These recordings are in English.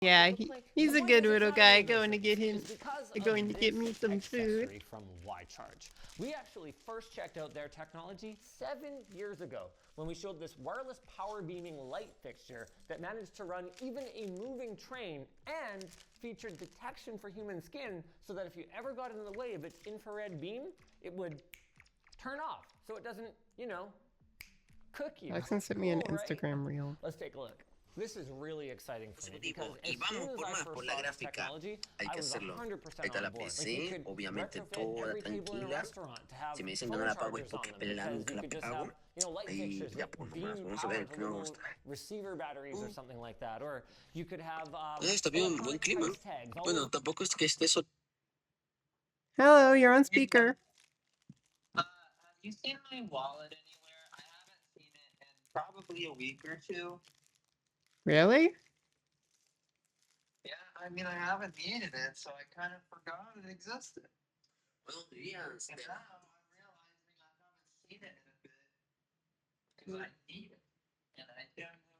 Yeah, looks like. he's The a point good is, it's little not guy. any Going to mystery. get It him. is because Going to of get this me some food. accessory from Y-Charge. We actually first checked out their technology 7 years ago when we showed this wireless power beaming light fixture that managed to run even a moving train and featured detection for human skin, so that if you ever got in the way of its infrared beam, it would turn off so it doesn't, cook you. Jackson sent me an Cool, right? Instagram reel. Let's take a look. This is really exciting for me because Y as vamos soon as por I más, first por la saw this gráfica. technology, Hay I que was hacerlo. 100% Ahí está on la board. Like, you PC, could obviamente retrofit toda every table in a tranquila. restaurant to have Si me dicen que no phone la apago es chargers on porque them, because que you la could just apago. have, light Ahí fixtures ya that por lo más. beam Vamos a power ver to qué nos little gusta. receiver batteries or something like that. Or you could have Está bien, buen electronic clima. price tags. Bueno, tampoco es que esté so. Hello, you're on speaker. Have you seen my wallet anywhere? I haven't seen it in probably a week or two. Really? Yeah, I mean, I haven't needed it, so I kind of forgot it existed. Buenos días. And now I'm realizing I haven't seen it in a bit because I need it, and I don't know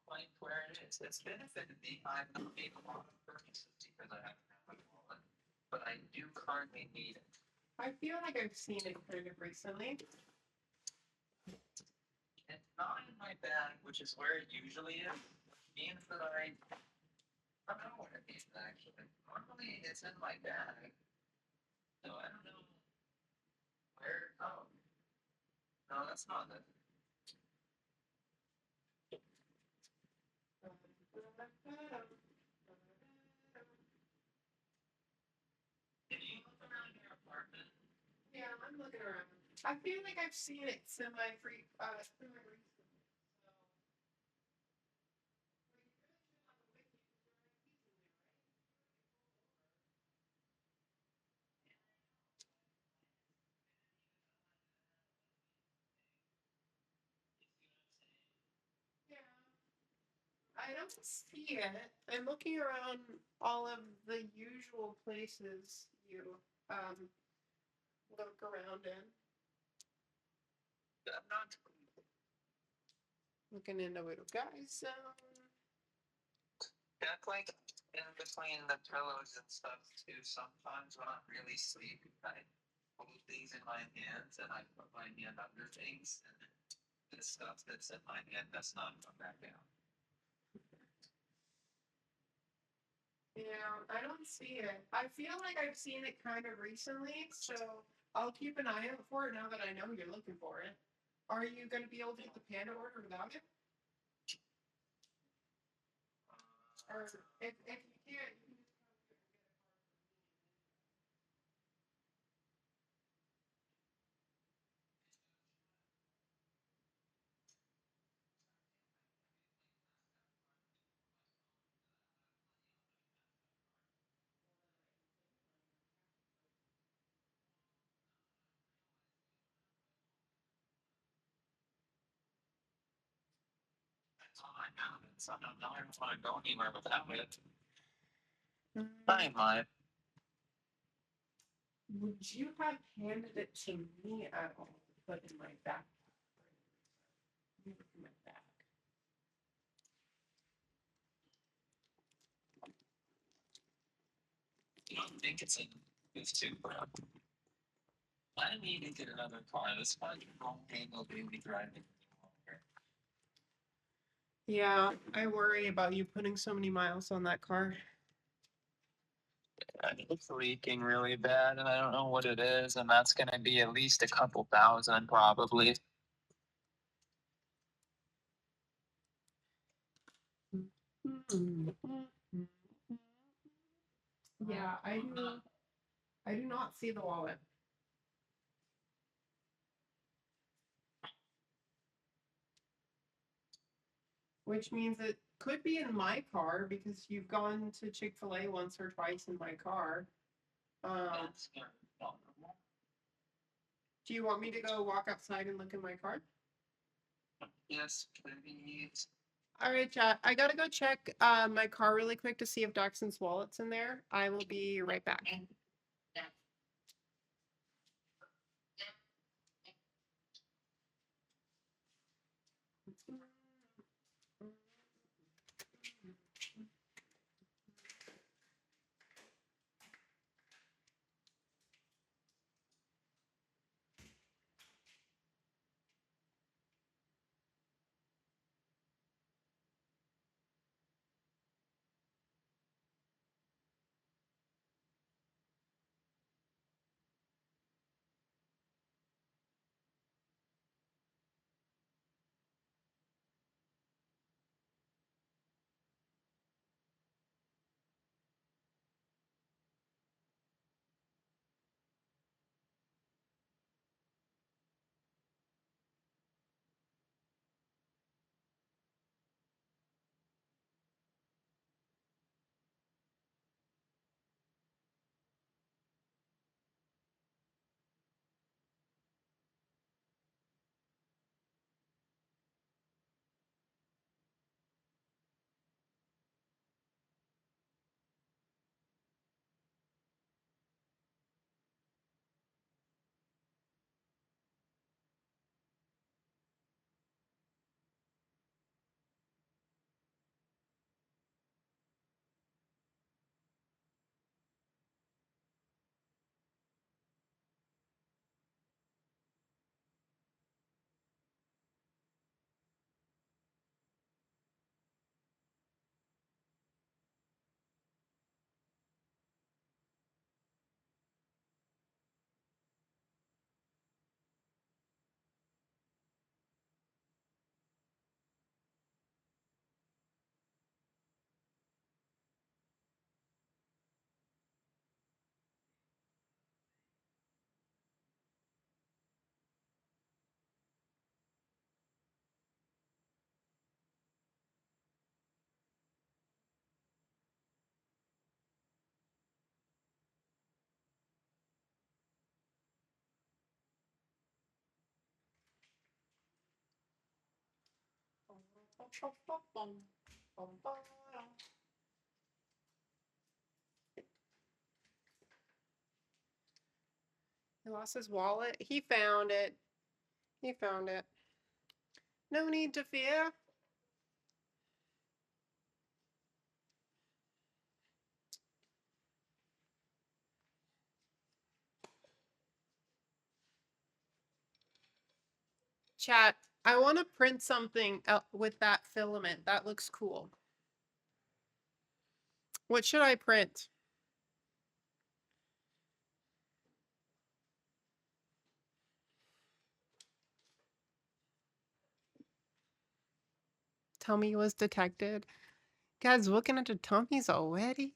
quite where it is. It's benefited me. I've not made a lot of purchases because I haven't had my wallet, but I do currently need it. I feel like I've seen it kind of recently. It's not in my bag, which is where it usually is, which means that I don't know what it means actually. Normally it's in my bag, so I don't know where. Oh, no, that's not it. Can you look around your apartment? Yeah, I'm looking around. I feel like I've seen it semi-recently. So. I don't see it. I'm looking around all of the usual places you look around in. I'm not. Looking in the little guys zone. Yeah, like in between the pillows and stuff too. Sometimes when I'm really sleepy, I hold things in my hands and I put my hand under things, and the stuff that's in my hand does not come back down. Yeah, I don't see it. I feel like I've seen it kind of recently, so I'll keep an eye out for it now that I know you're looking for it. Are you going to be able to get the panda order without it? Or if you can't, you can just come here and get a card from me. That's all I have. So I don't want to go anywhere without it. Mm. I might. Would you have handed it to me at all to put in my backpack? Let me look in my bag. You don't think it's too bad. I need to get another car. This one won't handle baby driving anymore. Yeah, I worry about you putting so many miles on that car. It's leaking really bad, and I don't know what it is, and that's going to be at least a couple thousand probably. Yeah, I do not see the wallet. Which means it could be in my car because you've gone to Chick-fil-A once or twice in my car. Do you want me to go walk outside and look in my car? Yes, please. All right, chat. I gotta go check my car really quick to see if Daxon's wallet's in there. I will be right back. He lost his wallet. He found it. He found it. No need to fear. Chat, I want to print something with that filament. That looks cool. What should I print? Tummy was detected. Guys, looking at the tummies already?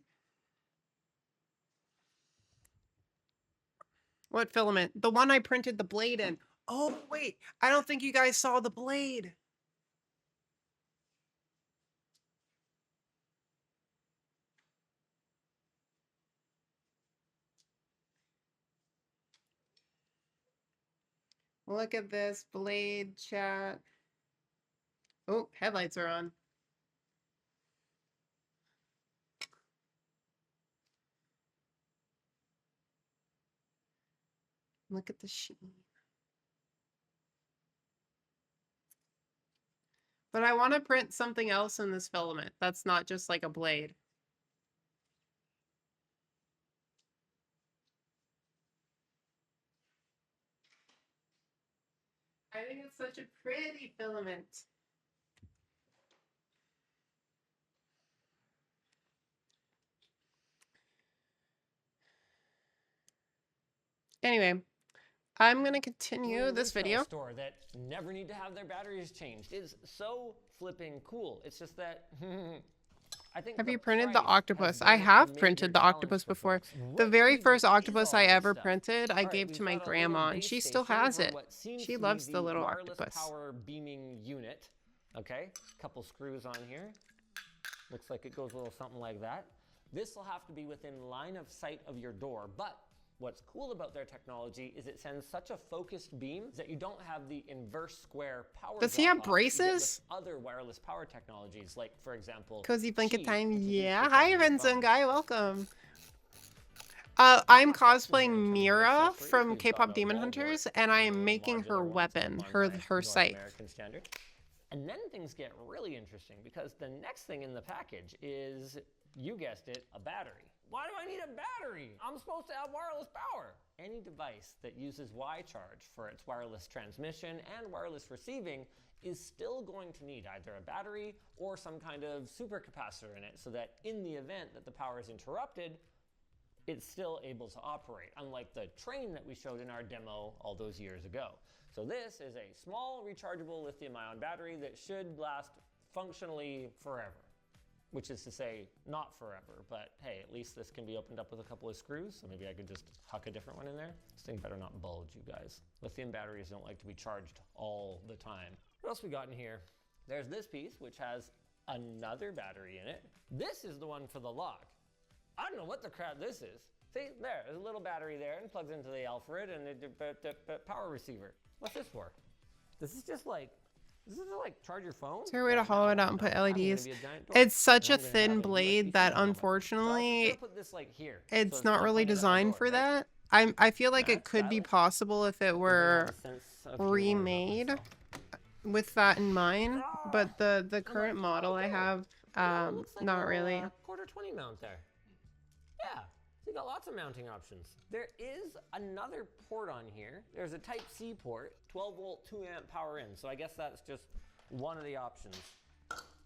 What filament? The one I printed the blade in. Oh, wait. I don't think you guys saw the blade. Look at this blade, chat. Oh, headlights are on. Look at the sheen. But I want to print something else in this filament. That's not just like a blade. I think it's such a pretty filament. Anyway, I'm going to continue this video. Store that never need to have their batteries changed is so flipping cool. It's just that I think. Have you printed the octopus? I have printed the octopus before. The very first octopus I ever printed, I gave to my grandma, and she still has it. She loves the little octopus. Power beaming unit. Okay, couple screws on here. Looks like it goes a little something like that. This will have to be within line of sight of your door, but what's cool about their technology is it sends such a focused beam that you don't have the inverse square power. Does he have braces? Other wireless power technologies, like for example, Cozy blanket time. Yeah. Hi, Renzo guy. Welcome. I'm cosplaying Mira from K-pop Demon Hunters, and I am making her weapon, her scythe. And then things get really interesting because the next thing in the package is, you guessed it, a battery. Why do I need a battery? I'm supposed to have wireless power. Any device that uses Y-charge for its wireless transmission and wireless receiving is still going to need either a battery or some kind of supercapacitor in it so that in the event that the power is interrupted, it's still able to operate, unlike the train that we showed in our demo all those years ago. So this is a small rechargeable lithium-ion battery that should last functionally forever. Which is to say, not forever, but hey, at least this can be opened up with a couple of screws, so maybe I could just huck a different one in there. This thing better not bulge, you guys. Lithium batteries don't like to be charged all the time. What else we got in here? There's this piece, which has another battery in it. This is the one for the lock. I don't know what the crap this is. See, there's a little battery there and plugs into the Alfred and the power receiver. What's this for? This is just like, does it like charge your phone? Is there a way to hollow it out and put LEDs? It's such a thin blade that unfortunately it's not really designed for that. I feel like it could be possible if it were remade with that in mind, but the current model I have, not really. Quarter 20 mount there. Yeah. You got lots of mounting options. There is another port on here. There's a Type-C port, 12 volt, 2 amp power in. So I guess that's just one of the options.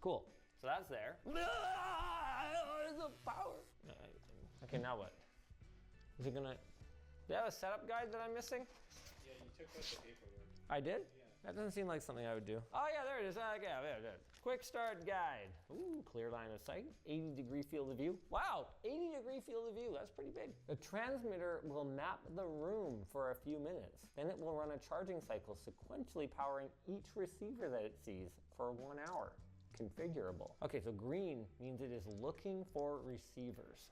Cool. So that's there. The power. Okay, now what? Is it gonna? Do you have a setup guide that I'm missing? Yeah, you took out the paperwork. I did? Yeah. That doesn't seem like something I would do. Oh yeah, there it is. Yeah, there. Quick start guide. Ooh, clear line of sight. 80-degree field of view. Wow, 80-degree field of view. That's pretty big. The transmitter will map the room for a few minutes. Then it will run a charging cycle sequentially powering each receiver that it sees for 1 hour. Configurable. Okay, so green means it is looking for receivers.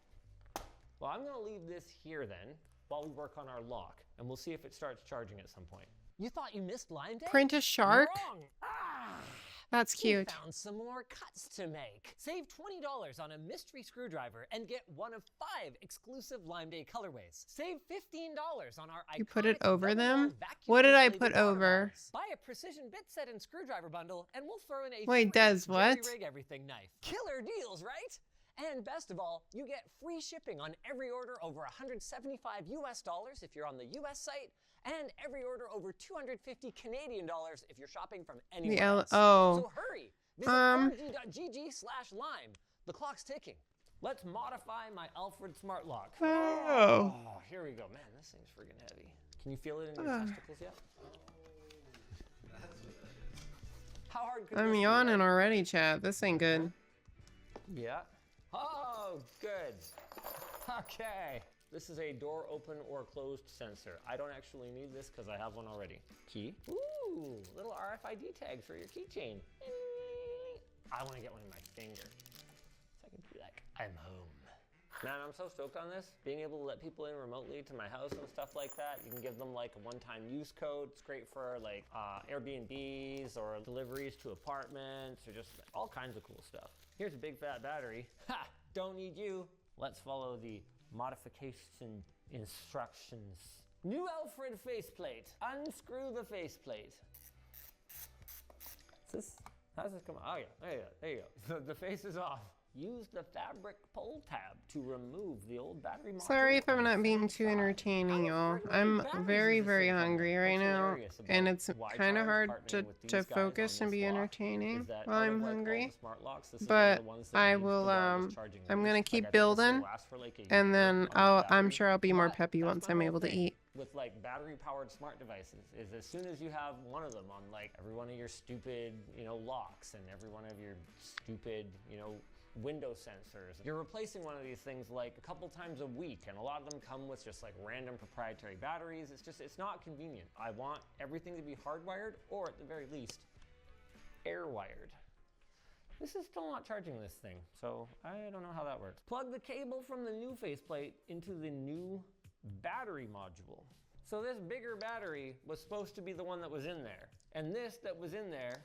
Well, I'm gonna leave this here then while we work on our lock, and we'll see if it starts charging at some point. You thought you missed Line Day? Print a shark? Wrong. Ah! That's We cute. found some more cuts to make. Save $20 on a mystery screwdriver and get one of 5 exclusive Lime Day colorways. Save $15 on our You put it iconic over double them? wall vacuum What did I insulated put water over? bottles. Buy a precision bit set and screwdriver bundle and we'll throw in a Wait, free Des, what? jerry rig everything knife. Killer deals, right? And best of all, you get free shipping on every order over $175 US if you're on the US site, and every order over $250 Canadian if you're shopping from anywhere else. Oh. So hurry, visit rg.gg/lime. The clock's ticking. Let's modify my Alfred smart lock. Oh. Here we go. Man, this thing's friggin' heavy. Can you feel it in your testicles yet? How hard could I'm this be, yawning right? already, chat. This ain't good. Yeah. Oh, good. Okay. This is a door open or closed sensor. I don't actually need this because I have one already. Key. Ooh, little RFID tag for your keychain. I want to get one in my finger so I can be like, I'm home. Man, I'm so stoked on this. Being able to let people in remotely to my house and stuff like that. You can give them like a one-time use code. It's great for like Airbnbs or deliveries to apartments or just all kinds of cool stuff. Here's a big fat battery. Ha! Don't need you. Let's follow the modification instructions. New Alfred faceplate. Unscrew the faceplate. How's this come? Oh yeah, there you go. The face is off. Use the fabric pull tab to remove the old battery module. Sorry if I'm not being too entertaining, y'all. I'm very, very hungry right now, and it's kind of hard to focus and be entertaining while I'm hungry. But I will, I'm gonna keep building, and then I'm sure I'll be more peppy once I'm able to eat. With like battery powered smart devices is as soon as you have one of them on like every one of your stupid, locks and every one of your stupid, window sensors. You're replacing one of these things like a couple times a week, and a lot of them come with just like random proprietary batteries. It's not convenient. I want everything to be hardwired or at the very least, air wired. This is still not charging this thing, so I don't know how that works. Plug the cable from the new faceplate into the new battery module. So this bigger battery was supposed to be the one that was in there, and this that was in there,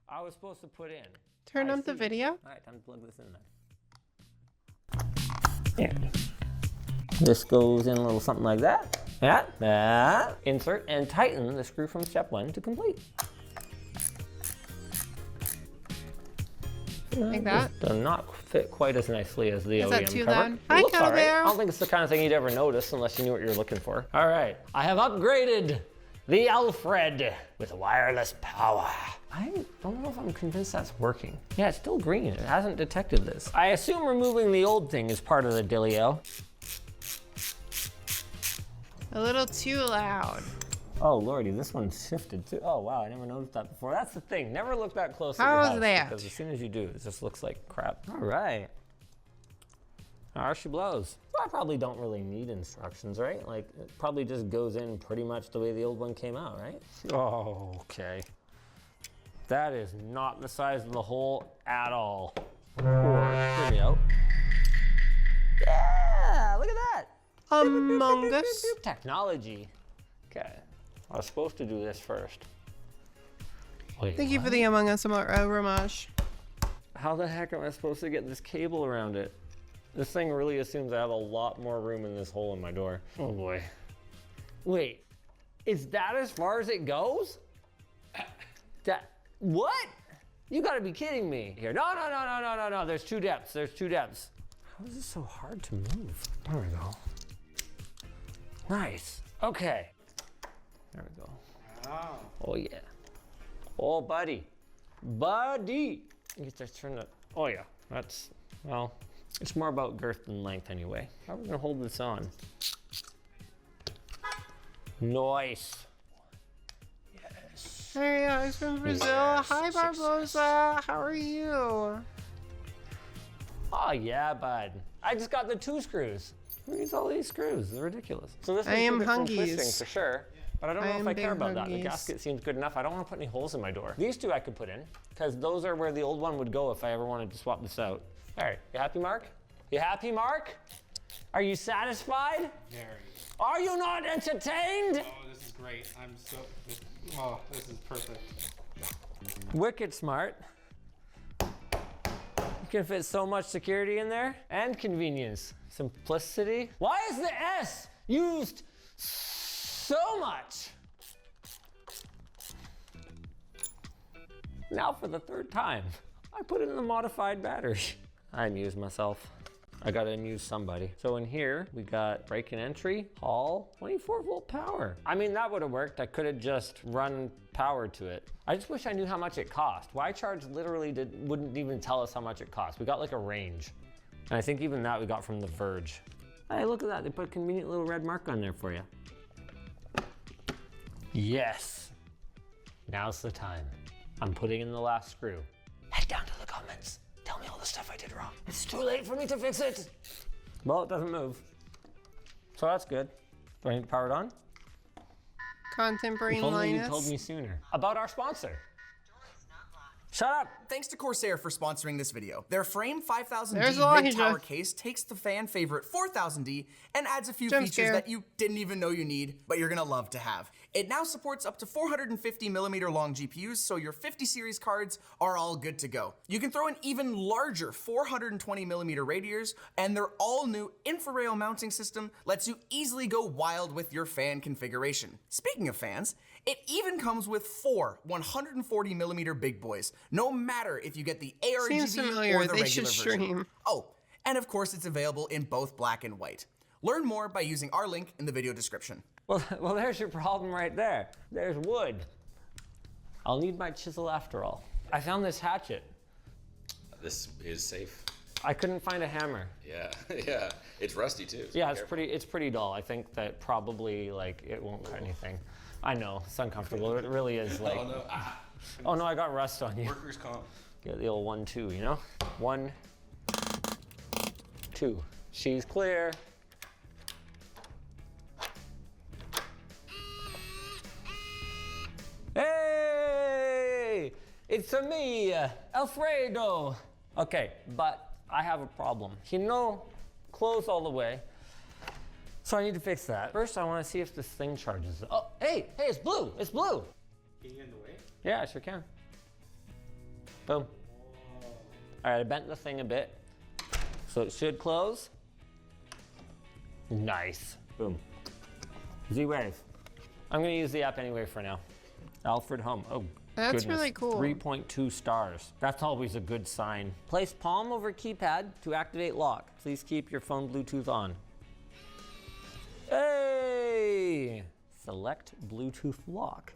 I was supposed to put in. Turn up the video. All right, time to plug this in there. And this goes in a little something like that. Yeah. Insert and tighten the screw from step 1 to complete. Like that? This does not fit quite as nicely as the OEM that too cover. loud? It Hi, looks all right. Cowbell. I don't think it's the kind of thing you'd ever notice unless you knew what you were looking for. All right, I have upgraded the Alfred with wireless power. I don't know if I'm convinced that's working. Yeah, it's still green. It hasn't detected this. I assume removing the old thing is part of the dealio. A little too loud. Oh lordy, this one's shifted too. Oh wow, I never noticed that before. That's the thing. Never look that close at your How's house, that? because as soon as you do, it just looks like crap. All right. How she blows. So I probably don't really need instructions, right? Like it probably just goes in pretty much the way the old one came out, right? Oh, okay. That is not the size of the hole at all. Or, hear me out. Yeah, look at that. Among Us. Technology. Okay, I was supposed to do this first. Wait, Thank you for the Among Us homage. How the heck am I supposed to get this cable around it? This thing really assumes I have a lot more room in this hole in my door. Oh boy. Wait, is that as far as it goes? What? You gotta be kidding me. Here, no, there's 2 depths, How is this so hard to move? There we go. Nice, okay. There we go. Wow. Oh yeah. Oh buddy. You get to turn the, oh yeah, that's, well, it's more about girth than length anyway. How are we gonna hold this on? Nice. Yes. Hey, Alex from Brazil. Hi, Barbosa. How are you? Oh yeah, bud. I just got the 2 screws. Who needs all these screws? They're ridiculous. So this I am keep it from hungies. twisting for sure. But I don't know if I care about that. The gasket seems good enough. I don't want to put any holes in my door. These 2 I could put in, because those are where the old one would go if I ever wanted to swap this out. All right, you happy, Mark? You happy, Mark? Are you satisfied? Very. Are you not entertained? Oh, this is great. I'm so, this is perfect. Wicked smart. You can fit so much security in there and convenience. Simplicity. Why is the S used so much? Now for the third time, I put in the modified battery. I amused myself. I gotta amuse somebody. So in here, we got break and entry, hall, 24 volt power. I mean, that would have worked. I could have just run power to it. I just wish I knew how much it cost. Y Charge literally wouldn't even tell us how much it cost. We got like a range. And I think even that we got from The Verge. Hey, look at that. They put a convenient little red mark on there for you. Yes. Now's the time. I'm putting in the last screw. Head down to the comments. Tell me all the stuff I did wrong. It's too late for me to fix it. Well, it doesn't move. So that's good. Do I need to power it on? Content brain If only you Linus. told me sooner. About our sponsor. Shut up. Thanks to Corsair for sponsoring this video. Their Frame 5000D There's Elijah. mid-tower case takes the fan favorite 4000D and adds a few Jump features scare. that you didn't even know you need, but you're gonna love to have. It now supports up to 450mm long GPUs, so your 50 series cards are all good to go. You can throw in even larger 420mm radiators, and their all-new infrared mounting system lets you easily go wild with your fan configuration. Speaking of fans, it even comes with 4 140mm big boys, no matter if you get the Seems ARGB familiar. or the They regular should version. stream. Oh, and of course it's available in both black and white. Learn more by using our link in the video description. Well, there's your problem right there. There's wood. I'll need my chisel after all. I found this hatchet. This is safe. I couldn't find a hammer. Yeah, yeah. It's rusty too. So Yeah, be it's pretty dull. I think that probably like it won't cut anything. I know, it's uncomfortable. It really is like. Oh no. Ah. Oh no, I got rust on you. Workers' comp. Get the old 1-2, you know? 1, 2. She's clear. Hey! It's a me, Alfredo. Okay, but I have a problem. You know, close all the way. So I need to fix that. First, I want to see if this thing charges. Oh, hey, it's blue. It's blue. Can you in the way? Yeah, I sure can. Boom. All right, I bent the thing a bit. So it should close. Nice. Boom. Z-Wave. I'm gonna use the app anyway for now. Alfred Home. Oh, That's goodness. really cool. 3.2 stars. That's always a good sign. Place palm over keypad to activate lock. Please keep your phone Bluetooth on. Hey! Select Bluetooth lock.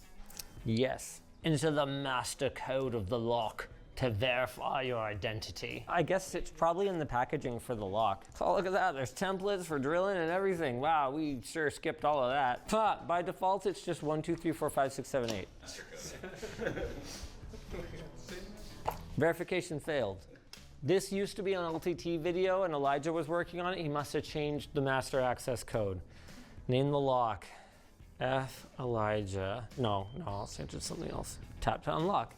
Yes. Enter the master code of the lock to verify your identity. I guess it's probably in the packaging for the lock. Oh, look at that. There's templates for drilling and everything. Wow, we sure skipped all of that. By default, it's just 1, 2, 3, 4, 5, 6, 7, 8. Verification failed. This used to be an LTT video and Elijah was working on it. He must have changed the master access code. Name the lock. F Elijah. No, I'll change it to something else. Tap to unlock.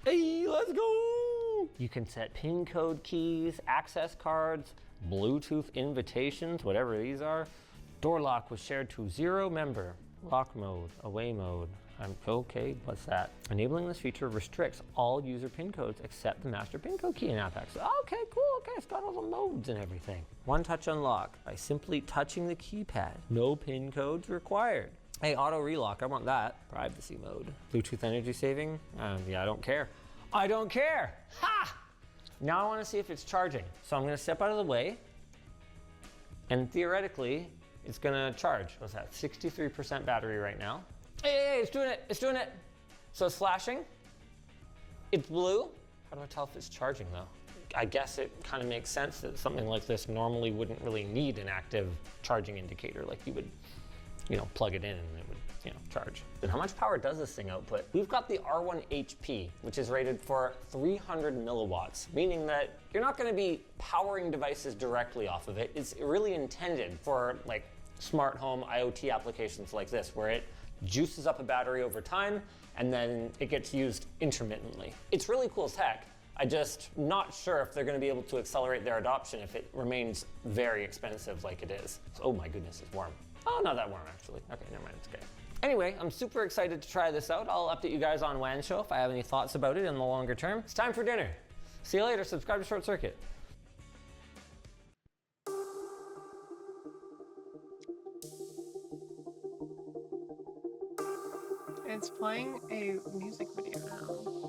Hey, let's go! You can set PIN code keys, access cards, Bluetooth invitations, whatever these are. Door lock was shared to 0 member. Lock mode, away mode. I'm okay, what's that? Enabling this feature restricts all user PIN codes except the master PIN code key in app access. Okay, cool, okay, it's got all the modes and everything. One touch unlock by simply touching the keypad. No PIN codes required. Hey, auto relock, I want that. Privacy mode. Bluetooth energy saving? Yeah, I don't care. I don't care, ha! Now I wanna see if it's charging. So I'm gonna step out of the way and theoretically, it's gonna charge. What's that, 63% battery right now. Hey, it's doing it. So it's flashing, it's blue. How do I tell if it's charging though? I guess it kind of makes sense that something like this normally wouldn't really need an active charging indicator, like you would, plug it in and it would, charge. And how much power does this thing output? We've got the R1 HP, which is rated for 300 milliwatts, meaning that you're not gonna be powering devices directly off of it. It's really intended for like smart home IoT applications like this, where it juices up a battery over time and then it gets used intermittently. It's really cool tech. I'm just not sure if they're gonna be able to accelerate their adoption if it remains very expensive like it is. So, oh my goodness, it's warm. Oh, not that warm actually. Okay, never mind, it's okay. Anyway, I'm super excited to try this out. I'll update you guys on WAN show if I have any thoughts about it in the longer term. It's time for dinner. See you later. Subscribe to Short Circuit. It's playing a music video now.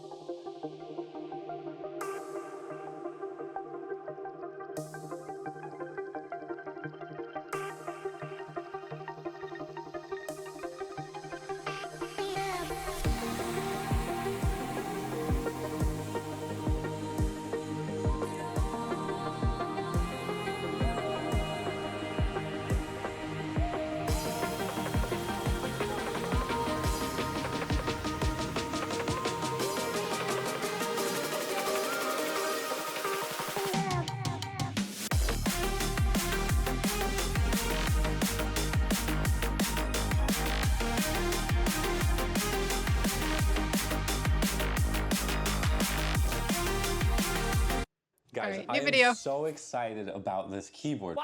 Guys, Alright, I new am video. so excited about this keyboard.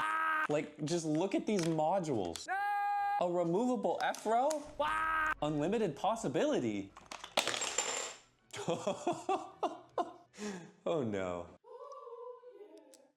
Like, just look at these modules. A removable F-row? Unlimited possibility. Oh no.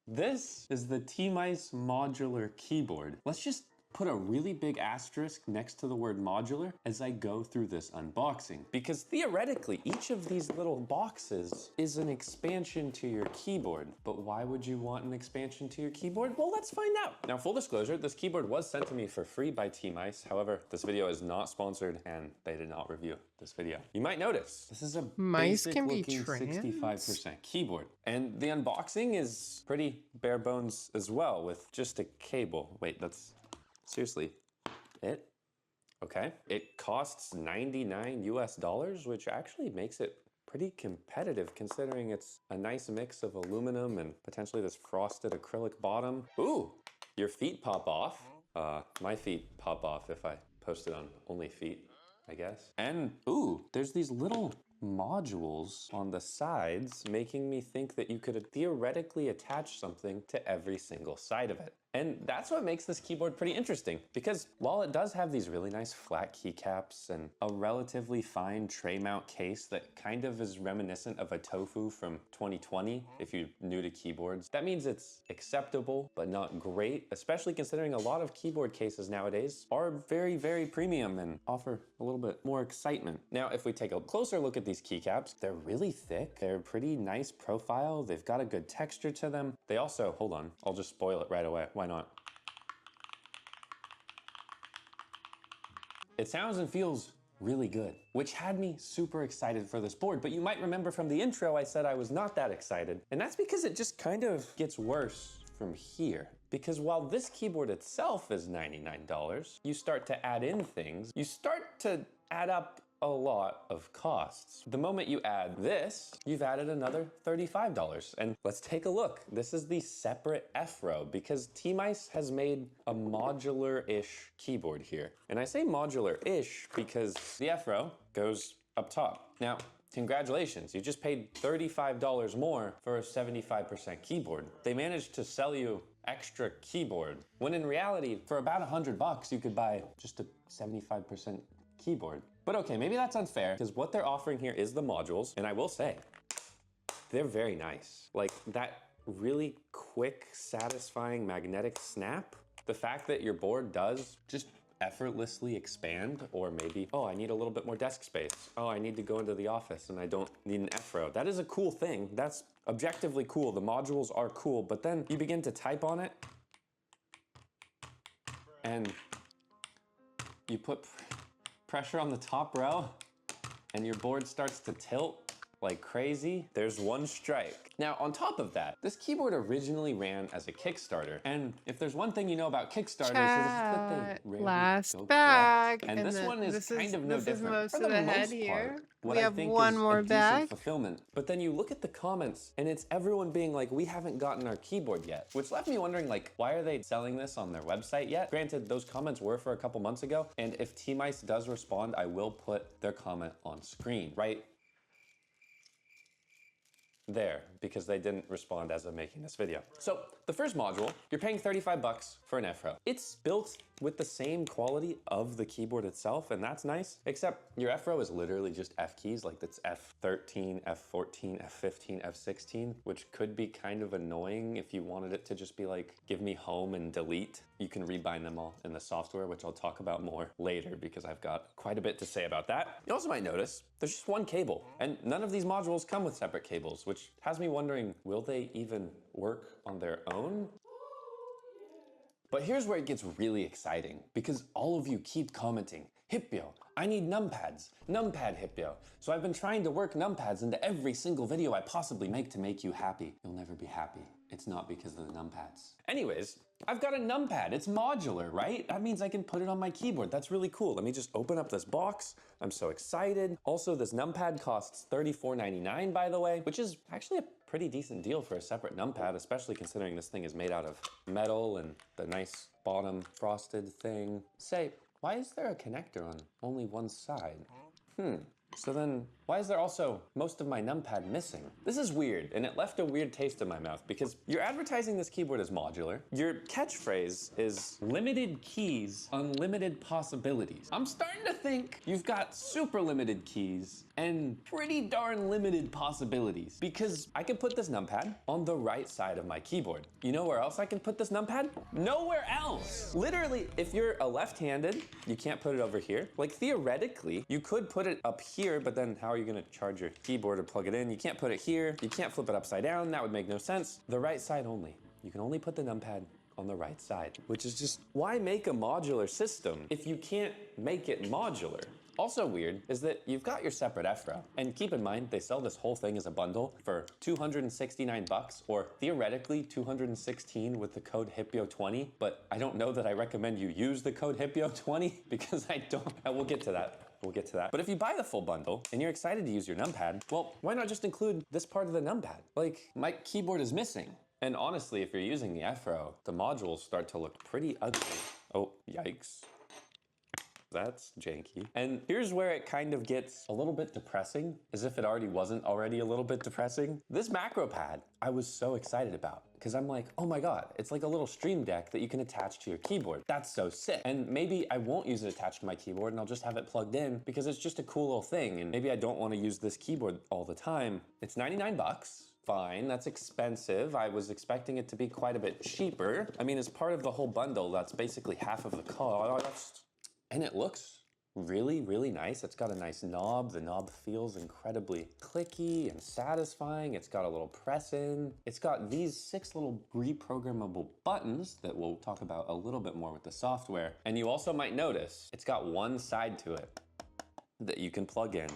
This is the T-Mice modular keyboard. Let's just put a really big asterisk next to the word modular as I go through this unboxing. Because theoretically, each of these little boxes is an expansion to your keyboard. But why would you want an expansion to your keyboard? Well, let's find out. Now, full disclosure, this keyboard was sent to me for free by T-Mice. However, this video is not sponsored and they did not review this video. You might notice, this is a Mice basic can be looking trans? 65% keyboard. And the unboxing is pretty bare bones as well with just a cable. Wait, that's seriously it? Okay. It costs $99 US, which actually makes it pretty competitive considering it's a nice mix of aluminum and potentially this frosted acrylic bottom. Ooh, your feet pop off. My feet pop off if I post it on Only Feet, I guess. And ooh, there's these little modules on the sides making me think that you could theoretically attach something to every single side of it. And that's what makes this keyboard pretty interesting because while it does have these really nice flat keycaps and a relatively fine tray mount case that kind of is reminiscent of a Tofu from 2020, if you're new to keyboards, that means it's acceptable but not great, especially considering a lot of keyboard cases nowadays are very, very premium and offer a little bit more excitement. Now, if we take a closer look at these keycaps, they're really thick, they're pretty nice profile, they've got a good texture to them. They also, hold on, I'll just spoil it right away. Why not? It sounds and feels really good, which had me super excited for this board. But you might remember from the intro, I said I was not that excited. And that's because it just kind of gets worse from here. Because while this keyboard itself is $99, you start to add in things, you start to add up a lot of costs. The moment you add this, you've added another $35. And let's take a look. This is the separate F-row because T-Mice has made a modular-ish keyboard here. And I say modular-ish because the F-row goes up top. Now, congratulations, you just paid $35 more for a 75% keyboard. They managed to sell you extra keyboard, when in reality, for about $100, you could buy just a 75% keyboard. But okay, maybe that's unfair because what they're offering here is the modules, and I will say, they're very nice. Like that really quick, satisfying magnetic snap, the fact that your board does just effortlessly expand, or maybe, oh, I need a little bit more desk space. Oh, I need to go into the office and I don't need an F-row. That is a cool thing. That's objectively cool. The modules are cool, but then you begin to type on it and you put pressure on the top row and your board starts to tilt like crazy. There's one strike. Now, on top of that, this keyboard originally ran as a Kickstarter. And if there's one thing you know about Kickstarters, is that they rarely Last go bag. correct. And this one is kind of no this is different. most For of the the head most here. part, what We I have think one is more a decent bag. fulfillment. But then you look at the comments and it's everyone being like, we haven't gotten our keyboard yet, which left me wondering, like, why are they selling this on their website yet? Granted, those comments were for a couple months ago. And if T-Mice does respond, I will put their comment on screen, right there, because they didn't respond as of making this video. So the first module, you're paying $35 for an F-row. It's built with the same quality of the keyboard itself, and that's nice, except your F row is literally just F keys, like that's F13, F14, F15, F16, which could be kind of annoying if you wanted it to just be like, give me home and delete. You can rebind them all in the software, which I'll talk about more later because I've got quite a bit to say about that. You also might notice there's just one cable, and none of these modules come with separate cables, which has me wondering, will they even work on their own? But here's where it gets really exciting, because all of you keep commenting, Hipyo, I need numpads, numpad Hipyo. So I've been trying to work numpads into every single video I possibly make to make you happy. You'll never be happy. It's not because of the numpads. Anyways, I've got a numpad. It's modular, right? That means I can put it on my keyboard. That's really cool. Let me just open up this box. I'm so excited. Also, this numpad costs $34.99, by the way, which is actually a pretty decent deal for a separate numpad, especially considering this thing is made out of metal and the nice bottom frosted thing. Say, why is there a connector on only one side? So then, why is there also most of my numpad missing? This is weird, and it left a weird taste in my mouth because you're advertising this keyboard as modular. Your catchphrase is limited keys, unlimited possibilities. I'm starting to think you've got super limited keys and pretty darn limited possibilities, because I can put this numpad on the right side of my keyboard. You know where else I can put this numpad? Nowhere else. Literally, if you're a left-handed, you can't put it over here. Like theoretically, you could put it up here, but then how are you gonna charge your keyboard or plug it in? You can't put it here. You can't flip it upside down. That would make no sense. The right side only. You can only put the numpad on the right side, which is just, why make a modular system if you can't make it modular? Also weird is that you've got your separate F row, and keep in mind they sell this whole thing as a bundle for 269 bucks, or theoretically 216 with the code HIPYO20, but I don't know that I recommend you use the code HIPYO20 because I don't, we'll get to that. We'll get to that. But if you buy the full bundle and you're excited to use your numpad, well, why not just include this part of the numpad? Like, my keyboard is missing. And honestly, if you're using the F row, the modules start to look pretty ugly. Oh, yikes. That's janky. And here's where it kind of gets a little bit depressing, as if it already wasn't already a little bit depressing. This macro pad, I was so excited about, because I'm like, oh my God, it's like a little stream deck that you can attach to your keyboard. That's so sick. And maybe I won't use it attached to my keyboard and I'll just have it plugged in because it's just a cool little thing. And maybe I don't want to use this keyboard all the time. It's 99 bucks. Fine, that's expensive. I was expecting it to be quite a bit cheaper. I mean, as part of the whole bundle, that's basically half of the cost. And it looks really, really nice. It's got a nice knob. The knob feels incredibly clicky and satisfying. It's got a little press in. It's got these 6 little reprogrammable buttons that we'll talk about a little bit more with the software. And you also might notice it's got one side to it that you can plug in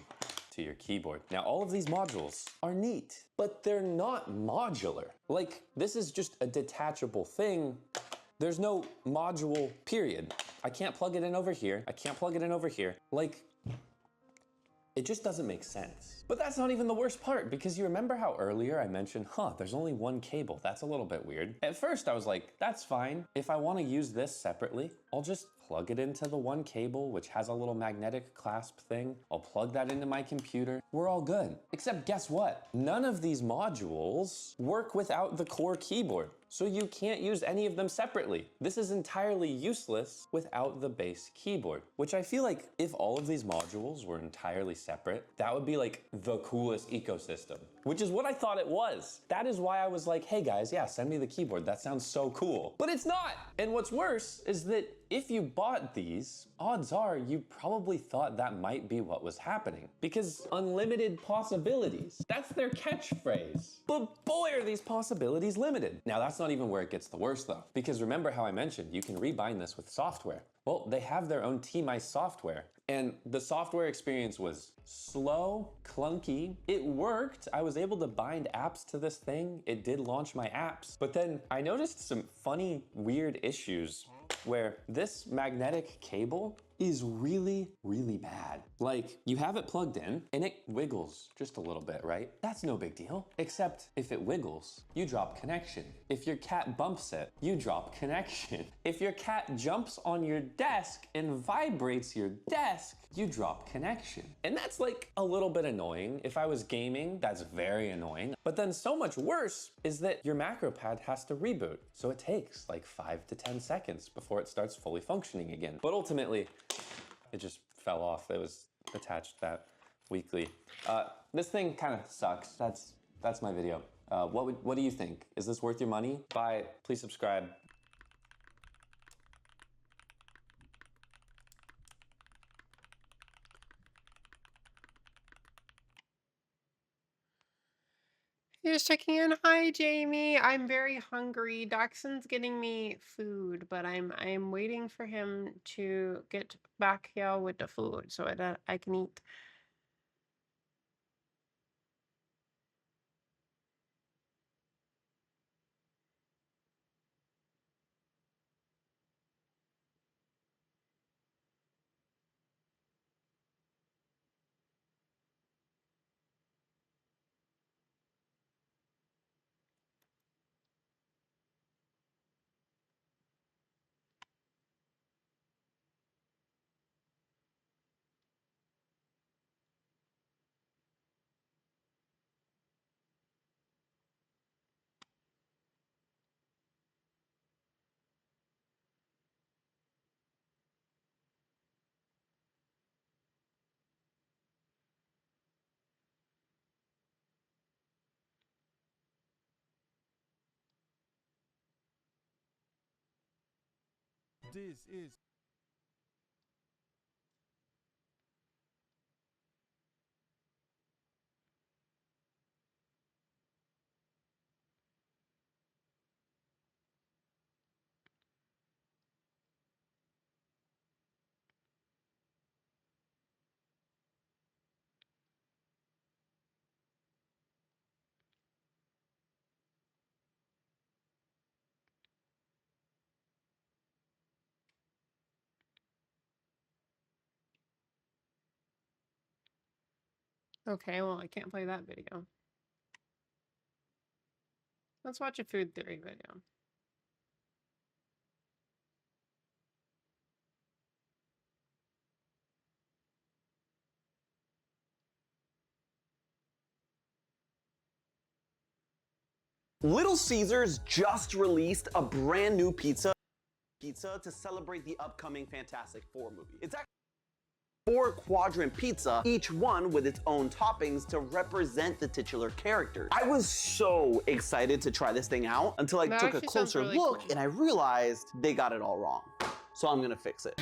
to your keyboard. Now, all of these modules are neat, but they're not modular. Like, this is just a detachable thing. There's no module, period. I can't plug it in over here. I can't plug it in over here. Like, it just doesn't make sense. But that's not even the worst part, because you remember how earlier I mentioned, there's only one cable. That's a little bit weird. At first I was like, that's fine. If I want to use this separately, I'll just plug it into the one cable, which has a little magnetic clasp thing. I'll plug that into my computer. We're all good. Except guess what? None of these modules work without the core keyboard. So you can't use any of them separately. This is entirely useless without the base keyboard, which I feel like if all of these modules were entirely separate, that would be like the coolest ecosystem, which is what I thought it was. That is why I was like, hey guys, yeah, send me the keyboard. That sounds so cool. But it's not. And what's worse is that if you bought these, odds are you probably thought that might be what was happening, because unlimited possibilities, that's their catchphrase. But boy, are these possibilities limited. Now, that's not even where it gets the worst though, because remember how I mentioned you can rebind this with software. Well, they have their own T-Mice software, and the software experience was slow, clunky. It worked. I was able to bind apps to this thing. It did launch my apps, but then I noticed some funny, weird issues where this magnetic cable is really, really bad. Like, you have it plugged in and it wiggles just a little bit, right? That's no big deal. Except if it wiggles, you drop connection. If your cat bumps it, you drop connection. If your cat jumps on your desk and vibrates your desk, you drop connection. And that's like a little bit annoying. If I was gaming, that's very annoying. But then so much worse is that your macro pad has to reboot. So it takes like 5 to 10 seconds before it starts fully functioning again. But ultimately, it just fell off. It was attached that weekly. This thing kind of sucks. That's my video. What do you think? Is this worth your money? Buy it. Please subscribe. He was checking in. Hi, Jamie. I'm very hungry. Dachshund's getting me food, but I'm waiting for him to get back here with the food so that I can eat. This is Okay, well, I can't play that video. Let's watch a food theory video. Little Caesars just released a brand new pizza to celebrate the upcoming Fantastic Four movie. It's actually 4-quadrant pizza, each one with its own toppings to represent the titular characters. I was so excited to try this thing out until I took a closer look and I realized they got it all wrong. So I'm gonna fix it.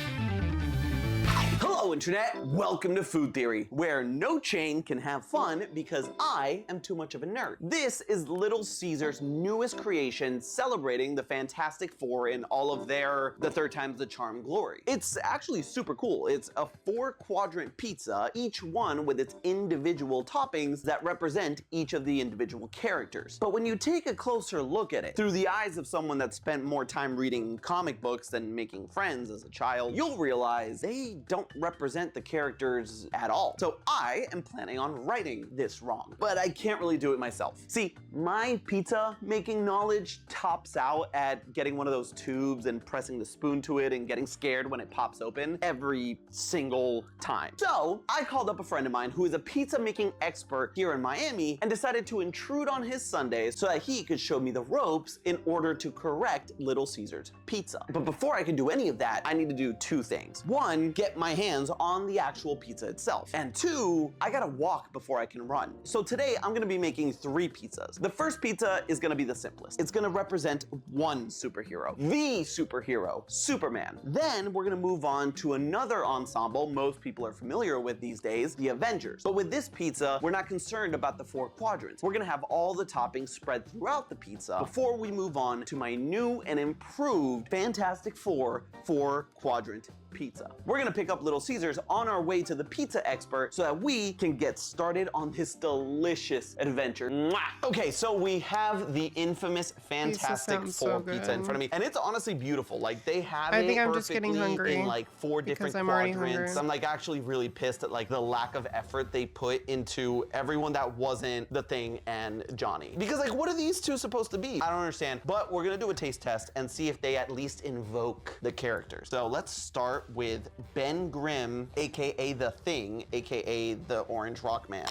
Hello, Internet! Welcome to Food Theory, where no chain can have fun because I am too much of a nerd. This is Little Caesars' newest creation, celebrating the Fantastic Four in all of their the third time's the charm glory. It's actually super cool. It's a 4-quadrant pizza, each one with its individual toppings that represent each of the individual characters. But when you take a closer look at it, through the eyes of someone that spent more time reading comic books than making friends as a child, you'll realize they don't represent the characters at all. So I am planning on righting this wrong, but I can't really do it myself. See, my pizza making knowledge tops out at getting one of those tubes and pressing the spoon to it and getting scared when it pops open every single time. So I called up a friend of mine who is a pizza making expert here in Miami and decided to intrude on his Sundays so that he could show me the ropes in order to correct Little Caesars pizza. But before I can do any of that, I need to do 2 things. 1, get my hands on the actual pizza itself. And 2, I gotta walk before I can run. So today I'm gonna be making 3 pizzas. The first pizza is gonna be the simplest. It's gonna represent one superhero, the superhero, Superman. Then we're gonna move on to another ensemble most people are familiar with these days, the Avengers. But with this pizza, we're not concerned about the 4 quadrants. We're gonna have all the toppings spread throughout the pizza before we move on to my new and improved Fantastic Four 4-quadrant pizza. We're gonna pick up Little Caesars on our way to the pizza expert so that we can get started on this delicious adventure. Mwah! Okay, so we have the infamous Fantastic sounds Four so pizza in good. front of me, and it's honestly beautiful. Like, they have I it think I'm just getting perfectly hungry in like 4 because different I'm already quadrants. hungry. I'm like actually really pissed at like the lack of effort they put into everyone that wasn't the Thing and Johnny. Because like, what are these two supposed to be? I don't understand. But we're gonna do a taste test and see if they at least invoke the characters. So let's start with Ben Grimm, aka the Thing, aka the Orange Rock Man.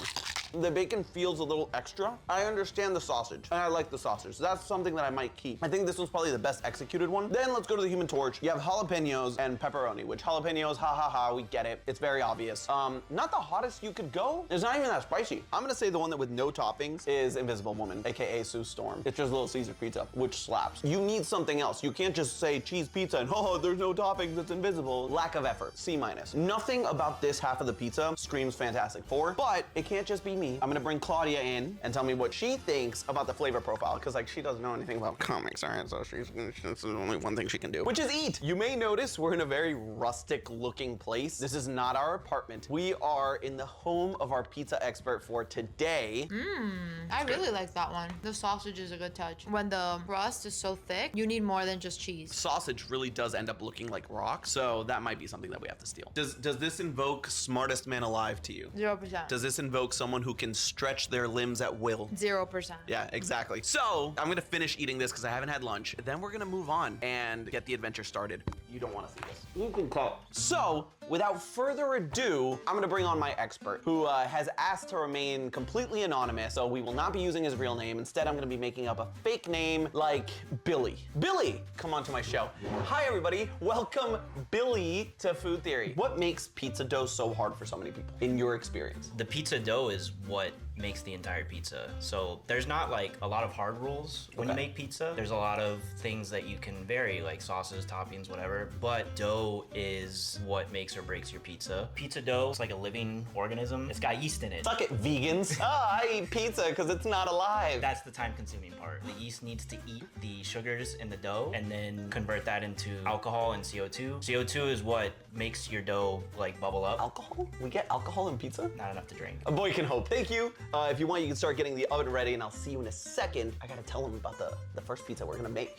The bacon feels a little extra. I understand the sausage, and I like the sausage. So that's something that I might keep. I think this one's probably the best executed one. Then let's go to the Human Torch. You have jalapenos and pepperoni, which jalapenos, ha ha ha, we get it. It's very obvious. Not the hottest you could go. It's not even that spicy. I'm gonna say the one that with no toppings is Invisible Woman, aka Sue Storm. It's just Little Caesar pizza, which slaps. You need something else. You can't just say cheese pizza and oh, there's no toppings, it's invisible. Lack of effort, C-. Nothing about this half of the pizza screams Fantastic Four, but it can't just be me. I'm gonna bring Claudia in and tell me what she thinks about the flavor profile, because like she doesn't know anything about comics, all right? So this is only one thing she can do, which is eat. You may notice we're in a very rustic looking place. This is not our apartment. We are in the home of our pizza expert for today. I really like that one. The sausage is a good touch. When the crust is so thick, you need more than just cheese. Sausage really does end up looking like rock, so that might be something that we have to steal. Does this invoke smartest man alive to you? 0%. Does this invoke someone who can stretch their limbs at will? 0%. Yeah, exactly. So I'm gonna finish eating this because I haven't had lunch. Then we're gonna move on and get the adventure started. You don't want to see this. You can call. So without further ado, I'm gonna bring on my expert who has asked to remain completely anonymous. So we will not be using his real name. Instead, I'm gonna be making up a fake name like Billy. Billy, come on to my show. Hi everybody, welcome Billy to Food Theory. What makes pizza dough so hard for so many people in your experience? The pizza dough is what makes the entire pizza. So there's not like a lot of hard rules when you make pizza. There's a lot of things that you can vary, like sauces, toppings, whatever, but dough is what makes or breaks your pizza. Pizza dough is like a living organism. It's got yeast in it. Suck it, vegans. I eat pizza because it's not alive. That's the time-consuming part. The yeast needs to eat the sugars in the dough and then convert that into alcohol and CO2. CO2 is what makes your dough like bubble up. Alcohol? We get alcohol in pizza? Not enough to drink. A boy can hope. Thank you. If you want, you can start getting the oven ready, and I'll see you in a second. I gotta tell them about the first pizza we're gonna make.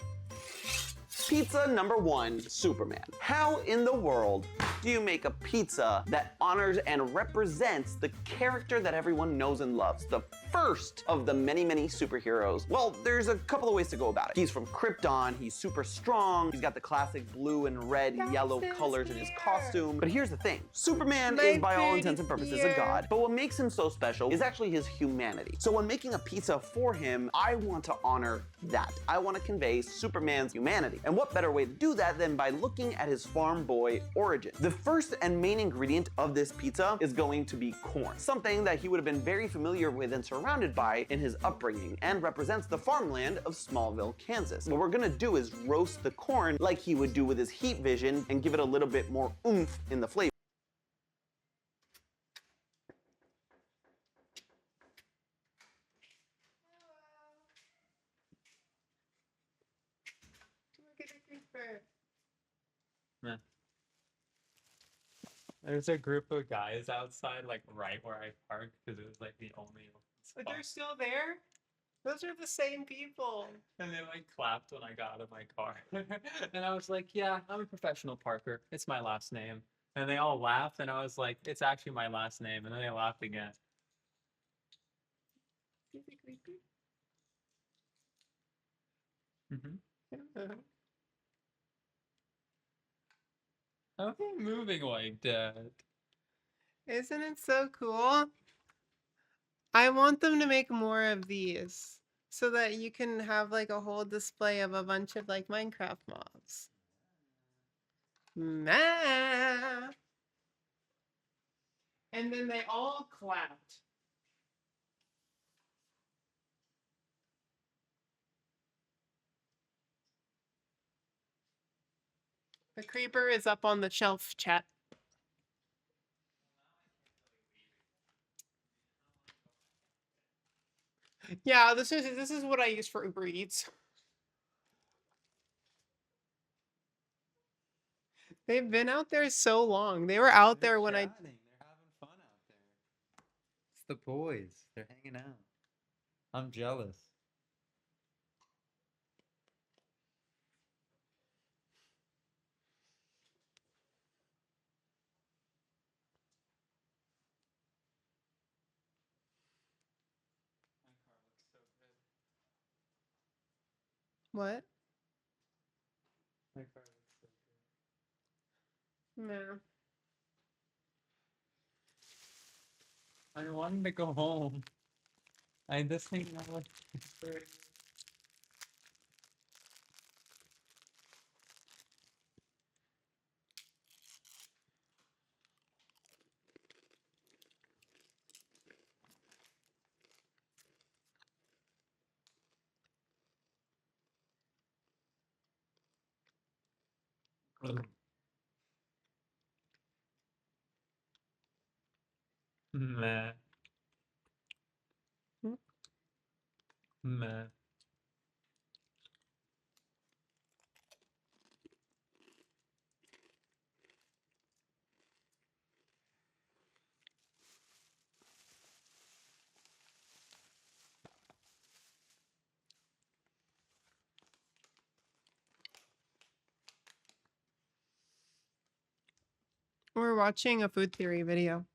Pizza number 1, Superman. How in the world do you make a pizza that honors and represents the character that everyone knows and loves? The first of the many, many superheroes. Well, there's a couple of ways to go about it. He's from Krypton, he's super strong, he's got the classic blue and red, yellow colors in his costume. But here's the thing, Superman is by all intents and purposes a god, but what makes him so special is actually his humanity. So when making a pizza for him, I want to honor that. I want to convey Superman's humanity. And what better way to do that than by looking at his farm boy origin? The first and main ingredient of this pizza is going to be corn, something that he would have been very familiar with and surrounded by in his upbringing, and represents the farmland of Smallville, Kansas. What we're gonna do is roast the corn like he would do with his heat vision and give it a little bit more oomph in the flavor. There's a group of guys outside, like right where I parked, because it was like the only spot. But they're still there? Those are the same people. And they like clapped when I got out of my car. And I was like, yeah, I'm a professional parker. It's my last name. And they all laughed, and I was like, it's actually my last name. And then they laughed again. How are they moving like that? Isn't it so cool? I want them to make more of these so that you can have like a whole display of a bunch of like Minecraft mobs. Nah. And then they all clapped. The creeper is up on the shelf, chat. Yeah, this is what I use for Uber Eats. They've been out there so long. They were out there when I. They're having fun out there. It's the boys. They're hanging out. I'm jealous. What? My car looks so good. No. I wanted to go home. I just think I was. Meh. Meh. We're watching a food theory video.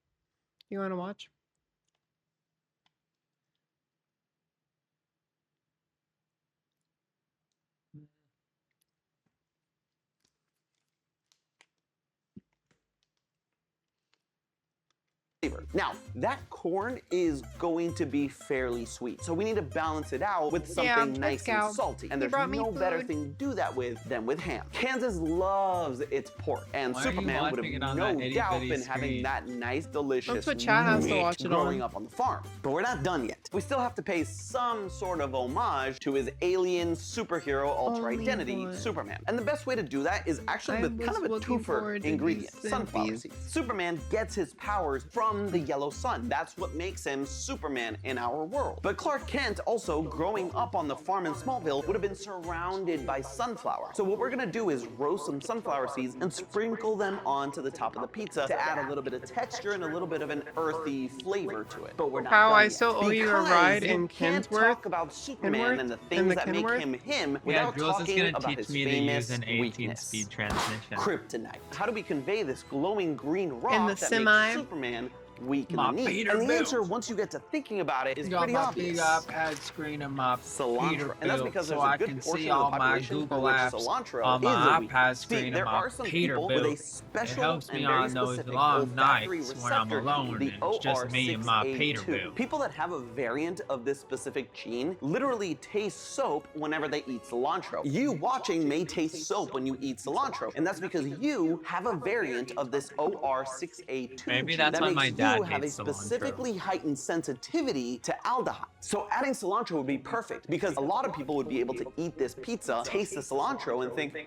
You want to watch? Now, that corn is going to be fairly sweet, so we need to balance it out with something nice and salty. And there's no better thing to do that with than with ham. Kansas loves its pork, and Superman would have no doubt been having that nice, delicious meat growing up on the farm. But we're not done yet. We still have to pay some sort of homage to his alien superhero alter identity, Superman. And the best way to do that is actually with kind of a twofer ingredient, sunflower seeds. Superman gets his powers from the yellow sun. That's what makes him Superman in our world. But Clark Kent, also growing up on the farm in Smallville, would have been surrounded by sunflower. So what we're gonna do is roast some sunflower seeds and sprinkle them onto the top of the pizza to add a little bit of texture and a little bit of an earthy flavor to it. But we're not done I yet. so owe you a ride in Can't Kensworth. talk about Superman and the things that make him him without talking about his famous weakness, speed transmission. kryptonite. How do we convey this glowing green rock In the that semi. makes Superman weak in the knee? And the answer, once you get to thinking about it, is pretty obvious. iPad screen and my Cilantro. And that's because there's a good portion of the population for which cilantro on is my a weakness. iPad See, screen there and my are some people with a special helps me and very on those specific long olfactory nights when I'm receptor alone gene, the and it's just me and my OR6A2. Peterbilt. People that have a variant of this specific gene literally taste soap whenever they eat cilantro. You watching may taste soap when you eat cilantro, and that's because you have a variant of this OR6A2 Maybe gene that's that why makes my dad you have a hates specifically heightened sensitivity to aldehyde. So adding cilantro would be perfect because a lot of people would be able to eat this pizza, taste the cilantro, and think,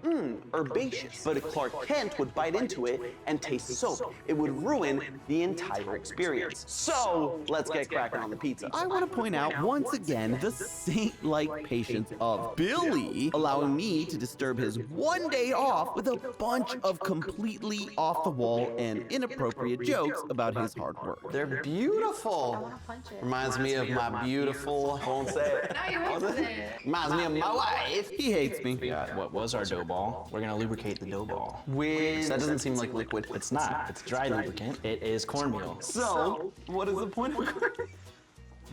herbaceous. But Clark Kent would bite into it and taste soap. It would ruin the entire experience. So let's get cracking on the pizza. I want to point out once again the saint-like patience of Billy, allowing me to disturb his one day off with a bunch of completely off-the-wall and inappropriate jokes about his hard work. They're beautiful. Reminds me of my beautiful, I won't say it. Reminds me of my wife. He hates me. Yeah, what was our dough ball? We're gonna lubricate the dough ball. With... That doesn't seem like liquid. It's not. It's dry lubricant. It is cornmeal. So, what is the point of cornmeal?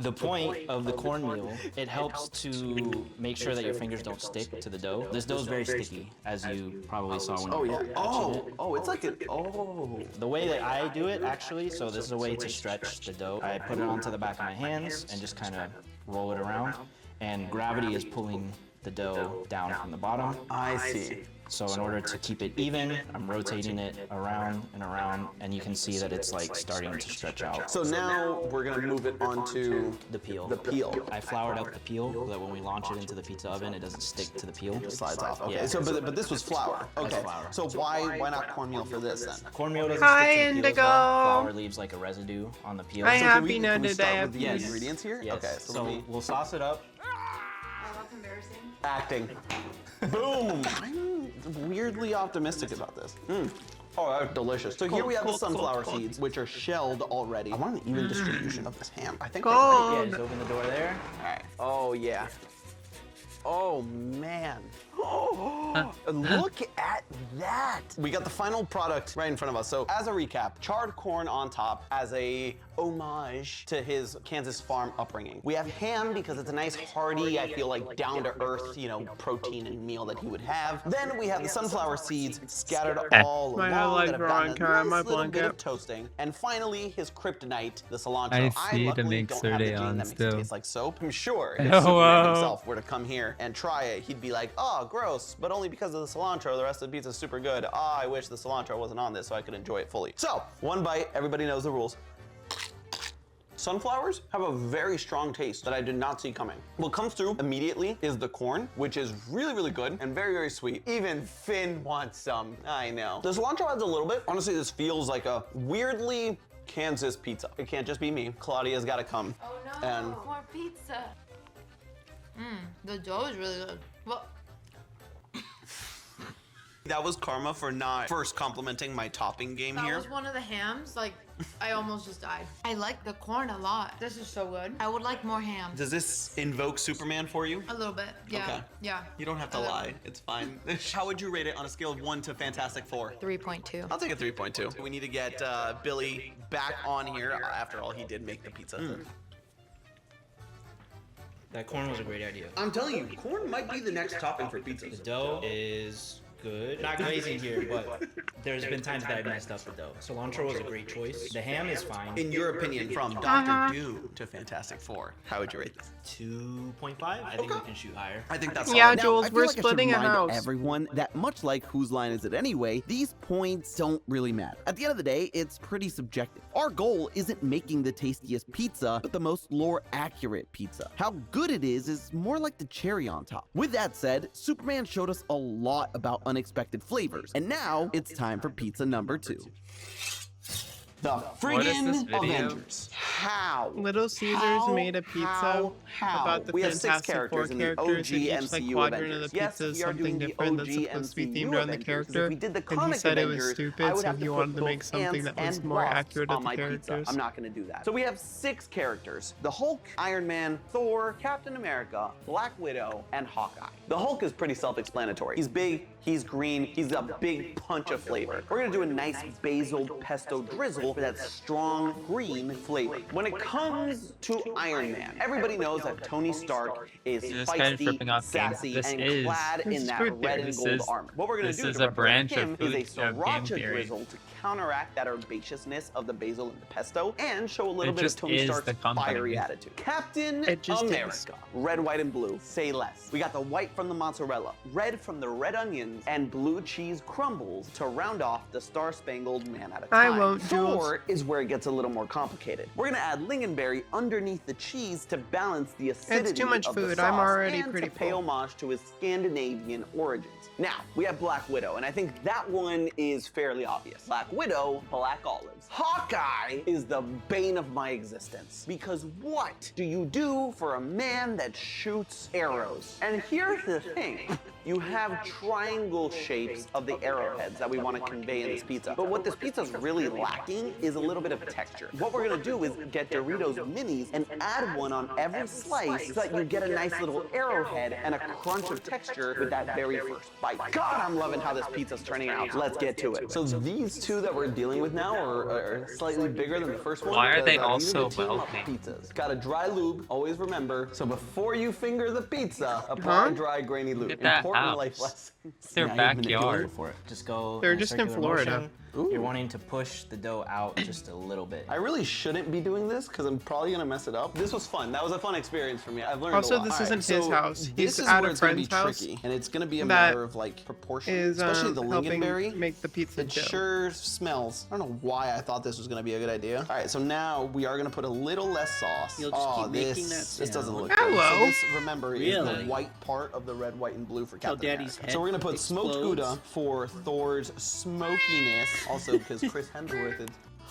The point of the cornmeal, it helps to make sure that your fingers don't stick to the dough. This dough is very sticky, as you probably saw when you were touching it. Oh, it's like an, oh. The way that I do it, actually, so this is a way to stretch the dough. I put it onto the back of my hands and just kind of roll it around, and gravity is pulling the dough down from the bottom. I see. So in order to keep it even, I'm rotating it around and around, and you can see that it's like starting to stretch out. So now we're gonna move it onto the peel. The peel. I floured out the peel so that when we launch it into the pizza oven, it doesn't stick to the peel. It slides off. Okay. Yeah. So, but this was flour. That's Okay. flour. So why not cornmeal for this then? Cornmeal doesn't Hi, stick to the peel as Indigo. well. Flour leaves like a residue on the peel. I So have can been we start today. with the ingredients here? Yes. Okay. So we'll sauce it up. Acting. Boom. weirdly optimistic about this. Oh, that's delicious. So here we have the sunflower seeds, which are shelled already. I want an even distribution of this ham. I think Yeah, just open the door there. All right. Oh, yeah. Oh, man. Look at that. We got the final product right in front of us. So as a recap, charred corn on top as a homage to his Kansas farm upbringing. We have ham because it's a nice hearty, I feel like down to earth, you know, protein and meal that he would have. Then we have the sunflower seeds scattered all along that have gotten a nice little bit of toasting. And finally, his kryptonite, the cilantro. I see the luckily don't have the gene that makes it taste like soap. I'm sure if Superman himself were to come here and try it, he'd be like, oh, gross, but only because of the cilantro, the rest of the pizza is super good. Ah, I wish the cilantro wasn't on this so I could enjoy it fully. So, one bite, everybody knows the rules. Sunflowers have a very strong taste that I did not see coming. What comes through immediately is the corn, which is really, really good and very, very sweet. Even Finn wants some, I know. The cilantro adds a little bit. Honestly, this feels like a weirdly Kansas pizza. It can't just be me. Claudia's gotta come. Oh no, and more pizza. The dough is really good. Well, that was karma for not first complimenting my topping game that here. was one of the hams. Like, I almost just died. I like the corn a lot. This is so good. I would like more ham. Does this invoke Superman for you? A little bit, yeah. Okay. Yeah. You don't have to lie. It's fine. How would you rate it on a scale of 1 to Fantastic Four? 3.2. I'll take a 3.2. We need to get Billy back on here. After all, he did make the pizza. That corn was a great idea. I'm telling you, corn might be the next topping for pizzas. The dough is good. Not crazy here, but there's been times that I've messed up the dough. Cilantro was a great choice. The ham is fine. In your opinion, from Dr. Doom to Fantastic Four, how would you rate this? 2.5. I think we can shoot higher. I think that's Yeah, solid. Jules, I feel we're like I should splitting a remind house. everyone that much like whose line is it anyway, these points don't really matter. At the end of the day, it's pretty subjective. Our goal isn't making the tastiest pizza, but the most lore accurate pizza. How good it is more like the cherry on top. With that said, Superman showed us a lot about unexpected flavors, and now it's time for pizza number 2. The friggin' Avengers. How? Little Caesars made a pizza about the we have 6 Fantastic characters Four in the OG characters, and each like MCU quadrant Avengers. of the Yes, pizza is we are doing something the different OG that's supposed to be MCU themed around the Avengers. character. If we did the And he comic said it was Avengers, I stupid, would so have he to wanted put to make both something that ants was more and accurate Wasps of on the my pizza. characters. I'm not going to do that. So we have 6 characters: the Hulk, Iron Man, Thor, Captain America, Black Widow, and Hawkeye. The Hulk is pretty self-explanatory. He's big, he's green, he's a big punch of flavor. We're going to do a nice basil pesto drizzle for that strong green flavor. When it comes to Iron Man, everybody knows that Tony Stark is feisty, sassy, and clad in that red and gold armor. What we're going to do to represent him is a sriracha drizzle to counteract that herbaceousness of the basil and the pesto and show a little bit of Tony Stark's fiery attitude. Captain America. Red, white, and blue. Say less. We got the white from the mozzarella, red from the red onions, and blue cheese crumbles to round off the star-spangled man at a time. I won't, Jules. Thor is where it gets a little more complicated. We're gonna add lingonberry underneath the cheese to balance the acidity It's too much of the food. sauce I'm already and pretty to pay full. homage to his Scandinavian origins. Now, we have Black Widow, and I think that one is fairly obvious. Black Widow, black olives. Hawkeye is the bane of my existence. Because what do you do for a man that shoots arrows? And here's the thing. You have triangle shapes of the arrowheads that we want to convey in this pizza. But what this pizza is really lacking is a little bit of texture. What we're gonna do is get Doritos Minis and add one on every slice so that you get a nice little arrowhead and a crunch of texture with that very first bite. God, I'm loving how this pizza's turning out. Let's get to it. So these 2 that we're dealing with now are slightly bigger than the first one. Why are they because all these so the team-up wealthy? pizzas. Got a dry lube, always remember. So before you finger the pizza, apply dry grainy lube. Look at that Important house. life lesson. It's their Now you've backyard. manipulated for it. Just go. They're in a just in circular Florida. motion. You're wanting to push the dough out just a little bit. I really shouldn't be doing this because I'm probably gonna mess it up. This was fun. That was a fun experience for me. I've learned Also, a lot. this All right, isn't his so house. This He's is at where a it's gonna be friend's house tricky, and it's gonna be a that matter of like proportion, is especially the helping lingonberry. make the pizza It dough. sure smells. I don't know why I thought this was gonna be a good idea. All right, so now we are gonna put a little less sauce. You'll just keep making this that doesn't sound. look good. Hello. So this, remember, is Really? the white part of the red, white, and blue for Till Captain Daddy's America. head So we're gonna put smoked explodes. Gouda for Thor's smokiness, also because Chris Hemsworth is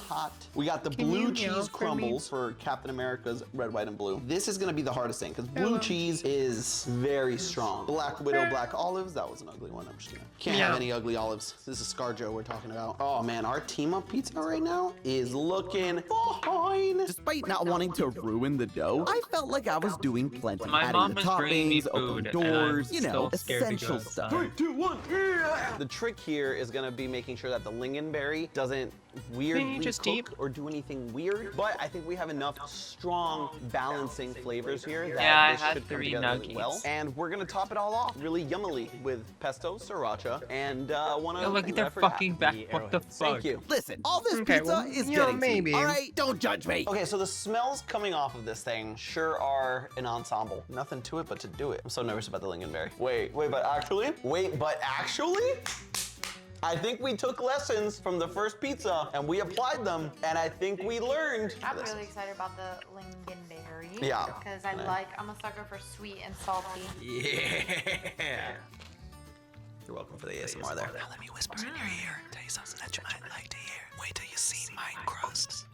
hot. We got the Can blue you yell cheese for me? crumbles for Captain America's red, white, and blue. This is gonna be the hardest thing because blue cheese is very strong. Black Widow, black olives. That was an ugly one. I'm just gonna. Can't have any ugly olives. This is ScarJo we're talking about. Oh man, our team up pizza right now is looking fine. Despite not wanting to ruin the dough, I felt like I was doing plenty. My Adding mom the was bringing me toppings, open food, and I'm doors, you know, still scared to go essential stuff. outside. 3, 2, 1, yeah! The trick here is gonna be making sure that the lingonberry doesn't weirdly just cook eat? or do anything weird. But I think we have enough strong balancing flavors here that Yeah, I this had should come 3 together really nuggies. well. And we're gonna top it all off really yummily with pesto, sriracha, and one other Oh, look thing at that I their forgot. fucking back. What the fuck? Thank you. Listen, all this Okay, pizza well, is you know, getting maybe. to me, all right? Don't judge me. Okay, so the smells coming off of this thing sure are an ensemble. Nothing to it but to do it. I'm so nervous about the lingonberry. Wait, but actually? I think we took lessons from the first pizza and we applied them, and I think we learned. I'm really excited about the lingonberry. Yeah. Because I'm a sucker for sweet and salty. Yeah. You're welcome for the ASMR there. Now let me whisper in your ear. Tell you something that you might like to hear. Wait till you see my crust.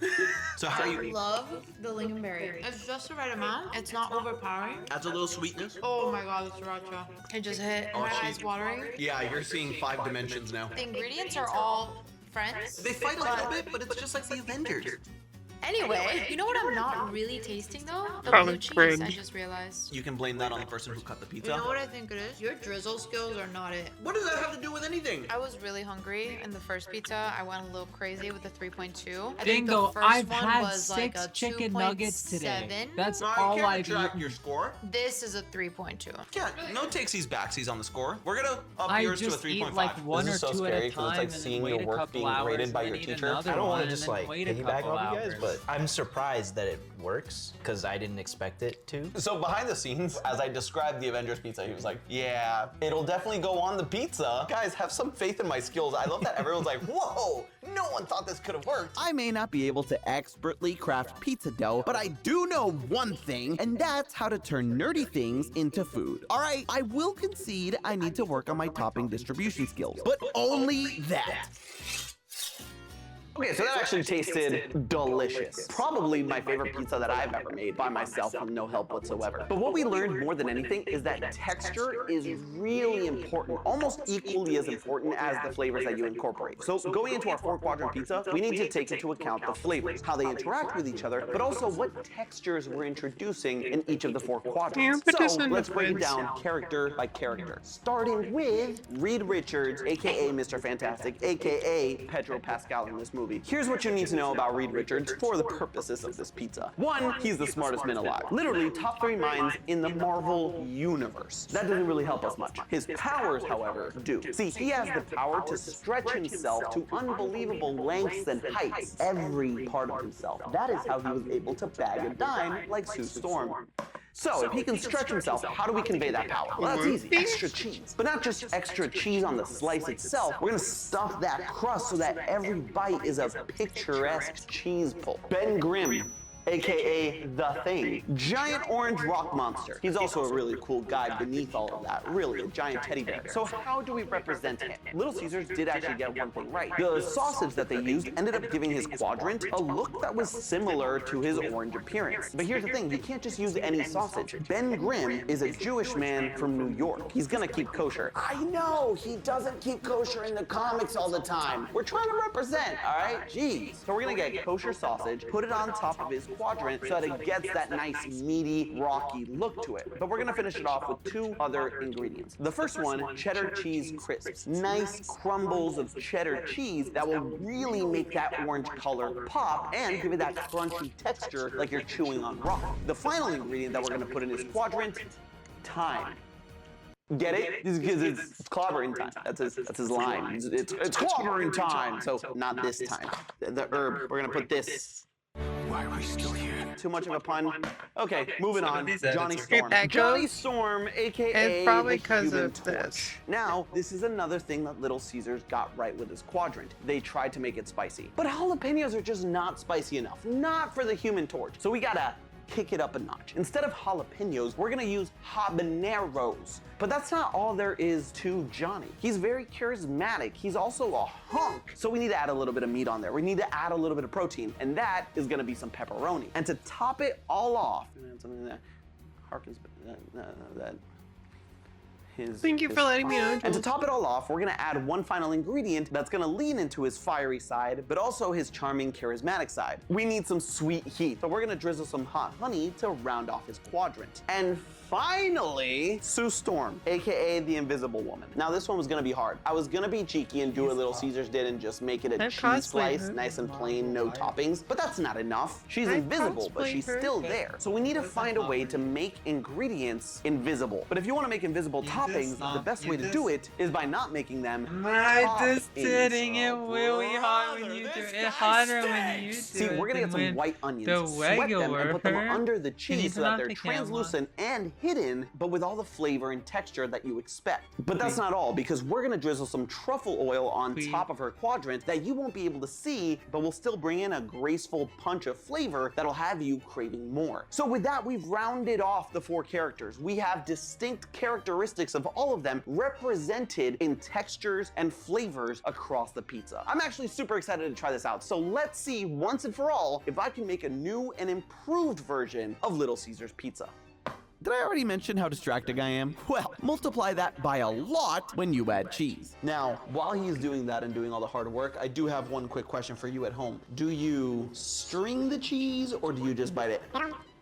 So how I love the lingonberry. It's just the right amount. It's not overpowering. Adds a little sweetness. Oh my god, the sriracha. It just hit my eyes watering. Yeah, you're seeing 5 dimensions now. The ingredients are all friends. They fight a little bit, but it's just like the Avengers. Anyway, you know what I'm not really tasting though? The Probably blue cheese, cringe. I just realized. You can blame that on the person who cut the pizza. You know what I think it is? Your drizzle skills are not it. What does that have to do with anything? I was really hungry in the first pizza. I went a little crazy with the 3.2. I think Bingo, the first I've one had was like 6 a chicken nuggets today. 2.7. That's No, all you can't I've track eaten. your score. This is a 3.2. Yeah, no takesies backsies on the score. We're gonna up I yours to a just 3.5. eat like 1 This or is so 2 at scary a 'cause time, it's like and then seeing wait your a work couple being hours, graded by and your then eat teacher. another I don't want one, to just and then like wait a piggyback couple off you guys, hours. but I'm surprised that it works because I didn't expect it to. So behind the scenes, as I described the Avengers pizza, he was like, yeah, it'll definitely go on the pizza. Guys, have some faith in my skills. I love that everyone's like, whoa, no one thought this could have worked. I may not be able to expertly craft pizza dough, but I do know one thing, and that's how to turn nerdy things into food. All right, I will concede I need to work on my topping distribution skills, but only that. Okay, so that actually tasted delicious. Probably my favorite pizza that I've ever made by myself with no help whatsoever. But what we learned more than anything is that texture is really important, almost equally as important as the flavors that you incorporate. So going into our 4-quadrant pizza, we need to take into account the flavors, how they interact with each other, but also what textures we're introducing in each of the 4 quadrants. So let's break it down character by character. Starting with Reed Richards, aka Mr. Fantastic, aka Pedro Pascal in this movie. Here's what you need to know about Reed Richards for the purposes of this pizza. 1, he's the smartest man alive. Literally top 3 minds in the Marvel universe. That doesn't really help us much. His powers, however, do. See, he has the power to stretch himself to unbelievable lengths and heights. Every part of himself. That is how he was able to bag a dime like Sue Storm. So, if he can stretch himself, how do we convey that power? Well, that's easy. Extra cheese. But not just extra cheese on the slice itself. We're gonna stuff that crust so that every bite is a picturesque cheese pull. Ben Grimm, aka The Thing. Giant orange rock monster. He's also a really cool guy beneath all of that. Really, a giant teddy bear. So how do we represent him? Little Caesars did actually get one thing right. The sausage that they used ended up giving his quadrant a look that was similar to his orange appearance. But here's the thing, you can't just use any sausage. Ben Grimm is a Jewish man from New York. He's gonna keep kosher. I know, he doesn't keep kosher in the comics all the time. We're trying to represent, all right? Jeez. So we're gonna get kosher sausage, put it on top of his quadrant so that it gets that nice meaty, rocky look to it. But we're gonna finish it off with 2 other ingredients. The first one, cheddar cheese crisps. Nice crumbles of cheddar cheese that will really make that orange color pop and give it that crunchy texture like you're chewing on rock. The final ingredient that we're gonna put in his quadrant, thyme. Get it? Because it's clobbering time. That's his line. It's clobbering time. So not this time. The herb. We're gonna put this. Why are we still here? Too much of a pun. Okay, moving on. Johnny Storm. Johnny Storm, aka It's probably the 'cause Human of Torch. this. Now, this is another thing that Little Caesars got right with his quadrant. They tried to make it spicy. But jalapenos are just not spicy enough. Not for the Human Torch. So we gotta kick it up a notch. Instead of jalapenos, we're gonna use habaneros. But that's not all there is to Johnny. He's very charismatic. He's also a hunk. So we need to add a little bit of meat on there. We need to add a little bit of protein, and that is gonna be some pepperoni. And to top it all off, something that harkens that Thank you for letting me know. And to top it all off, we're gonna add one final ingredient that's gonna lean into his fiery side, but also his charming, charismatic side. We need some sweet heat, so we're gonna drizzle some hot honey to round off his quadrant. And finally, Sue Storm, AKA the Invisible Woman. Now this one was gonna be hard. I was gonna be cheeky and do what Little Caesars did and just make it a cheese slice, nice and plain, no toppings, but that's not enough. She's invisible, but she's still there. So we need to find a way to make ingredients invisible. But if you wanna make invisible toppings, the best way to do it is by not making them Just sitting it really hard when you do it, harder when you do it. See, we're gonna get some white onions, sweat them, and put them under the cheese so that they're translucent and hidden, but with all the flavor and texture that you expect. But that's not all, because we're gonna drizzle some truffle oil on top of her quadrant that you won't be able to see, but will still bring in a graceful punch of flavor that'll have you craving more. So with that, we've rounded off the 4 characters. We have distinct characteristics of all of them represented in textures and flavors across the pizza. I'm actually super excited to try this out, so let's see once and for all if I can make a new and improved version of Little Caesars pizza. Did I already mention how distracting I am? Well, multiply that by a lot when you add cheese. Now, while he's doing that and doing all the hard work, I do have one quick question for you at home. Do you string the cheese or do you just bite it?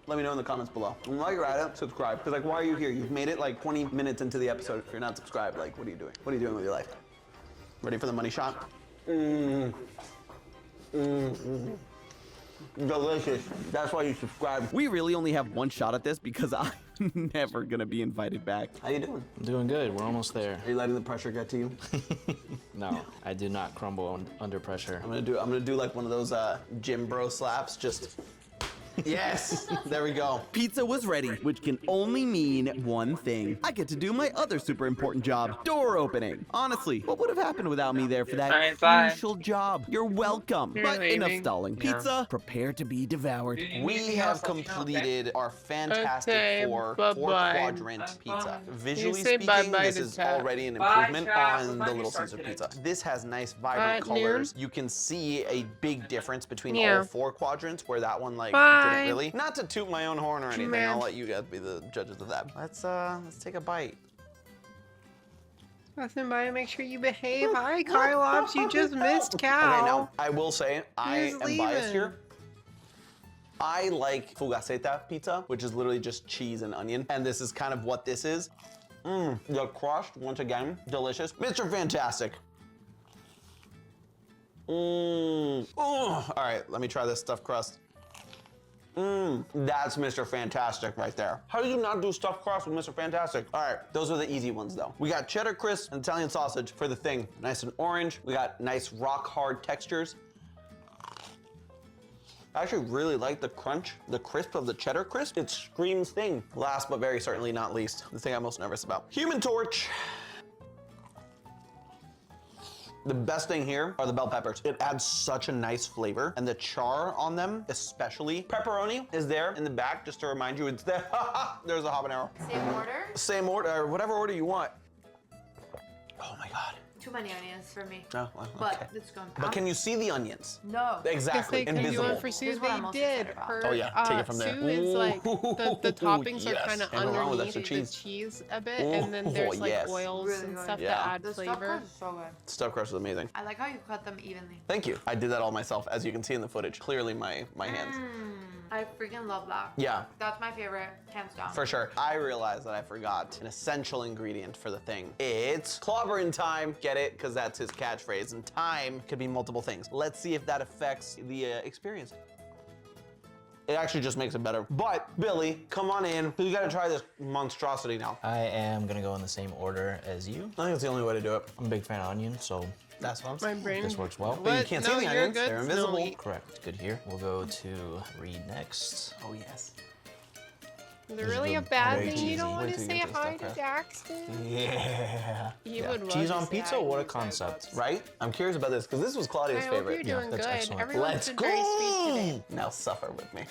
Let me know in the comments below. And while you're at it, subscribe. Because like, why are you here? You've made it like 20 minutes into the episode. If you're not subscribed, like, what are you doing? What are you doing with your life? Ready for the money shot? Delicious. That's why you subscribe. We really only have one shot at this because I'm never gonna be invited back. How you doing? I'm doing good. We're almost there. Are you letting the pressure get to you? No, I do not crumble under pressure. I'm gonna do like one of those gym bro slaps. Just. Yes, there we go. Pizza was ready, which can only mean one thing. I get to do my other super important job, door opening. Honestly, what would have happened without me there for that crucial job? You're welcome. But enough stalling. Pizza, prepare to be devoured. We have completed our fantastic four-quadrant pizza. Visually speaking, this is already an improvement on the Little Caesar pizza. This has nice, vibrant colors. You can see a big difference between all 4 quadrants, where that one like didn't really. Not to toot my own horn or anything. I'll let you guys be the judges of that. Let's take a bite. Nothing by, make sure you behave. Hi, Carlops, you just missed Cal. Okay, now I will say I am biased here. I like fugaceta pizza, which is literally just cheese and onion, and this is kind of what this is. The crust, once again, delicious. Mr. Fantastic. All right, let me try this stuffed crust. That's Mr. Fantastic right there. How do you not do stuffed crust with Mr. Fantastic? All right, those are the easy ones though. We got cheddar crisp and Italian sausage for the thing. Nice and orange. We got nice rock hard textures. I actually really like the crunch, the crisp of the cheddar crisp. It screams thing. Last but very certainly not least, the thing I'm most nervous about. Human Torch. The best thing here are the bell peppers. It adds such a nice flavor, and the char on them, especially. Pepperoni is there in the back, just to remind you it's there. There's a habanero. Same order? Same order, whatever order you want. Oh my God. Too many onions for me. Oh, well, But it's going. But can you see the onions? No. Exactly, invisible. For Sue, they did. Oh yeah, take it from there. Sue is like, the toppings are kind of Ain't no wrong with underneath extra the cheese a bit, and then there's like oils and stuff that add flavor. So good. Stuffed crust is amazing. I like how you cut them evenly. Thank you. I did that all myself, as you can see in the footage. Clearly my hands. I freaking love that. Yeah. That's my favorite, hands down. For sure. I realized that I forgot an essential ingredient for the thing. It's clobbering time. Get it? Because that's his catchphrase. And time could be multiple things. Let's see if that affects the experience. It actually just makes it better. But, Billy, come on in. You gotta try this monstrosity now. I am gonna go in the same order as you. I think it's the only way to do it. I'm a big fan of onions, so that's what I'm saying. My brain. This works well. But you can't see the onions. They're invisible. Correct. Good here. We'll go to Reed next. Oh, yes. Is it really a bad thing you don't want to say hi to Daxton? Yeah. He would love Cheese to on say pizza? hi What a to concept. Right? I'm curious about this, because this was Claudia's I favorite. hope you're doing that's good. excellent. Everyone's Let's been go. very sweet today. Now suffer with me.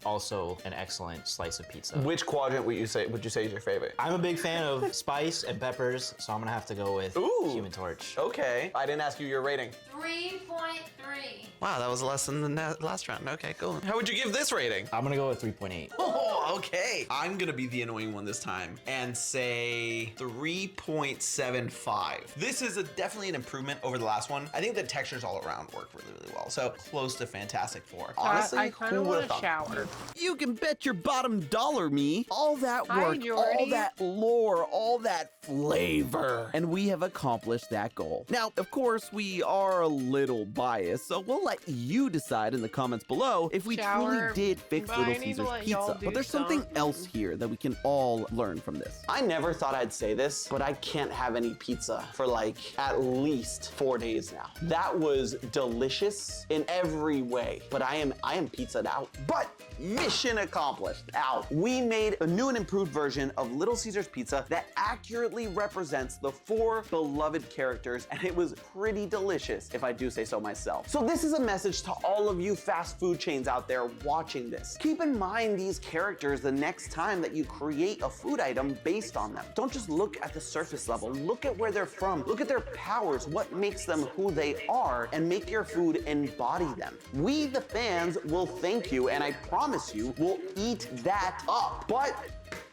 also an excellent slice of pizza. Which quadrant would you say is your favorite? I'm a big fan of spice and peppers, so I'm gonna have to go with Human Torch. Okay. I didn't ask you your rating. 3.3. Wow, that was less than the last round. Okay, cool. How would you give this rating? I'm gonna go with 3.8. Oh, okay. I'm gonna be the annoying one this time and say 3.75. This is definitely an improvement over the last one. I think the textures all around work really, really well. So close to Fantastic Four. Honestly, I kind of want a shower. You can bet your bottom dollar, me. All that Hi, work, all Jordy. that lore, all that flavor. And we have accomplished that goal. Now, of course, we are a little biased, so we'll let you decide in the comments below if we truly Shower, did fix but I Little need to Caesars let y'all pizza. do But there's something something. else here that we can all learn from this. I never thought I'd say this, but I can't have any pizza for like at least 4 days now. That was delicious in every way, but I am pizzaed out. But mission accomplished. Out. We made a new and improved version of Little Caesars pizza that accurately represents the 4 beloved characters, and it was pretty delicious, if I do say so myself. So this is a message to all of you fast food chains out there watching this. Keep in mind these characters the next time that you create a food item based on them. Don't just look at the surface level. Look at where they're from. Look at their powers, what makes them who they are, and make your food embody them. We, the fans, will thank you, and I promise you, we'll eat that up. But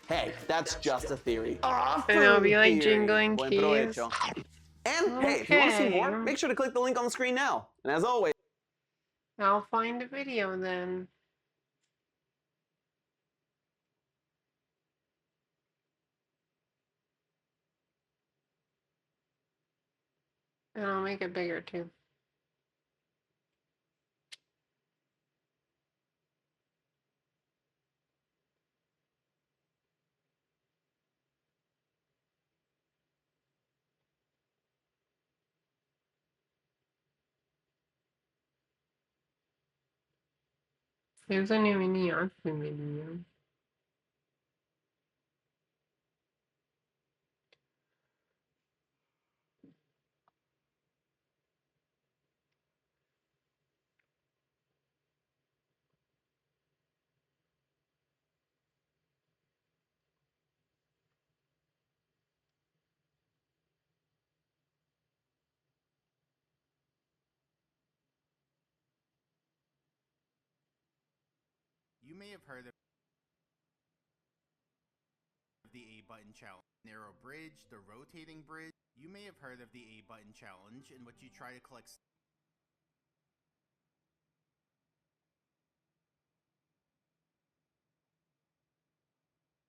hey, that's just a theory. And it'll be like Theory. jingling Buen keys. provecho. And hey, if you want to see more, Okay. make sure to click the link on the screen now. And as always, I'll find a video then. And I'll make it bigger too. There's a new neon video. You may have heard of the A button challenge. Narrow bridge, the rotating bridge. You may have heard of the A button challenge in which you try to collect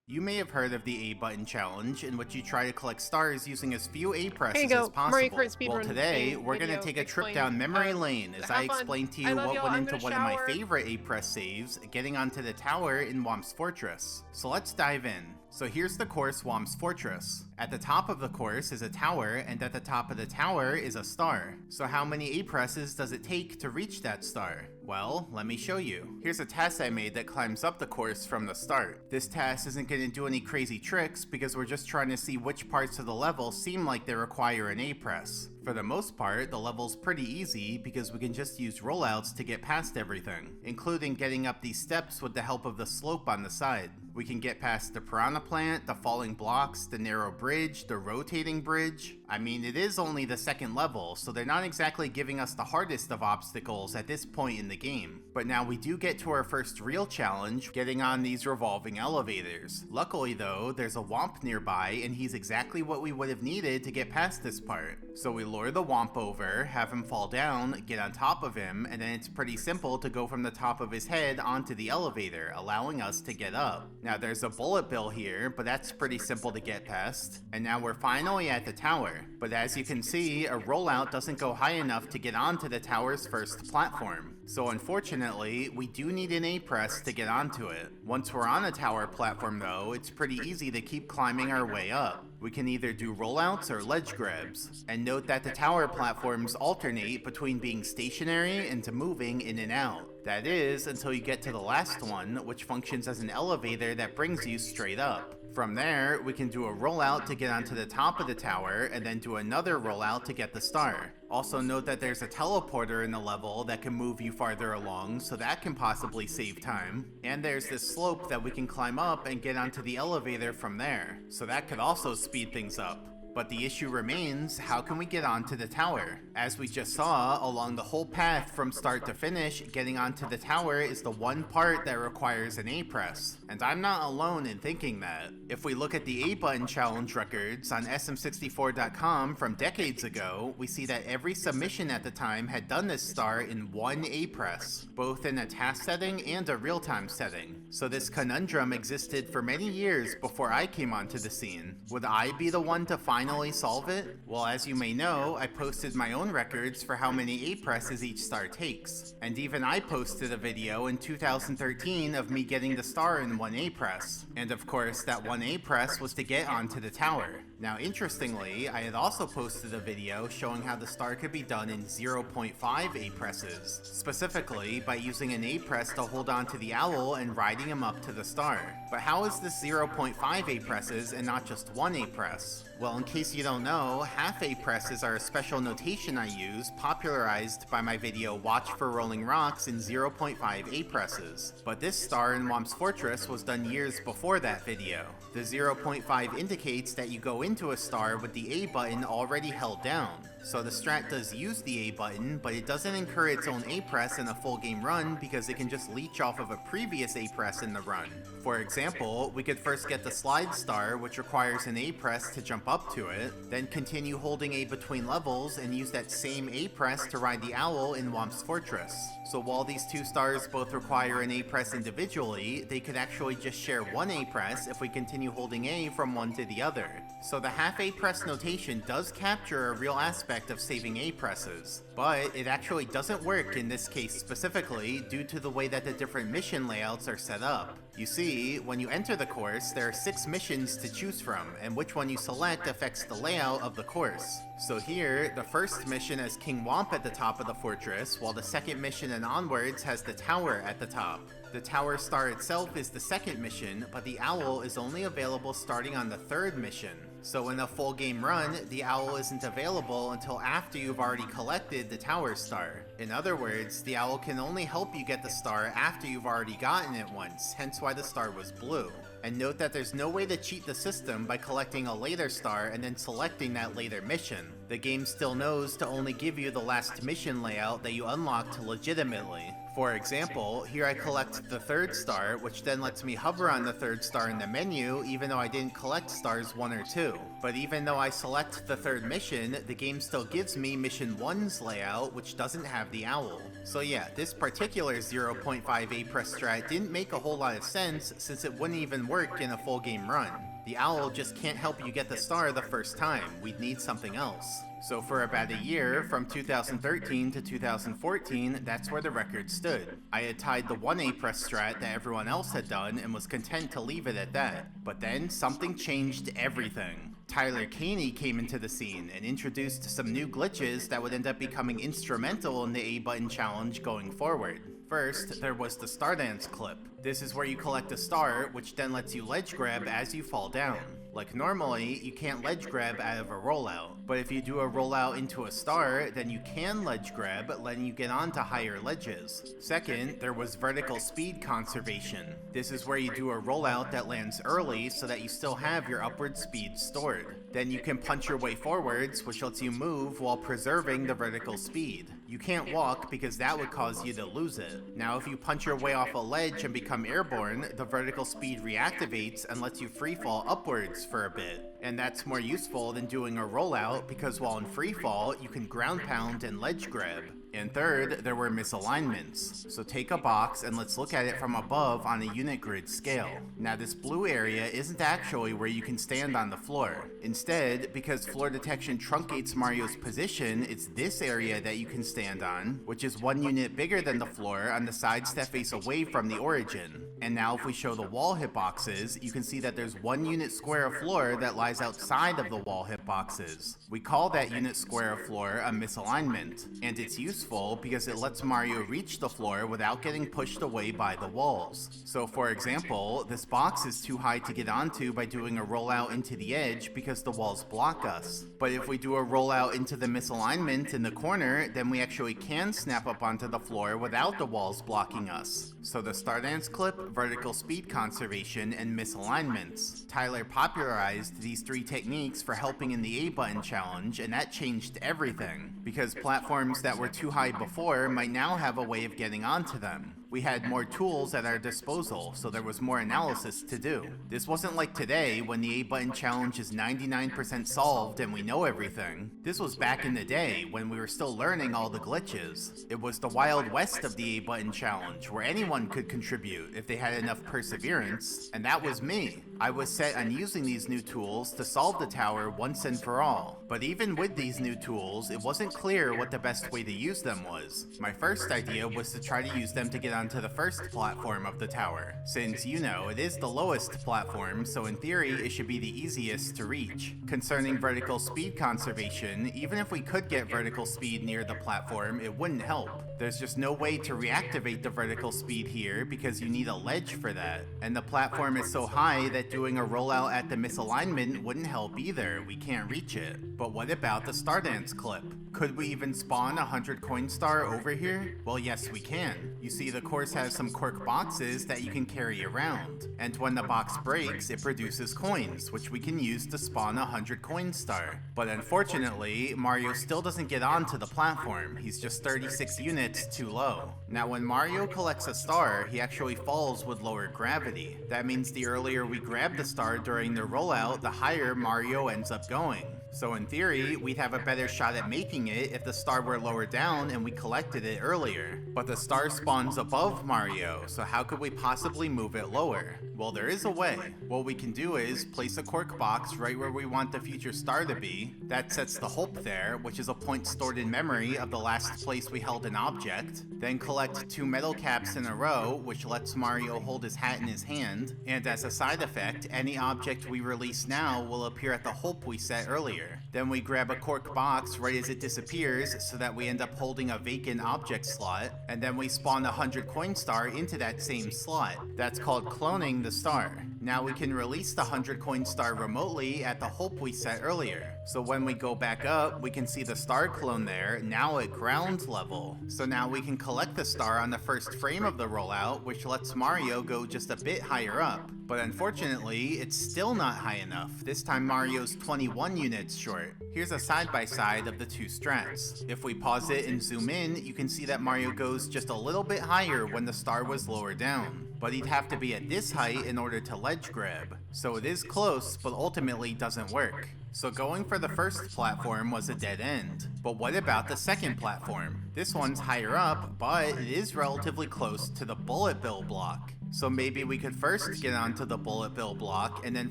You may have heard of the A button challenge, in which you try to collect stars using as few A presses as possible. Well, today we're going to take a trip down memory lane as I explain to you what went into one of my favorite A press saves, getting onto the tower in Whomp's Fortress. So let's dive in. So here's the course Whomp's Fortress. At the top of the course is a tower, and at the top of the tower is a star. So how many A presses does it take to reach that star? Well, let me show you. Here's a task I made that climbs up the course from the start. This task isn't going to do any crazy tricks because we're just trying to see which parts of the level seem like they require an A press. For the most part, the level's pretty easy because we can just use rollouts to get past everything, including getting up these steps with the help of the slope on the side. We can get past the piranha plant, the falling blocks, the narrow bridge, the rotating bridge. I mean, it is only the second level, so they're not exactly giving us the hardest of obstacles at this point in the game. But now we do get to our first real challenge, getting on these revolving elevators. Luckily though, there's a Whomp nearby, and he's exactly what we would have needed to get past this part. So we lure the Whomp over, have him fall down, get on top of him, and then it's pretty simple to go from the top of his head onto the elevator, allowing us to get up. Now there's a bullet bill here, but that's pretty simple to get past. And now we're finally at the tower. But as you can see, a rollout doesn't go high enough to get onto the tower's first platform. So unfortunately, we do need an A press to get onto it. Once we're on a tower platform though, it's pretty easy to keep climbing our way up. We can either do rollouts or ledge grabs. And note that the tower platforms alternate between being stationary and to moving in and out. That is, until you get to the last one, which functions as an elevator that brings you straight up. From there, we can do a rollout to get onto the top of the tower, and then do another rollout to get the star. Also note that there's a teleporter in the level that can move you farther along, so that can possibly save time. And there's this slope that we can climb up and get onto the elevator from there, so that could also speed things up. But the issue remains, how can we get onto the tower? As we just saw, along the whole path from start to finish, getting onto the tower is the one part that requires an A press. And I'm not alone in thinking that. If we look at the A button challenge records on SM64.com from decades ago, we see that every submission at the time had done this star in one A press, both in a task setting and a real-time setting. So this conundrum existed for many years before I came onto the scene. Would I be the one to finally solve it? Well, as you may know, I posted my own records for how many A presses each star takes. And even I posted a video in 2013 of me getting the star in one A press. And of course, that one A press was to get onto the tower. Now, interestingly, I had also posted a video showing how the star could be done in 0.5 A presses, specifically by using an A press to hold on to the owl and riding him up to the star. But how is this 0.5 A presses and not just one A press? Well, in case you don't know, half A presses are a special notation I use, popularized by my video Watch for Rolling Rocks in 0.5 A presses. But this star in Whomp's Fortress was done years before that video. The 0.5 indicates that you go into a star with the A button already held down. So the strat does use the A button, but it doesn't incur its own A press in a full game run because it can just leech off of a previous A press in the run. For example, we could first get the slide star, which requires an A press to jump up to it, then continue holding A between levels and use that same A press to ride the owl in Whomp's Fortress. So while these two stars both require an A press individually, they could actually just share one A press if we continue holding A from one to the other. So the half A press notation does capture a real aspect of saving A presses, but it actually doesn't work in this case specifically due to the way that the different mission layouts are set up. You see, when you enter the course, there are 6 missions to choose from, and which one you select affects the layout of the course. So here, the first mission has King Whomp at the top of the fortress, while the second mission and onwards has the tower at the top. The tower star itself is the second mission, but the owl is only available starting on the third mission. So in a full game run, the owl isn't available until after you've already collected the tower star. In other words, the owl can only help you get the star after you've already gotten it once, hence why the star was blue. And note that there's no way to cheat the system by collecting a later star and then selecting that later mission. The game still knows to only give you the last mission layout that you unlocked legitimately. For example, here I collect the third star, which then lets me hover on the third star in the menu even though I didn't collect stars 1 or 2. But even though I select the third mission, the game still gives me mission 1's layout, which doesn't have the owl. So yeah, this particular 0.5 A press strat didn't make a whole lot of sense since it wouldn't even work in a full game run. The owl just can't help you get the star the first time, we'd need something else. So for about a year, from 2013 to 2014, that's where the record stood. I had tied the 1A press strat that everyone else had done and was content to leave it at that. But then something changed everything. Tyler Caney came into the scene and introduced some new glitches that would end up becoming instrumental in the A button challenge going forward. First, there was the Star Dance clip. This is where you collect a star, which then lets you ledge grab as you fall down. Like normally, you can't ledge grab out of a rollout, but if you do a rollout into a star, then you can ledge grab, letting you get onto higher ledges. Second, there was vertical speed conservation. This is where you do a rollout that lands early so that you still have your upward speed stored. Then you can punch your way forwards, which lets you move while preserving the vertical speed. You can't walk because that would cause you to lose it. Now if you punch your way off a ledge and become airborne, the vertical speed reactivates and lets you free fall upwards for a bit. And that's more useful than doing a rollout because while in free fall, you can ground pound and ledge grab. And third, there were misalignments. So take a box and let's look at it from above on a unit grid scale. Now this blue area isn't actually where you can stand on the floor. Instead, because floor detection truncates Mario's position, it's this area that you can stand on, which is 1 unit bigger than the floor on the sides that face away from the origin. And now if we show the wall hitboxes, you can see that there's 1 unit square of floor that lies outside of the wall hitboxes. We call that unit square of floor a misalignment, and it's useful because it lets Mario reach the floor without getting pushed away by the walls. So for example, this box is too high to get onto by doing a rollout into the edge because the walls block us. But if we do a rollout into the misalignment in the corner, then we actually can snap up onto the floor without the walls blocking us. So the Stardance clip, vertical speed conservation, and misalignments. Tyler popularized these 3 techniques for helping in the A button challenge, and that changed everything, because platforms that were too high before might now have a way of getting onto them. We had more tools at our disposal, so there was more analysis to do. This wasn't like today, when the A button challenge is 99% solved and we know everything. This was back in the day, when we were still learning all the glitches. It was the Wild West of the A button challenge, where anyone could contribute if they had enough perseverance, and that was me. I was set on using these new tools to solve the tower once and for all. But even with these new tools, it wasn't clear what the best way to use them was. My first idea was to try to use them to get onto the first platform of the tower, since, you know, it is the lowest platform, so in theory it should be the easiest to reach. Concerning vertical speed conservation, even if we could get vertical speed near the platform, it wouldn't help. There's just no way to reactivate the vertical speed here because you need a ledge for that. And the platform is so high that doing a rollout at the misalignment wouldn't help either, we can't reach it. But what about the Stardance clip? Could we even spawn 100 coin star over here? Well, yes we can. You see, the course has some quirk boxes that you can carry around, and when the box breaks, it produces coins, which we can use to spawn 100 coin star. But unfortunately, Mario still doesn't get onto the platform. He's just 36 units too low. Now when Mario collects a star, he actually falls with lower gravity. That means the earlier we grab the star during the rollout, the higher Mario ends up going. So in theory, we'd have a better shot at making it if the star were lower down and we collected it earlier. But the star spawns above Mario, so how could we possibly move it lower? Well, there is a way. What we can do is place a quirk box right where we want the future star to be. That sets the hope there, which is a point stored in memory of the last place we held an object. Then collect 2 metal caps in a row, which lets Mario hold his hat in his hand. And as a side effect, any object we release now will appear at the hope we set earlier. Then we grab a quirk box right as it disappears so that we end up holding a vacant object slot, and then we spawn 100 coin star into that same slot. That's called cloning the star. Now we can release the 100 coin star remotely at the hope we set earlier. So when we go back up, we can see the star clone there, now at ground level. So now we can collect the star on the first frame of the rollout, which lets Mario go just a bit higher up. But unfortunately, it's still not high enough. This time Mario's 21 units short. Here's a side-by-side of the 2 strats. If we pause it and zoom in, you can see that Mario goes just a little bit higher when the star was lower down. But he'd have to be at this height in order to ledge grab. So it is close, but ultimately doesn't work. So going for the first platform was a dead end. But what about the second platform? This one's higher up, but it is relatively close to the bullet bill block. So maybe we could first get onto the bullet bill block, and then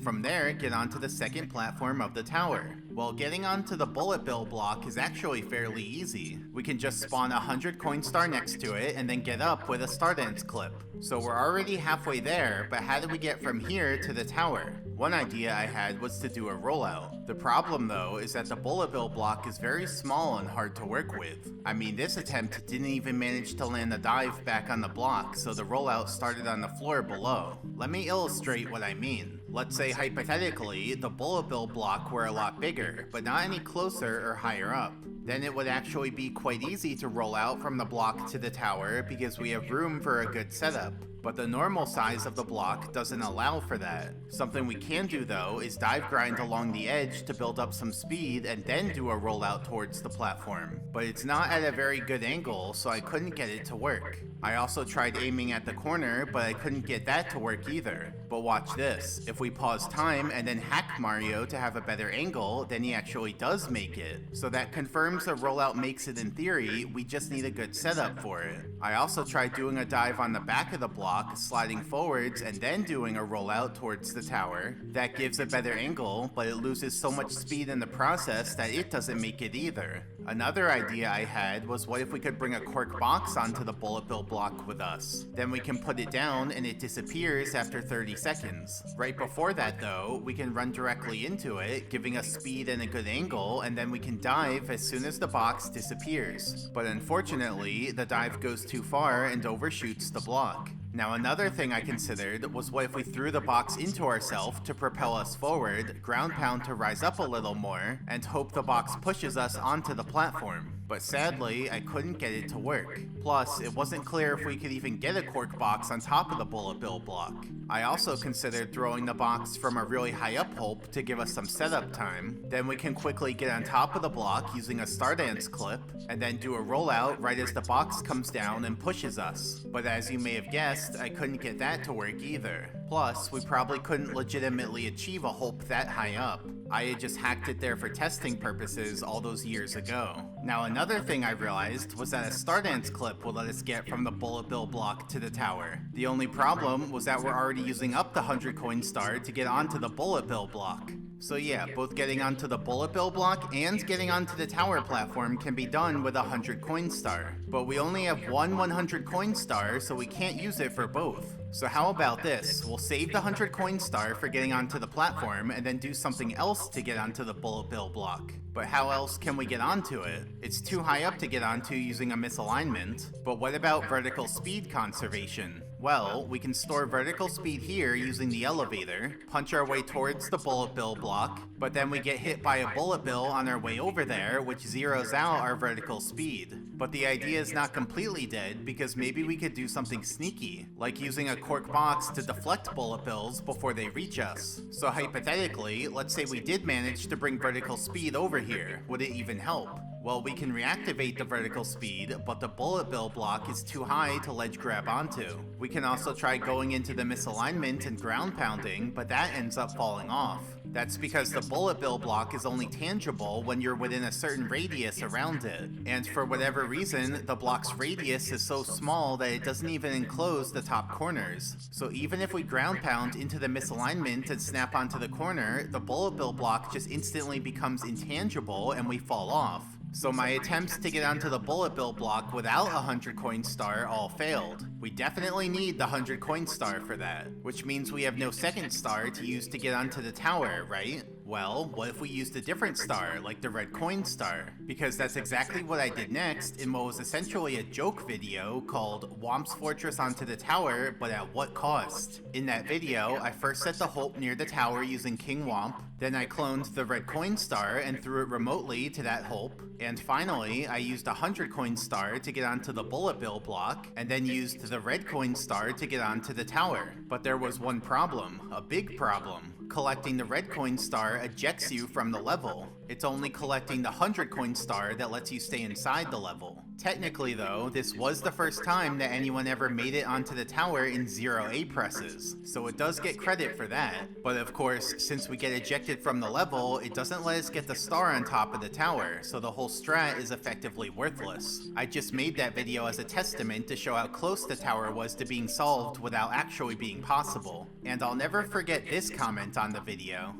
from there get onto the second platform of the tower. Well, getting onto the bullet bill block is actually fairly easy. We can just spawn 100 coin star next to it and then get up with a Stardance clip. So we're already halfway there, but how do we get from here to the tower? One idea I had was to do a rollout. The problem though is that the bullet bill block is very small and hard to work with. I mean, this attempt didn't even manage to land a dive back on the block, so the rollout started on the floor below. Let me illustrate what I mean. Let's say hypothetically, the bullet bill block were a lot bigger, but not any closer or higher up. Then it would actually be quite easy to roll out from the block to the tower because we have room for a good setup. But the normal size of the block doesn't allow for that. Something we can do though is dive grind along the edge to build up some speed and then do a rollout towards the platform. But it's not at a very good angle, so I couldn't get it to work. I also tried aiming at the corner, but I couldn't get that to work either. But watch this. If we pause time and then hack Mario to have a better angle, then he actually does make it. So that confirms the rollout makes it in theory, we just need a good setup for it. I also tried doing a dive on the back of the block block, sliding forwards and then doing a rollout towards the tower. That gives a better angle, but it loses so much speed in the process that it doesn't make it either. Another idea I had was, what if we could bring a cork box onto the bullet bill block with us? Then we can put it down and it disappears after 30 seconds. Right before that though, we can run directly into it, giving us speed and a good angle, and then we can dive as soon as the box disappears. But unfortunately, the dive goes too far and overshoots the block. Now another thing I considered was, what if we threw the box into ourselves to propel us forward, ground pound to rise up a little more, and hope the box pushes us onto the platform. But sadly, I couldn't get it to work. Plus, it wasn't clear if we could even get a cork box on top of the bullet bill block. I also considered throwing the box from a really high up hope to give us some setup time. Then we can quickly get on top of the block using a Stardance clip, and then do a rollout right as the box comes down and pushes us. But as you may have guessed, I couldn't get that to work either. Plus, we probably couldn't legitimately achieve a hope that high up. I had just hacked it there for testing purposes all those years ago. Now another thing I realized was that a Stardance clip will let us get from the bullet bill block to the tower. The only problem was that we're already using up the 100 coin star to get onto the bullet bill block. So yeah, both getting onto the bullet bill block and getting onto the tower platform can be done with a 100 coin star. But we only have one 100 coin star, so we can't use it for both. So how about this? We'll save the 100 coin star for getting onto the platform and then do something else to get onto the bullet bill block. But how else can we get onto it? It's too high up to get onto using a misalignment. But what about vertical speed conservation? Well, we can store vertical speed here using the elevator, punch our way towards the bullet bill block, but then we get hit by a bullet bill on our way over there, which zeroes out our vertical speed. But the idea is not completely dead, because maybe we could do something sneaky, like using a cork box to deflect bullet bills before they reach us. So hypothetically, let's say we did manage to bring vertical speed over here. Would it even help? Well, we can reactivate the vertical speed, but the bullet bill block is too high to ledge grab onto. We can also try going into the misalignment and ground pounding, but that ends up falling off. That's because the bullet bill block is only tangible when you're within a certain radius around it. And for whatever reason, the block's radius is so small that it doesn't even enclose the top corners. So even if we ground pound into the misalignment and snap onto the corner, the bullet bill block just instantly becomes intangible and we fall off. So my attempts to get onto the bullet bill block without a 100 coin star all failed. We definitely need the 100 coin star for that, which means we have no second star to use to get onto the tower, right? Well, what if we used a different star, like the red coin star? Because that's exactly what I did next in what was essentially a joke video called Womp's Fortress onto the tower, but at what cost? In that video, I first set the hope near the tower using King Womp, then I cloned the red coin star and threw it remotely to that hope, and finally, I used a 100 coin star to get onto the bullet bill block, and then used the red coin star to get onto the tower. But there was one problem, a big problem. Collecting the red coin star ejects you from the level. It's only collecting the 100 coin star that lets you stay inside the level. Technically though, this was the first time that anyone ever made it onto the tower in 0 A presses, so it does get credit for that. But of course, since we get ejected from the level, it doesn't let us get the star on top of the tower, so the whole strat is effectively worthless. I just made that video as a testament to show how close the tower was to being solved without actually being possible. And I'll never forget this comment on the video.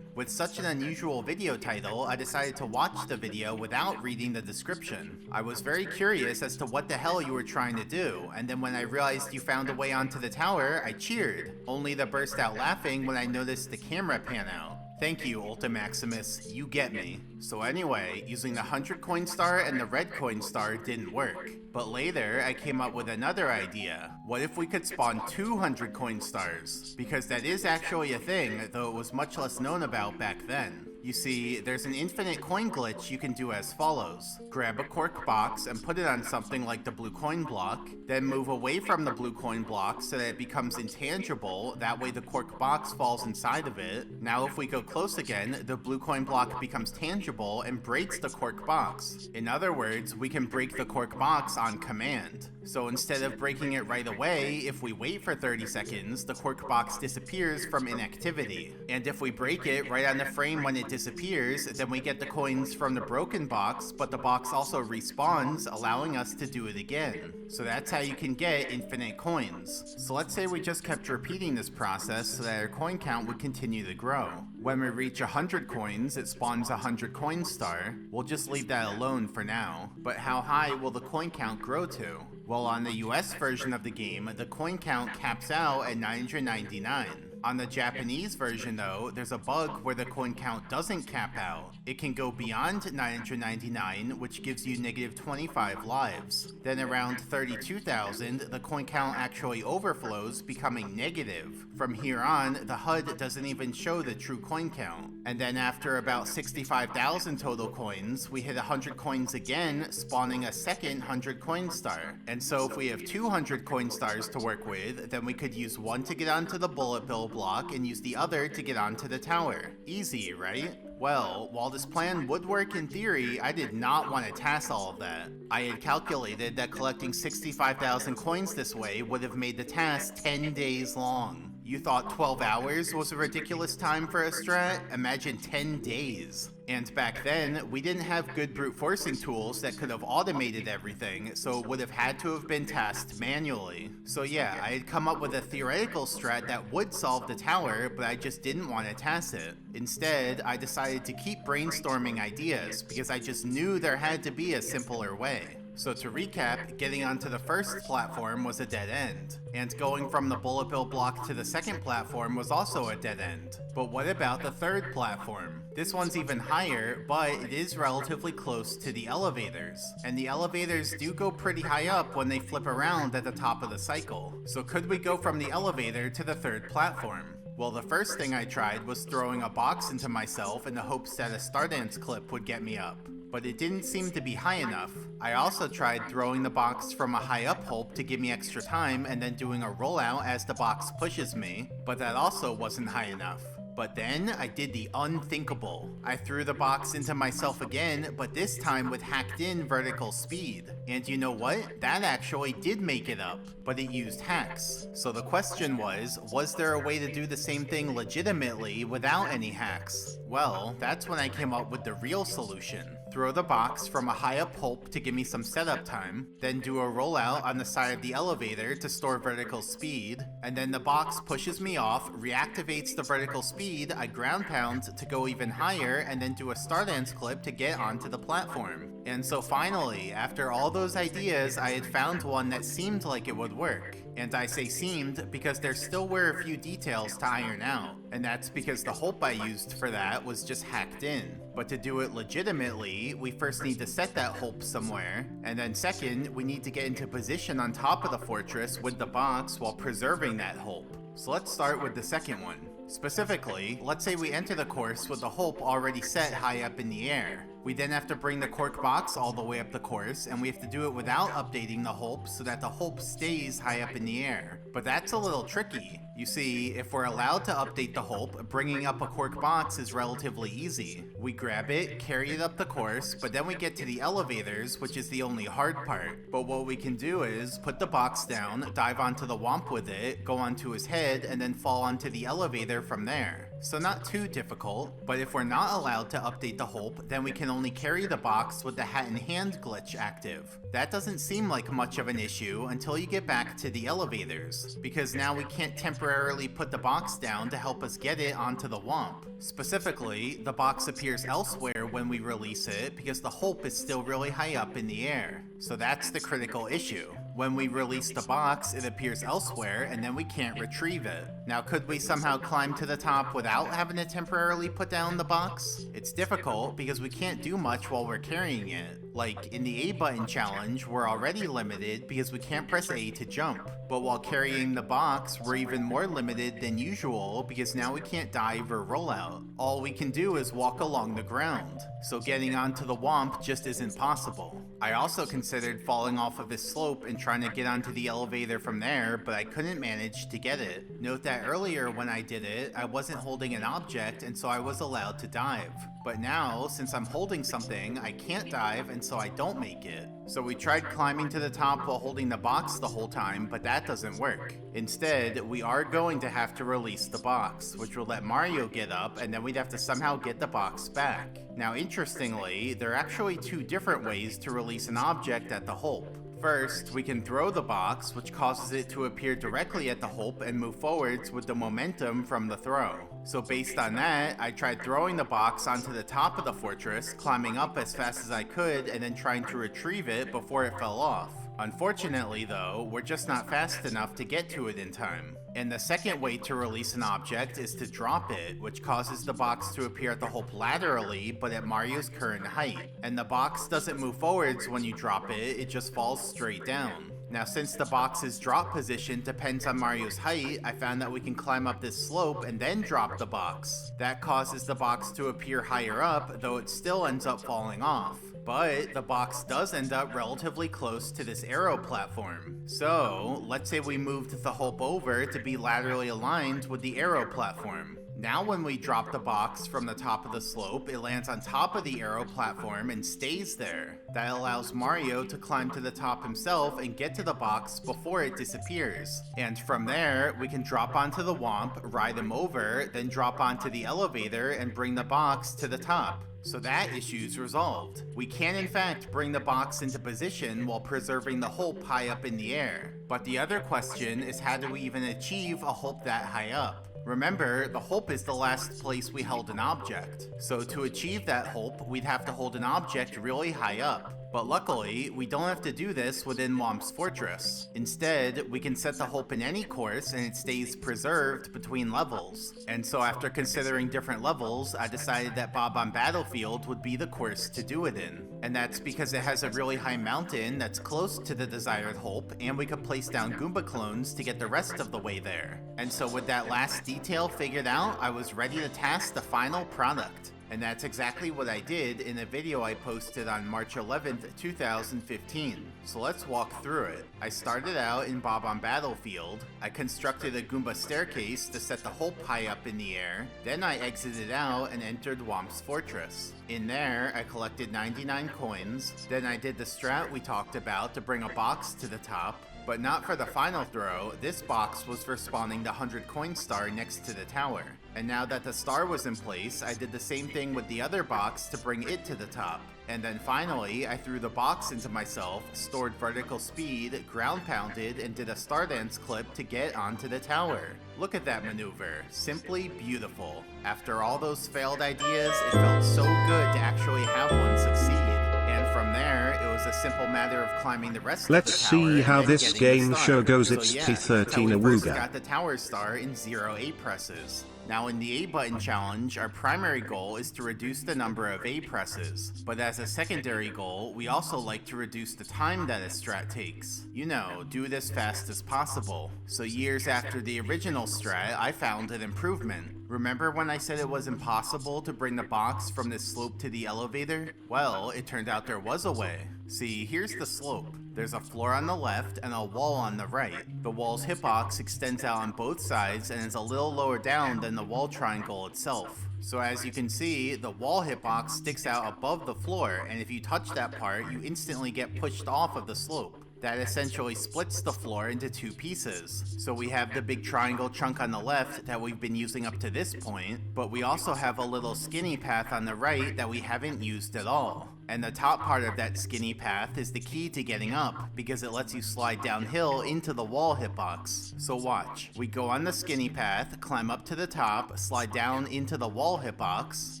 With such an unusual video title, I decided to watch the video without reading the description. I was very curious as to what the hell you were trying to do, and then when I realized you found a way onto the tower, I cheered, only to burst out laughing when I noticed the camera pan out. Thank you, Ultimaximus, you get me. So anyway, using the 100 coin star and the red coin star didn't work. But later, I came up with another idea. What if we could spawn 200 coin stars? Because that is actually a thing, though it was much less known about back then. You see, there's an infinite coin glitch you can do as follows. Grab a cork box and put it on something like the blue coin block, then move away from the blue coin block so that it becomes intangible, that way the cork box falls inside of it. Now if we go close again, the blue coin block becomes tangible and breaks the cork box. In other words, we can break the cork box on command. So instead of breaking it right away, if we wait for 30 seconds, the cork box disappears from inactivity. And if we break it right on the frame when it disappears, then we get the coins from the broken box, but the box also respawns, allowing us to do it again. So that's how you can get infinite coins. So let's say we just kept repeating this process so that our coin count would continue to grow. When we reach 100 coins, it spawns a 100 coin star. We'll just leave that alone for now. But how high will the coin count grow to? Well, on the US version of the game, the coin count caps out at 999. On the Japanese version though, there's a bug where the coin count doesn't cap out. It can go beyond 999, which gives you negative 25 lives. Then around 32,000, the coin count actually overflows, becoming negative. From here on, the HUD doesn't even show the true coin count. And then after about 65,000 total coins, we hit 100 coins again, spawning a second 100 coin star. And so if we have 200 coin stars to work with, then we could use one to get onto the bullet bill block and use the other to get onto the tower. Easy, right? Well, while this plan would work in theory, I did not want to task all of that. I had calculated that collecting 65,000 coins this way would have made the task 10 days long. You thought 12 hours was a ridiculous time for a strat? Imagine 10 days. And back then, we didn't have good brute forcing tools that could have automated everything, so it would have had to have been tasked manually. So yeah, I had come up with a theoretical strat that would solve the tower, but I just didn't want to task it. Instead, I decided to keep brainstorming ideas, because I just knew there had to be a simpler way. So to recap, getting onto the first platform was a dead end, and going from the bullet bill block to the second platform was also a dead end. But what about the third platform? This one's even higher, but it is relatively close to the elevators, and the elevators do go pretty high up when they flip around at the top of the cycle. So could we go from the elevator to the third platform? Well, the first thing I tried was throwing a box into myself in the hopes that a Stardance clip would get me up, but it didn't seem to be high enough. I also tried throwing the box from a high up hope to give me extra time and then doing a rollout as the box pushes me, but that also wasn't high enough. But then I did the unthinkable. I threw the box into myself again, but this time with hacked in vertical speed. And you know what? That actually did make it up, but it used hacks. So the question was there a way to do the same thing legitimately without any hacks? Well, that's when I came up with the real solution. Throw the box from a high up hope to give me some setup time, then do a rollout on the side of the elevator to store vertical speed, and then the box pushes me off, reactivates the vertical speed, I ground pound to go even higher, and then do a Stardance clip to get onto the platform. And so finally, after all those ideas, I had found one that seemed like it would work. And I say seemed because there still were a few details to iron out, and that's because the hope I used for that was just hacked in. But to do it legitimately, we first need to set that hope somewhere, and then second, we need to get into position on top of the fortress with the box while preserving that hope. So let's start with the second one. Specifically, let's say we enter the course with the hope already set high up in the air. We then have to bring the cork box all the way up the course, and we have to do it without updating the hope so that the hope stays high up in the air. But that's a little tricky. You see, if we're allowed to update the hope, bringing up a cork box is relatively easy. We grab it, carry it up the course, but then we get to the elevators, which is the only hard part. But what we can do is put the box down, dive onto the womp with it, go onto his head, and then fall onto the elevator from there. So not too difficult, but if we're not allowed to update the hope, then we can only carry the box with the hat in hand glitch active. That doesn't seem like much of an issue until you get back to the elevators, because now we can't temporarily put the box down to help us get it onto the womp. Specifically, the box appears elsewhere when we release it because the hope is still really high up in the air. So that's the critical issue. When we release the box, it appears elsewhere, and then we can't retrieve it. Now, could we somehow climb to the top without having to temporarily put down the box? It's difficult because we can't do much while we're carrying it. Like, in the A button challenge, we're already limited because we can't press A to jump. But while carrying the box, we're even more limited than usual because now we can't dive or roll out. All we can do is walk along the ground. So getting onto the womp just isn't possible. I also considered falling off of this slope and trying to get onto the elevator from there, but I couldn't manage to get it. Note that earlier when I did it, I wasn't holding an object, and so I was allowed to dive. But now, since I'm holding something, I can't dive, and so I don't make it. So we tried climbing to the top while holding the box the whole time, but that doesn't work. Instead, we are going to have to release the box, which will let Mario get up, and then we'd have to somehow get the box back. Now, interestingly, there are actually two different ways to release an object at the Hulp. First, we can throw the box, which causes it to appear directly at the Hulp and move forwards with the momentum from the throw. So based on that, I tried throwing the box onto the top of the fortress, climbing up as fast as I could, and then trying to retrieve it before it fell off. Unfortunately though, we're just not fast enough to get to it in time. And the second way to release an object is to drop it, which causes the box to appear at the Hulp laterally, but at Mario's current height. And the box doesn't move forwards when you drop it, it just falls straight down. Now, since the box's drop position depends on Mario's height, I found that we can climb up this slope and then drop the box. That causes the box to appear higher up, though it still ends up falling off. But the box does end up relatively close to this arrow platform. So, let's say we moved the Hulp over to be laterally aligned with the arrow platform. Now when we drop the box from the top of the slope, it lands on top of the arrow platform and stays there. That allows Mario to climb to the top himself and get to the box before it disappears. And from there, we can drop onto the Womp, ride him over, then drop onto the elevator and bring the box to the top. So that issue's resolved. We can in fact bring the box into position while preserving the Hulp high up in the air. But the other question is, how do we even achieve a Hulp that high up? Remember, the Hulp is the last place we held an object. So to achieve that Hulp, we'd have to hold an object really high up. But luckily, we don't have to do this within Womp's Fortress. Instead, we can set the Hulp in any course and it stays preserved between levels. And so after considering different levels, I decided that Bob-omb Battlefield would be the course to do it in. And that's because it has a really high mountain that's close to the desired Hulp, and we could place down Goomba clones to get the rest of the way there. And so with that last detail figured out, I was ready to task the final product. And that's exactly what I did in a video I posted on March 11th, 2015. So let's walk through it. I started out in Bob-omb Battlefield. I constructed a Goomba staircase to set the Hulp high up in the air. Then I exited out and entered Womp's Fortress. In there, I collected 99 coins. Then I did the strat we talked about to bring a box to the top. But not for the final throw. This box was for spawning the 100 coin star next to the tower. And now that the star was in place, I did the same thing with the other box to bring it to the top. And then finally, I threw the box into myself, stored vertical speed, ground pounded, and did a star dance clip to get onto the tower. Look at that maneuver. Simply beautiful. After all those failed ideas, it felt so good to actually have one succeed. And from there, it was a simple matter of climbing the rest Let's of the tower see how and this getting the game star. show goes. So It's yeah, T13 that's how we first Awooga. got the tower star in 0 A presses. Now in the A button challenge, our primary goal is to reduce the number of A presses. But as a secondary goal, we also like to reduce the time that a strat takes. You know, do it as fast as possible. So years after the original strat, I found an improvement. Remember when I said it was impossible to bring the box from this slope to the elevator? Well, it turned out there was a way. See, here's the slope. There's a floor on the left and a wall on the right. The wall's hitbox extends out on both sides and is a little lower down than the wall triangle itself. So as you can see, the wall hitbox sticks out above the floor, and if you touch that part, you instantly get pushed off of the slope. That essentially splits the floor into two pieces. So we have the big triangle chunk on the left that we've been using up to this point, but we also have a little skinny path on the right that we haven't used at all. And the top part of that skinny path is the key to getting up, because it lets you slide downhill into the wall hitbox. So watch. We go on the skinny path, climb up to the top, slide down into the wall hitbox,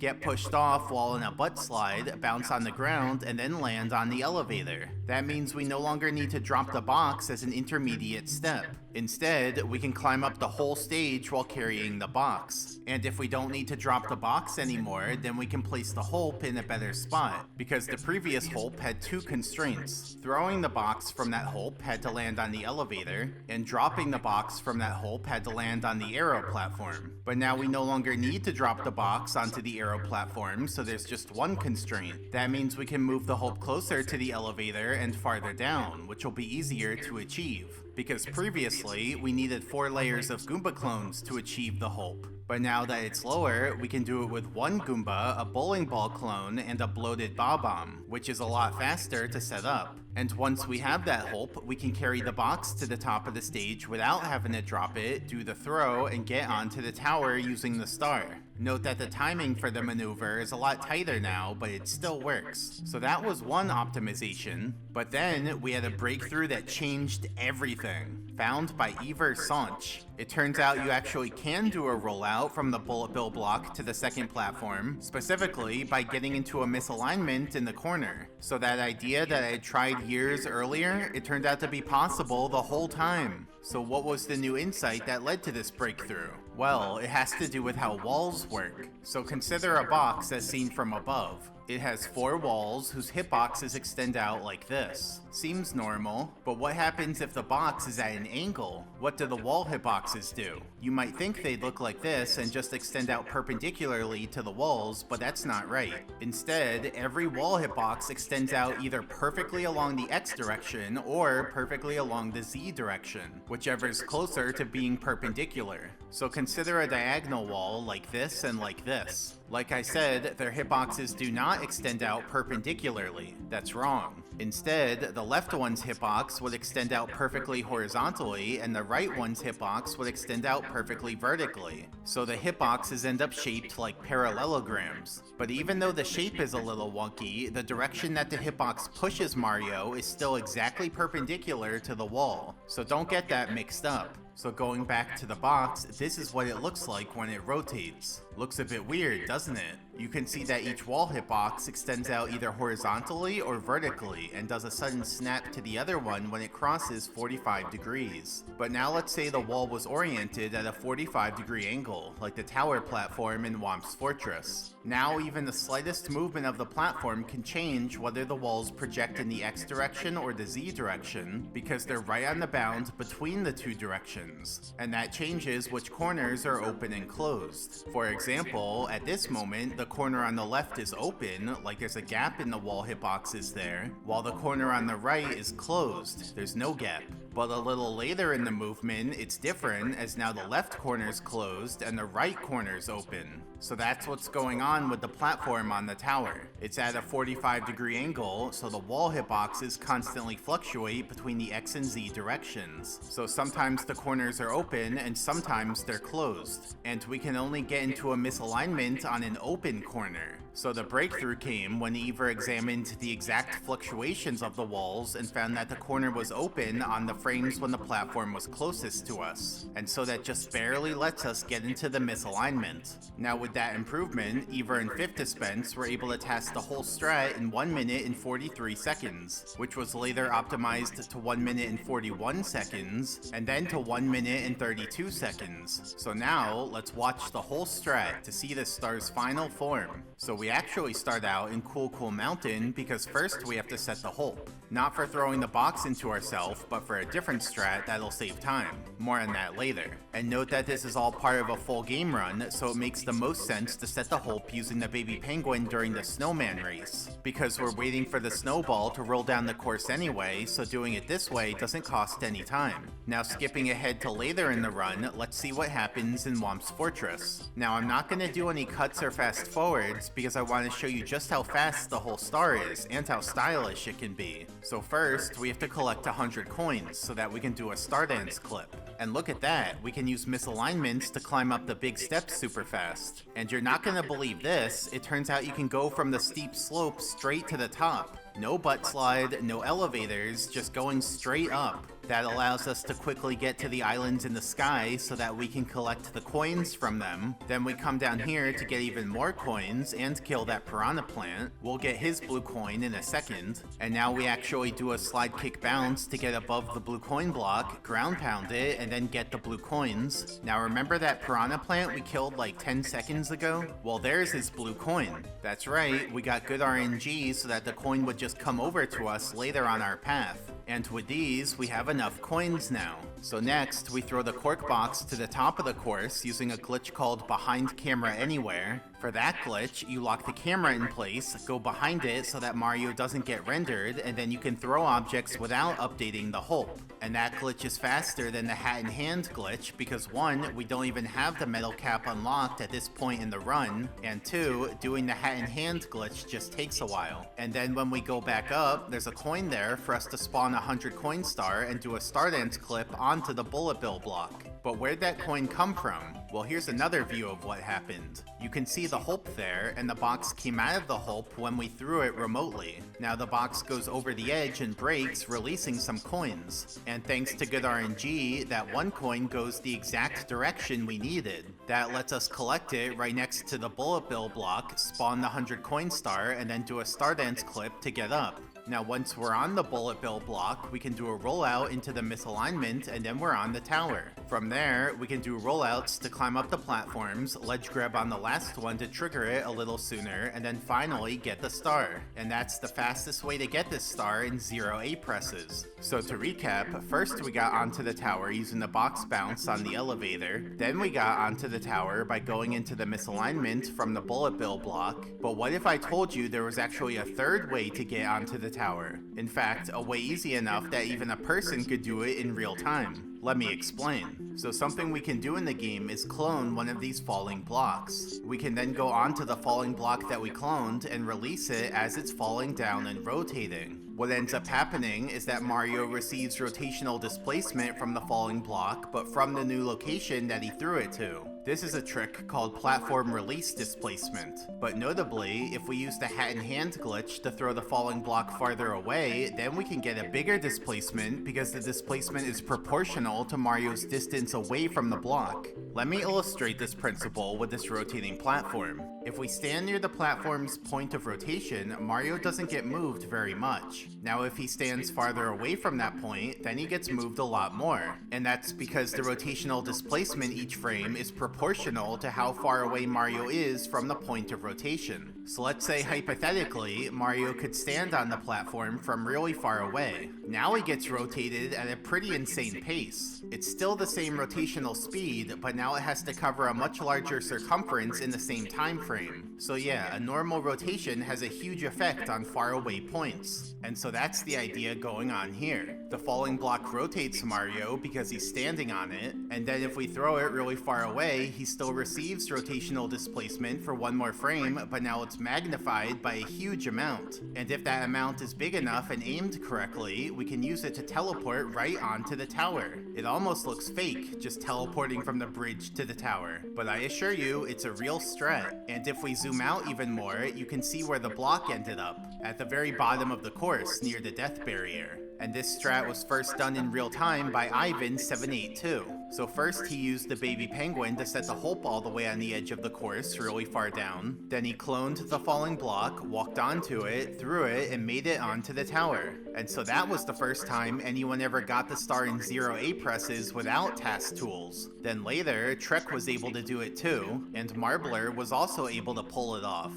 get pushed off while in a butt slide, bounce on the ground, and then land on the elevator. That means we no longer need to drop the box as an intermediate step. Instead, we can climb up the whole stage while carrying the box. And if we don't need to drop the box anymore, then we can place the Hulp in a better spot, because the previous Hulp had two constraints. Throwing the box from that Hulp had to land on the elevator, and dropping the box from that Hulp had to land on the arrow platform. But now we no longer need to drop the box onto the arrow platform, so there's just one constraint. That means we can move the Hulp closer to the elevator and farther down, which which will be easier to achieve, because previously we needed 4 layers of Goomba clones to achieve the Hulk. But now that it's lower, we can do it with 1 Goomba, a bowling ball clone, and a bloated Bob-omb, which is a lot faster to set up. And once we have that Hulk, we can carry the box to the top of the stage without having to drop it, do the throw, and get onto the tower using the star. Note that the timing for the maneuver is a lot tighter now, but it still works. So that was one optimization. But then we had a breakthrough that changed everything, found by Iver Sanch. It turns out you actually can do a rollout from the bullet bill block to the second platform, specifically by getting into a misalignment in the corner. So that idea that I had tried years earlier, it turned out to be possible the whole time. So what was the new insight that led to this breakthrough? Well, it has to do with how walls work. So consider a box as seen from above. It has 4 walls whose hitboxes extend out like this. Seems normal, but what happens if the box is at an angle? What do the wall hitboxes do? You might think they'd look like this and just extend out perpendicularly to the walls, but that's not right. Instead, every wall hitbox extends out either perfectly along the X direction or perfectly along the Z direction, whichever's closer to being perpendicular. So consider a diagonal wall like this and like this. Like I said, their hitboxes do not extend out perpendicularly. That's wrong. Instead, the left one's hitbox would extend out perfectly horizontally, and the right one's hitbox would extend out perfectly vertically. So the hitboxes end up shaped like parallelograms. But even though the shape is a little wonky, the direction that the hitbox pushes Mario is still exactly perpendicular to the wall. So don't get that mixed up. So going back to the box, this is what it looks like when it rotates. Looks a bit weird, doesn't it? You can see that each wall hitbox extends out either horizontally or vertically and does a sudden snap to the other one when it crosses 45 degrees. But now let's say the wall was oriented at a 45-degree angle, like the tower platform in Whomp's Fortress. Now even the slightest movement of the platform can change whether the walls project in the X direction or the Z direction, because they're right on the bound between the 2 directions. And that changes which corners are open and closed. For example, at this moment, the corner on the left is open, like there's a gap in the wall hitboxes there, while the corner on the right is closed, there's no gap. But a little later in the movement, it's different, as now the left corner's closed and the right corner's open. So that's what's going on with the platform on the tower. It's at a 45-degree angle, so the wall hitboxes constantly fluctuate between the X and Z directions. So sometimes the corners are open and sometimes they're closed. And we can only get into a misalignment on an open corner. So the breakthrough came when Iver examined the exact fluctuations of the walls and found that the corner was open on the frames when the platform was closest to us. And so that just barely lets us get into the misalignment. Now with that improvement, Iver and Fifth Dispense were able to test the whole strat in 1 minute and 43 seconds, which was later optimized to 1 minute and 41 seconds, and then to 1 minute and 32 seconds. So now, let's watch the whole strat to see the star's final form. So we actually start out in Cool Cool Mountain because first we have to set the Hulk. Not for throwing the box into ourselves, but for a different strat that'll save time. More on that later. And note that this is all part of a full game run, so it makes the most sense to set the Hulk using the baby penguin during the snowman race, because we're waiting for the snowball to roll down the course anyway, so doing it this way doesn't cost any time. Now skipping ahead to later in the run, let's see what happens in Whomp's Fortress. Now I'm not going to do any cuts or fast forwards because I want to show you just how fast the whole star is and how stylish it can be. So first, we have to collect 100 coins so that we can do a star dance clip. And look at that, we can use misalignments to climb up the big steps super fast. And you're not gonna believe this, it turns out you can go from the steep slope straight to the top. No butt slide, no elevators, just going straight up. That allows us to quickly get to the islands in the sky so that we can collect the coins from them. Then we come down here to get even more coins and kill that piranha plant. We'll get his blue coin in a second. And now we actually do a slide kick bounce to get above the blue coin block, ground pound it, and then get the blue coins. Now remember that piranha plant we killed like 10 seconds ago? Well, there's his blue coin. That's right, we got good RNG so that the coin would just come over to us later on our path. And with these, we have enough coins now. So next, we throw the cork box to the top of the course using a glitch called Behind Camera Anywhere. For that glitch, you lock the camera in place, go behind it so that Mario doesn't get rendered, and then you can throw objects without updating the hope. And that glitch is faster than the hat in hand glitch because 1, we don't even have the metal cap unlocked at this point in the run, and 2, doing the hat in hand glitch just takes a while. And then when we go back up, there's a coin there for us to spawn a 100 coin star and do a star dance clip onto the bullet bill block. But where'd that coin come from? Well, here's another view of what happened. You can see the hope there, and the box came out of the hope when we threw it remotely. Now the box goes over the edge and breaks, releasing some coins. And thanks to good RNG, that one coin goes the exact direction we needed. That lets us collect it right next to the bullet bill block, spawn the 100 coin star, and then do a star dance clip to get up. Now once we're on the bullet bill block, we can do a rollout into the misalignment, and then we're on the tower. From there, we can do rollouts to climb up the platforms, ledge grab on the last one to trigger it a little sooner, and then finally get the star. And that's the fastest way to get this star in 0 A presses. So to recap, first we got onto the tower using the box bounce on the elevator, then we got onto the tower by going into the misalignment from the bullet bill block. But what if I told you there was actually a third way to get onto the tower? In fact, a way easy enough that even a person could do it in real time. Let me explain. So something we can do in the game is clone one of these falling blocks. We can then go onto the falling block that we cloned and release it as it's falling down and rotating. What ends up happening is that Mario receives rotational displacement from the falling block, but from the new location that he threw it to. This is a trick called platform release displacement. But notably, if we use the hat in hand glitch to throw the falling block farther away, then we can get a bigger displacement because the displacement is proportional to Mario's distance away from the block. Let me illustrate this principle with this rotating platform. If we stand near the platform's point of rotation, Mario doesn't get moved very much. Now if he stands farther away from that point, then he gets moved a lot more. And that's because the rotational displacement each frame is proportional to how far away Mario is from the point of rotation. So let's say hypothetically, Mario could stand on the platform from really far away. Now he gets rotated at a pretty insane pace. It's still the same rotational speed, but now it has to cover a much larger circumference in the same time frame. So yeah, a normal rotation has a huge effect on far away points. And so that's the idea going on here. The falling block rotates Mario because he's standing on it, and then if we throw it really far away, he still receives rotational displacement for one more frame, but now it's magnified by a huge amount. And if that amount is big enough and aimed correctly, we can use it to teleport right onto the tower. It almost looks fake, just teleporting from the bridge to the tower. But I assure you, it's a real strat. And if we zoom out even more, you can see where the block ended up, at the very bottom of the course near the death barrier. And this strat was first done in real time by Ivan782. So first he used the baby penguin to set the hope all the way on the edge of the course really far down. Then he cloned the falling block, walked onto it, threw it, and made it onto the tower. And so that was the first time anyone ever got the star in 0 A presses without task tools. Then later, Trek was able to do it too, and Marbler was also able to pull it off.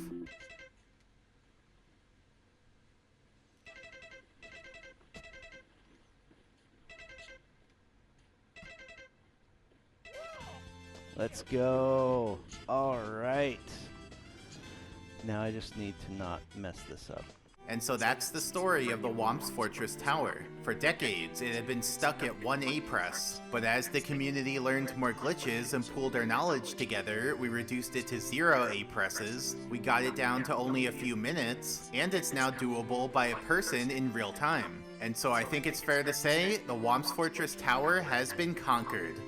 Let's go. All right. Now I just need to not mess this up. And so that's the story of the Womp's Fortress Tower. For decades, it had been stuck at 1 A press, but as the community learned more glitches and pooled our knowledge together, we reduced it to 0 A presses, we got it down to only a few minutes, and it's now doable by a person in real time. And so I think it's fair to say, the Womp's Fortress Tower has been conquered.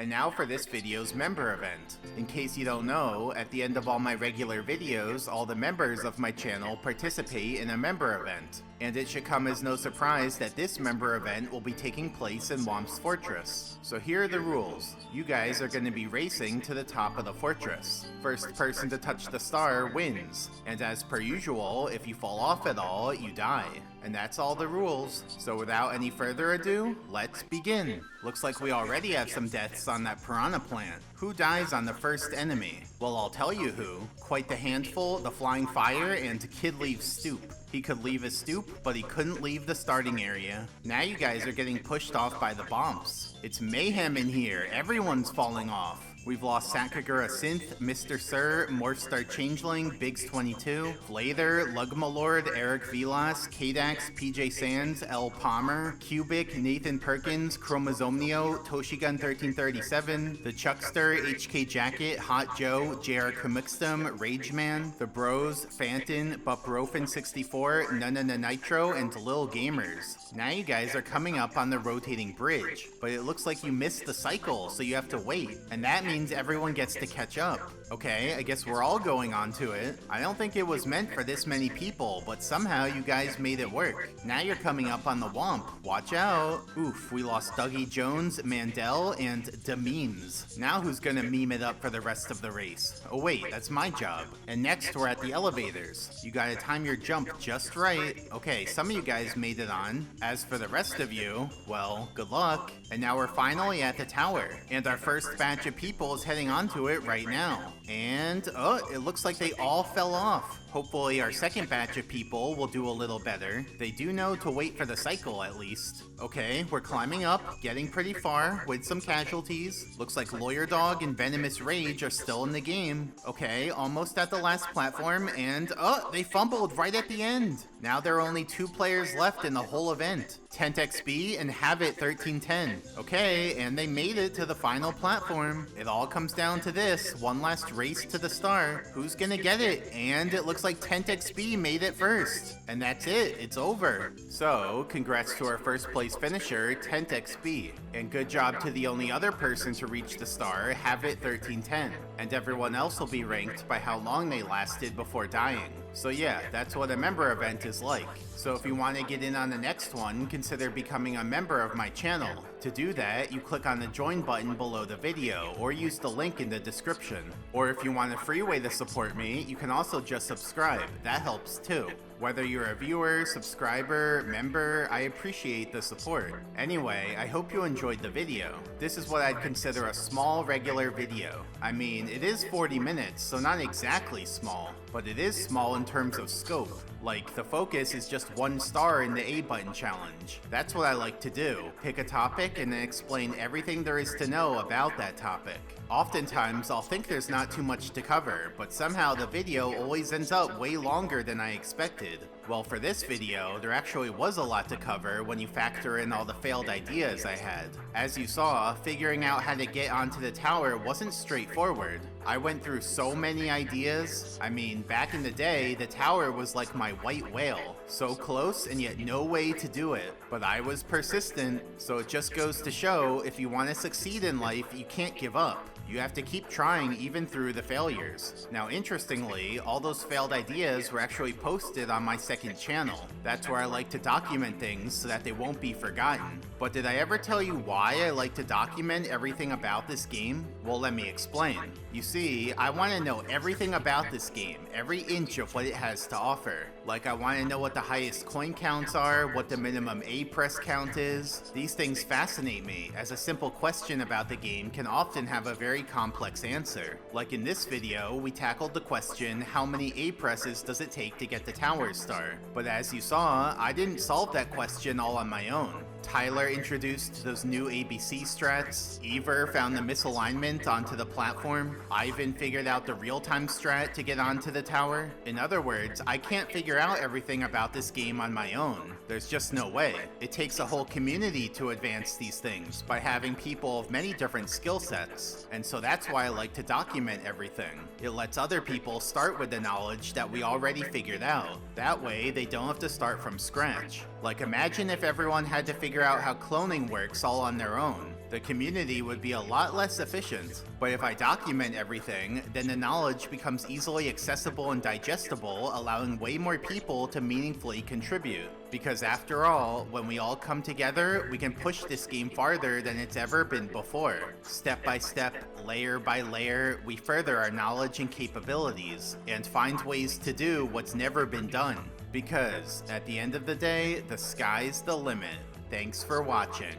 And now for this video's member event. In case you don't know, at the end of all my regular videos, all the members of my channel participate in a member event. And it should come as no surprise that this member event will be taking place in Womp's Fortress. So here are the rules. You guys are going to be racing to the top of the fortress. First person to touch the star wins. And as per usual, if you fall off at all, you die. And that's all the rules. So without any further ado, let's begin. Looks like we already have some deaths on that piranha plant. Who dies on the first enemy? Well, I'll tell you who. Quite the handful, the flying fire, and Kid leaves stoop. He could leave his stoop, but he couldn't leave the starting area. Now you guys are getting pushed off by the bombs. It's mayhem in here, everyone's falling off. We've lost Sakagura Synth, Mr. Sir, Morphstar Changeling, Biggs22, Flather, Lugmalord, Eric Vilas, Kadax, PJ Sands, L. Palmer, Cubic, Nathan Perkins, Chromosomneo, Toshigun1337, The Chuckster, HK Jacket, Hot Joe, JR Kamixtum, Rageman, The Bros, Phanton, Buprofen64, Nana Nitro, and Lil Gamers. Now you guys are coming up on the rotating bridge, but it looks like you missed the cycle, so you have to wait. And that means everyone gets to catch up. Okay, I guess we're all going on to it. I don't think it was meant for this many people, but somehow you guys made it work. Now you're coming up on the Womp. Watch out. Oof, we lost Dougie Jones, Mandel, and Dememes. Now who's gonna meme it up for the rest of the race? Oh wait, that's my job. And next we're at the elevators. You gotta time your jump just right. Okay, some of you guys made it on. As for the rest of you, well, good luck. And now we're finally at the tower. And our first batch of people is heading onto it right now. And, oh, it looks like they all fell off. Hopefully our second batch of people will do a little better. They do know to wait for the cycle at least. Okay, we're climbing up, getting pretty far with some casualties. Looks like Lawyer Dog and Venomous Rage are still in the game. Okay, almost at the last platform, and oh, they fumbled right at the end. Now there are only 2 players left in the whole event. TentXB and Habit1310. Okay, and they made it to the final platform. It all comes down to this, one last race to the star. Who's gonna get it? And it looks like TentXB made it first. And that's it, it's over. So, congrats to our first place finisher, TentXB. And good job to the only other person to reach the star, Habit1310. And everyone else will be ranked by how long they lasted before dying. So yeah, that's what a member event is like. So if you want to get in on the next one, consider becoming a member of my channel. To do that, you click on the join button below the video, or use the link in the description. Or if you want a free way to support me, you can also just subscribe. That helps too. Whether you're a viewer, subscriber, member, I appreciate the support. Anyway, I hope you enjoyed the video. This is what I'd consider a small regular video. I mean, it is 40 minutes, so not exactly small, but it is small in terms of scope. Like, the focus is just 1 star in the A button challenge. That's what I like to do. Pick a topic and then explain everything there is to know about that topic. Oftentimes, I'll think there's not too much to cover, but somehow the video always ends up way longer than I expected. Well, for this video, there actually was a lot to cover when you factor in all the failed ideas I had. As you saw, figuring out how to get onto the tower wasn't straightforward. I went through so many ideas. I mean, back in the day, the tower was like my white whale. So close and yet no way to do it. But I was persistent, so it just goes to show if you want to succeed in life, you can't give up. You have to keep trying even through the failures. Now, interestingly, all those failed ideas were actually posted on my second channel. That's where I like to document things so that they won't be forgotten. But did I ever tell you why I like to document everything about this game? Well, let me explain. You see, I want to know everything about this game, every inch of what it has to offer. Like, I want to know what the highest coin counts are, what the minimum A press count is. These things fascinate me, as a simple question about the game can often have a very complex answer. Like in this video, we tackled the question, how many A presses does it take to get the tower star? But as you saw, I didn't solve that question all on my own. Tyler introduced those new ABC strats, Ever found the misalignment onto the platform, Ivan figured out the real-time strat to get onto the tower. In other words, I can't figure out everything about this game on my own. There's just no way. It takes a whole community to advance these things by having people of many different skill sets. And so that's why I like to document everything. It lets other people start with the knowledge that we already figured out. That way, they don't have to start from scratch. Like, imagine if everyone had to figure out how cloning works all on their own. The community would be a lot less efficient. But if I document everything, then the knowledge becomes easily accessible and digestible, allowing way more people to meaningfully contribute. Because after all, when we all come together, we can push this game farther than it's ever been before. Step by step, layer by layer, we further our knowledge and capabilities, and find ways to do what's never been done. Because, at the end of the day, the sky's the limit. Thanks for watching.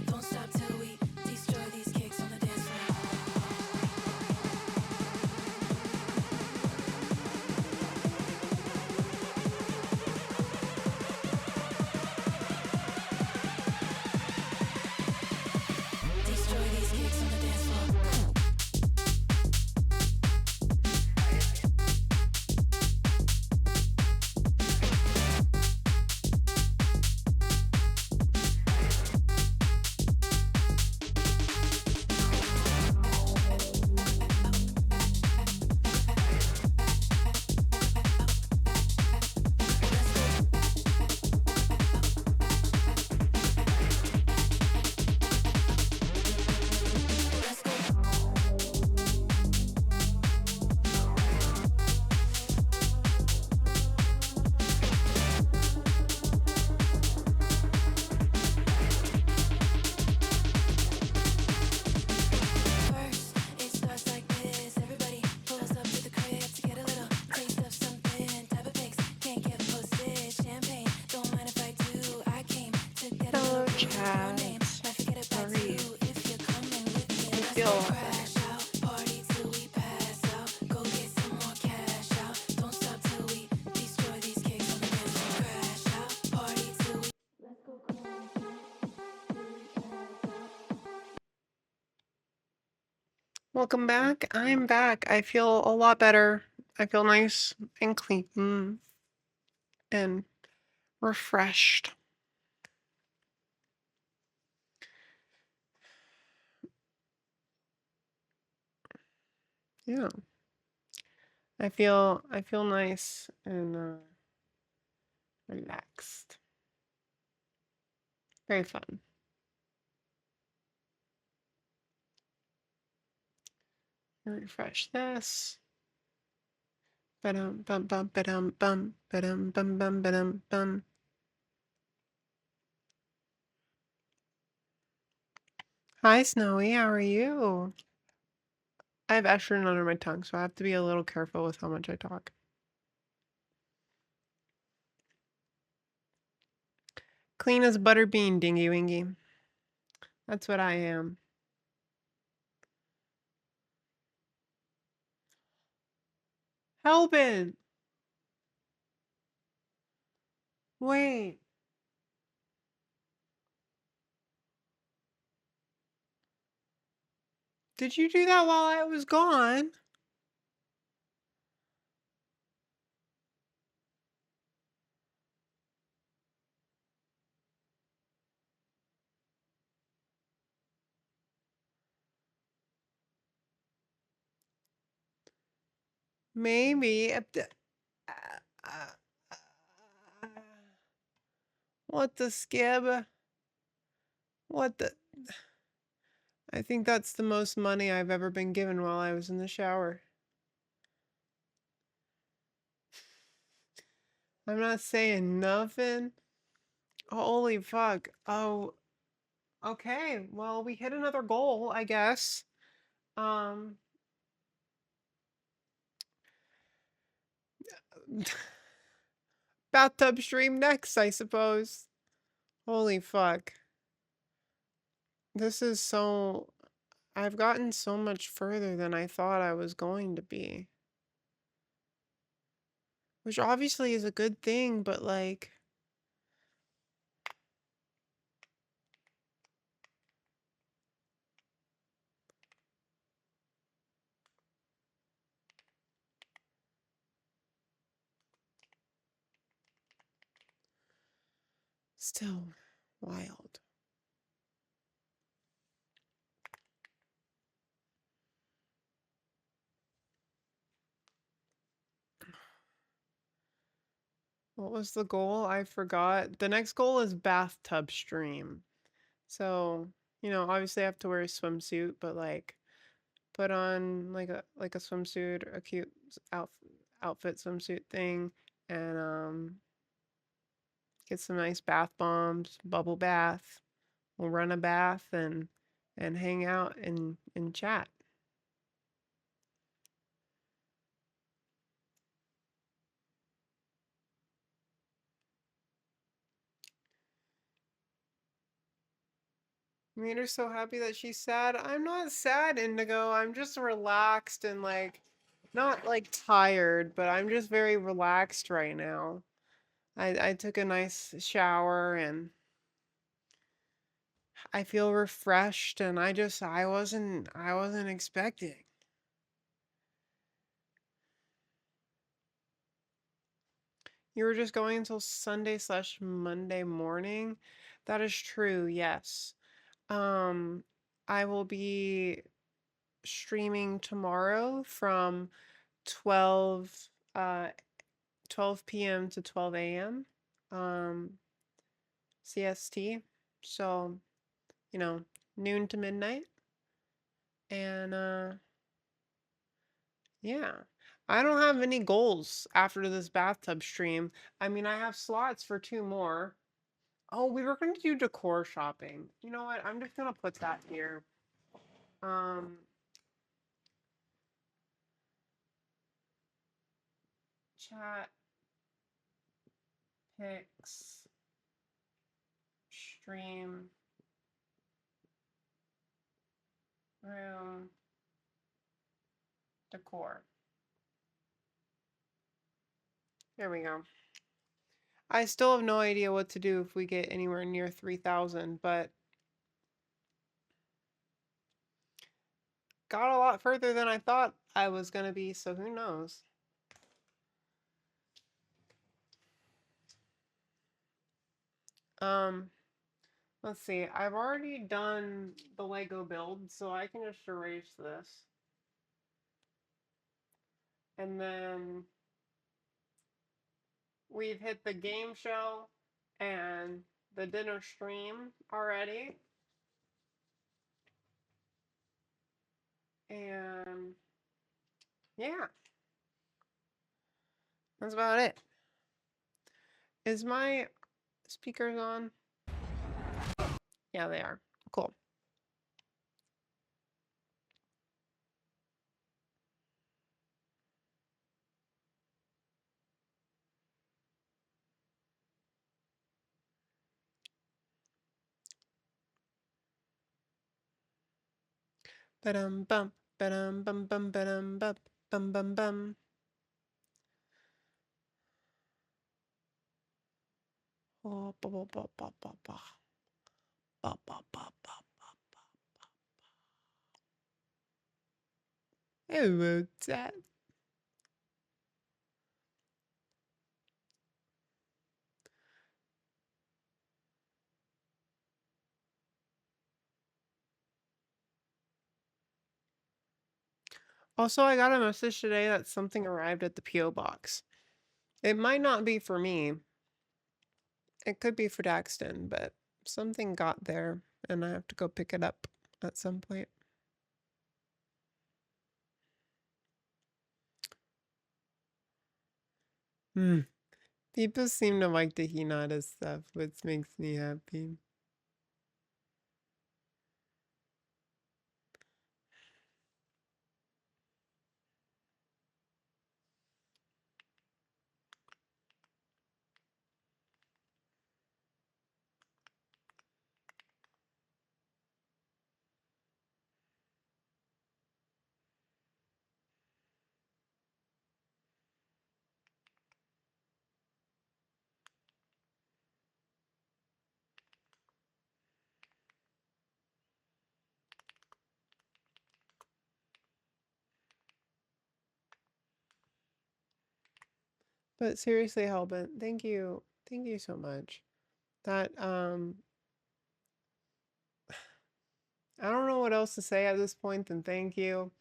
Don't stop Marie. I feel welcome back. I'm back. I feel a lot better. I feel nice and clean and refreshed. Yeah. I feel nice and relaxed. Very fun. Refresh this. Ba-dum bum bum ba-dum bum ba-dum bum bum ba-dum bum. Hi Snowy, how are you? I have estrogen under my tongue, so I have to be a little careful with how much I talk. Clean as butter bean, dingy wingy. That's what I am. Helpin'! Wait. Did you do that while I was gone? Maybe. What the skib? What the... I think that's the most money I've ever been given while I was in the shower. I'm not saying nothing. Holy fuck. Oh, okay. Well, we hit another goal, I guess. Bathtub stream next, I suppose. Holy fuck. This is so... I've gotten so much further than I thought I was going to be. Which obviously is a good thing, but like... Still wild. What was the goal? I forgot. The next goal is bathtub stream. So, you know, obviously I have to wear a swimsuit, but like put on like a swimsuit, a cute outfit swimsuit thing, and get some nice bath bombs, bubble bath. We'll run a bath and hang out and chat. Made her so happy that she's sad. I'm not sad, Indigo. I'm just relaxed and like not like tired, but I'm just very relaxed right now. I took a nice shower and I feel refreshed and I wasn't expecting. You were just going until Sunday/Monday morning? That is true, yes. I will be streaming tomorrow from 12 p.m. to 12 a.m. CST. So, you know, noon to midnight. And yeah. I don't have any goals after this bathtub stream. I mean, I have slots for 2 more. Oh, we were going to do decor shopping. You know what? I'm just going to put that here. Chat pics stream room decor. There we go. I still have no idea what to do if we get anywhere near 3,000, but got a lot further than I thought I was gonna be, so who knows? Let's see. I've already done the Lego build, so I can just erase this. And then we've hit the game show and the dinner stream already. And yeah, that's about it. Is my speakers on? Yeah, they are. Cool. Ba-dum bum, ba-dum bum bum ba-dum bum bum bum bum. Oh, ba ba ba ba ba ba. Ba ba ba ba ba ba. Hello, Dad. Also, I got a message today that something arrived at the P.O. box. It might not be for me. It could be for Daxton, but something got there and I have to go pick it up at some point. People seem to like the Hinata stuff, which makes me happy. But seriously, Hellbent, thank you. Thank you so much. That, I don't know what else to say at this point than thank you.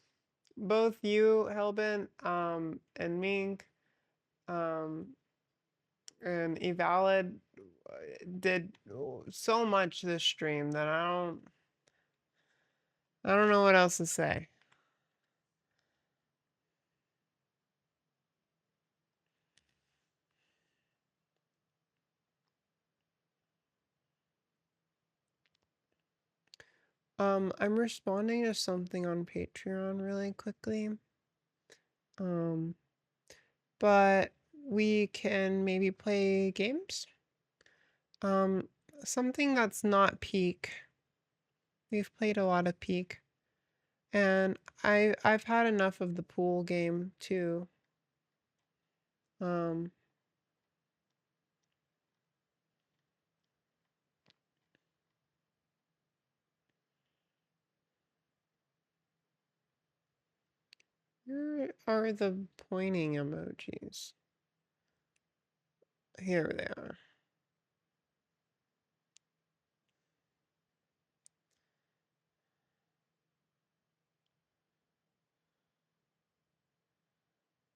Both you, Hellbent, and Mink, and Evalid did so much this stream that I don't know what else to say. I'm responding to something on Patreon really quickly. But we can maybe play games. Something that's not Peak. We've played a lot of Peak. And I've had enough of the pool game too. Where are the pointing emojis? Here they are.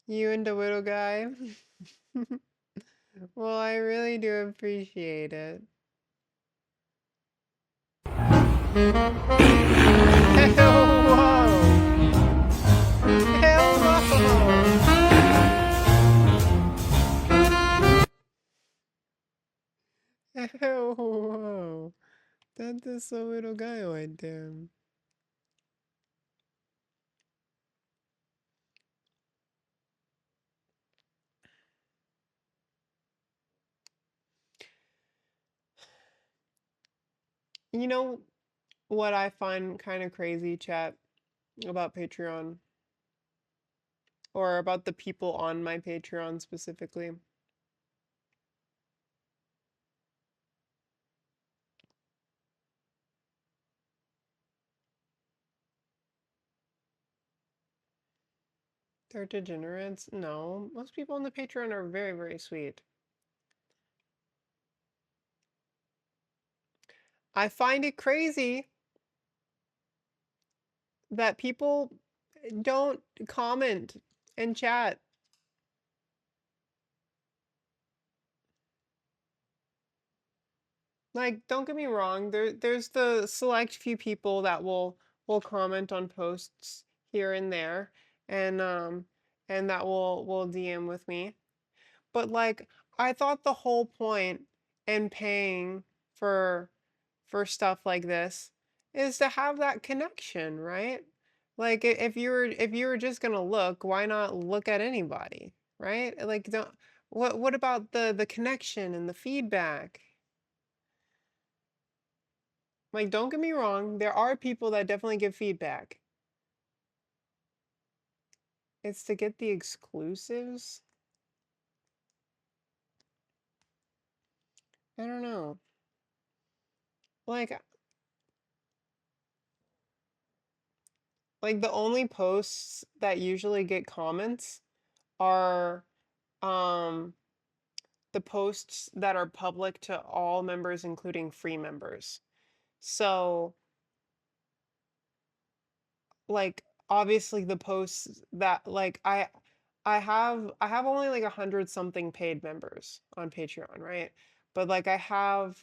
You and the little guy? Well, I really do appreciate it. Hell, whoa! Hell, whoa! Hell, whoa! That is a little guy right there. You know, what I find kind of crazy, chat, about Patreon, or about the people on my Patreon specifically. They're degenerates? No, most people on the Patreon are very, very sweet. I find it crazy that people don't comment and chat. Like, don't get me wrong, there's the select few people that will comment on posts here and there, and that will DM with me. But like, I thought the whole point in paying for for stuff like this is to have that connection, right? Like, if you were just gonna look, why not look at anybody, right? Like, don't what about the connection and the feedback? Like, don't get me wrong, there are people that definitely give feedback. It's to get the exclusives. I don't know. Like, the only posts that usually get comments are um the posts that are public to all members, including free members. So, like, obviously the posts that like I have only like 100 something paid members on Patreon, right? But like I have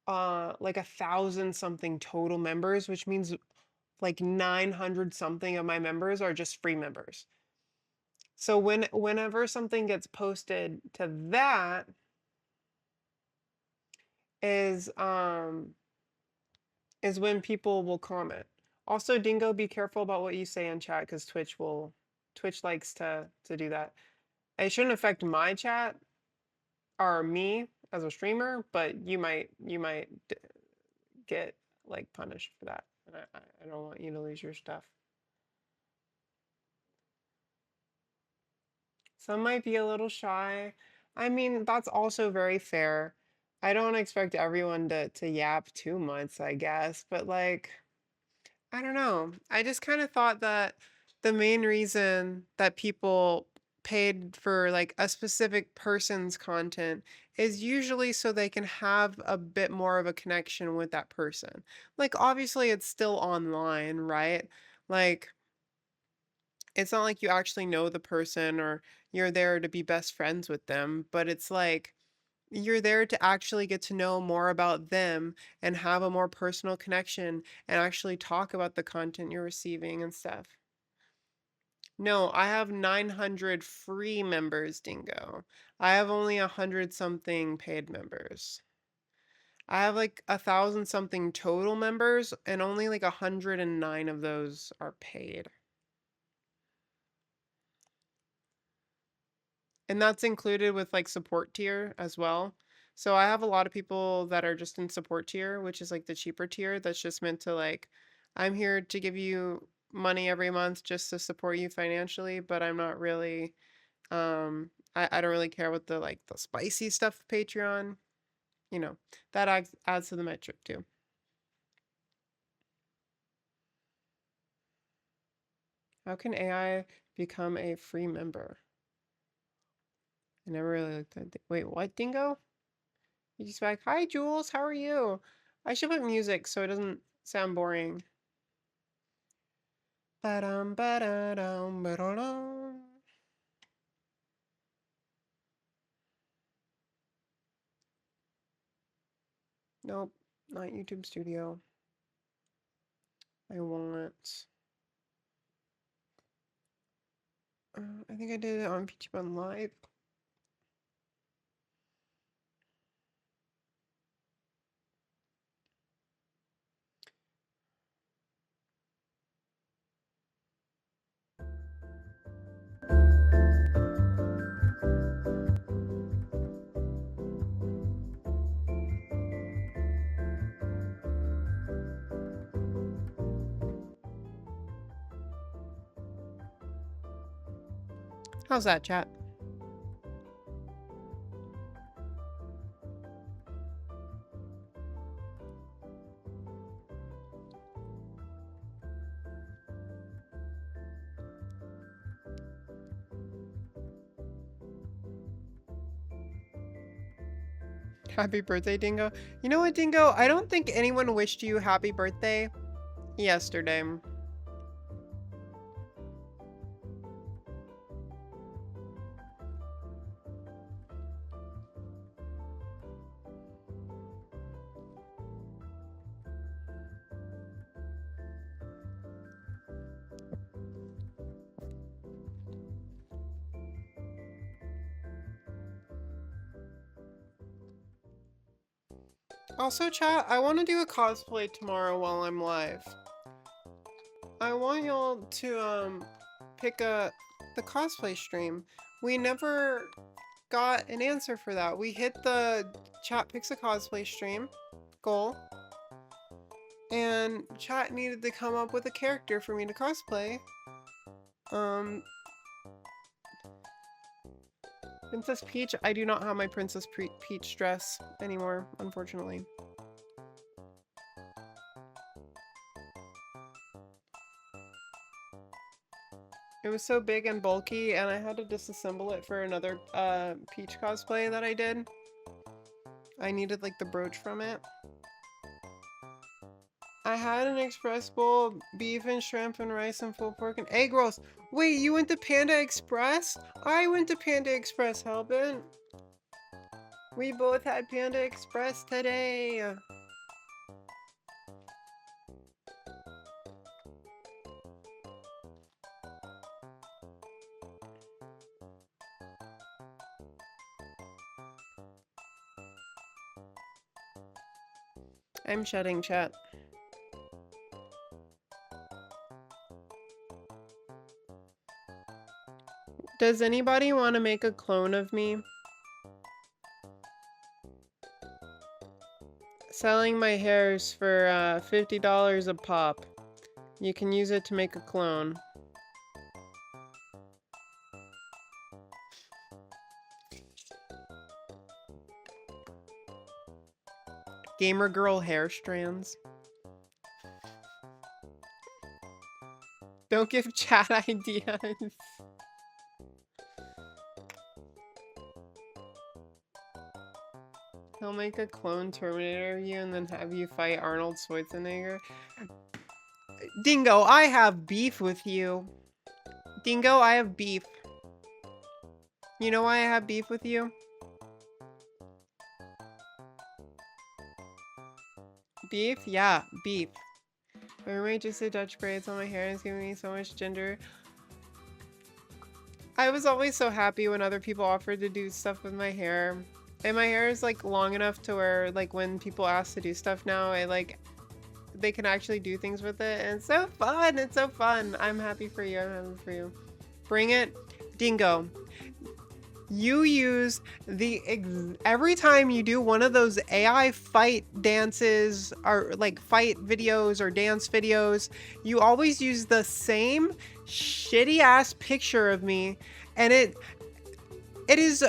like 1,000 something total members, which means like 900 something of my members are just free members. So whenever something gets posted to that is when people will comment. Also, Dingo, be careful about what you say in chat because Twitch likes to do that. It shouldn't affect my chat or me as a streamer, but you might get like punished for that. And I don't want you to lose your stuff. Some might be a little shy. I mean, that's also very fair. I don't expect everyone to yap too much, I guess, but like, I don't know. I just kind of thought that the main reason that people paid for like a specific person's content is usually so they can have a bit more of a connection with that person. Like, obviously, it's still online, right? Like, it's not like you actually know the person or you're there to be best friends with them, but it's like you're there to actually get to know more about them and have a more personal connection and actually talk about the content you're receiving and stuff. No, I have 900 free members, Dingo. I have only 100 something paid members. I have like 1,000 something total members, and only like 109 of those are paid. And that's included with like support tier as well. So I have a lot of people that are just in support tier, which is like the cheaper tier that's just meant to like, I'm here to give you money every month just to support you financially, but I'm not really I don't really care what the like the spicy stuff of Patreon. You know, that adds to the metric too. How can AI become a free member? I never really looked at wait, what, Dingo? You just like, hi Jules, how are you? I should put music so it doesn't sound boring. Ba-dum, ba-da-dum, ba-da-dum. Nope, not YouTube Studio. I want. I think I did it on Peachybunnn Live. How's that, chat? Happy birthday, Dingo. You know what, Dingo? I don't think anyone wished you happy birthday yesterday. Also, chat, I want to do a cosplay tomorrow while I'm live. I want y'all to pick the cosplay stream. We never got an answer for that. We hit the chat picks a cosplay stream goal, and chat needed to come up with a character for me to cosplay. Princess Peach, I do not have my Princess Peach dress anymore, unfortunately. It was so big and bulky, and I had to disassemble it for another Peach cosplay that I did. I needed like the brooch from it. I had an express bowl, beef and shrimp and rice and full pork and egg rolls. Wait, you went to Panda Express? I went to Panda Express, Hellbent. We both had Panda Express today. I'm shutting chat. Does anybody want to make a clone of me? Selling my hairs for $50 a pop. You can use it to make a clone. Gamer girl hair strands. Don't give chat ideas. He'll make a clone Terminator of you and then have you fight Arnold Schwarzenegger. Dingo, I have beef with you. Dingo, I have beef. You know why I have beef with you? Beef? Yeah, beef. My roommate just did Dutch braids on my hair and it's giving me so much ginger. I was always so happy when other people offered to do stuff with my hair. And my hair is like long enough to where like when people ask to do stuff now, they can actually do things with it. And it's so fun. It's so fun. I'm happy for you. I'm happy for you. Bring it. Dingo. You use every time you do one of those AI fight dances or like fight videos or dance videos, you always use the same shitty ass picture of me, and it is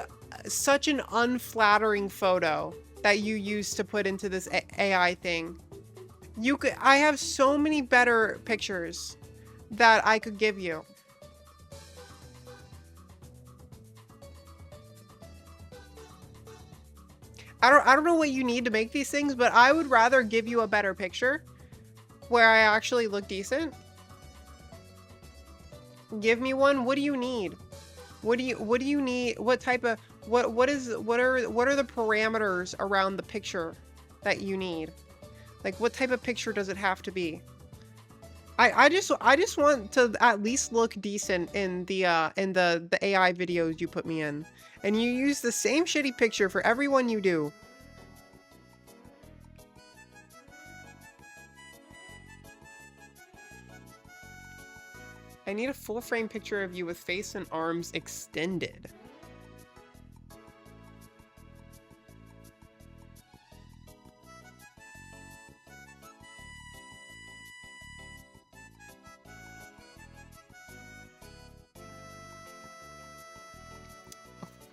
such an unflattering photo that you use to put into this AI thing. I have so many better pictures that I could give you. I don't know what you need to make these things, but I would rather give you a better picture where I actually look decent. Give me one. What do you need? What do you need? What type of what are the parameters around the picture that you need? Like what type of picture does it have to be? I just want to at least look decent in the AI videos you put me in. And you use the same shitty picture for everyone you do. I need a full frame picture of you with face and arms extended.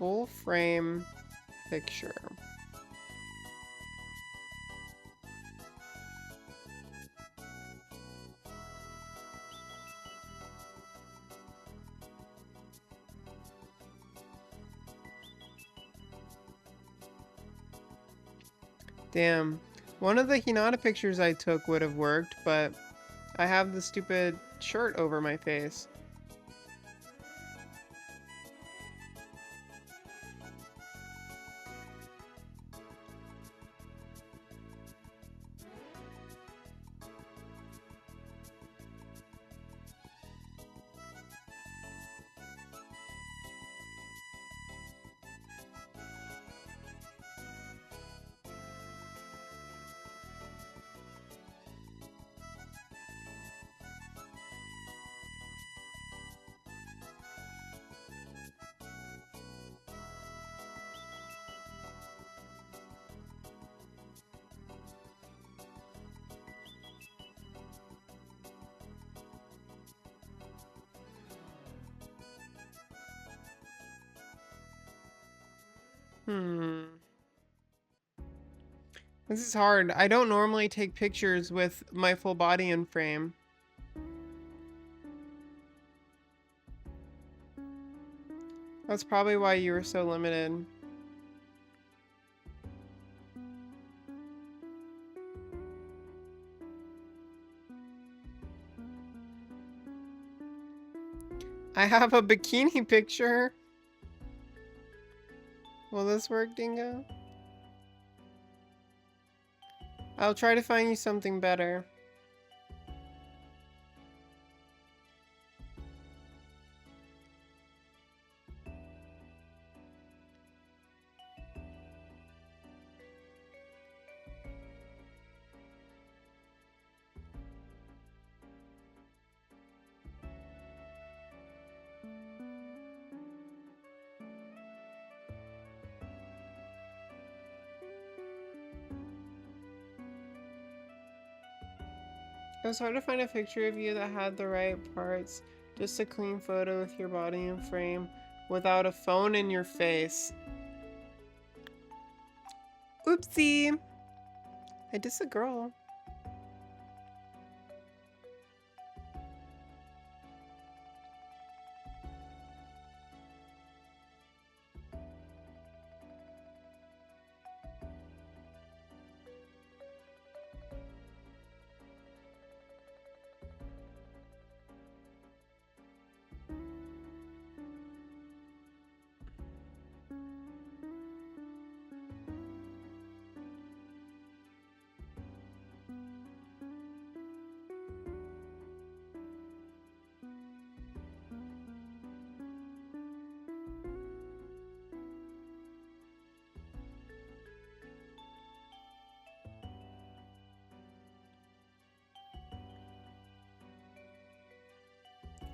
Full frame picture. Damn. One of the Hinata pictures I took would have worked, but I have the stupid shirt over my face. This is hard. I don't normally take pictures with my full body in frame. That's probably why you were so limited. I have a bikini picture. Will this work, Dingo? I'll try to find you something better. It was hard to find a picture of you that had the right parts. Just a clean photo with your body in frame without a phone in your face. Oopsie! I diss a girl.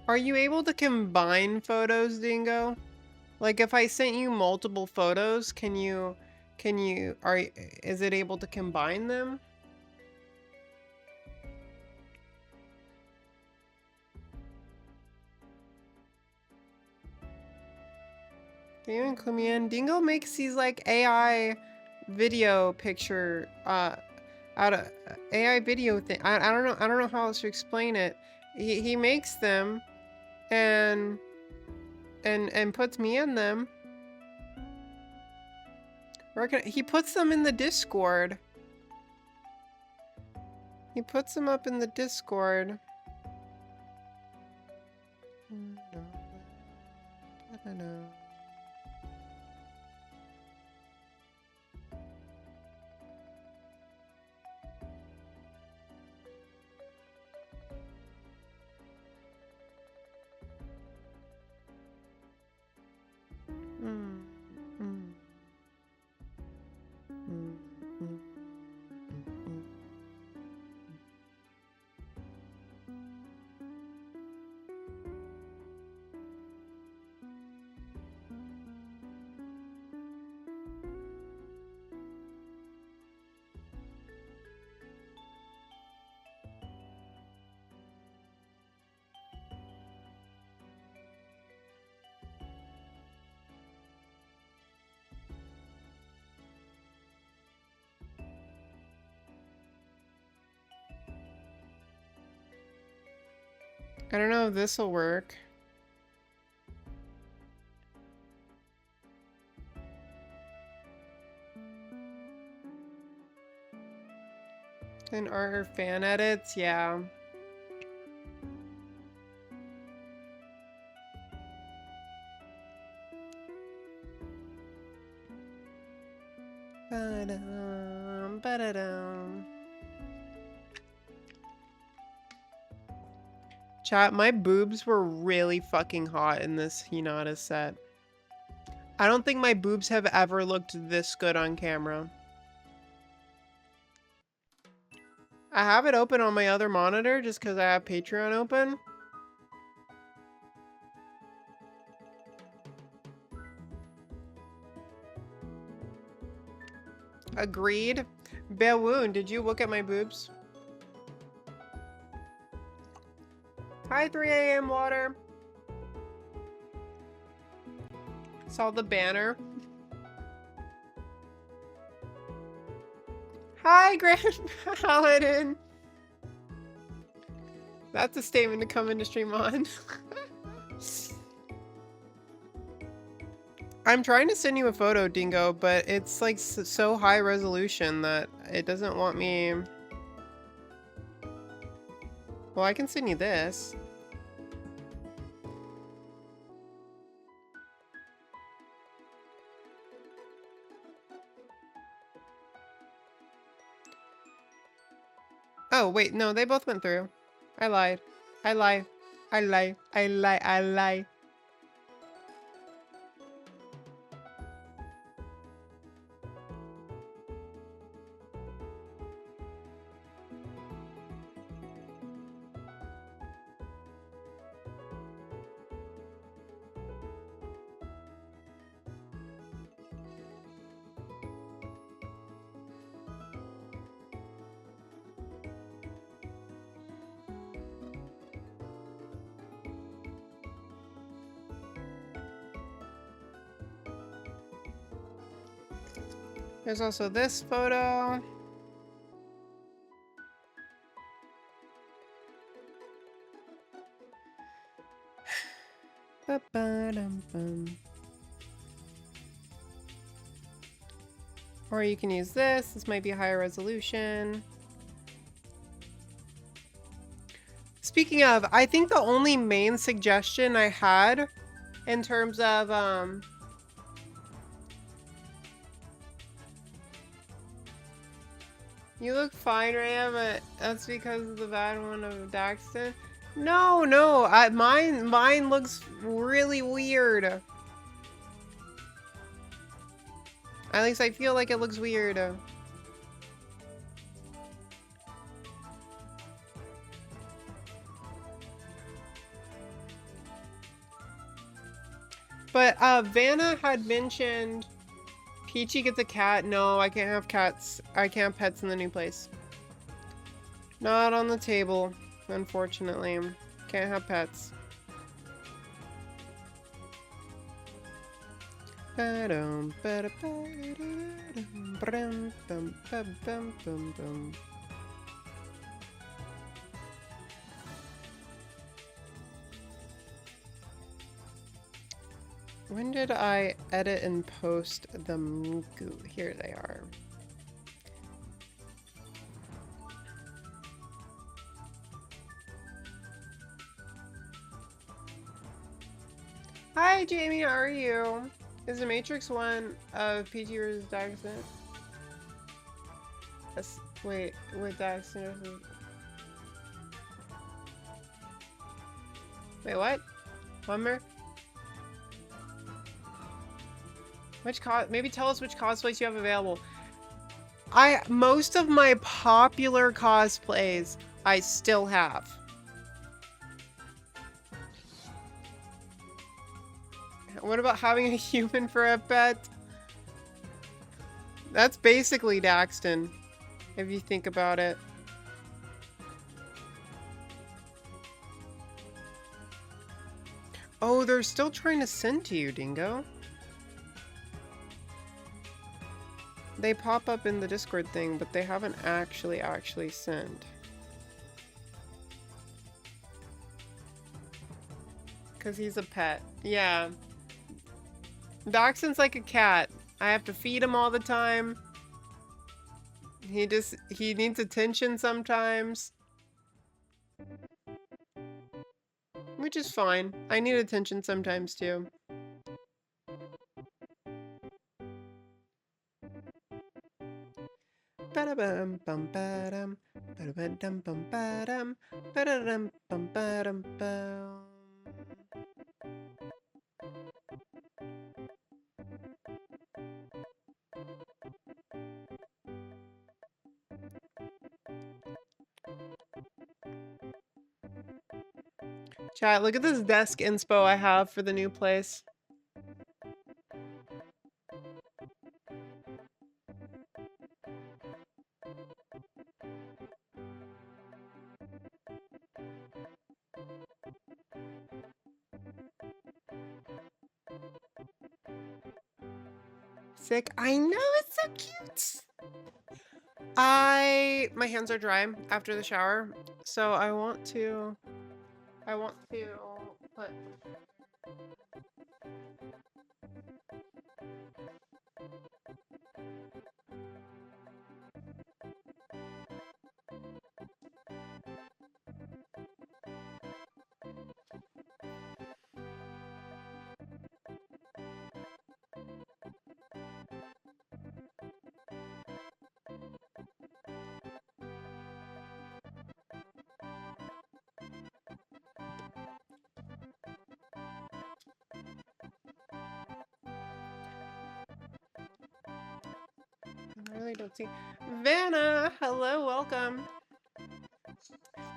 Are you able to combine photos, Dingo? Like if I sent you multiple photos, is it able to combine them? Can you include me in? Dingo makes these like AI video picture out of AI video thing. I don't know how else to explain it. He makes them and puts me in them. He puts them in the Discord. He puts them up in the Discord. I don't know if this will work. And our fan edits, yeah. Ba-dum, ba-da-dum. Chat, my boobs were really fucking hot in this Hinata set. I don't think my boobs have ever looked this good on camera. I have it open on my other monitor just because I have Patreon open. Agreed. Bewoon, did you look at my boobs? Hi, 3 a.m. water. Saw the banner. Hi, Grand Paladin. That's a statement to come into stream on. I'm trying to send you a photo, Dingo, but it's like so high resolution that it doesn't want me. Well, I can send you this. Oh, wait, no, they both went through. I lied. I lie. I lie. I lie. I lie. There's also this photo. Ba-ba-dum-bum. Or you can use this. This might be higher resolution. Speaking of, I think the only main suggestion I had in terms of you look fine, Ram, but that's because of the bad one of Daxton. No, no, mine looks really weird. At least I feel like it looks weird. But Vanna had mentioned Peachy gets a cat. No, I can't have cats. I can't have pets in the new place. Not on the table, unfortunately. Can't have pets. When did I edit and post the Miku? Here they are. Hi Jamie, how are you? Is the Matrix one of Peachy vs. Daxton? Yes. Wait, with Daxton versus... Wait, what? One more? Maybe tell us which cosplays you have available. Most of my popular cosplays I still have. What about having a human for a pet? That's basically Daxton, if you think about it. Oh, they're still trying to send to you, Dingo. They pop up in the Discord thing, but they haven't actually sent. Because he's a pet. Yeah. Dachshund's like a cat. I have to feed him all the time. He needs attention sometimes. Which is fine. I need attention sometimes too. Ba-da-bum bum ba-dum, ba-da-bum bum ba-dum, ba-da-dum bum ba-dum bum. Chat, look at this desk inspo I have for the new place. Sick. I know, it's so cute. My hands are dry after the shower, so I want to put I really don't see. Vanna, hello, welcome.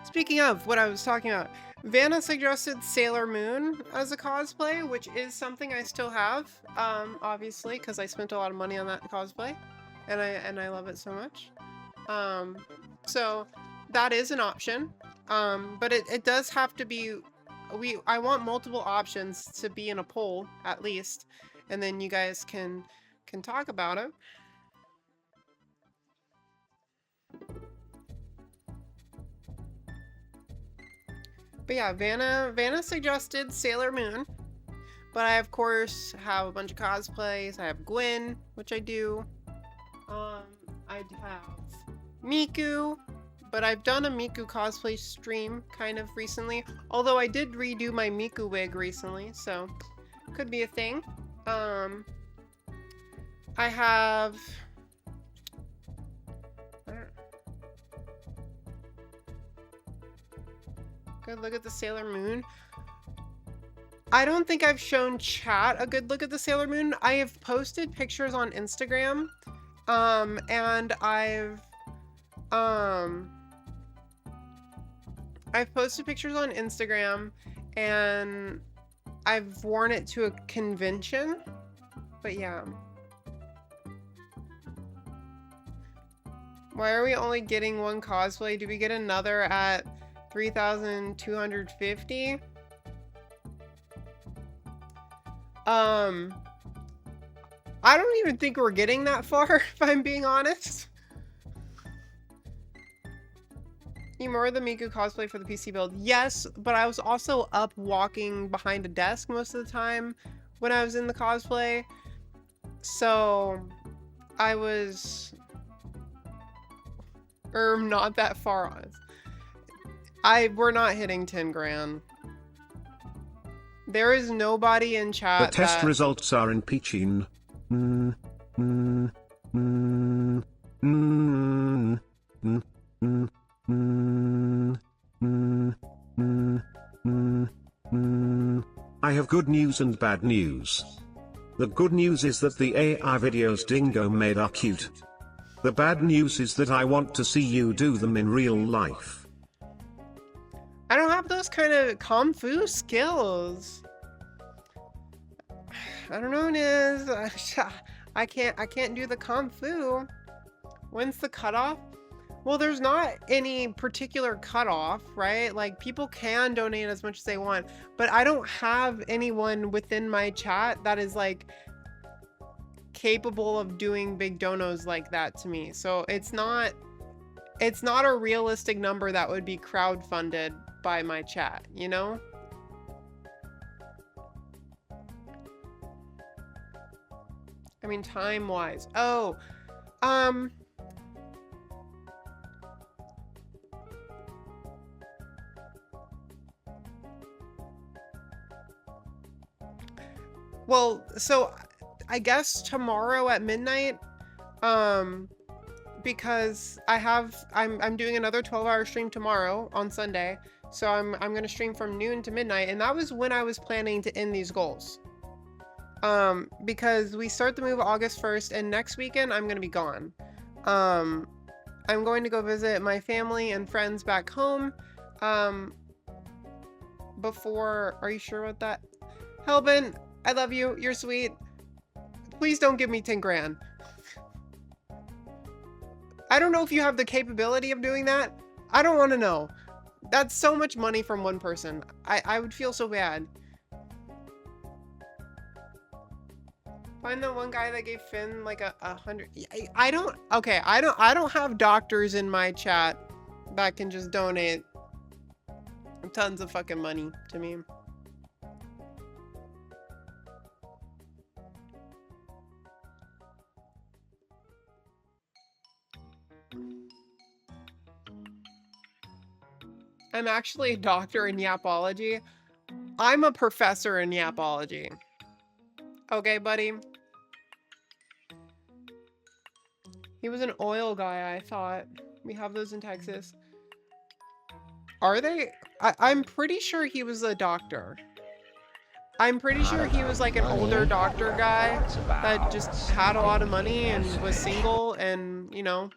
Speaking of what I was talking about, Vanna suggested Sailor Moon as a cosplay, which is something I still have, obviously, because I spent a lot of money on that cosplay, and I love it so much. So that is an option, but it does have to be. I want multiple options to be in a poll at least, and then you guys can talk about it. But yeah, Vanna suggested Sailor Moon, but I of course have a bunch of cosplays. I have Gwen, which I do. I have Miku, but I've done a Miku cosplay stream kind of recently. Although I did redo my Miku wig recently, so could be a thing. I have. Good look at the Sailor Moon. I don't think I've shown chat a good look at the Sailor Moon. I have posted pictures on Instagram, and I've posted pictures on Instagram, and I've worn it to a convention. But yeah. Why are we only getting one cosplay? Do we get another at 3,250? I don't even think we're getting that far, if I'm being honest. You more the Miku cosplay for the PC build? Yes, but I was also up walking behind a desk most of the time when I was in the cosplay. So I was not that far on. We're not hitting 10 grand. There is nobody in chat. The test results are in Peachybunnn. I have good news and bad news. The good news is that the AI videos Dingo made are cute. The bad news is that I want to see you do them in real life. I don't have those kind of kung fu skills. I don't know, Niz. I can't do the kung fu. When's the cutoff? Well, there's not any particular cutoff, right? Like, people can donate as much as they want, but I don't have anyone within my chat that is like capable of doing big donos like that to me. So it's not a realistic number that would be crowdfunded by my chat, you know? I mean, time-wise. Oh, well, so I guess tomorrow at midnight, because I'm doing another 12-hour stream tomorrow on Sunday. So I'm going to stream from noon to midnight, and that was when I was planning to end these goals. Because we start the move August 1st, and next weekend I'm going to be gone. I'm going to go visit my family and friends back home. Are you sure about that? Helbin, I love you. You're sweet. Please don't give me 10 grand. I don't know if you have the capability of doing that. I don't want to know. That's so much money from one person. I would feel so bad. Find the one guy that gave Finn like 100. I don't have doctors in my chat that can just donate tons of fucking money to me. I'm actually a doctor in yapology. I'm a professor in yapology. Okay, buddy. He was an oil guy, I thought. We have those in Texas. Are they? I'm pretty sure he was a doctor. I'm pretty sure he was like an older doctor guy that just had a lot of money and was single and, you know.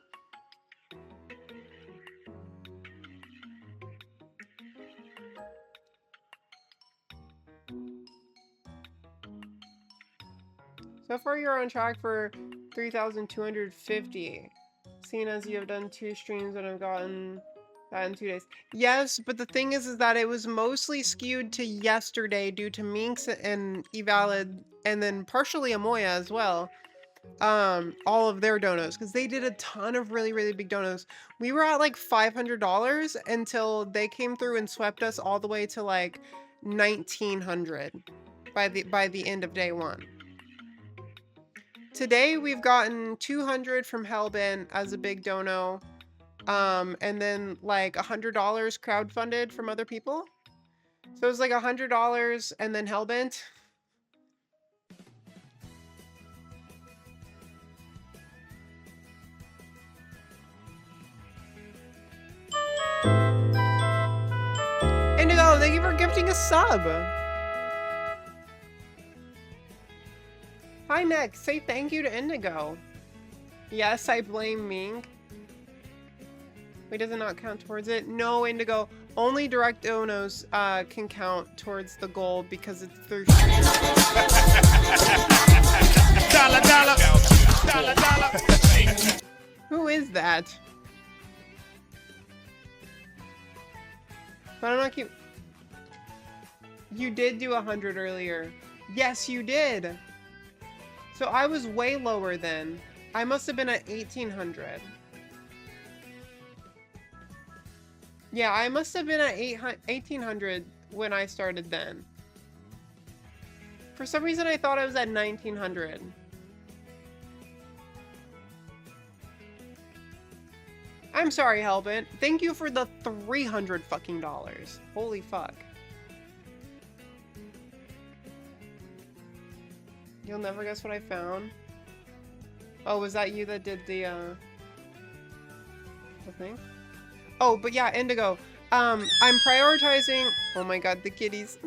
So far, you're on track for 3,250. Seeing as you have done 2 streams and I've gotten that in 2 days. Yes, but the thing is that it was mostly skewed to yesterday due to Minx and Evalid, and then partially Amoya as well. All of their donos, because they did a ton of really, really big donos. We were at like $500 until they came through and swept us all the way to like 1,900 by the end of day 1. Today we've gotten 200 from Hellbent as a big dono, and then like $100 crowdfunded from other people. So it was like $100 and then Hellbent. Indigo, thank you for gifting a sub. Hi, Nick. Say thank you to Indigo. Yes, I blame Mink. Wait, does it not count towards it? No, Indigo. Only direct donos can count towards the goal because it's through. Dollar, dollar. Dollar, dollar. Who is that? But I'm not keep. You did do 100 earlier. Yes, you did. So I was way lower then. I must have been at 1,800. Yeah, I must have been at 1,800 when I started then. For some reason, I thought I was at 1,900. I'm sorry, Hellbent. Thank you for the 300 fucking dollars. Holy fuck. You'll never guess what I found. Oh, was that you that did the thing? Oh, but yeah, Indigo. I'm prioritizing. Oh my god, the kitties.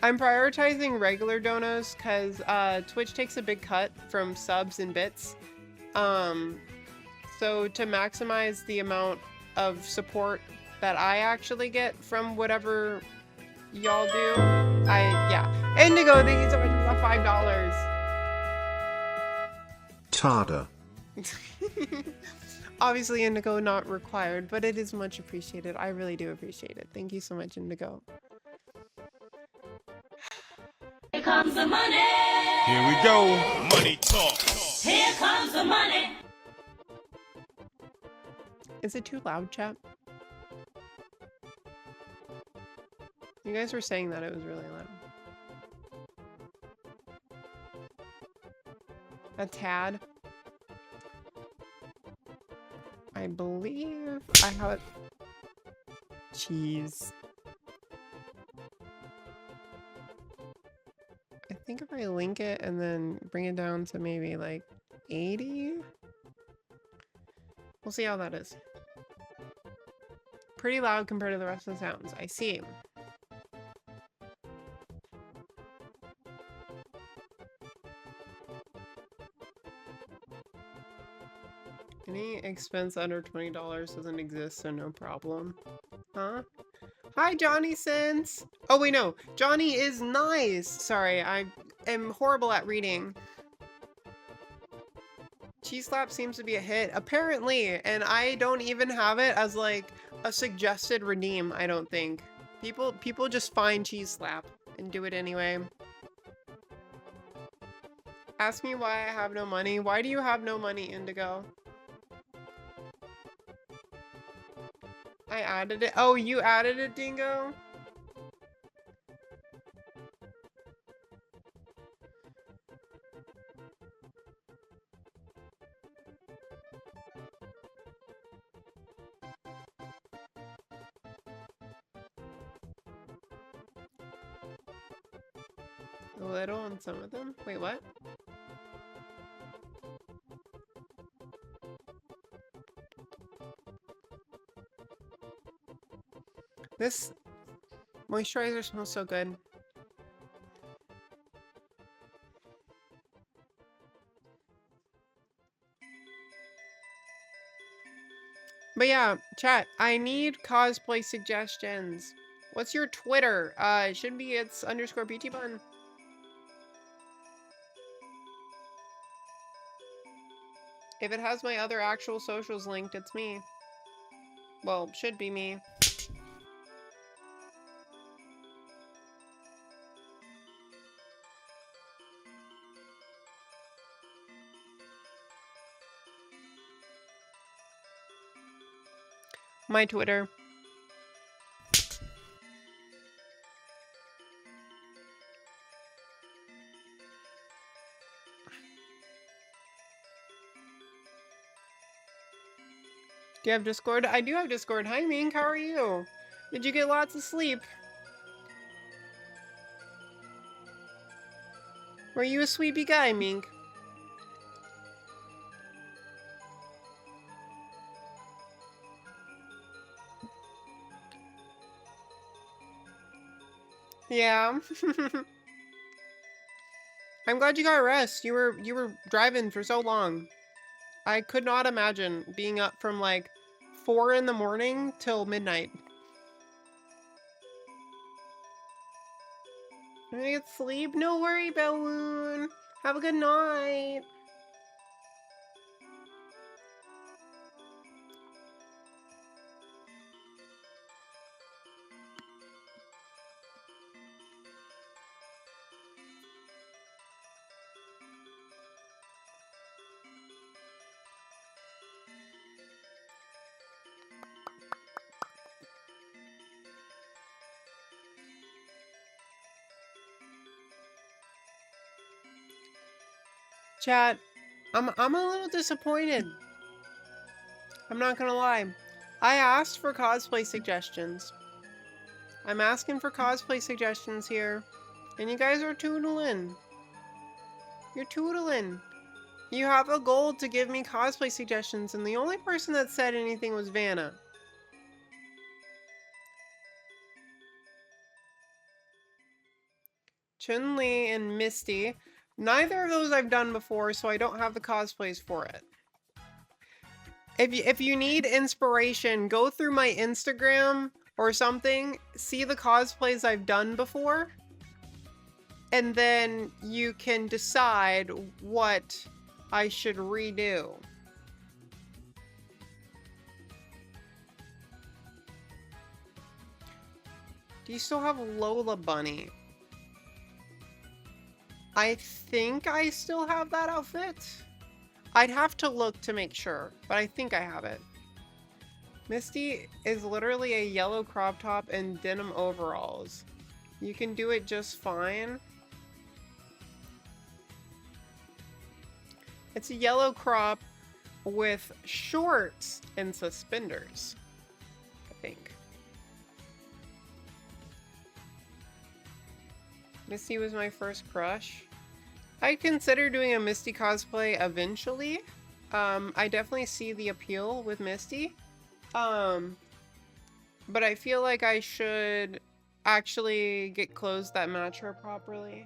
I'm prioritizing regular donos because Twitch takes a big cut from subs and bits. So to maximize the amount of support that I actually get from whatever y'all do, yeah. Indigo, thank you so much for the $5. Tada. Obviously, Indigo not required, but it is much appreciated. I really do appreciate it. Thank you so much, Indigo. Here comes the money. Here we go. Money talk. Here comes the money. Is it too loud, chat? You guys were saying that it was really loud. A tad. I believe I have it. Jeez. I think if I link it and then bring it down to maybe like 80, we'll see how that is. Pretty loud compared to the rest of the sounds. I see. Any expense under $20 doesn't exist, so no problem. Huh? Hi, Johnny Sins! Oh, wait, no. Johnny is nice! Sorry, I am horrible at reading. Cheese Slap seems to be a hit. Apparently, and I don't even have it as, like, a suggested redeem, I don't think. People just find Cheese Slap and do it anyway. Ask me why I have no money. Why do you have no money, Indigo? I added it. Oh, you added it, Dingo? A little on some of them? Wait, what? This moisturizer smells so good. But yeah, chat, I need cosplay suggestions. What's your Twitter? It should be it's _ Peachybunnn. If it has my other actual socials linked, it's me. Well, should be me. My Twitter. Do you have Discord? I do have Discord. Hi, Mink. How are you? Did you get lots of sleep? Were you a sleepy guy, Mink? Yeah. I'm glad you got rest. You were driving for so long. I could not imagine being up from like 4 in the morning till midnight. I'm gonna get sleep. No worry, Balloon. Have a good night. Chat, I'm a little disappointed. I'm not gonna lie. I asked for cosplay suggestions. I'm asking for cosplay suggestions here. And you guys are tootling. You're tootling. You have a goal to give me cosplay suggestions, and the only person that said anything was Vanna. Chun-Li and Misty. Neither of those I've done before, so I don't have the cosplays for it. If you need inspiration, go through my Instagram or something, see the cosplays I've done before, and then you can decide what I should redo. Do you still have Lola Bunny? I think I still have that outfit. I'd have to look to make sure, but I think I have it. Misty is literally a yellow crop top and denim overalls. You can do it just fine. It's a yellow crop with shorts and suspenders, I think. Misty was my first crush. I'd consider doing a Misty cosplay eventually. I definitely see the appeal with Misty. But I feel like I should actually get clothes that match her properly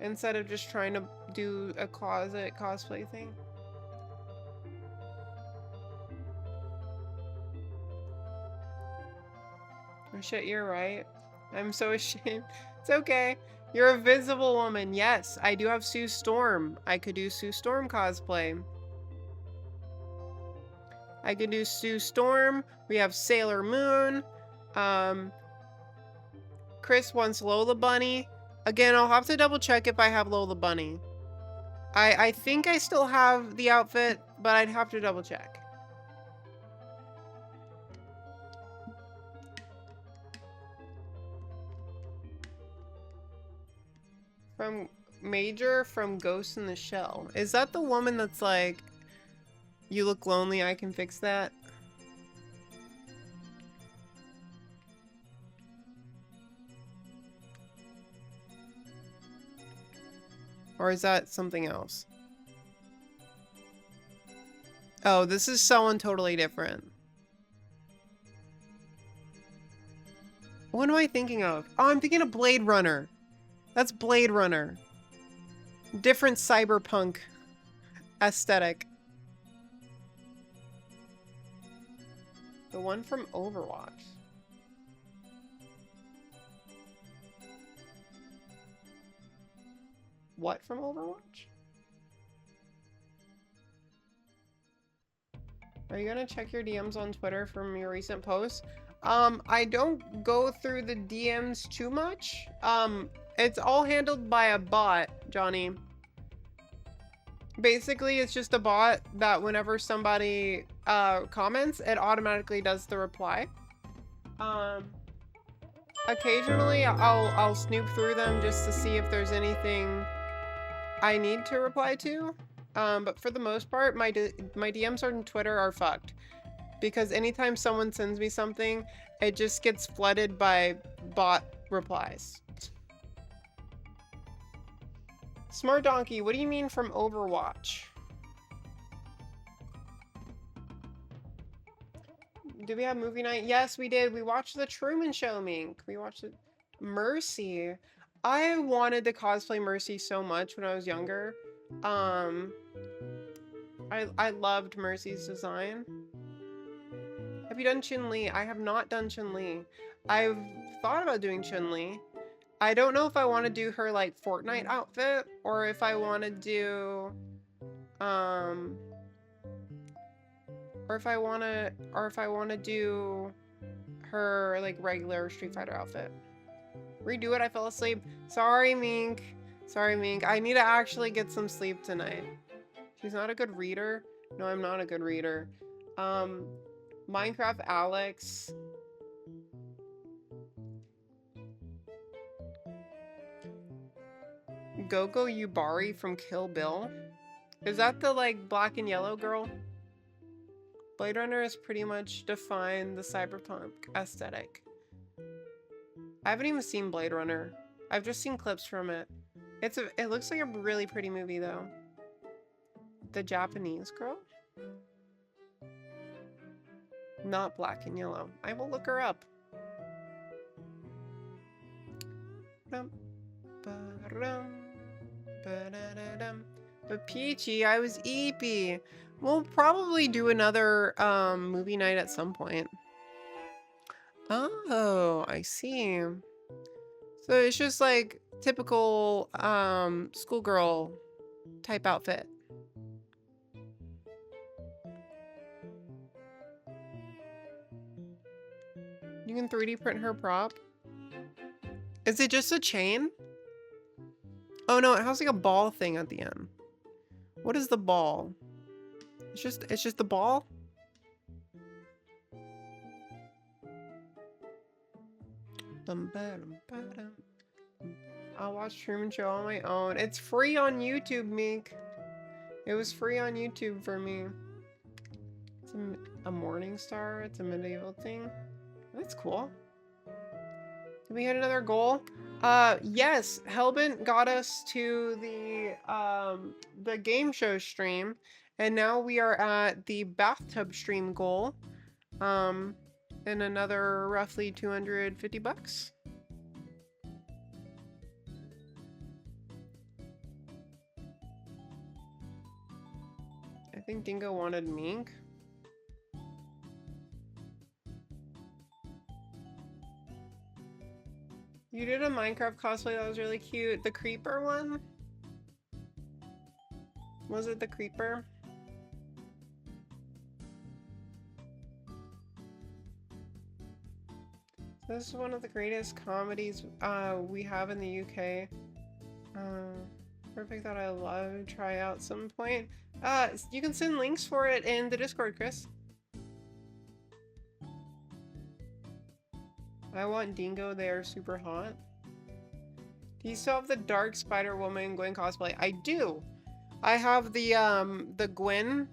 instead of just trying to do a closet cosplay thing. Oh shit, you're right. I'm so ashamed. It's okay. You're a visible woman. Yes, I do have Sue Storm. I could do Sue Storm cosplay. I could do Sue Storm. We have Sailor Moon. Chris wants Lola Bunny. Again, I'll have to double check if I have Lola Bunny. I think I still have the outfit, but I'd have to double check. From Major from Ghost in the Shell. Is that the woman that's like, you look lonely, I can fix that? Or is that something else? Oh, this is someone totally different. What am I thinking of? Oh, I'm thinking of Blade Runner. That's Blade Runner. Different cyberpunk aesthetic. The one from Overwatch. What from Overwatch? Are you gonna check your DMs on Twitter from your recent posts? I don't go through the DMs too much. It's all handled by a bot, Johnny. Basically, it's just a bot that whenever somebody comments, it automatically does the reply. Occasionally, I'll snoop through them just to see if there's anything I need to reply to. But for the most part, my DMs on Twitter are fucked. Because anytime someone sends me something, it just gets flooded by bot replies. Smart Donkey, what do you mean from Overwatch? Did we have movie night? Yes, we did. We watched The Truman Show, Mink. We watched it. Mercy. I wanted to cosplay Mercy so much when I was younger. I loved Mercy's design. Have you done Chun-Li? I have not done Chun-Li. I've thought about doing Chun-Li. I don't know if I want to do her like Fortnite outfit or if I want to do or if I want to do her like regular Street Fighter outfit. Redo it, I fell asleep. Sorry, Mink. Sorry, Mink. I need to actually get some sleep tonight. She's not a good reader. No, I'm not a good reader. Minecraft Alex. Gogo Yubari from Kill Bill. Is that the like black and yellow girl? Blade Runner has pretty much defined the cyberpunk aesthetic. I haven't even seen Blade Runner. I've just seen clips from it. It looks like a really pretty movie though. The Japanese girl? Not black and yellow. I will look her up. But Peachy, I was eepy. We'll probably do another movie night at some point. Oh, I see. So it's just like typical schoolgirl type outfit. You can 3D print her prop. Is it just a chain? Oh no, it has like a ball thing at the end. What is the ball? It's just the ball? I'll watch Truman Show on my own. It's free on YouTube, Meek. It was free on YouTube for me. It's a morning star. It's a medieval thing. That's cool. Did we hit another goal? Yes, Hellbent got us to the game show stream, and now we are at the bathtub stream goal. And another roughly 250 bucks. I think Dingo wanted mink. You did a Minecraft cosplay that was really cute. The creeper one? Was it the creeper? This is one of the greatest comedies we have in the UK. Perfect that I love to try out some point. You can send links for it in the Discord, Chris. I want Dingo there, super hot. Do you still have the Dark Spider-Woman Gwen cosplay? I do. I have the Gwen,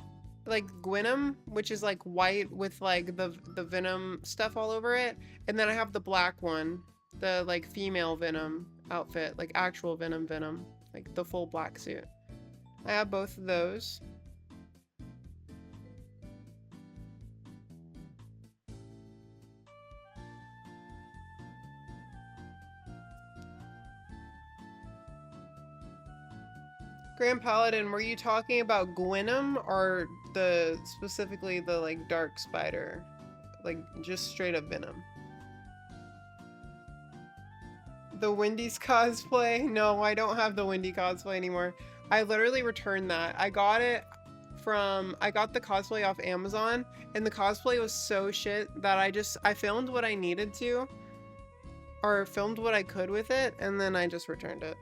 like Gwenom, which is like white with like the Venom stuff all over it, and then I have the black one, the like female Venom outfit, like actual Venom, like the full black suit. I have both of those. Grand Paladin, were you talking about Gwenom or specifically the like Dark Spider? Like just straight up Venom? The Wendy's cosplay? No, I don't have the Wendy cosplay anymore. I literally returned that. I got the cosplay off Amazon, and the cosplay was so shit that I filmed what I needed to, or filmed what I could with it, and then I just returned it.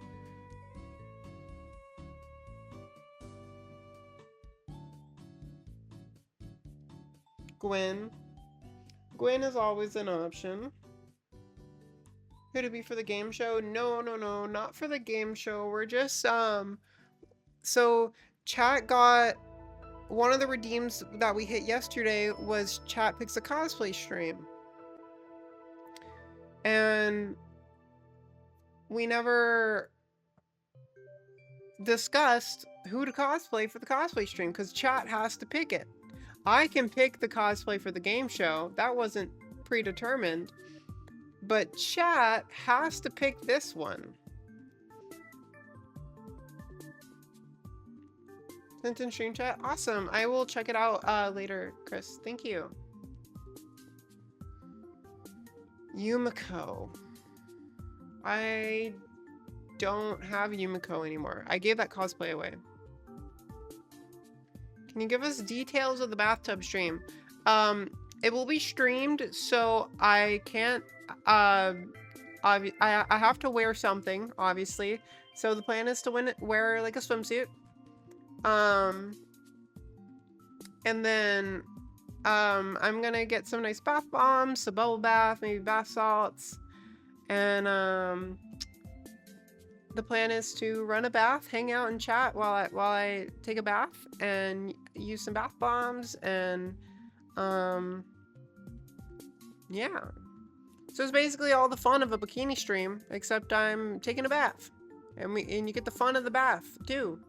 Gwen. Gwen is always an option. Could it be for the game show? No, not for the game show. We're just, so chat got, one of the redeems that we hit yesterday was chat picks a cosplay stream. And we never discussed who to cosplay for the cosplay stream because chat has to pick it. I can pick the cosplay for the game show. That wasn't predetermined. But chat has to pick this one. Sent in stream chat? Awesome. I will check it out later, Chris. Thank you. Yumiko. I don't have Yumiko anymore. I gave that cosplay away. Can you give us details of the bathtub stream? It will be streamed, so I can't, I have to wear something, obviously. So the plan is to wear like a swimsuit. And then, I'm gonna get some nice bath bombs, a bubble bath, maybe bath salts. And, the plan is to run a bath, hang out and chat while I take a bath and use some bath bombs and yeah. So it's basically all the fun of a bikini stream, except I'm taking a bath. And you get the fun of the bath too.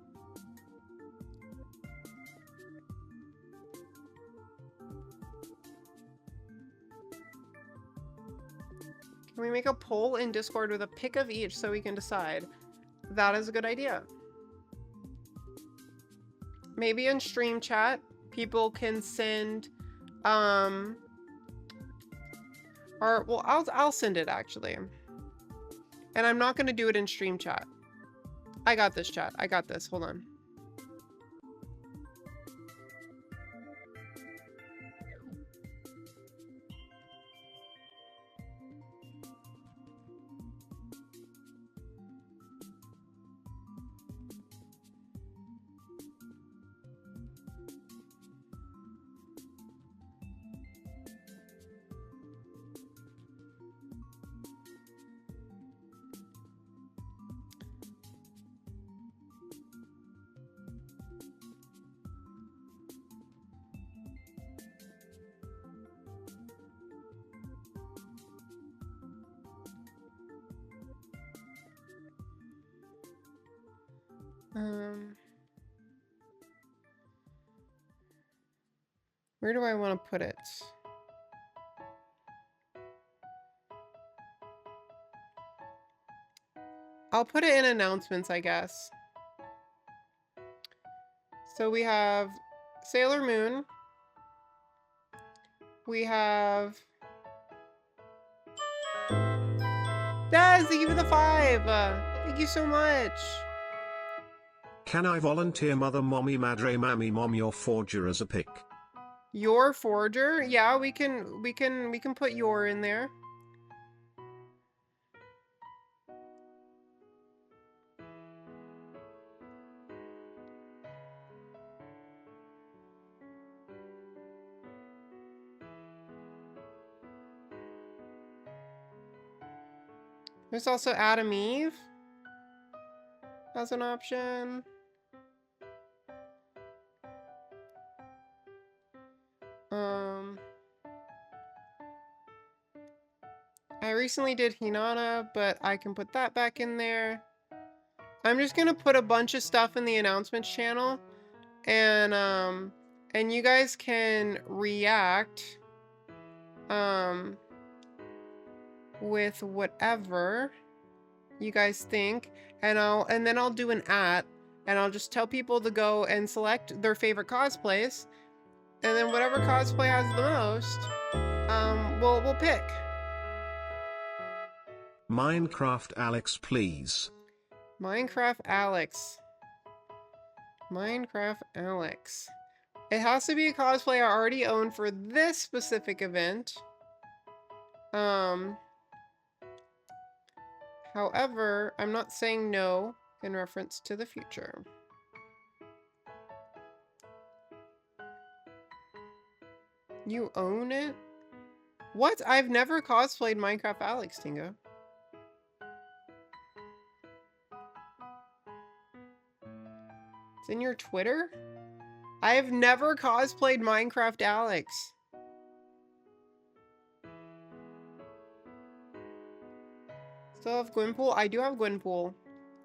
Can we make a poll in Discord with a pick of each so we can decide? That is a good idea. Maybe in stream chat, people can send, or, well, I'll send it actually. And I'm not going to do it in stream chat. I got this, chat. I got this. Hold on. Where do I want to put it? I'll put it in announcements, I guess. So we have Sailor Moon. We have... Daz, thank you for the 5! Thank you so much! Can I volunteer Mother Mommy Madre Mammy Mom your forger as a pick? Your forger? Yeah, we can put your in there. There's also Adam Eve as an option. I recently did Hinata, but I can put that back in there. I'm just gonna put a bunch of stuff in the announcements channel, and you guys can react with whatever you guys think, and then I'll do an @ and I'll just tell people to go and select their favorite cosplays, and then whatever cosplay has the most, we'll pick. Minecraft Alex, please. Minecraft Alex. Minecraft Alex. It has to be a cosplay I already own for this specific event. However, I'm not saying no in reference to the future. You own it? What? I've never cosplayed Minecraft Alex, Tingo. It's in your Twitter? I have never cosplayed Minecraft Alex. Still have Gwenpool? I do have Gwenpool.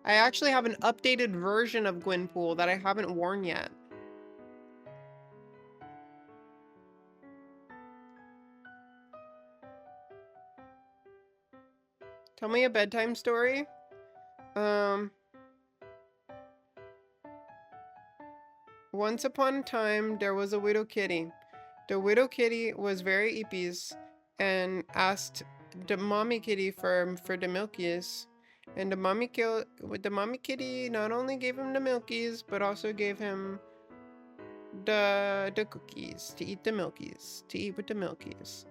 I actually have an updated version of Gwenpool that I haven't worn yet. Tell me a bedtime story. Once upon a time, there was a widow kitty. The widow kitty was very eepies and asked the mommy kitty for the milkies. And the mommy kitty not only gave him the milkies, but also gave him the cookies to eat the milkies, to eat with the milkies.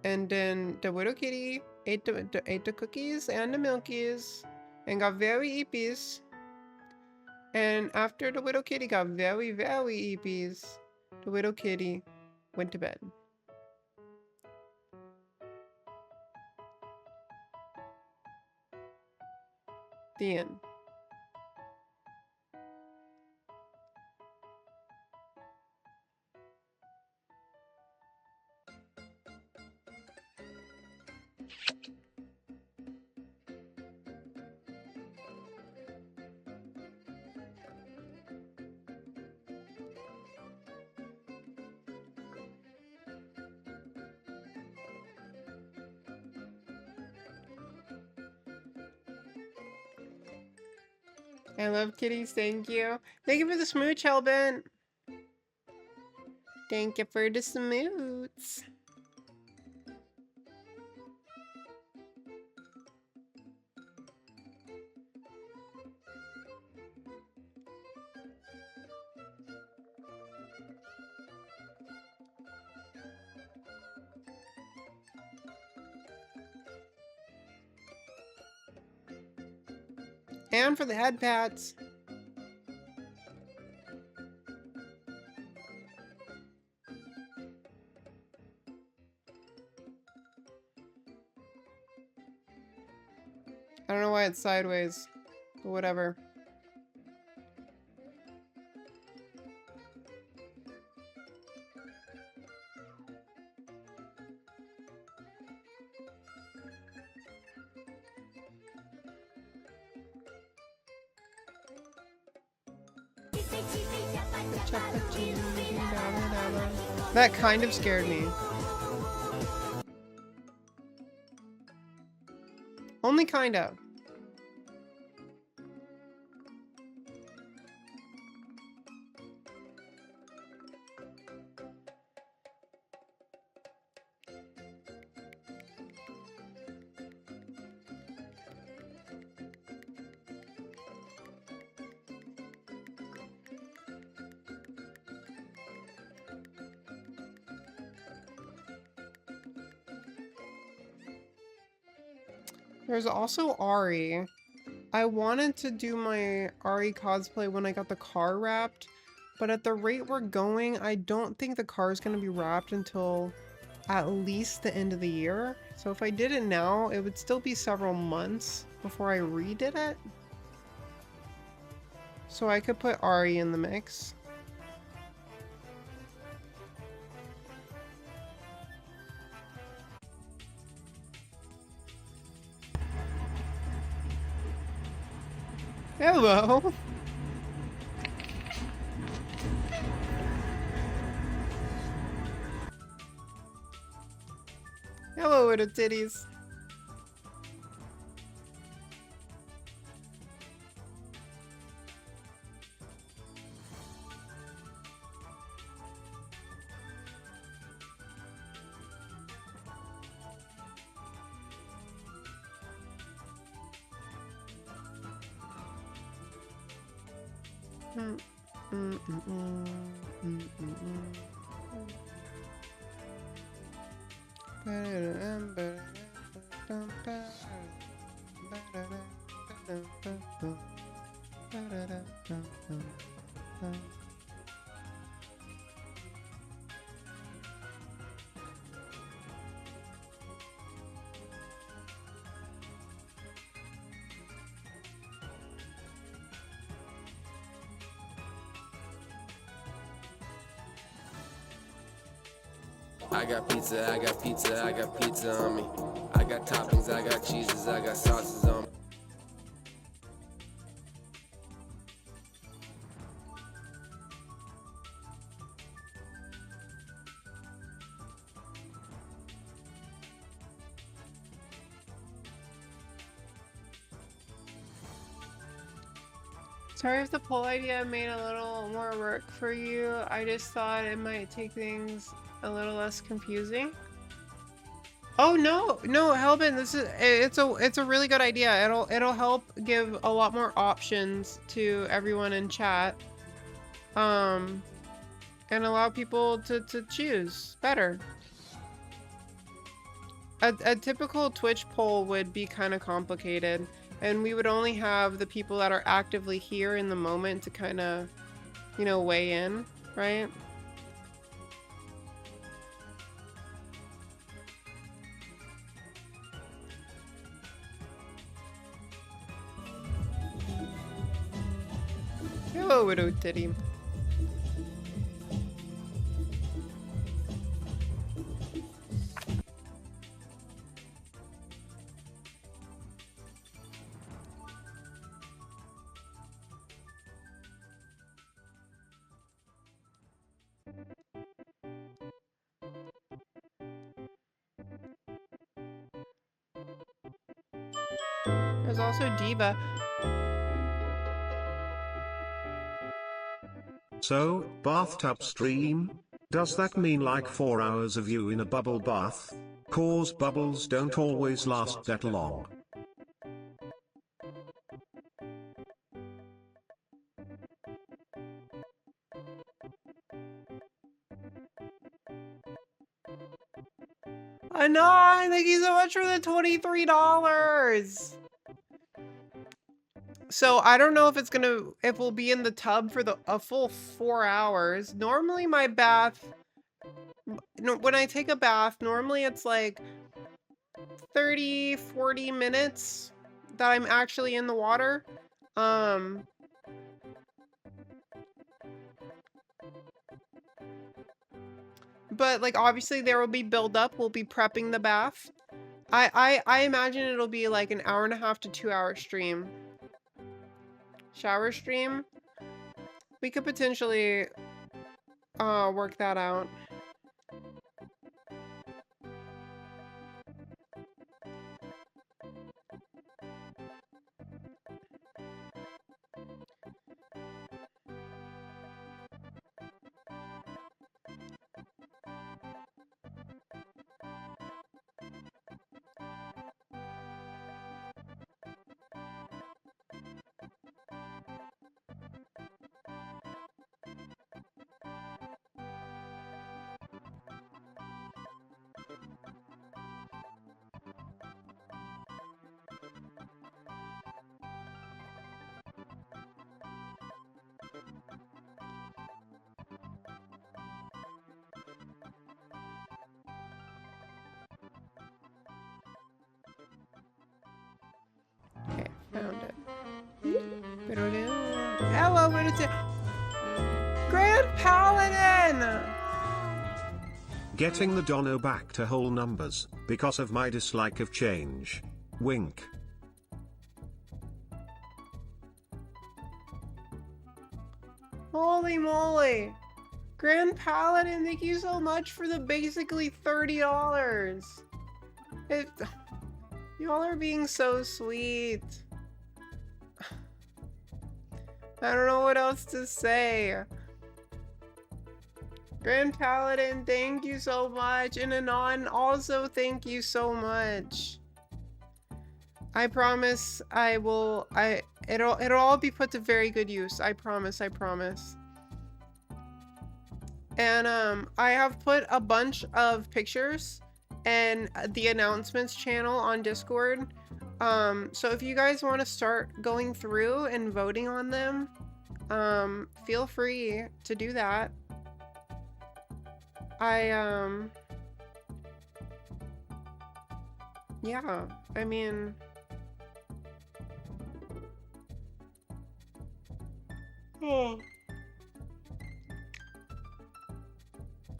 And then the widow kitty ate the cookies and the milkies and got very eepies. And after the widow kitty got very, very eepies, the widow kitty went to bed. The end. I love kitties, thank you. Thank you for the smooch, Hellbent. Thank you for the smooch. And for the head pats. I don't know why it's sideways, but whatever. That kind of scared me. Only kind of. There's also Ari. I wanted to do my Ari cosplay when I got the car wrapped, but at the rate we're going, I don't think the car is going to be wrapped until at least the end of the year. So if I did it now, it would still be several months before I redid it. So I could put Ari in the mix. Hello. Hello, little titties. I got pizza, I got pizza, I got pizza on me. I got toppings, I got cheeses, I got sauces on me. Sorry if the poll idea made a little more work for you. I just thought it might take things a little less confusing. Oh no, Helbin, it's a really good idea. It'll help give a lot more options to everyone in chat. And allow people to choose better. A typical Twitch poll would be kind of complicated, and we would only have the people that are actively here in the moment to kind of, you know, weigh in, right? Hello, Widow Titty. There's also Diva. So, bathtub stream? Does that mean like 4 hours of you in a bubble bath? Cause bubbles don't always last that long. Anon, thank you so much for the $23. So I don't know if we'll be in the tub for a full 4 hours. Normally my bath, when I take a bath, normally it's like 30, 40 minutes that I'm actually in the water. But like obviously there will be buildup. We'll be prepping the bath. I imagine it'll be like an 1.5 to 2 hour stream. Shower stream. We could potentially work that out. Okay, found it. Hello, Grand Paladin! Getting the dono back to whole numbers, because of my dislike of change. Wink. Holy moly! Grand Paladin, thank you so much for the basically $30. Y'all are being so sweet. I don't know what else to say. Grand Paladin, thank you so much. And Anon, also thank you so much. I promise I will, it'll all be put to very good use. I promise, I promise. And I have put a bunch of pictures and the announcements channel on Discord. So if you guys want to start going through and voting on them, feel free to do that. Yeah, I mean,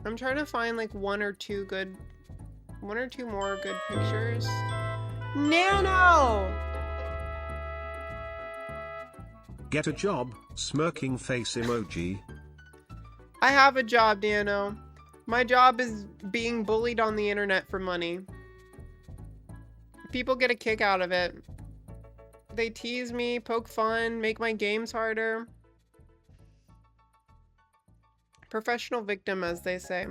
I'm trying to find like one or two more good pictures. Nano! Get a job, smirking face emoji. I have a job, Nano. My job is being bullied on the internet for money. People get a kick out of it. They tease me, poke fun, make my games harder. Professional victim, as they say.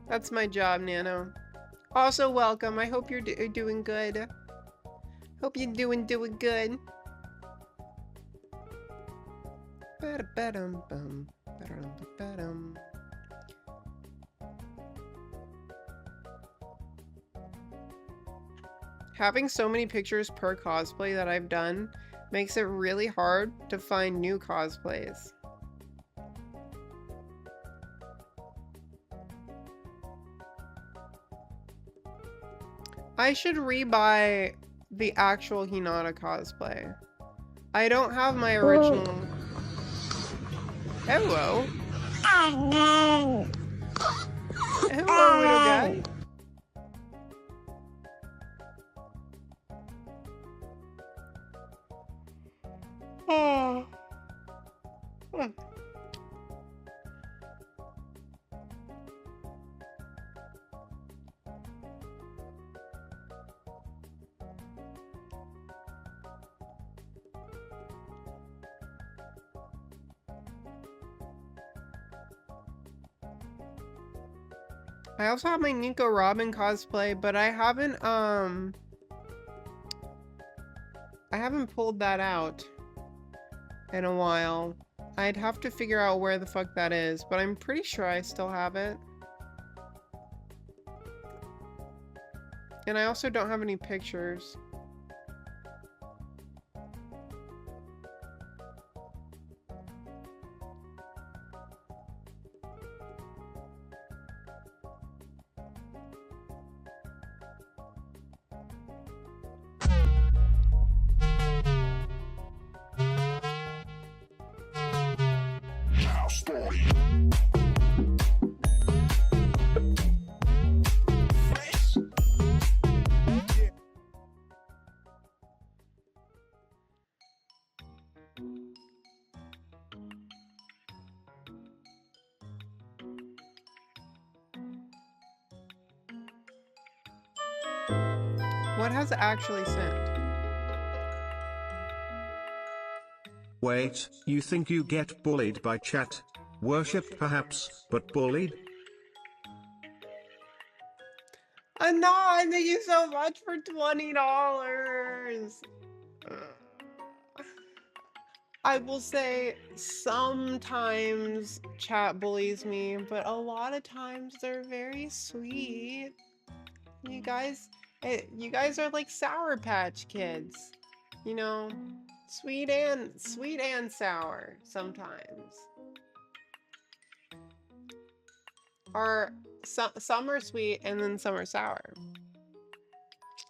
That's my job, Nano. Also, welcome. I hope you're doing good. Hope you're doing good. Ba-da-ba-dum-bum. Ba-da-dum-ba-dum. Having so many pictures per cosplay that I've done makes it really hard to find new cosplays. I should rebuy the actual Hinata cosplay. I don't have my original. Hello. Hello, little guy. Oh. I also have my Nico Robin cosplay, but I haven't pulled that out in a while. I'd have to figure out where the fuck that is, but I'm pretty sure I still have it. And I also don't have any pictures. What has it actually sent? Wait, you think you get bullied by chat? Worshipped perhaps, but bullied? Anon, thank you so much for $20. I will say sometimes chat bullies me, but a lot of times they're very sweet. You guys are like Sour Patch Kids. You know, sweet and sour sometimes. Or some are sweet and then some are sour.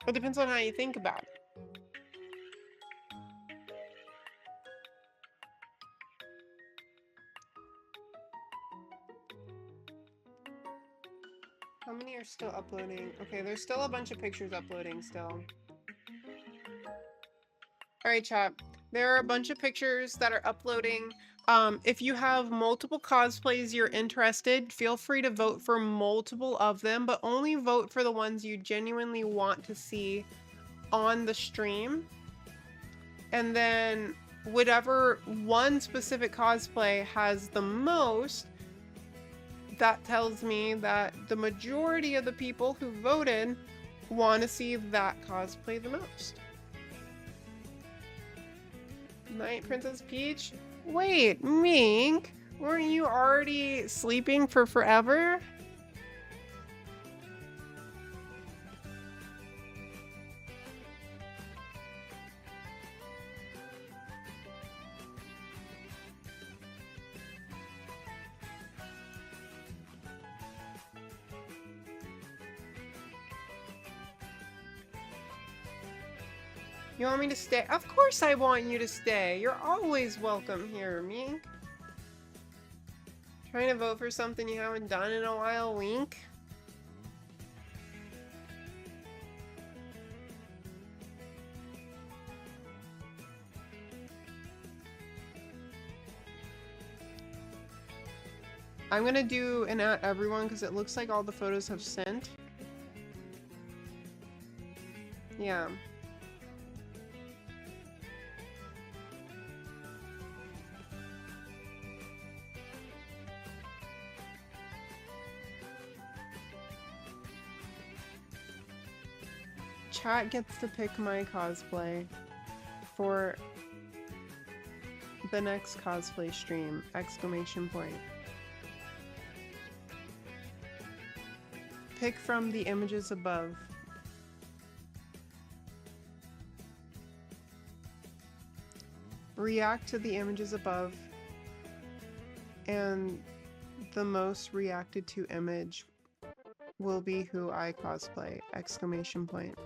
It depends on how you think about it. How many are still uploading? Okay, there's still a bunch of pictures uploading still. Alright, chat. There are a bunch of pictures that are uploading. If you have multiple cosplays you're interested, feel free to vote for multiple of them, but only vote for the ones you genuinely want to see on the stream. And then whatever one specific cosplay has the most, that tells me that the majority of the people who voted want to see that cosplay the most. Night Princess Peach? Wait, Mink, weren't you already sleeping for forever? You want me to stay? Of course I want you to stay. You're always welcome here, Mink. Trying to vote for something you haven't done in a while, Wink? I'm gonna do an at everyone because it looks like all the photos have sent. Yeah. Chat gets to pick my cosplay for the next cosplay stream! Exclamation point. Pick from the images above. React to the images above, and the most reacted to image will be who I cosplay! Exclamation point.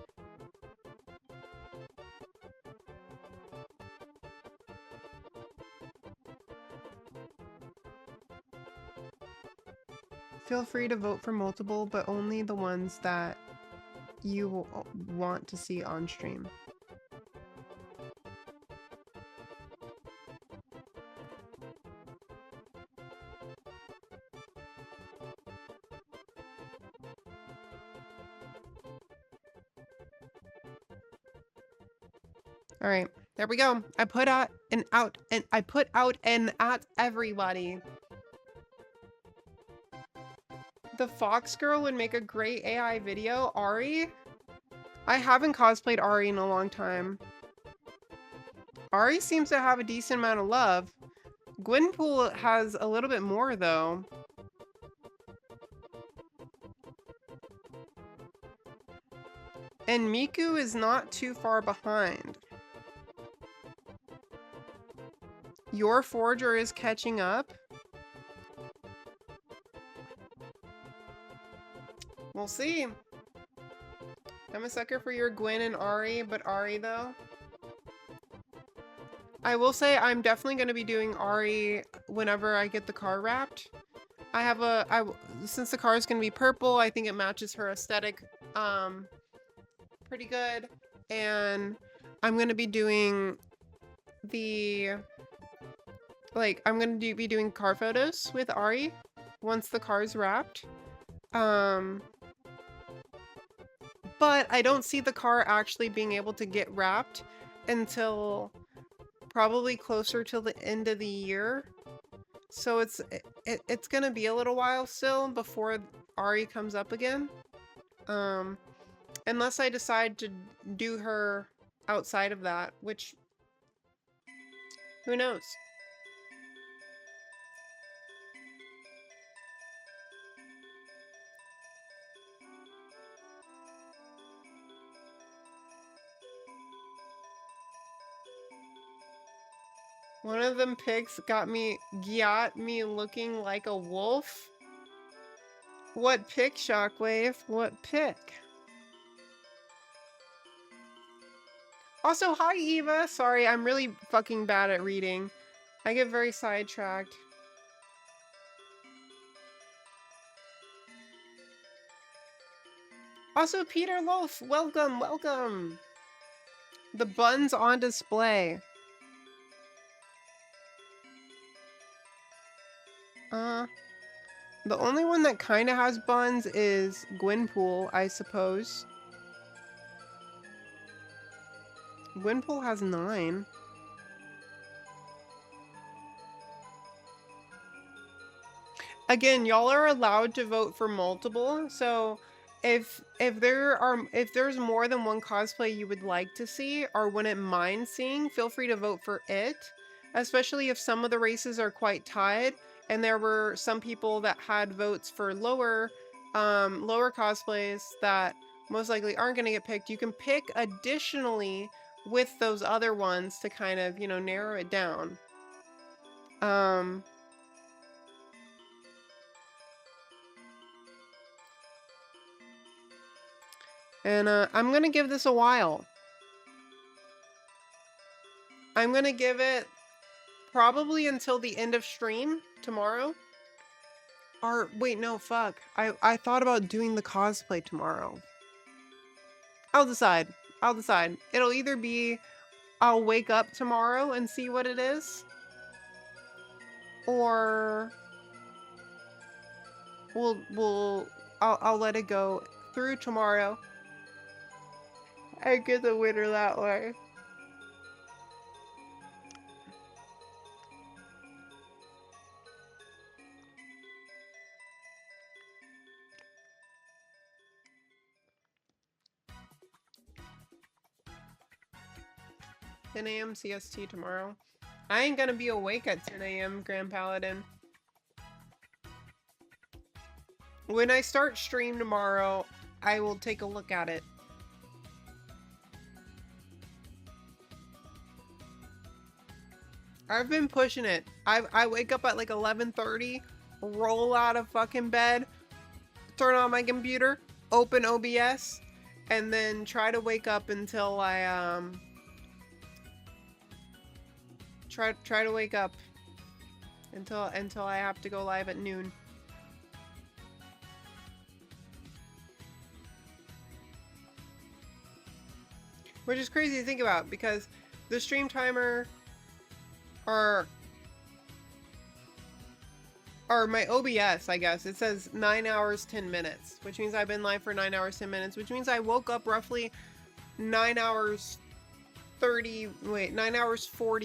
Feel free to vote for multiple, but only the ones that you want to see on stream. All right, there we go. I put out an at everybody. The Fox Girl would make a great AI video. Ari? I haven't cosplayed Ari in a long time. Ari seems to have a decent amount of love. Gwenpool has a little bit more, though. And Miku is not too far behind. Your Forger is catching up. We'll see. I'm a sucker for your Gwen and Ari, but Ari though. I will say I'm definitely going to be doing Ari whenever I get the car wrapped. Since the car is going to be purple, I think it matches her aesthetic pretty good. And I'm going to be doing I'm going to be doing car photos with Ari once the car is wrapped. but I don't see the car actually being able to get wrapped until probably closer to the end of the year. So it's gonna be a little while still before Ari comes up again. Unless I decide to do her outside of that, which, who knows? One of them pics got me looking like a wolf. What pic, Shockwave? What pic? Also, hi Eva. Sorry, I'm really fucking bad at reading. I get very sidetracked. Also, Peter Loaf, welcome, welcome. The bun's on display. The only one that kind of has buns is Gwynpool, I suppose. Gwynpool has 9. Again, y'all are allowed to vote for multiple, so if there's more than one cosplay you would like to see or wouldn't mind seeing, feel free to vote for it. Especially if some of the races are quite tied, and there were some people that had votes for lower cosplays that most likely aren't going to get picked. You can pick additionally with those other ones to kind of, you know, narrow it down. And I'm gonna give this a while. I'm gonna give it probably until the end of stream tomorrow. Or wait, no, fuck. I thought about doing the cosplay tomorrow. I'll decide. I'll decide. It'll either be I'll wake up tomorrow and see what it is, or I'll let it go through tomorrow and get the winner that way. $10 a.m. CST tomorrow. I ain't gonna be awake at 10 a.m. Grand Paladin. When I start stream tomorrow, I will take a look at it. I've been pushing it. I wake up at like 11:30, roll out of fucking bed, turn on my computer, open OBS, and then try to wake up until I try to wake up until I have to go live at noon. Which is crazy to think about because the stream timer or my OBS, I guess, it says 9 hours 10 minutes, which means I've been live for 9 hours 10 minutes, which means I woke up roughly 9 hours 40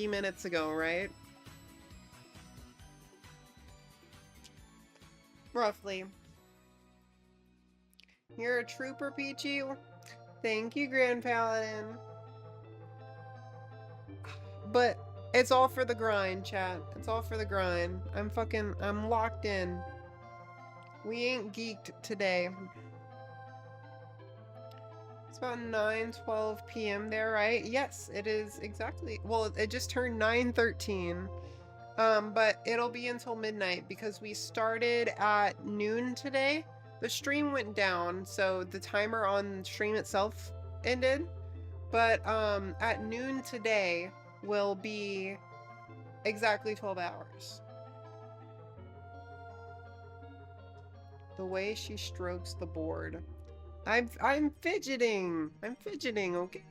minutes ago, right? Roughly. You're a trooper, Peachy. Thank you, Grand Paladin. But it's all for the grind, chat. It's all for the grind. I'm locked in. We ain't geeked today. It's about 9:12 p.m. there, right? Yes, it is exactly. Well, it just turned 9:13. But it'll be until midnight because we started at noon today. The stream went down, so the timer on the stream itself ended. But at noon today will be exactly 12 hours. The way she strokes the board. I'm fidgeting. I'm fidgeting, okay?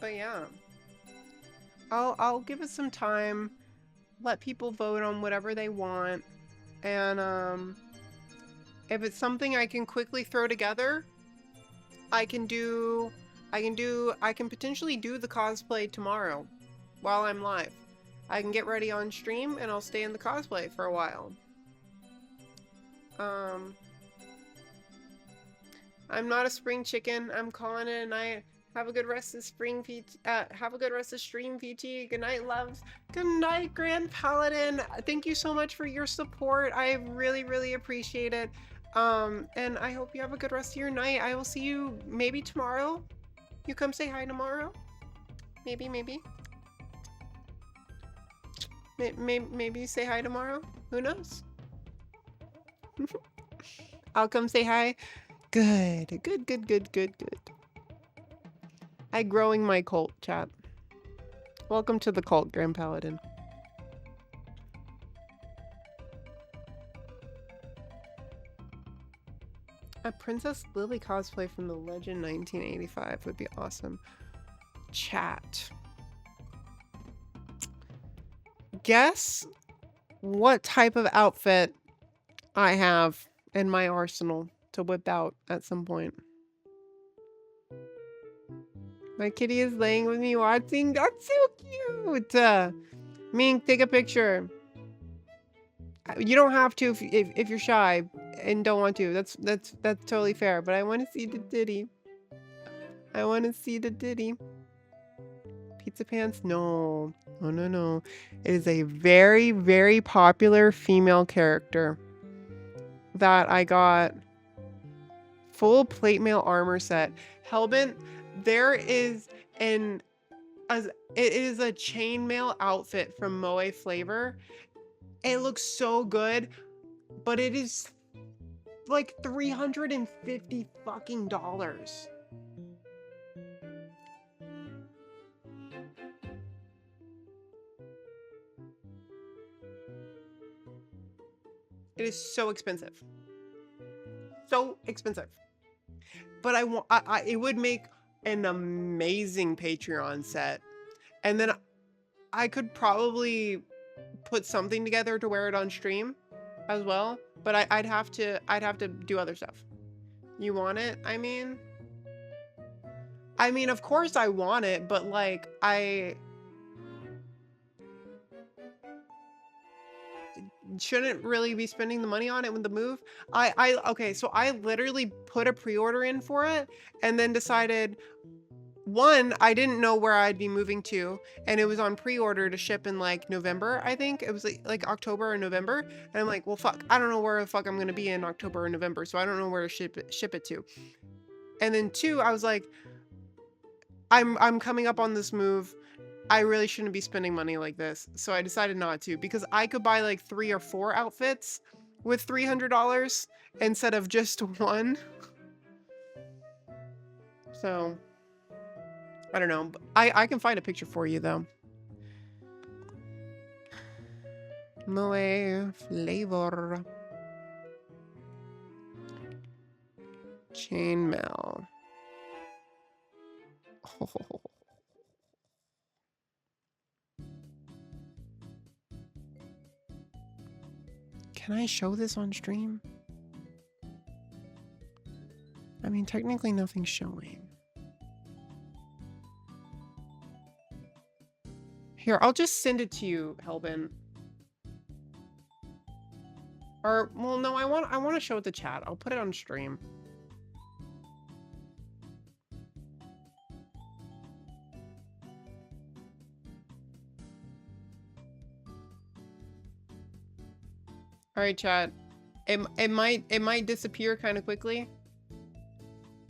But yeah. I'll give it some time. Let people vote on whatever they want. And if it's something I can quickly throw together, I can potentially do the cosplay tomorrow while I'm live. I can get ready on stream and I'll stay in the cosplay for a while. I'm not a spring chicken. I'm calling it a night. Have a good rest of spring, have a good rest of stream, PT. Good night, loves. Good night, Grand Paladin. Thank you so much for your support. I really, really appreciate it. And I hope you have a good rest of your night. I will see you maybe tomorrow. You come say hi tomorrow. Maybe. Maybe say hi tomorrow. Who knows? I'll come say hi. Good. I'm growing my cult, chat. Welcome to the cult, Grand Paladin. A Princess Lily cosplay from the Legend 1985 would be awesome. Chat. Guess what type of outfit I have in my arsenal to whip out at some point. My kitty is laying with me watching. That's so cute. Mink, take a picture. You don't have to if you're shy and don't want to. That's totally fair. But I want to see the ditty. I want to see the ditty. Pizza Pants? No. No. It is a very, very popular female character that I got. Full plate mail armor set. Hellbent, there is it is a chainmail outfit from Moe Flavor. It looks so good, but it is like $350 fucking dollars. It is so expensive. So expensive. But it would make an amazing Patreon set. And then I could probably put something together to wear it on stream as well. But I'd have to do other stuff. You want it? I mean, of course I want it, but like I shouldn't really be spending the money on it with the move. Okay, so I literally put a pre-order in for it and then decided, one, I didn't know where I'd be moving to, and it was on pre-order to ship in like November, I think. It was like October or November. And I'm like, well, fuck, I don't know where the fuck I'm gonna be in October or November, so I don't know where to ship it to. And then two, I was like, I'm coming up on this move. I really shouldn't be spending money like this. So I decided not to, because I could buy like 3 or 4 outfits with $300 instead of just one. So I don't know. I can find a picture for you though. Moe Flavor. Chainmail. Oh. Can I show this on stream? I mean, technically nothing's showing. Here, I'll just send it to you, Hellbent. Or, well, no, I want to show it to chat. I'll put it on stream. All right, chat. It might disappear kind of quickly,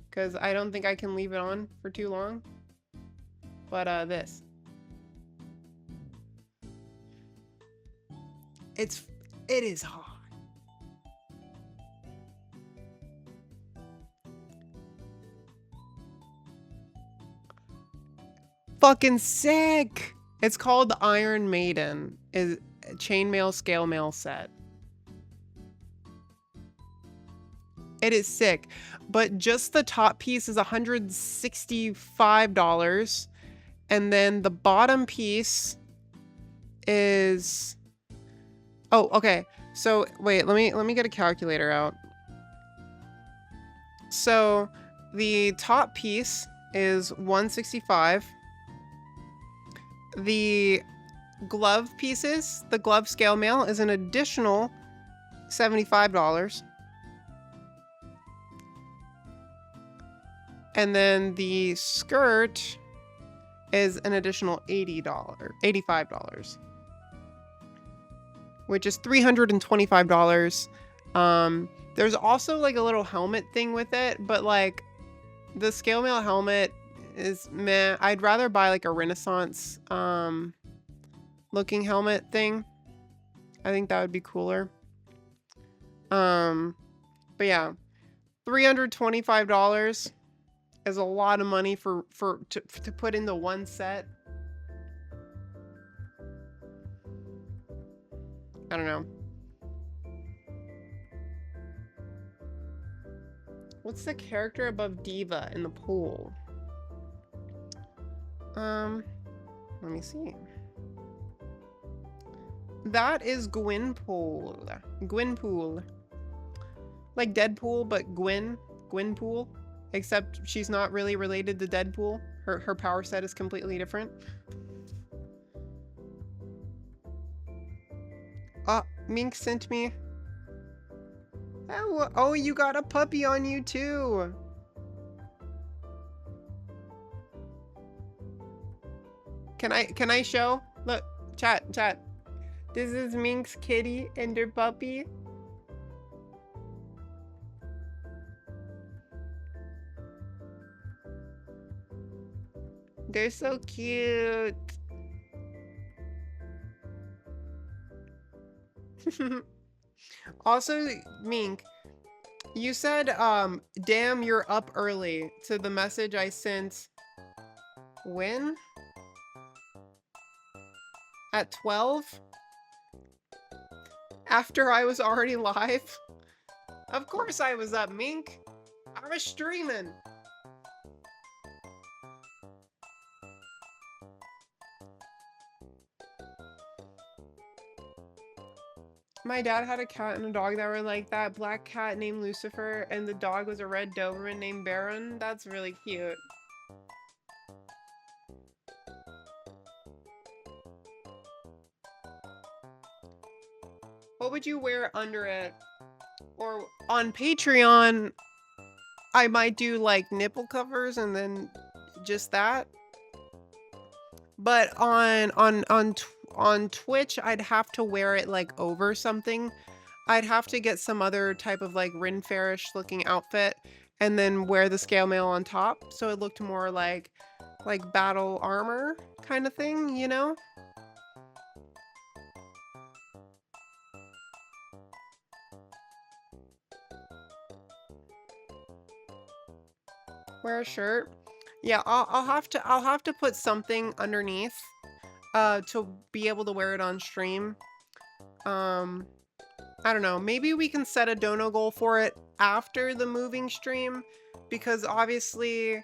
because I don't think I can leave it on for too long. But this. It is hot. Fucking sick. It's called the Iron Maiden. Is chainmail scale mail set. It is sick, but just the top piece is $165, And then the bottom piece is, oh, okay. So wait, let me get a calculator out. So the top piece is 165. The glove pieces, the glove scale mail is an additional $75. And then the skirt is an additional $85, which is $325. There's also like a little helmet thing with it, but like the scale mail helmet is meh. I'd rather buy like a Renaissance looking helmet thing. I think that would be cooler. But yeah, $325 is a lot of money to put into one set. I don't know. What's the character above Diva in the pool? Let me see. That is Gwynpool. Gwynpool. Like Deadpool, but Gwynpool. Except she's not really related to Deadpool. Her power set is completely different. Mink sent me. Oh, you got a puppy on you too. Can I show? Look, chat. This is Mink's kitty and her puppy. They're so cute. Also, Mink, you said, damn, you're up early to the message I sent. When? At 12? After I was already live? Of course I was up, Mink. I was streaming. My dad had a cat and a dog that were like that. Black cat named Lucifer, and the dog was a red Doberman named Baron. That's really cute. What would you wear under it? Or on Patreon, I might do like nipple covers and then just that. But on Twitch, I'd have to wear it like over something. I'd have to get some other type of like Rin Fairish looking outfit and then wear the scale mail on top, so it looked more like battle armor kind of thing, you know? Wear a shirt. Yeah, I'll have to put something underneath to be able to wear it on stream. I don't know. Maybe we can set a dono goal for it after the moving stream, because obviously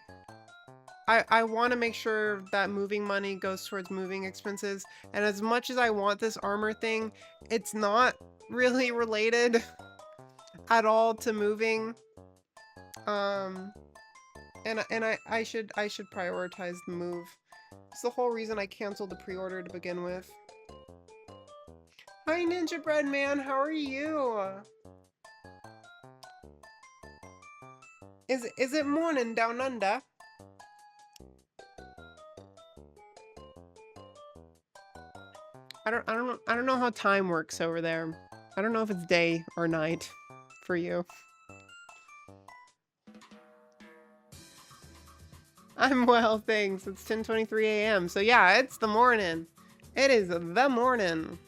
I want to make sure that moving money goes towards moving expenses. And as much as I want this armor thing, it's not really related at all to moving. And I should prioritize the move. It's the whole reason I canceled the pre-order to begin with. Hi Ninja Bread Man, how are you? Is it morning down under? I don't know how time works over there. I don't know if it's day or night for you. I'm well, thanks. It's 10:23 a.m. So yeah, it's the morning. It is the morning.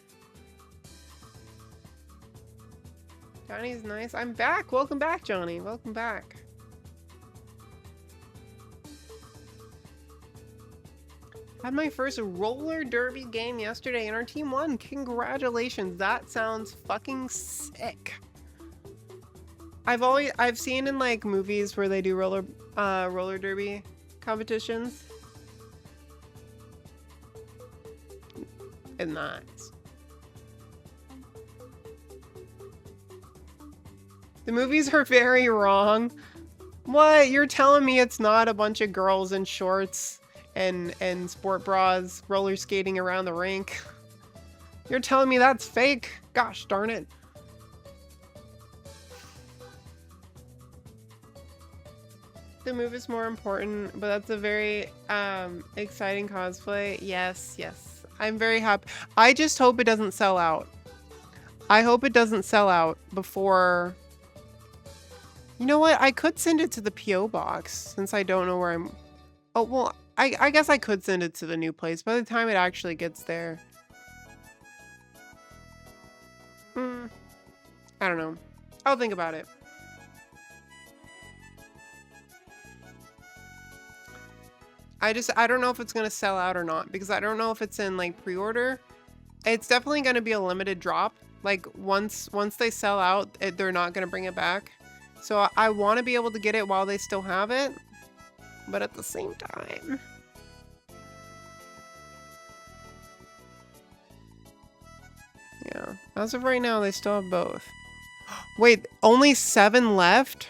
Johnny's nice. I'm back. Welcome back, Johnny. Welcome back. Had my first roller derby game yesterday and our team won. Congratulations. That sounds fucking sick. I've seen in like movies where they do roller derby competitions. in that. The movies are very wrong. What? You're telling me it's not a bunch of girls in shorts and sport bras roller skating around the rink? You're telling me that's fake? Gosh darn it. The move is more important, but that's a very exciting cosplay. Yes, yes. I'm very happy. I just hope it doesn't sell out. I hope it doesn't sell out before... You know what? I could send it to the P.O. box since I don't know where I'm... Oh, well, I guess I could send it to the new place by the time it actually gets there. I don't know. I'll think about it. I don't know if it's going to sell out or not because I don't know if it's in like pre-order. It's definitely going to be a limited drop. Like once they sell out, they're not going to bring it back. So I want to be able to get it while they still have it, but at the same time. Yeah, as of right now, they still have both. Wait, only 7 left?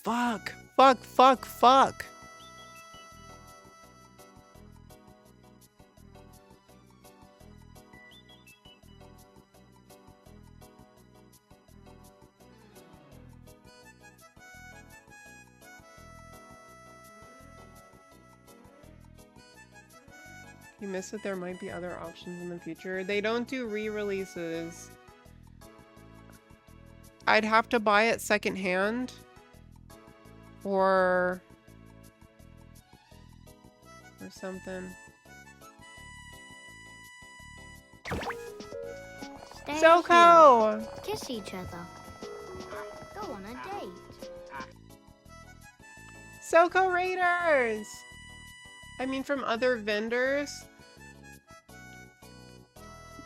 Fuck, fuck, fuck, fuck. You missed that there might be other options in the future. They don't do re-releases. I'd have to buy it secondhand. Or something. Stay Soko! here. Kiss each other. Go on a date. Soko Raiders! I mean, from other vendors?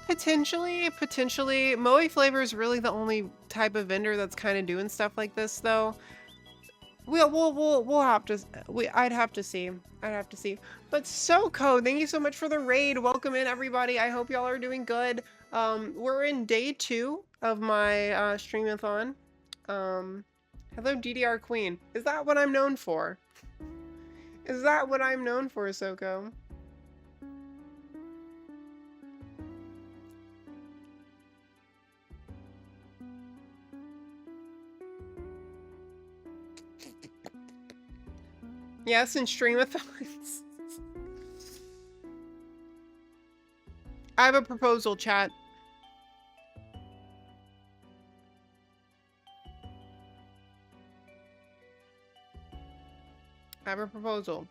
Potentially. Moe Flavor is really the only type of vendor that's kind of doing stuff like this, though. We'll have to. I'd have to see. But Soko, thank you so much for the raid. Welcome in, everybody. I hope y'all are doing good. We're in day 2 of my streamathon. Hello, DDR Queen. Is that what I'm known for? Is that what I'm known for, Soko? Yes, in streamathons. I have a proposal, chat. I have a proposal.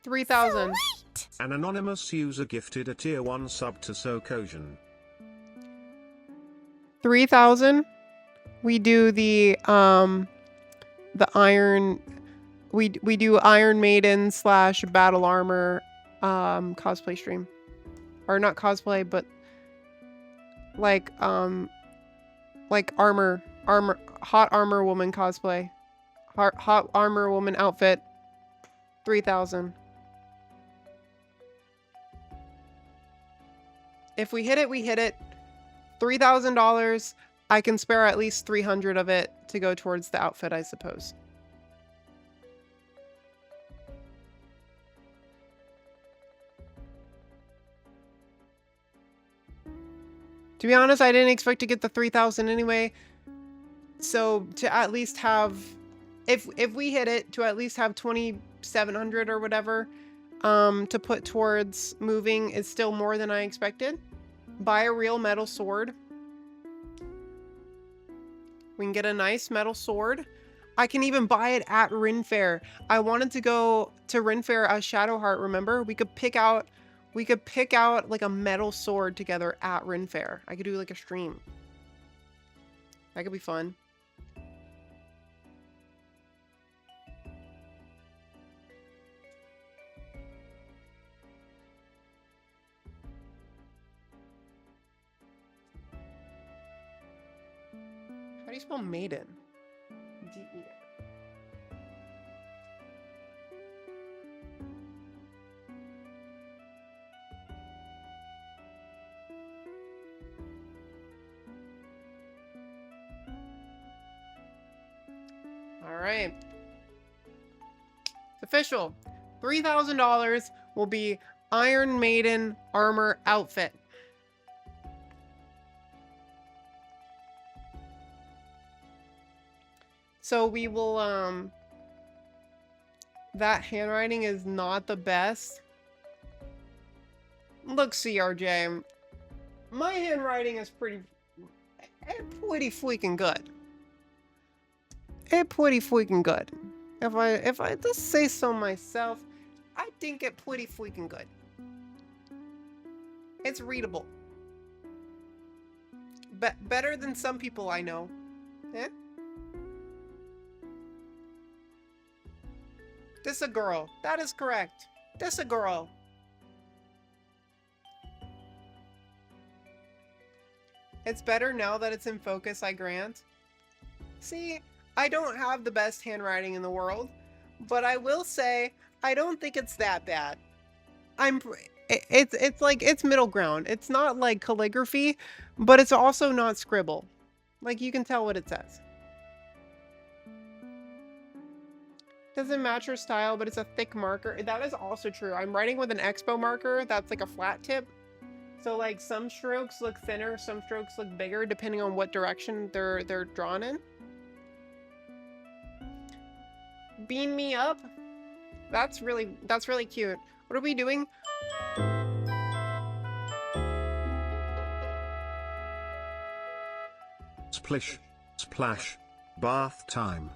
$3,000. An anonymous user gifted a tier 1 sub to Sokojan. 3,000. We do the iron. We do Iron Maiden / Battle Armor cosplay stream, or not cosplay, but like armor, hot armor woman cosplay, hot armor woman outfit. 3,000. If we hit it, we hit it. $3,000. I can spare at least 300 of it to go towards the outfit, I suppose. To be honest, I didn't expect to get the 3,000 anyway. So to at least have, if we hit it, to at least have 2,700 or whatever to put towards moving is still more than I expected. Buy a real metal sword. We can get a nice metal sword. I can even buy it at Ren Fair. I wanted to go to Ren Fair as Shadowheart, remember? We could pick out like a metal sword together at Ren Fair. I could do like a stream. That could be fun. you spell maiden? D-E-N. All right. It's official. $3,000 will be Iron Maiden armor outfit. So we will, that handwriting is not the best. Look, CRJ, my handwriting is pretty freaking good. It's pretty freaking good. If I just say so myself, I think it pretty freaking good. It's readable. Better than some people I know. Eh? This a girl. That is correct. This a girl. It's better now that it's in focus, I grant. See, I don't have the best handwriting in the world, but I will say I don't think it's that bad. It's like it's middle ground. It's not like calligraphy, but it's also not scribble. Like you can tell what it says. Doesn't match your style, but it's a thick marker. That is also true. I'm writing with an Expo marker that's like a flat tip. So like some strokes look thinner, some strokes look bigger, depending on what direction they're drawn in. Beam me up. That's really cute. What are we doing? Splish, splash, bath time.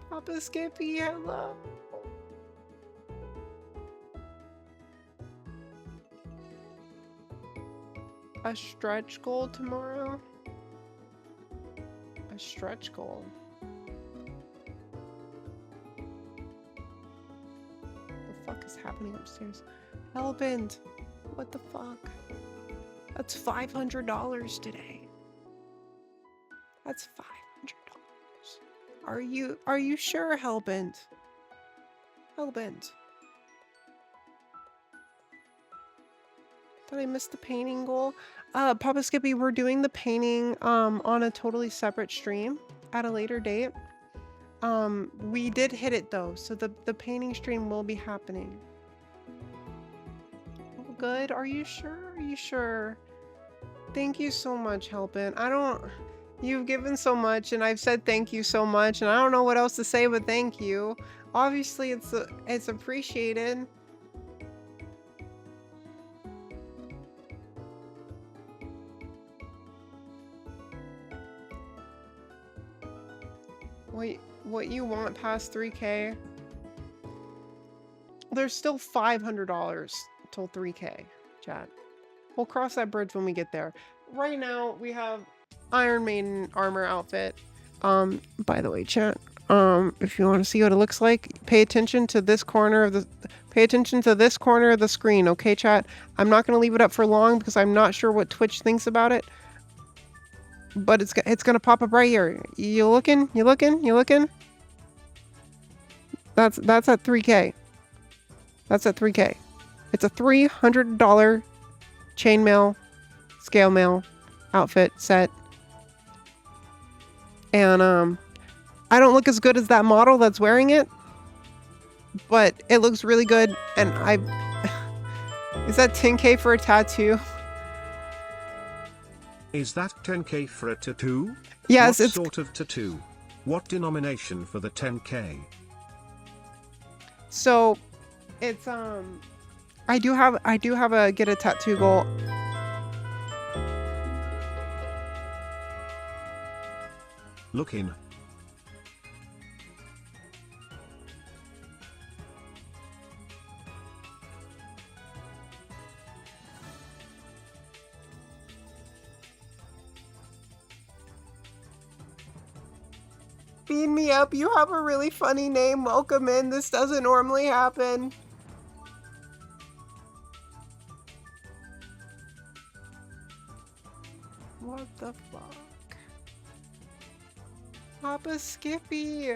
Papa Skippy, hello. A stretch goal tomorrow? A stretch goal. What the fuck is happening upstairs? Hellbent, what the fuck? That's $500 today. That's $500. Are you sure, Hellbent? Hellbent. Did I miss the painting goal? Papa Skippy, we're doing the painting on a totally separate stream at a later date. We did hit it though, so the painting stream will be happening. Oh, good. Are you sure? Are you sure? Thank you so much, Hellbent. You've given so much, and I've said thank you so much, and I don't know what else to say but thank you. Obviously, it's appreciated. Wait, what you want past 3K? There's still $500 till 3K, chat. We'll cross that bridge when we get there. Right now, we have Iron Maiden armor outfit. By the way, chat, if you want to see what it looks like, pay attention to this corner of the screen, okay, chat? I'm not going to leave it up for long because I'm not sure what Twitch thinks about it. But it's going to pop up right here. You looking? You looking? You looking? That's at 3K. That's at 3K. It's a $300 chainmail, scale mail outfit set. And I don't look as good as that model that's wearing it, but it looks really good. And is that 10K for a tattoo? Is that 10K for a tattoo? Yes, what sort of tattoo? What denomination for the 10K? So it's I do have a get a tattoo goal. Looking. Beam me up. You have a really funny name. Welcome in. This doesn't normally happen. What the fuck? Papa Skippy.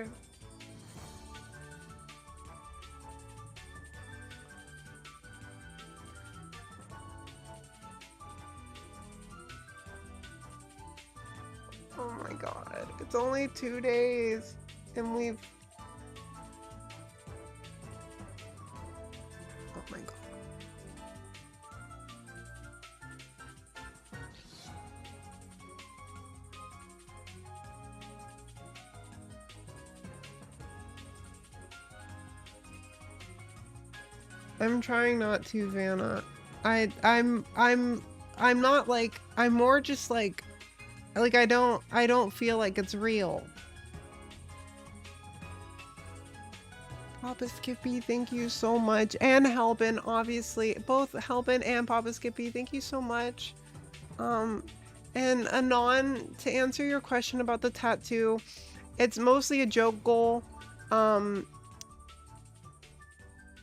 Oh my god. It's only 2 days. And we've... Oh my god. I'm trying not to, Vanna. I'm not like, I'm more just like I don't feel like it's real. Papa Skippy, thank you so much. And Helbin, obviously. Both Helbin and Papa Skippy, thank you so much. And Anon, to answer your question about the tattoo, it's mostly a joke goal.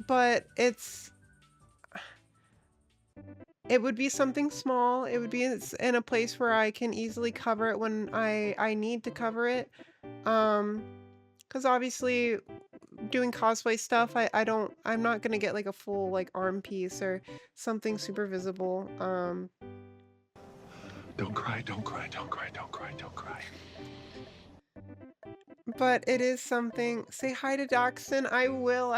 But it would be something small. It would be in a place where I can easily cover it when I need to cover it. Because obviously doing cosplay stuff, I'm not gonna get like a full like arm piece or something super visible. Don't cry, don't cry, don't cry, don't cry, don't cry. But it is something. Say hi to Daxton. I will.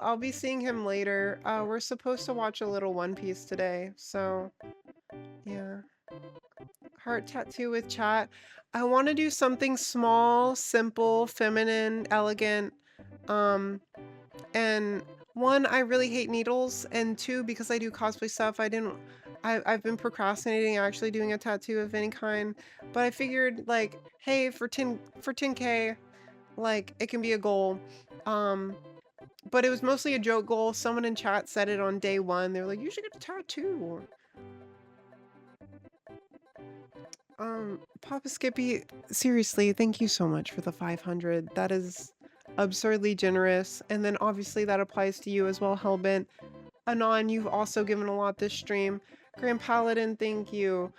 I'll be seeing him later. We're supposed to watch a little One Piece today, so yeah. Heart tattoo with chat. I want to do something small, simple, feminine, elegant. And one, I really hate needles, and two, because I do cosplay stuff, I've been procrastinating actually doing a tattoo of any kind, but I figured like, hey, for 10K, like it can be a goal. But it was mostly a joke goal. Someone in chat said it on day one. They were like, you should get a tattoo. Papa Skippy, seriously, thank you so much for the 500. That is absurdly generous. And then obviously that applies to you as well, Hellbent. Anon, you've also given a lot this stream. Grand Paladin, thank you.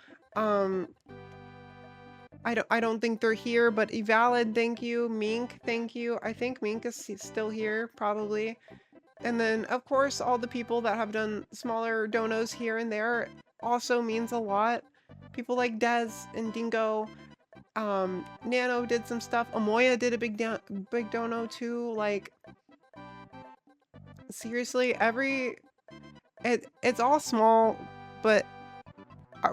I don't think they're here, but Evalid, thank you. Mink, thank you. I think Mink is still here, probably. And then, of course, all the people that have done smaller donos here and there also means a lot. People like Dez and Dingo. Nano did some stuff. Amoya did a big dono too. Like, seriously, it's all small, but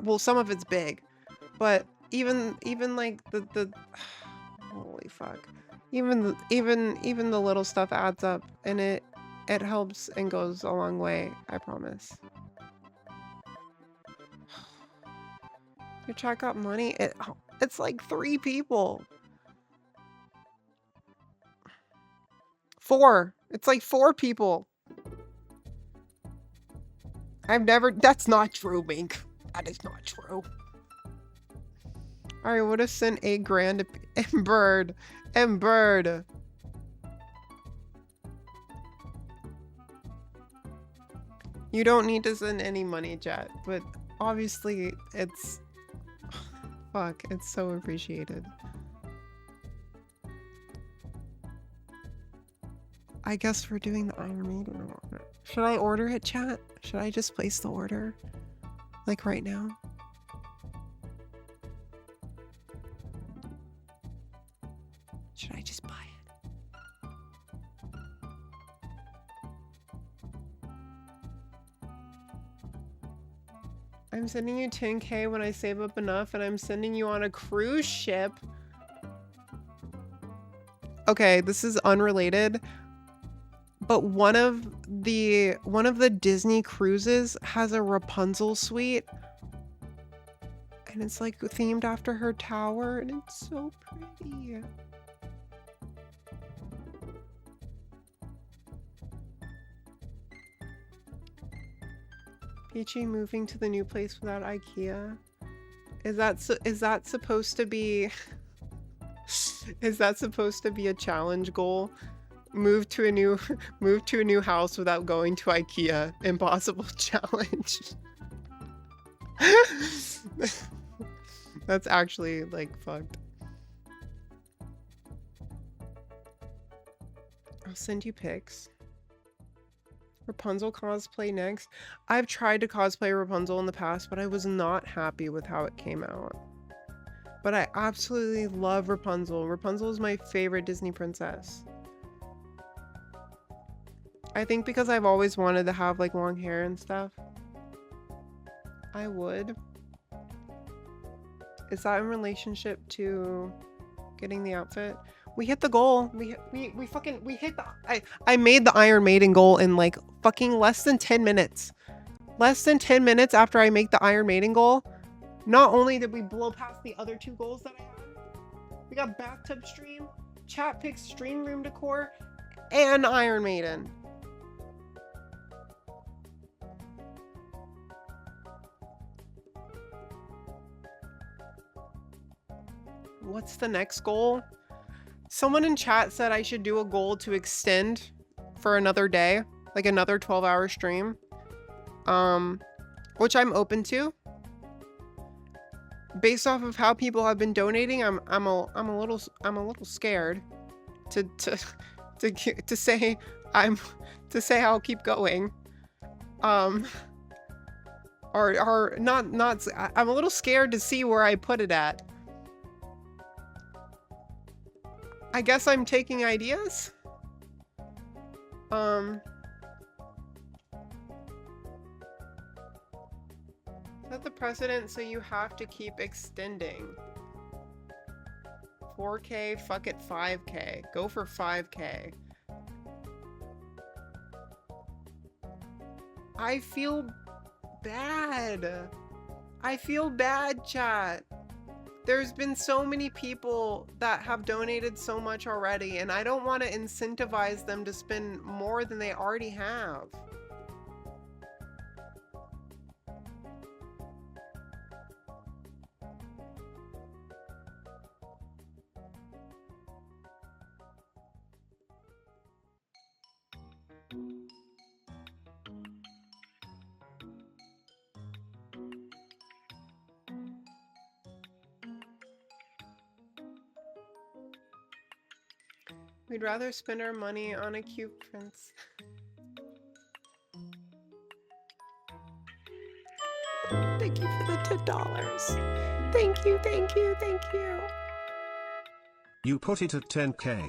well, some of it's big, but even like the holy fuck, even the little stuff adds up, and it helps and goes a long way, I promise. Your chat got money. It's like 3 people. 4. It's like 4 people. That's not true, Mink. That is not true. Alright, what if sent $8 grand and Bird. And Bird. You don't need to send any money, chat, but obviously it's... Fuck, it's so appreciated. I guess we're doing the Iron Maiden order. Should I order it, chat? Should I just place the order? Like right now? Should I just buy it? I'm sending you 10K when I save up enough, and I'm sending you on a cruise ship. Okay, this is unrelated, but one of the Disney cruises has a Rapunzel suite, and it's like themed after her tower, and it's so pretty. Peachy moving to the new place without IKEA. Is that supposed to be Is that supposed to be a challenge goal? Move to a new house without going to IKEA. Impossible challenge. That's actually like fucked. I'll send you pics. Rapunzel cosplay next. I've tried to cosplay Rapunzel in the past, but I was not happy with how it came out. But I absolutely love Rapunzel. Rapunzel is my favorite Disney princess. I think because I've always wanted to have like long hair and stuff. I would. Is that in relationship to getting the outfit? We hit the goal. We hit the I made the Iron Maiden goal in like fucking less than 10 minutes. Less than 10 minutes after I make the Iron Maiden goal. Not only did we blow past the other 2 goals that I had, we got bathtub stream, chat pics, stream room decor, and Iron Maiden. What's the next goal? Someone in chat said I should do a goal to extend for another day, like another 12-hour stream, which I'm open to. Based off of how people have been donating, I'm a little scared to say I'll keep going. Or not. I'm a little scared to see where I put it at. I guess I'm taking ideas. Set the precedent so you have to keep extending. 4K, fuck it, 5K. Go for 5K. I feel bad. I feel bad, chat. There's been so many people that have donated so much already, and I don't want to incentivize them to spend more than they already have. We'd rather spend our money on a cute prince. Thank you for the $10. Thank you, thank you, thank you. You put it at 10K.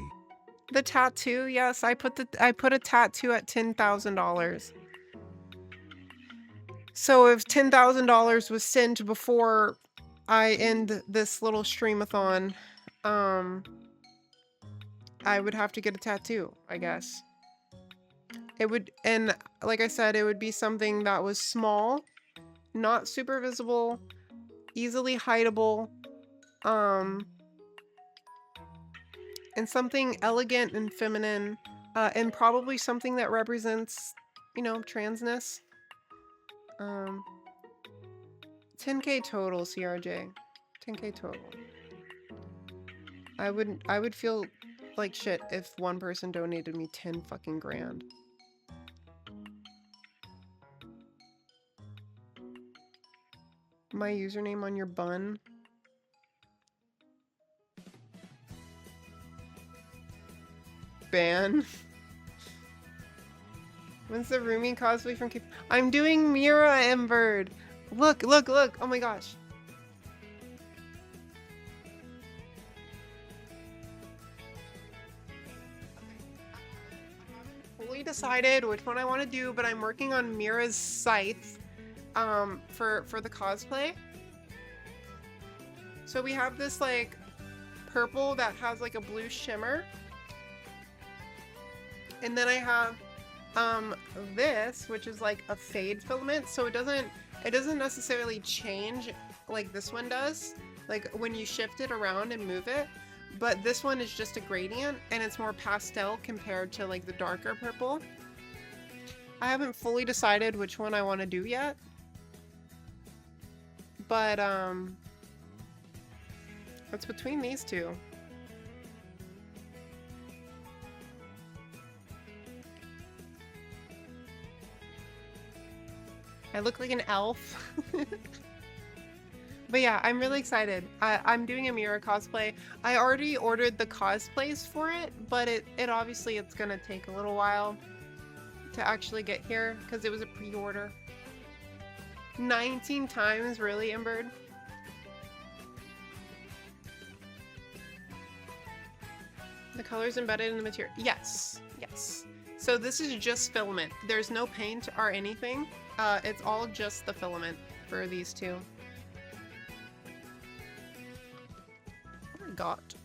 The tattoo, yes, I put a tattoo at $10,000. So if $10,000 was sent before I end this little streamathon, I would have to get a tattoo, I guess. It would, and like I said, it would be something that was small, not super visible, easily hideable, and something elegant and feminine, and probably something that represents, you know, transness. 10K total, CRJ. 10K total. I would feel like shit if one person donated me 10 fucking grand. My username on your bun. Ban. When's the roomie cosplay from Cape? I'm doing Mira Emberd. Look, look, look. Oh my gosh. Fully decided which one I want to do, but I'm working on Mira's scythe for the cosplay. So we have this like purple that has like a blue shimmer. And then I have this, which is like a fade filament, so it doesn't necessarily change like this one does, like when you shift it around and move it, but this one is just a gradient and it's more pastel compared to like the darker purple. I haven't fully decided which one I want to do yet, but it's between these two. I look like an elf. But yeah, I'm really excited. I'm doing a Mira cosplay. I already ordered the cosplays for it, but it obviously it's gonna take a little while to actually get here because it was a pre-order. 19 times, really, Emberd? The color's embedded in the material. Yes, yes. So this is just filament. There's no paint or anything. It's all just the filament for these two. I got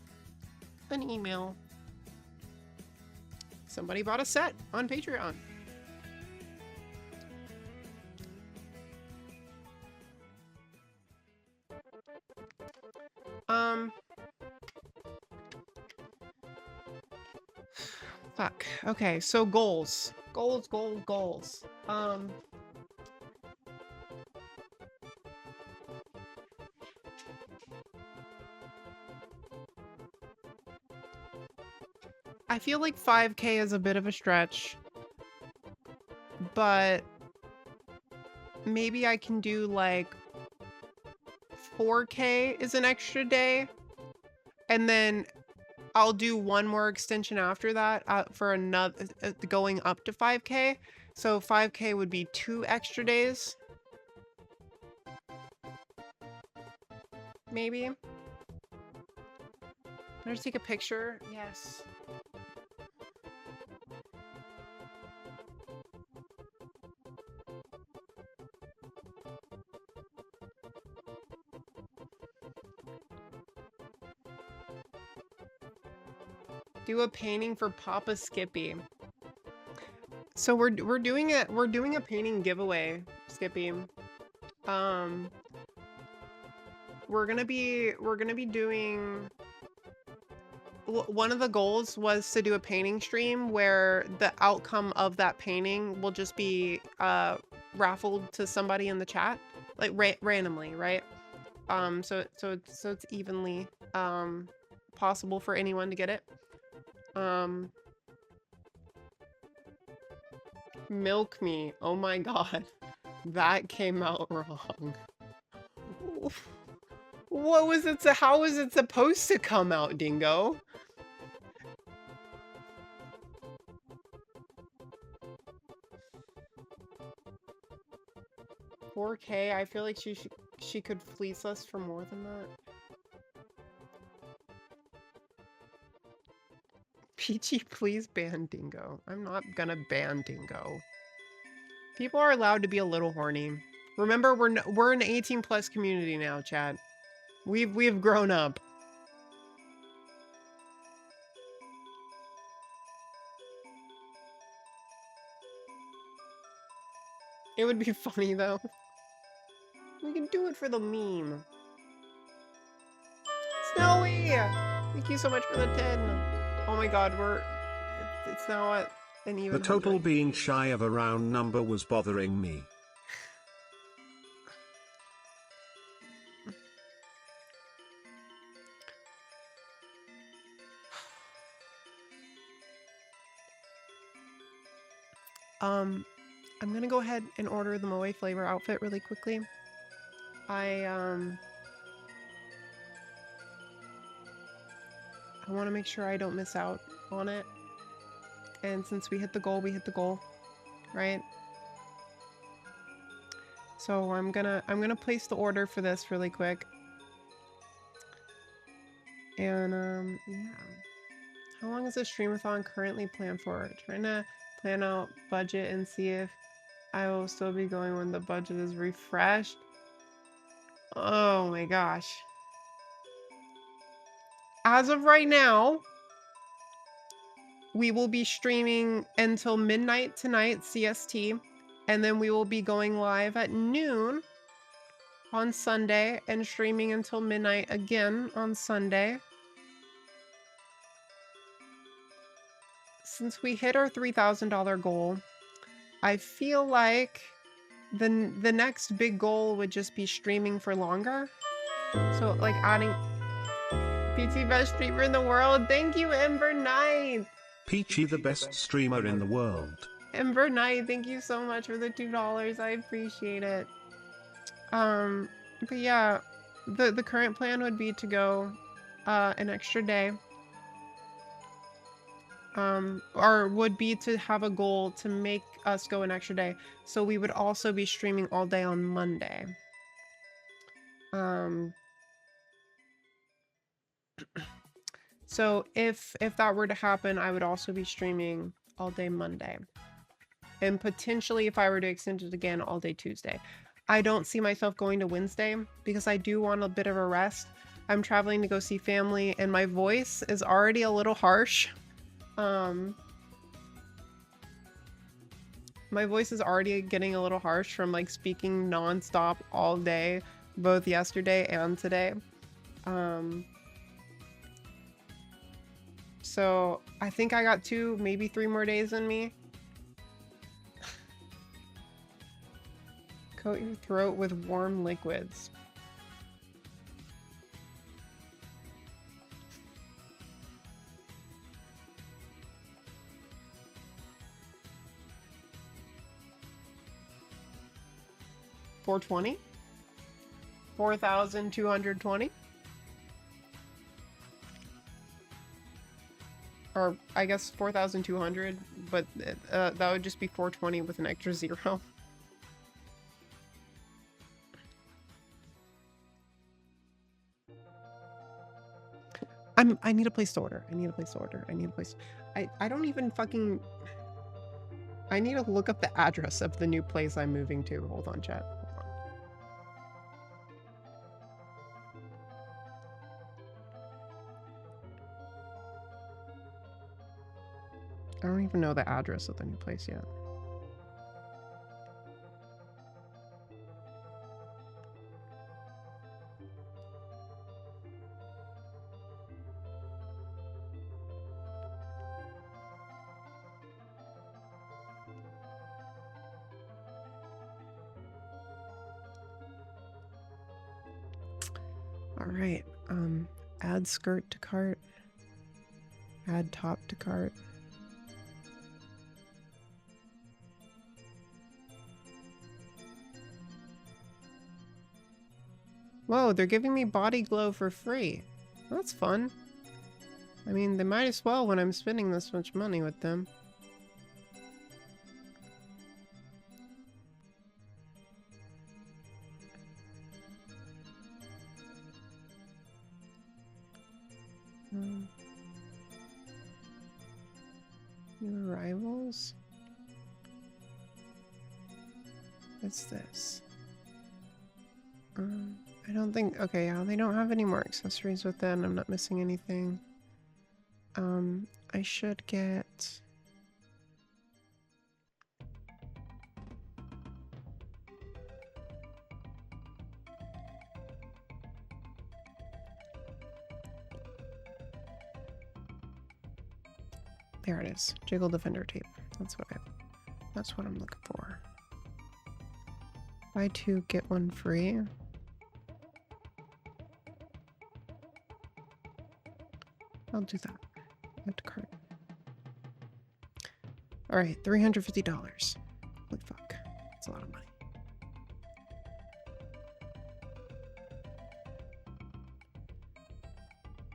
an email. Somebody bought a set on Patreon. Fuck. Okay, so goals. Goals. I feel like 5K is a bit of a stretch, but maybe I can do like 4K is an extra day, and then I'll do one more extension after that for another going up to 5K. So 5K would be 2 extra days. Maybe. Can I just take a picture? Yes. Do a painting for Papa Skippy. So we're doing a painting giveaway, Skippy. We're gonna be doing, one of the goals was to do a painting stream where the outcome of that painting will just be raffled to somebody in the chat, like randomly, right? So it's evenly possible for anyone to get it. Milk me. Oh my god. That came out wrong. What was it? How was it supposed to come out, Dingo? $4K? I feel like she could fleece us for more than that. Peachy, please ban Dingo. I'm not gonna ban Dingo. People are allowed to be a little horny. Remember, we're an 18+ community now, Chad. We've grown up. It would be funny though. We can do it for the meme. Snowy! Thank you so much for the 10. Oh my god, it's now at an even The total 100. being shy of a round number was bothering me. I'm gonna go ahead and order the Moe flavor outfit really quickly. I want to make sure I don't miss out on it. And since we hit the goal, right? So I'm gonna place the order for this really quick. And yeah. How long is the streamathon currently planned for? Trying to plan out budget and see if I will still be going when the budget is refreshed. Oh my gosh. As of right now, we will be streaming until midnight tonight, CST, and then we will be going live at noon on Sunday and streaming until midnight again on Sunday. Since we hit our $3,000 goal, I feel like the next big goal would just be streaming for longer. So like adding Peachy, best streamer in the world. Thank you, Ember Knight. Peachy, the best streamer in the world. Ember Knight, thank you so much for the $2. I appreciate it. But yeah, the current plan would be to go an extra day. Or would be to have a goal to make us go an extra day. So we would also be streaming all day on Monday. So if that were to happen, I would also be streaming all day Monday. And potentially, if I were to extend it again, all day Tuesday. I don't see myself going to Wednesday because I do want a bit of a rest. I'm traveling to go see family and my voice is already a little harsh. My voice is already getting a little harsh from like speaking nonstop all day, both yesterday and today. So I think I got 2, maybe 3 more days in me. Coat your throat with warm liquids. $420? 4,220? Or I guess 4,200, but that would just be 420 with an extra 0. I need a place to order. I need a place to order. I need a place. I don't even fucking. I need to look up the address of the new place I'm moving to. Hold on, chat. Hold on. I don't even know the address of the new place yet. All right, add skirt to cart, add top to cart. Whoa, they're giving me body glow for free. That's fun. I mean, they might as well when I'm spending this much money with them. New arrivals? What's this? I don't think... Okay, yeah, they don't have any more accessories with them. I'm not missing anything. I should get... There it is. Jiggle defender tape. That's what I'm looking for. Buy 2, get 1 free. I'll do that. Add to cart. Alright, $350. Holy fuck. That's a lot of money.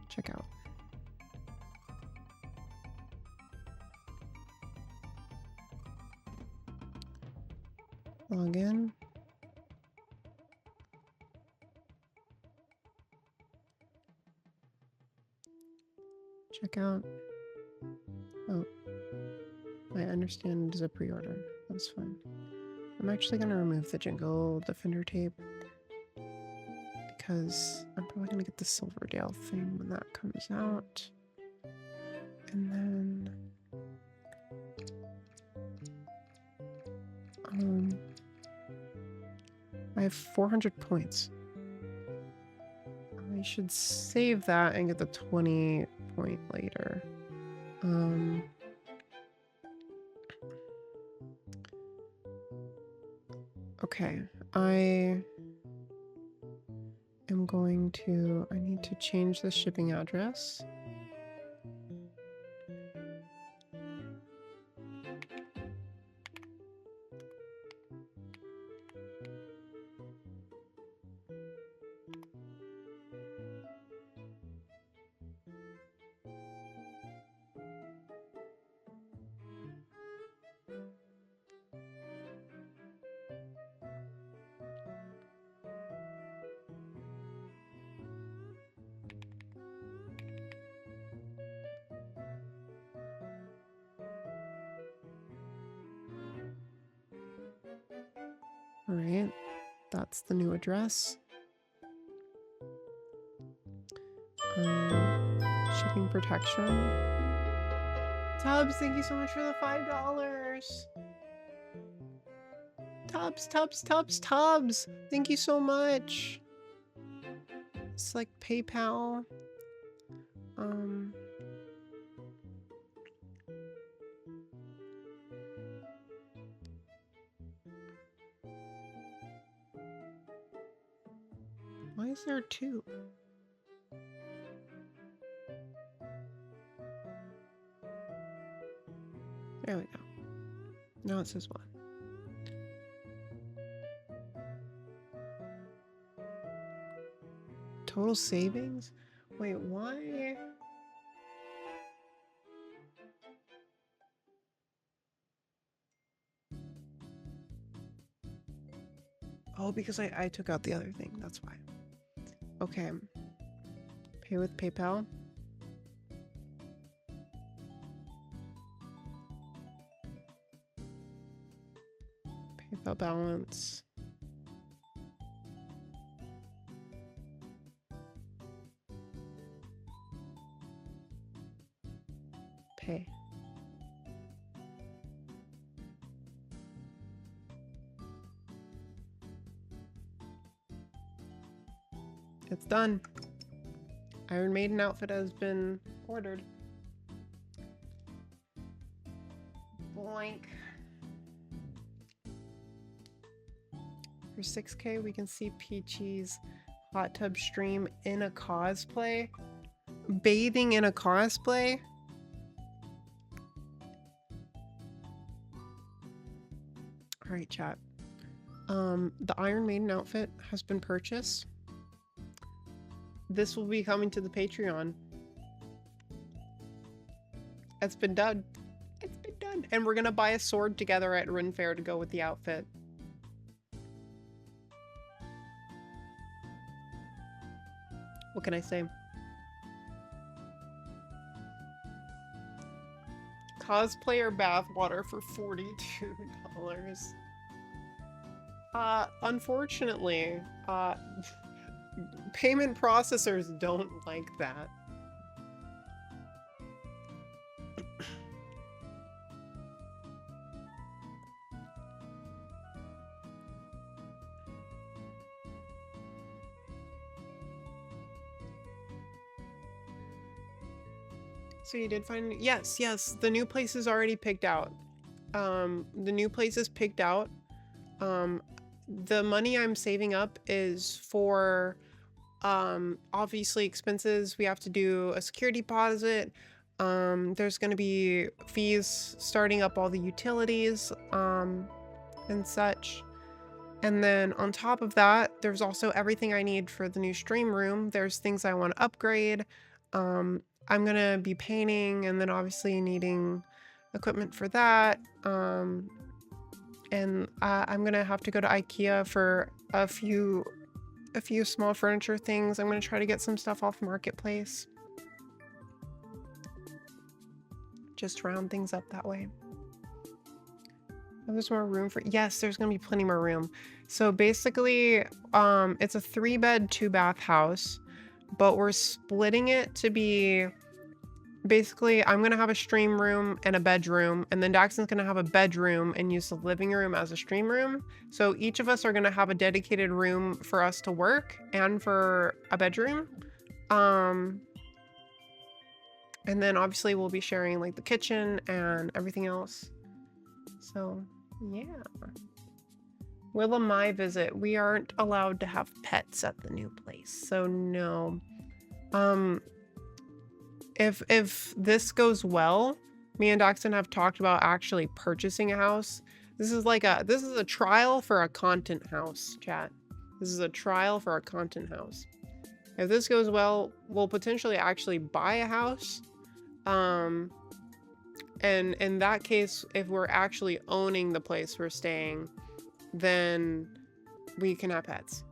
Check out. Log in. Check out. Oh. I understand it is a pre-order. That's fine. I'm actually going to remove the Jingle Defender tape because I'm probably going to get the Silverdale thing when that comes out. And then... I have 400 points. I should save that and get the 20 point later. Okay, I am going to... I need to change the shipping address. That's the new address. Shipping protection. Tubbs, thank you so much for the $5. Tubbs. Thank you so much. It's like PayPal. Why is there two? There we go. Now it says one. Total savings? Wait, why? Oh, because I took out the other thing. That's why. Okay. Pay with PayPal. PayPal balance. Pay. It's done. Iron Maiden outfit has been ordered. Blank. For 6K, we can see Peachy's hot tub stream in a cosplay. Bathing in a cosplay? Alright, chat. The Iron Maiden outfit has been purchased. This will be coming to the Patreon. It's been done. It's been done. And we're gonna buy a sword together at Ren Fair to go with the outfit. What can I say? Cosplayer bathwater for $42. Unfortunately, payment processors don't like that. So you did find, yes, the new place is already picked out. The new place is picked out. The money I'm saving up is for obviously expenses. We have to do a security deposit. There's going to be fees starting up all the utilities and such. And then on top of that, there's also everything I need for the new stream room. There's things I want to upgrade. I'm going to be painting and then obviously needing equipment for that. And I'm going to have to go to IKEA for a few small furniture things. I'm going to try to get some stuff off Marketplace. Just round things up that way. Oh, there's more room for, yes, there's going to be plenty more room. So basically, it's a 3-bed, 2-bath house, but we're splitting it to be, basically, I'm going to have a stream room and a bedroom, and then Daxton's going to have a bedroom and use the living room as a stream room. So each of us are going to have a dedicated room for us to work and for a bedroom. And then obviously we'll be sharing like the kitchen and everything else. So yeah. Will my visit? We aren't allowed to have pets at the new place, so no. If this goes well, me and Daxton have talked about actually purchasing a house. This is a trial for a content house, chat. This is a trial for a content house. If this goes well, we'll potentially actually buy a house. And in that case, if we're actually owning the place we're staying, then we can have pets.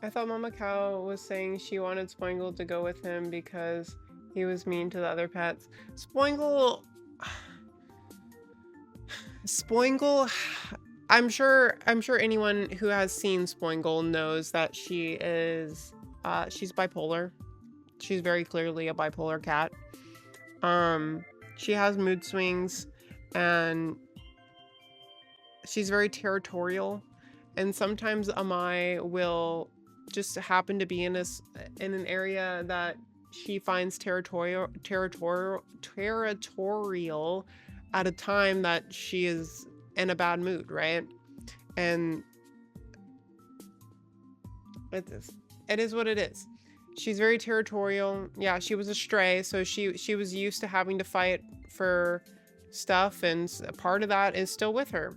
I thought Mama Cow was saying she wanted Spoingle to go with him because he was mean to the other pets. Spoingle... Spoingle, I'm sure anyone who has seen Spoingle knows that she is she's bipolar. She's very clearly a bipolar cat. She has mood swings and she's very territorial, and sometimes Amai will just happen to be in an area that she finds territorial at a time that she is in a bad mood, right? And it is what it is. She's very territorial. Yeah, she was a stray, so she was used to having to fight for stuff, and part of that is still with her.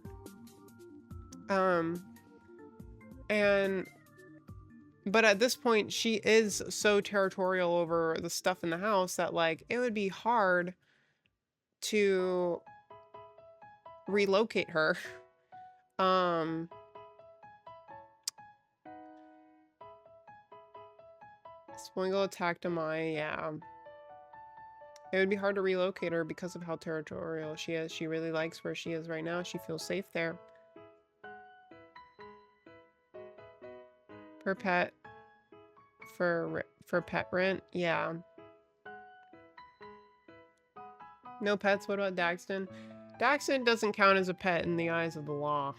But at this point, she is so territorial over the stuff in the house that, like, it would be hard to relocate her. Spoingle attacked Amai, yeah. It would be hard to relocate her because of how territorial she is. She really likes where she is right now. She feels safe there. For pet rent, yeah. No pets. What about Daxton? Daxton doesn't count as a pet in the eyes of the law.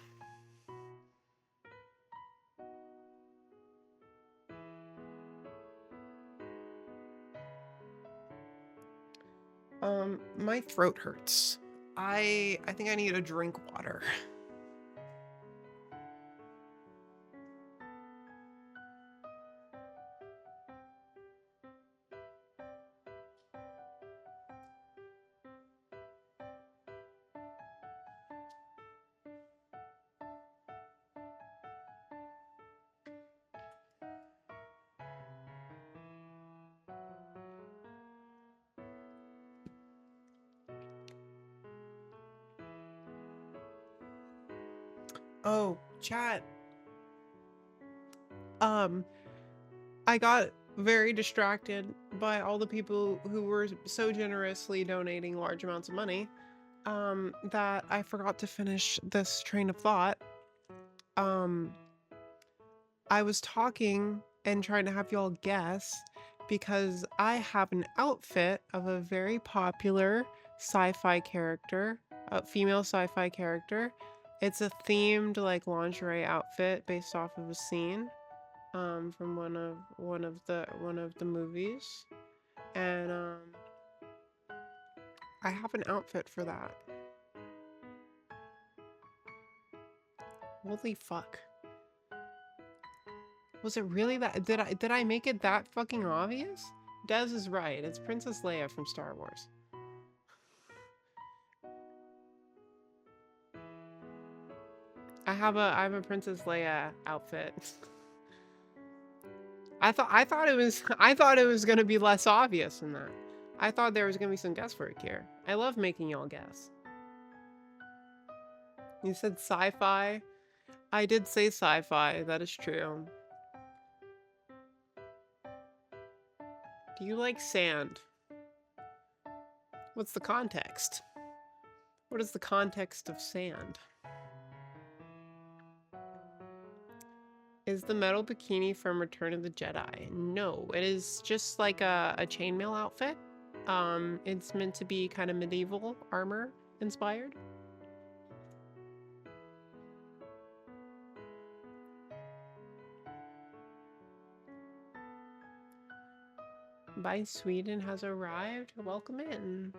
My throat hurts. I think I need to drink water. Oh, chat. I got very distracted by all the people who were so generously donating large amounts of money, that I forgot to finish this train of thought. I was talking and trying to have y'all guess because I have an outfit of a very popular sci-fi character, a female sci-fi character. It's a themed, like, lingerie outfit based off of a scene from one of the movies, and I have an outfit for that. Holy fuck. Was it really that? Did I make it that fucking obvious? Dez is right. It's Princess Leia from Star Wars. I have a Princess Leia outfit. I thought it was gonna be less obvious than that. I thought there was gonna be some guesswork here. I love making y'all guess. You said sci-fi. I did say sci-fi. That is true. Do you like sand? What's the context? What is the context of sand? Is the metal bikini from Return of the Jedi? No, it is just like a chainmail outfit. It's meant to be kind of medieval armor inspired. By Sweden has arrived. Welcome in.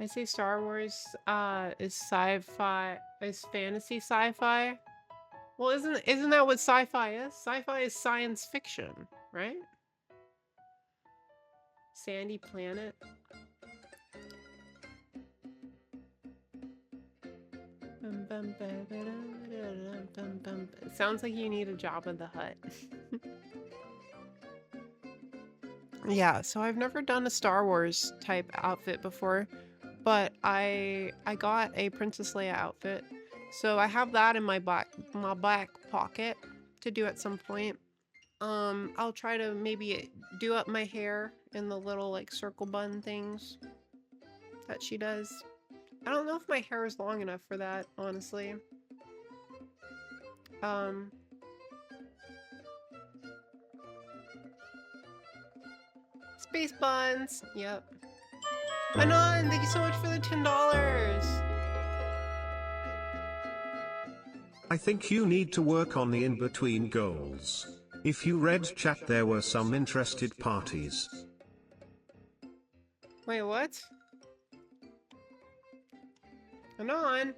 I say Star Wars is sci-fi, is fantasy sci-fi. Well, isn't that what sci-fi is? Sci-fi is science fiction, right? Sandy planet. It sounds like you need a Jabba the Hutt. Yeah, so I've never done a Star Wars type outfit before, but I got a Princess Leia outfit, so I have that in my back pocket to do at some point. I'll try to maybe do up my hair in the little like circle bun things that she does. I don't know if my hair is long enough for that, honestly. Space buns. Yep. Anon, thank you so much for the $10. I think you need to work on the in-between goals. If you read chat, there were some interested parties. Wait, what? Anon.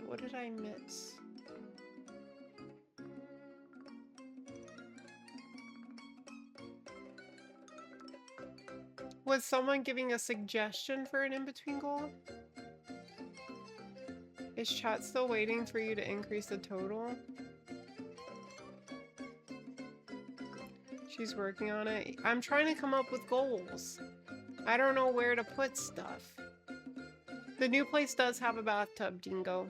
What did I miss? Was someone giving a suggestion for an in-between goal? Is chat still waiting for you to increase the total? She's working on it. I'm trying to come up with goals. I don't know where to put stuff. The new place does have a bathtub, Dingo.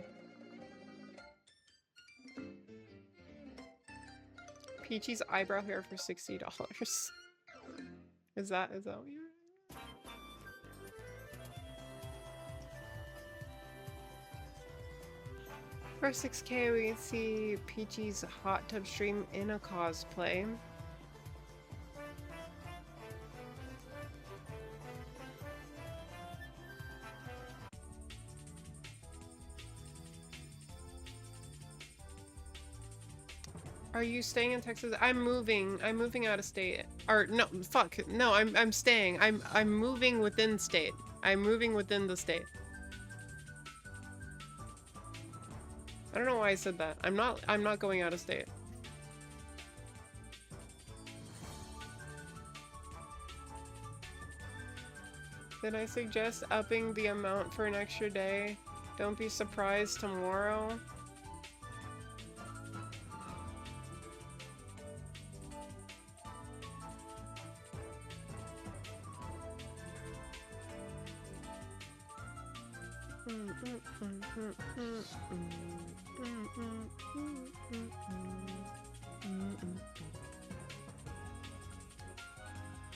Peachy's eyebrow hair for $60. Is that what you're... For 6K, we can see Peachy's hot tub stream in a cosplay. Are you staying in Texas? I'm moving. I'm moving out of state. Or no, fuck. No, I'm staying. I'm moving within state. I'm moving within the state. I don't know why I said that. I'm not going out of state. Did I suggest upping the amount for an extra day? Don't be surprised tomorrow.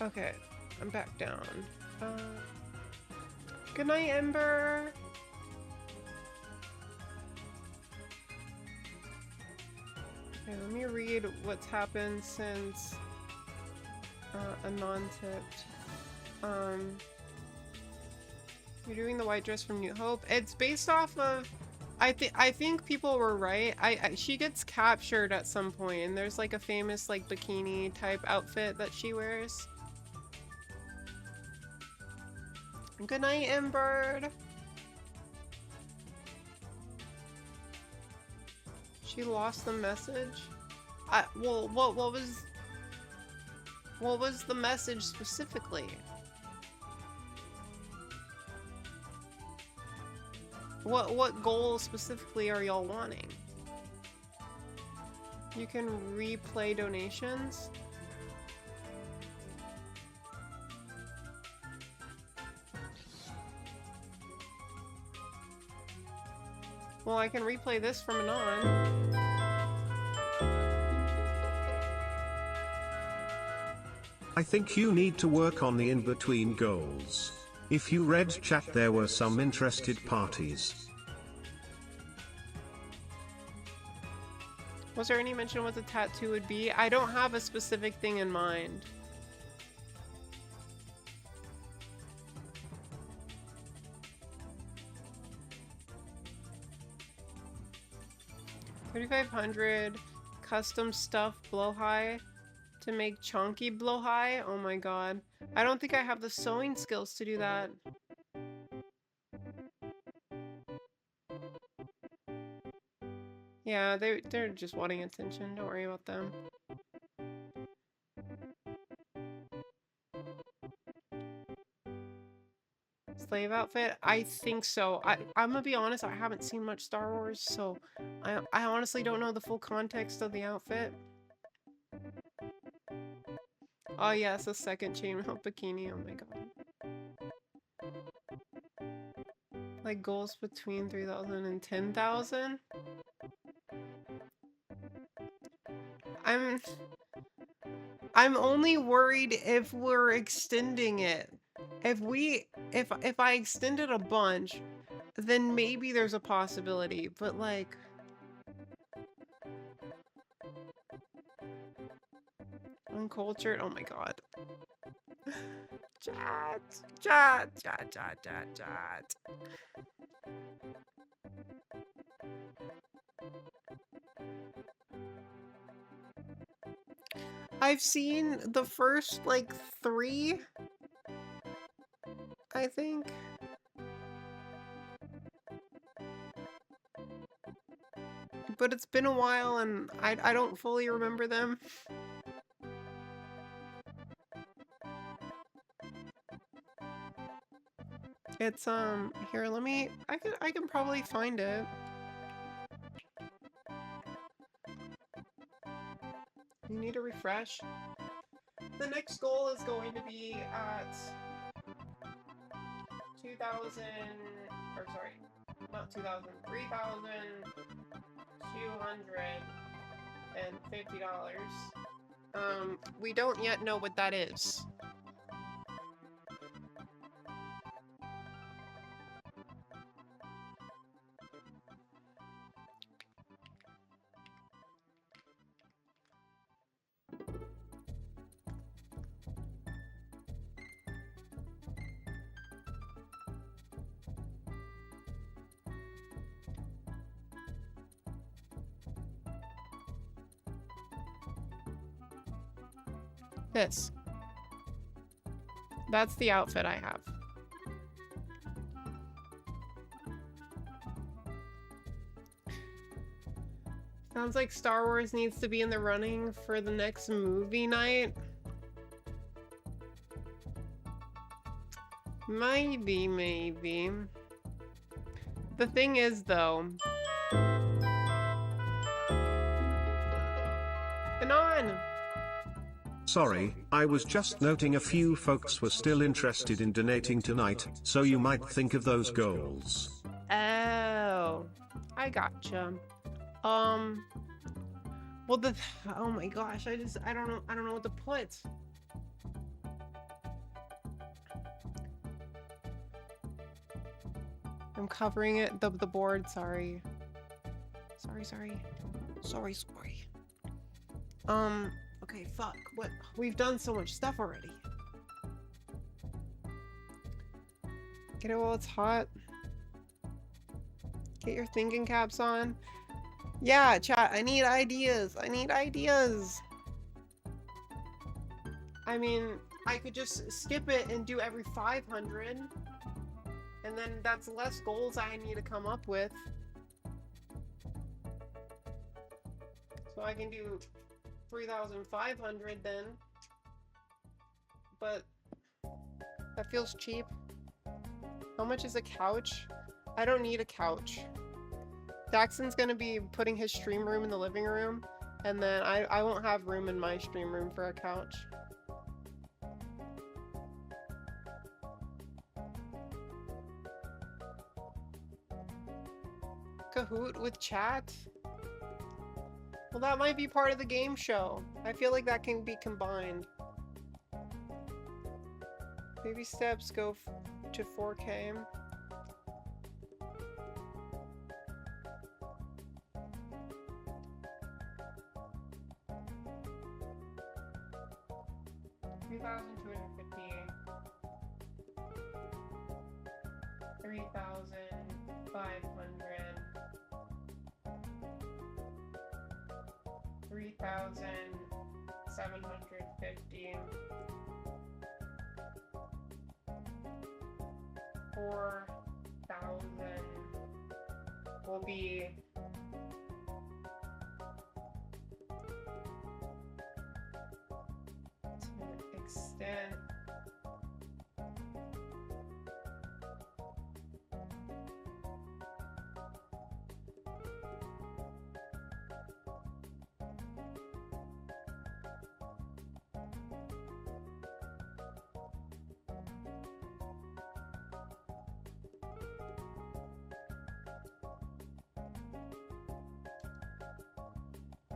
Okay, I'm back down. Good night, Ember. Okay, let me read what's happened since Anon tipped. You're doing the white dress from New Hope. It's based off of, I think people were right. She gets captured at some point, and there's like a famous like bikini type outfit that she wears. Good night, Emberd. She lost the message. Well, what was the message specifically? What goal specifically are y'all wanting? You can replay donations. Well, I can replay this from Anon. I think you need to work on the in-between goals. If you read chat, there were some interested parties. Was there any mention what the tattoo would be? I don't have a specific thing in mind. $3,500 custom stuff blow high to make chonky blow high. Oh my god. I don't think I have the sewing skills to do that. Yeah, they're just wanting attention. Don't worry about them. Slave outfit? I think so. I'm gonna be honest, I haven't seen much Star Wars, so I honestly don't know the full context of the outfit. Oh yes, a second chainmail bikini, oh my god. Like goals between 3,000 and 10,000? I'm only worried if we're extending it. If I extended a bunch, then maybe there's a possibility, but like uncultured, oh my god. Chat. I've seen the first, like, 3, I think. But it's been a while and I don't fully remember them. It's, here, let me, I can probably find it. You need a refresh. The next goal is going to be at 2,000, or sorry, not 2,000, $3,250. We don't yet know what that is. This. That's the outfit I have. Sounds like Star Wars needs to be in the running for the next movie night. Maybe. The thing is, though... Anon! Sorry, I was just noting a few folks were still interested in donating tonight, so you might think of those goals. Oh, I gotcha. Well, oh my gosh, I don't know what to put. I'm covering it, the board, sorry. Sorry. Okay, fuck, what? We've done so much stuff already. Get it while it's hot. Get your thinking caps on. Yeah, chat, I need ideas. I mean, I could just skip it and do every 500. And then that's less goals I need to come up with. So I can do 3,500 then. But that feels cheap. How much is a couch? I don't need a couch. Daxon's gonna be putting his stream room in the living room, and then I won't have room in my stream room for a couch. Kahoot with chat? Well, that might be part of the game show. I feel like that can be combined. Baby steps go to 4K. $3,250. 3,500. 3,750. 4,000 will be to extend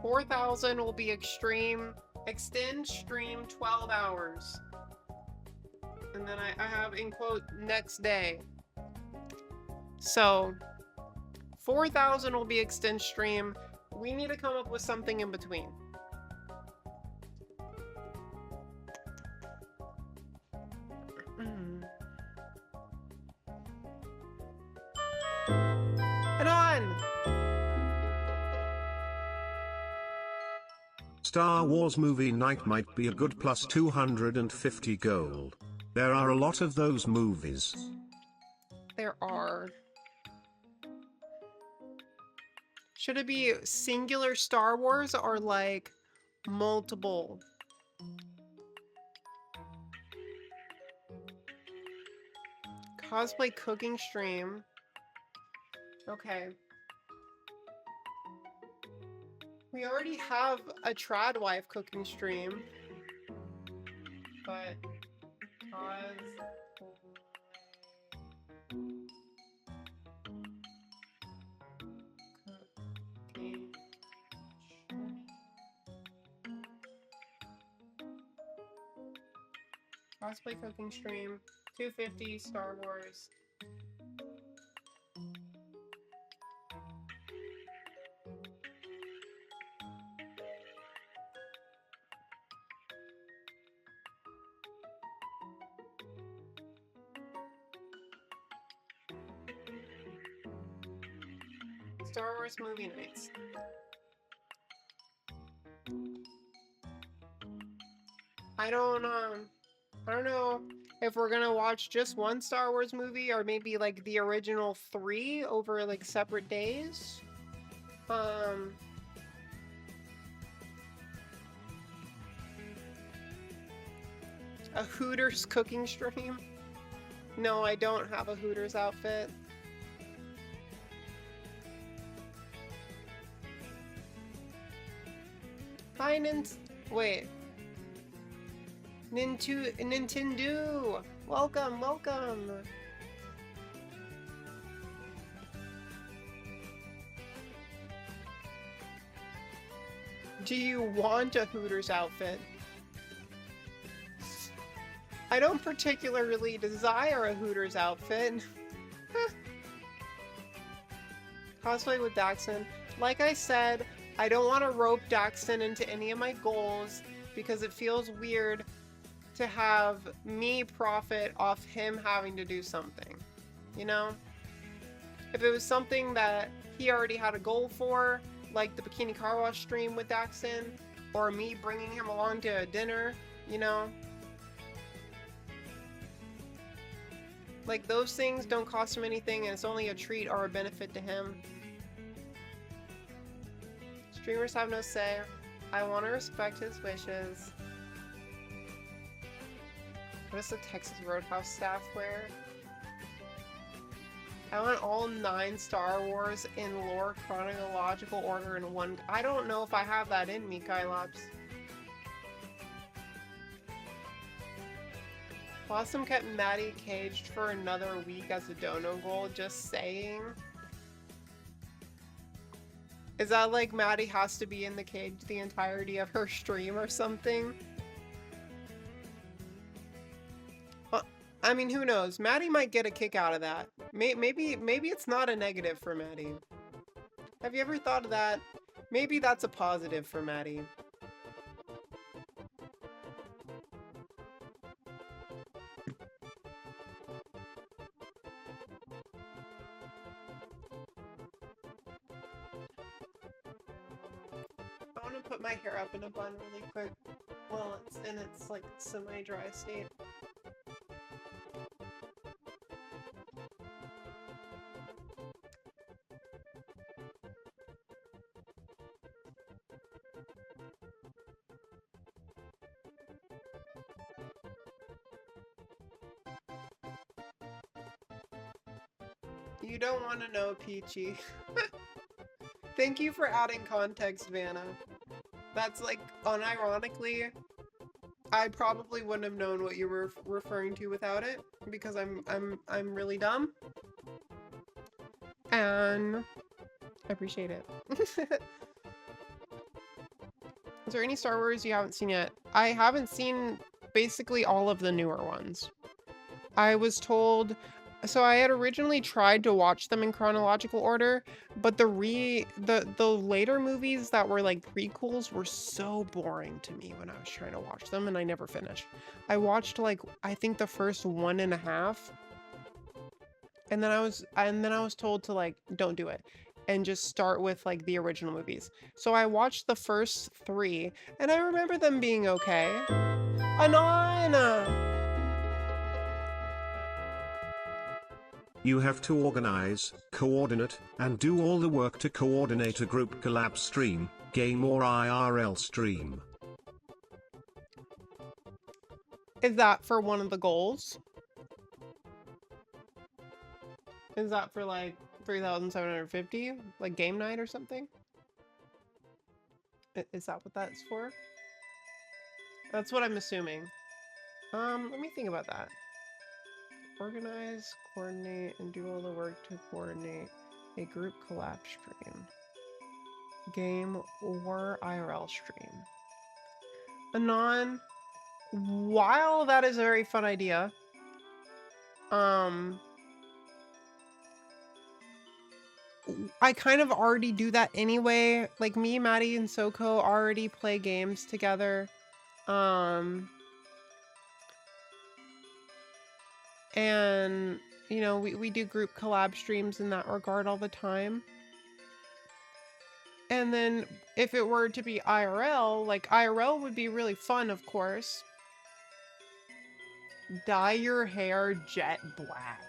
4,000 will be extreme. Extend stream 12 hours. And then I have in quote next day. So 4,000 will be extend stream. We need to come up with something in between. And on! Star Wars movie night might be a good plus 250 gold. There are a lot of those movies. There are. Should it be singular Star Wars or like multiple? Cosplay cooking stream. Okay. We already have a trad wife cooking stream. But cosplay cooking stream, 250 Star Wars. Star Wars movie nights. I don't know if we're gonna watch just one Star Wars movie or maybe like the original 3 over like separate days. A Hooters cooking stream? No, I don't have a Hooters outfit. Hi, wait. Nintendo! Welcome, welcome! Do you want a Hooters outfit? I don't particularly desire a Hooters outfit. Cosplay with Daxon. Like I said, I don't want to rope Daxton into any of my goals because it feels weird to have me profit off him having to do something, you know? If it was something that he already had a goal for, like the Bikini Car Wash stream with Daxton, or me bringing him along to a dinner, you know? Like, those things don't cost him anything and it's only a treat or a benefit to him. Streamers have no say. I want to respect his wishes. What does the Texas Roadhouse staff wear? I want all 9 Star Wars in lore chronological order in one. I don't know if I have that in me, Kylops. Blossom kept Maddie caged for another week as a dono goal, just saying. Is that like Maddie has to be in the cage the entirety of her stream or something? Well, I mean, who knows? Maddie might get a kick out of that. Maybe it's not a negative for Maddie. Have you ever thought of that? Maybe that's a positive for Maddie. I want to put my hair up in a bun really quick while it's in its like semi-dry state. You don't want to know, Peachy. Thank you for adding context, Vanna. That's like, unironically, I probably wouldn't have known what you were referring to without it, because I'm really dumb. And I appreciate it. Is there any Star Wars you haven't seen yet? I haven't seen basically all of the newer ones. I was told, so I had originally tried to watch them in chronological order, but the later movies that were like prequels were so boring to me when I was trying to watch them, and I never finished. I watched like, I think the first 1.5, and then I was told to like, don't do it, and just start with like the original movies. So I watched the first 3, and I remember them being okay. Anon! You have to organize, coordinate, and do all the work to coordinate a group collab stream, game or IRL stream. Is that for one of the goals? Is that for like 3,750? Like game night or something? Is that what that's for? That's what I'm assuming. Let me think about that. Organize, coordinate, and do all the work to coordinate a group collab stream. Game or IRL stream. Anon, while that is a very fun idea, I kind of already do that anyway. Like me, Maddie, and Soko already play games together. And, you know, we do group collab streams in that regard all the time. And then if it were to be IRL, like IRL would be really fun, of course. Dye your hair jet black.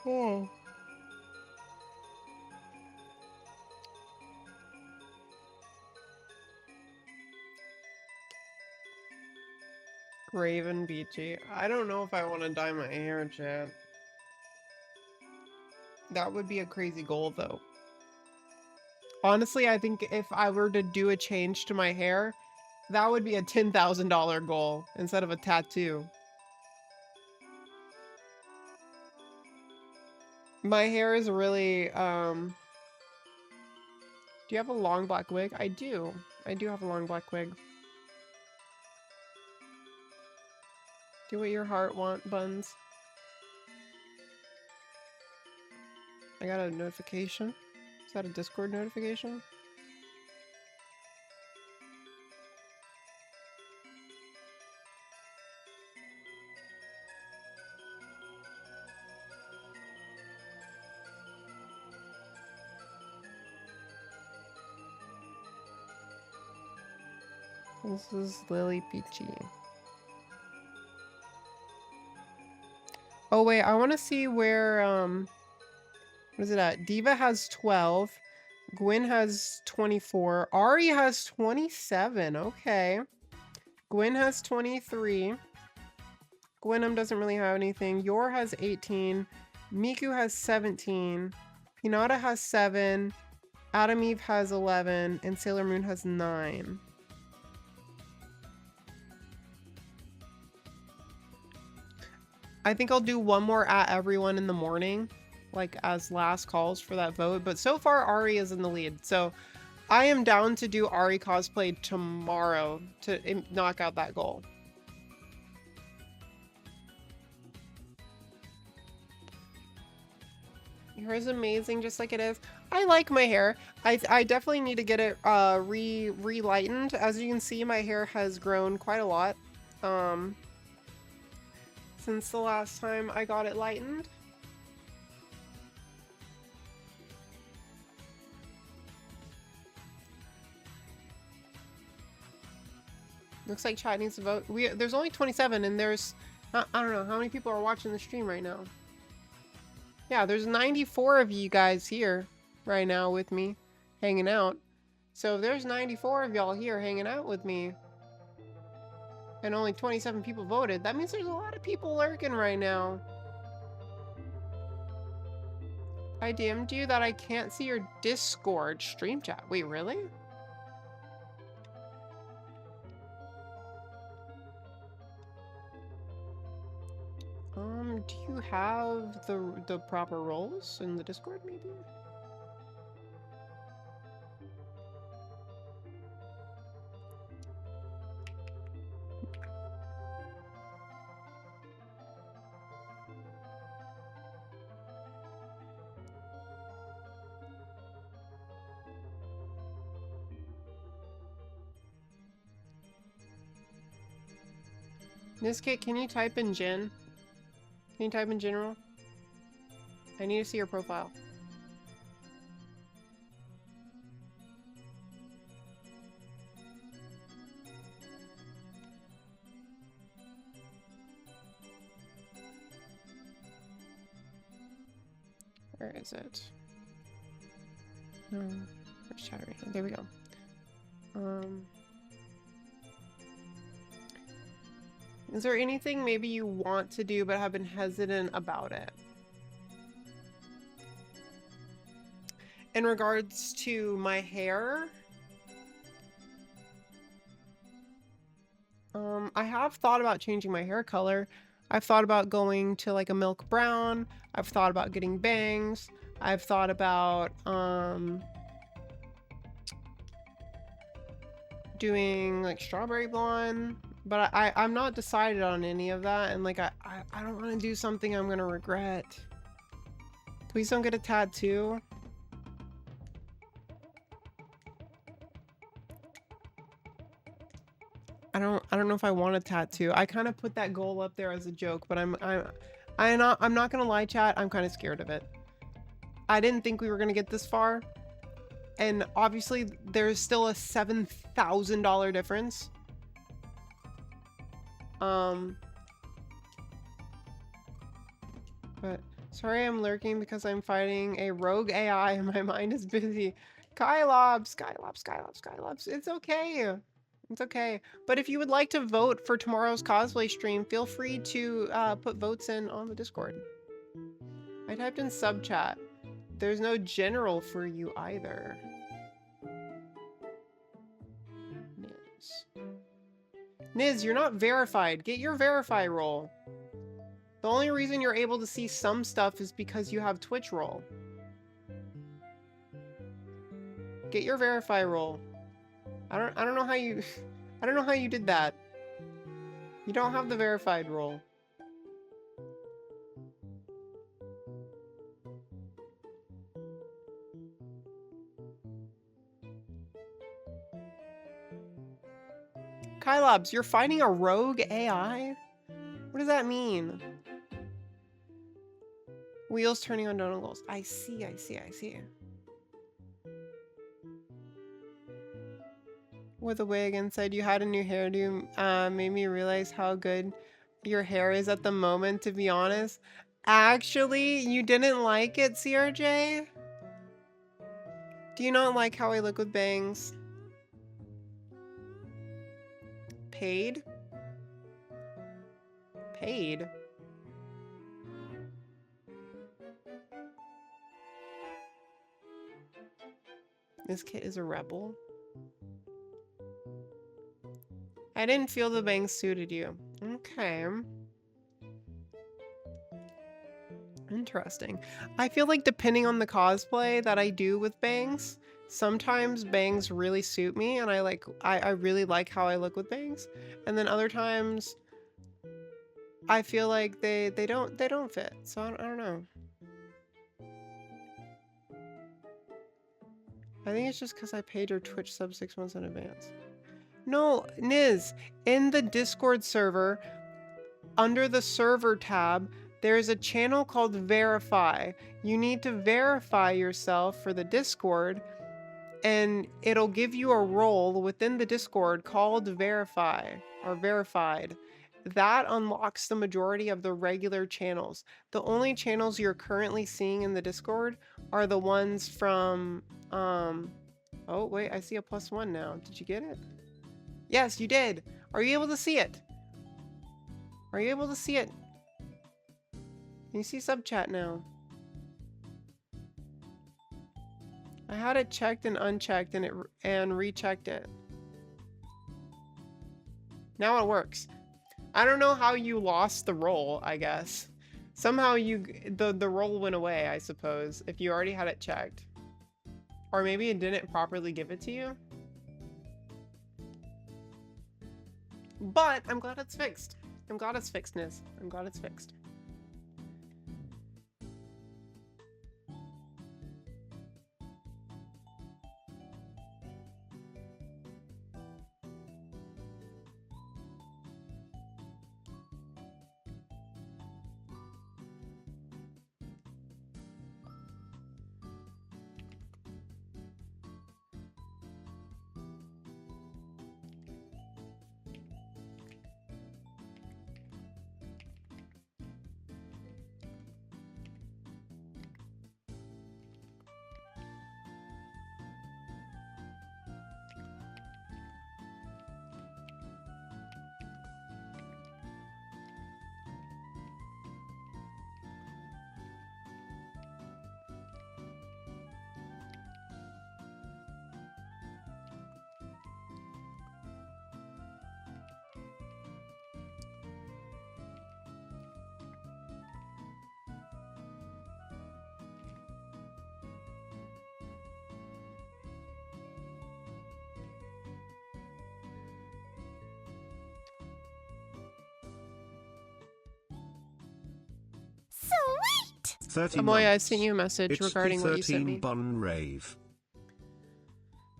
Oh. Raven Beachy. I don't know if I want to dye my hair, chat. That would be a crazy goal, though. Honestly, I think if I were to do a change to my hair, that would be a $10,000 goal instead of a tattoo. My hair is really, do you have a long black wig? I do. I do have a long black wig. Do what your heart want, buns. I got a notification. Is that a Discord notification? This is Lily Peachy. Oh wait, I want to see where, what is it at? Diva has 12. Gwen has 24. Ari has 27. Okay. Gwen has 23. Gwenum doesn't really have anything. Yor has 18. Miku has 17. Hinata has 7. Adam Eve has 11. And Sailor Moon has 9. I think I'll do one more at everyone in the morning, like as last calls for that vote. But so far, Ari is in the lead. So I am down to do Ari cosplay tomorrow to knock out that goal. Your hair is amazing, just like it is. I like my hair. I definitely need to get it re-lightened. As you can see, my hair has grown quite a lot since the last time I got it lightened. Looks like chat needs to vote. There's only 27 and there's, I don't know, how many people are watching the stream right now? Yeah, there's 94 of you guys here right now with me, hanging out. So if there's 94 of y'all here hanging out with me, and only 27 people voted, that means there's a lot of people lurking right now. I DM'd you that I can't see your Discord stream chat. Wait, really? Do you have the proper roles in the Discord, maybe? Niskit, can you type in Gen? Can you type in general? I need to see your profile. Where is it? Where's chat right here? There we go. Is there anything maybe you want to do but have been hesitant about it? In regards to my hair, I have thought about changing my hair color. I've thought about going to like a milk brown. I've thought about getting bangs. I've thought about doing like strawberry blonde. But I'm not decided on any of that, and like I don't want to do something I'm gonna regret. Please don't get a tattoo. I don't know if I want a tattoo. I kind of put that goal up there as a joke, but I'm not gonna lie, chat. I'm kind of scared of it. I didn't think we were gonna get this far, and obviously there's still a $7,000 difference. But sorry I'm lurking because I'm fighting a rogue AI and my mind is busy. Skylobs. It's okay. It's okay. But if you would like to vote for tomorrow's cosplay stream, feel free to put votes in on the Discord. I typed in sub chat. There's no general for you either. Niz, you're not verified. Get your verify role. The only reason you're able to see some stuff is because you have Twitch role. Get your verify role. I don't know how you I don't know how you did that. You don't have the verified role. Kylobs, you're fighting a rogue AI? What does that mean? Wheels turning on donut I see. With a wig and said you had a new hairdo made me realize how good your hair is at the moment, to be honest. Actually, you didn't like it, CRJ? Do you not like how I look with bangs? Paid? Paid? This kid is a rebel. I didn't feel the bangs suited you. Okay. Interesting. I feel like depending on the cosplay that I do with bangs, sometimes bangs really suit me and I really like how I look with bangs. And then other times I feel like they don't fit. So I don't know. I think it's just because I paid your Twitch sub 6 months in advance. No, Niz, in the Discord server, under the server tab, there's a channel called Verify. You need to verify yourself for the Discord, and it'll give you a role within the Discord called Verify, or Verified. That unlocks the majority of the regular channels. The only channels you're currently seeing in the Discord are the ones from, oh wait, I see a +1 now. Did you get it? Yes, you did. Are you able to see it? Are you able to see it? Can you see sub chat now? I had it checked and unchecked and rechecked it. Now it works. I don't know how you lost the role, I guess. Somehow the roll went away, I suppose, if you already had it checked. Or maybe it didn't properly give it to you. But I'm glad it's fixed. I'm glad it's fixed, Niz. I'm glad it's fixed. Sweet! 30 Amoya, I months. sent you a message It's regarding the what you sent me. Peachybunnn rave.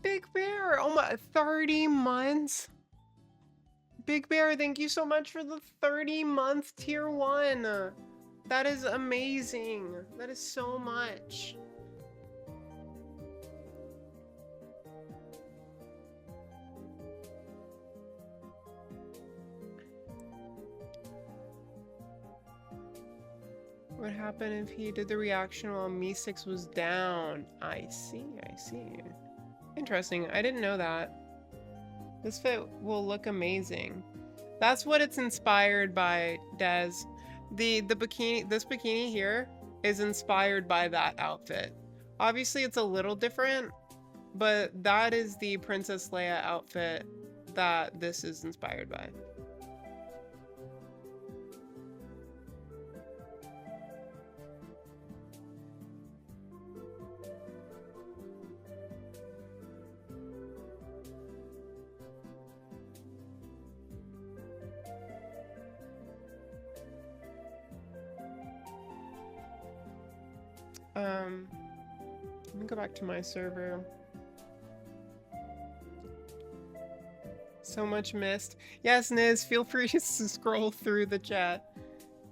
Big Bear, oh my, 30 months? Big Bear, thank you so much for the 30-month tier 1. That is amazing. That is so much. What happened if he did the reaction while Mi6 was down? I see, I see. Interesting, I didn't know that. This fit will look amazing. That's what it's inspired by, Des. The bikini, this bikini here is inspired by that outfit. Obviously it's a little different, but that is the Princess Leia outfit that this is inspired by. Let me go back to my server. So much missed. Yes, Niz, feel free to scroll through the chat.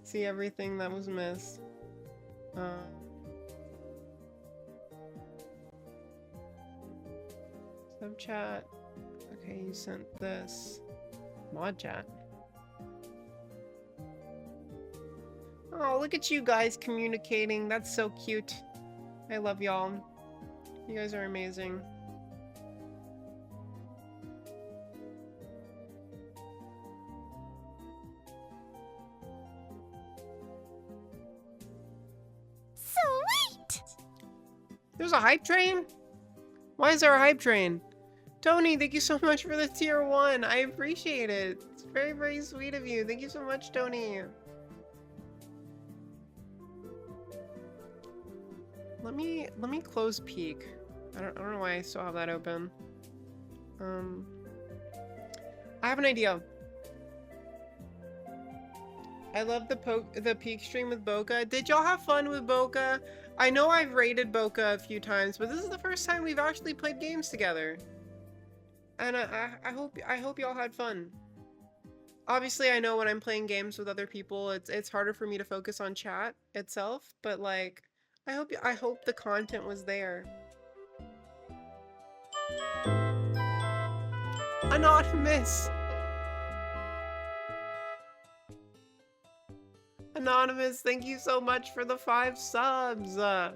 See everything that was missed. Sub chat. Okay, you sent this. Mod chat. Oh, look at you guys communicating. That's so cute. I love y'all. You guys are amazing. Sweet! There's a hype train? Why is there a hype train? Tony, thank you so much for the tier 1. I appreciate it. It's very, very sweet of you. Thank you so much, Tony. Let me close Peak. I don't know why I still have that open. I have an idea. I love the Peak stream with Boca. Did y'all have fun with Boca? I know I've raided Boca a few times, but this is the first time we've actually played games together. And I hope y'all had fun. Obviously, I know when I'm playing games with other people, it's harder for me to focus on chat itself, but like I hope the content was there. Anonymous! Anonymous, thank you so much for the 5 subs! Oh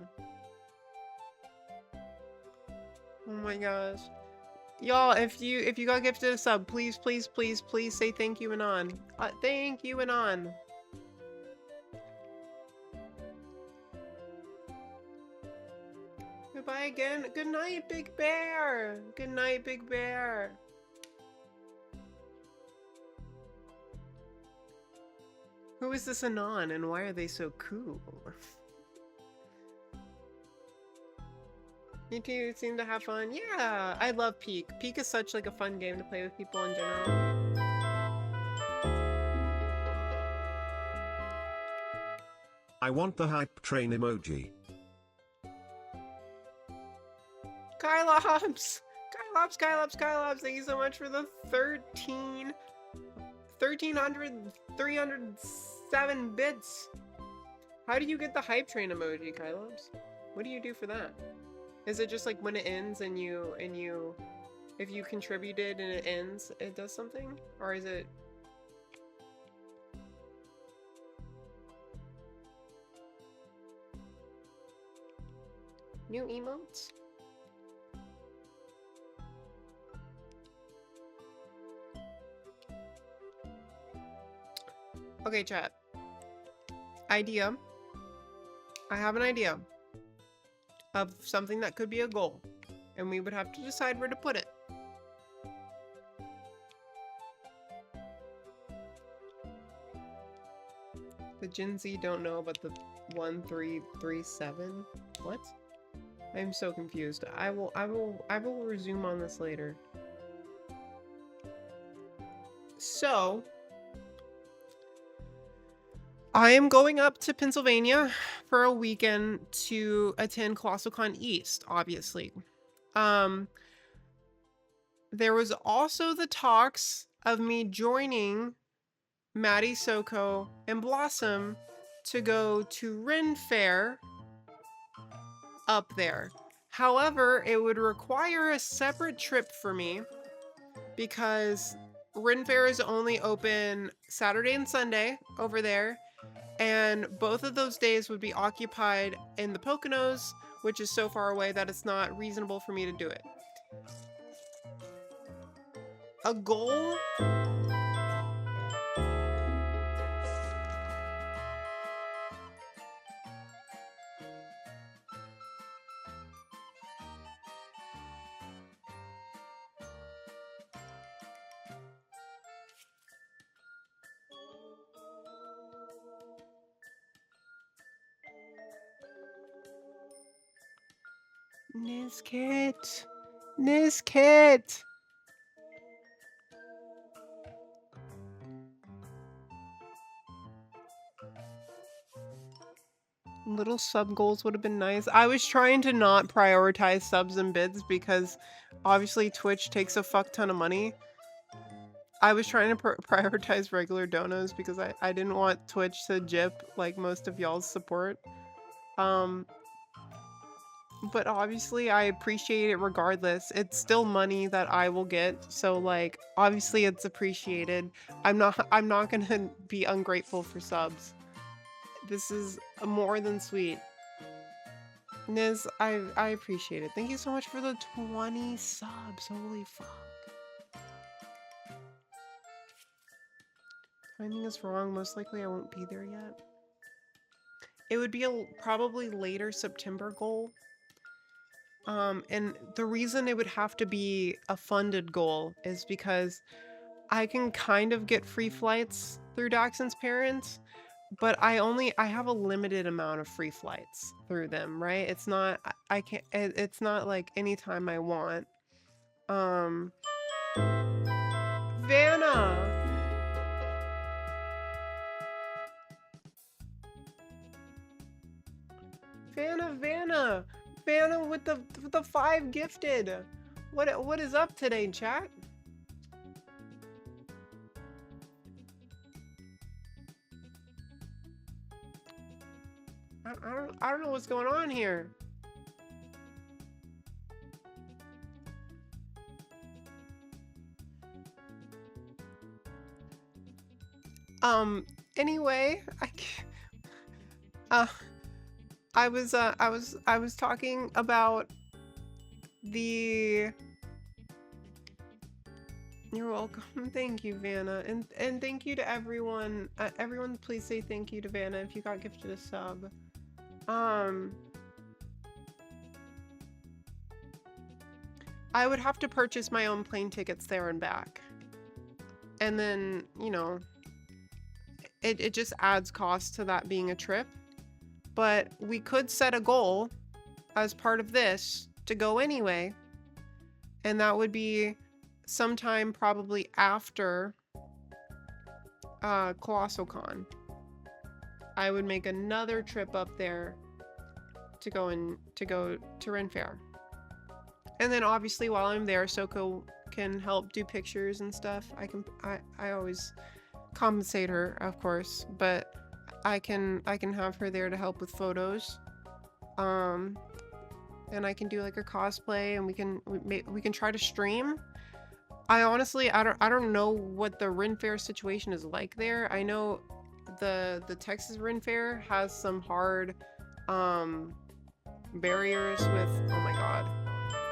my gosh. Y'all, if you got gifted a sub, please say thank you, Anon. Thank you, Anon. Goodbye again. Good night, Big Bear. Good night, Big Bear. Who is this Anon and why are they so cool? You two seem to have fun. Yeah, I love Peak. Peak is such like a fun game to play with people in general. I want the hype train emoji. Kylops! Kylops! Thank you so much for the 307 bits. How do you get the hype train emoji, Kylops? What do you do for that? Is it just like when it ends and you if you contributed and it ends, it does something? Or is it new emotes? Okay, chat. Idea. I have an idea of something that could be a goal, and we would have to decide where to put it. The Gen Z don't know about the 1337. What? I'm so confused. I will resume on this later. So I am going up to Pennsylvania for a weekend to attend ColossalCon East, obviously. There was also the talks of me joining Maddie Soko and Blossom to go to Ren Fair up there. However, it would require a separate trip for me because Ren Fair is only open Saturday and Sunday over there. And both of those days would be occupied in the Poconos, which is so far away that it's not reasonable for me to do it. A goal? Nizkit! Nizkit! Little sub goals would have been nice. I was trying to not prioritize subs and bids because obviously Twitch takes a fuck ton of money. I was trying to prioritize regular donos because I didn't want Twitch to jip like most of y'all's support. But obviously I appreciate it regardless. It's still money that I will get, so like obviously it's appreciated. I'm not gonna be ungrateful for subs. This is more than sweet. Niz, I appreciate it. Thank you so much for the 20 subs. Holy fuck. Timing is wrong. Most likely I won't be there yet. It would be a probably later September goal. And the reason it would have to be a funded goal is because I can kind of get free flights through Daxon's parents, but I have a limited amount of free flights through them, right? It's not, I can't, it's not like anytime I want. Vanna! Vanna with the 5 gifted. What is up today, chat? I don't know what's going on here. Anyway, I was talking about the. You're welcome. Thank you, Vanna, and thank you to everyone. Everyone, please say thank you to Vanna if you got gifted a sub. I would have to purchase my own plane tickets there and back, and then you know, it just adds cost to that being a trip. But we could set a goal as part of this to go anyway. And that would be sometime probably after ColossalCon. I would make another trip up there to go to Ren Fair. And then obviously while I'm there, Soko can help do pictures and stuff. I always compensate her, of course, but I can have her there to help with photos. And I can do like a cosplay, and we can try to stream. I honestly I don't know what the Ren Fair situation is like there. I know the Texas Ren Fair has some hard barriers with, oh my god.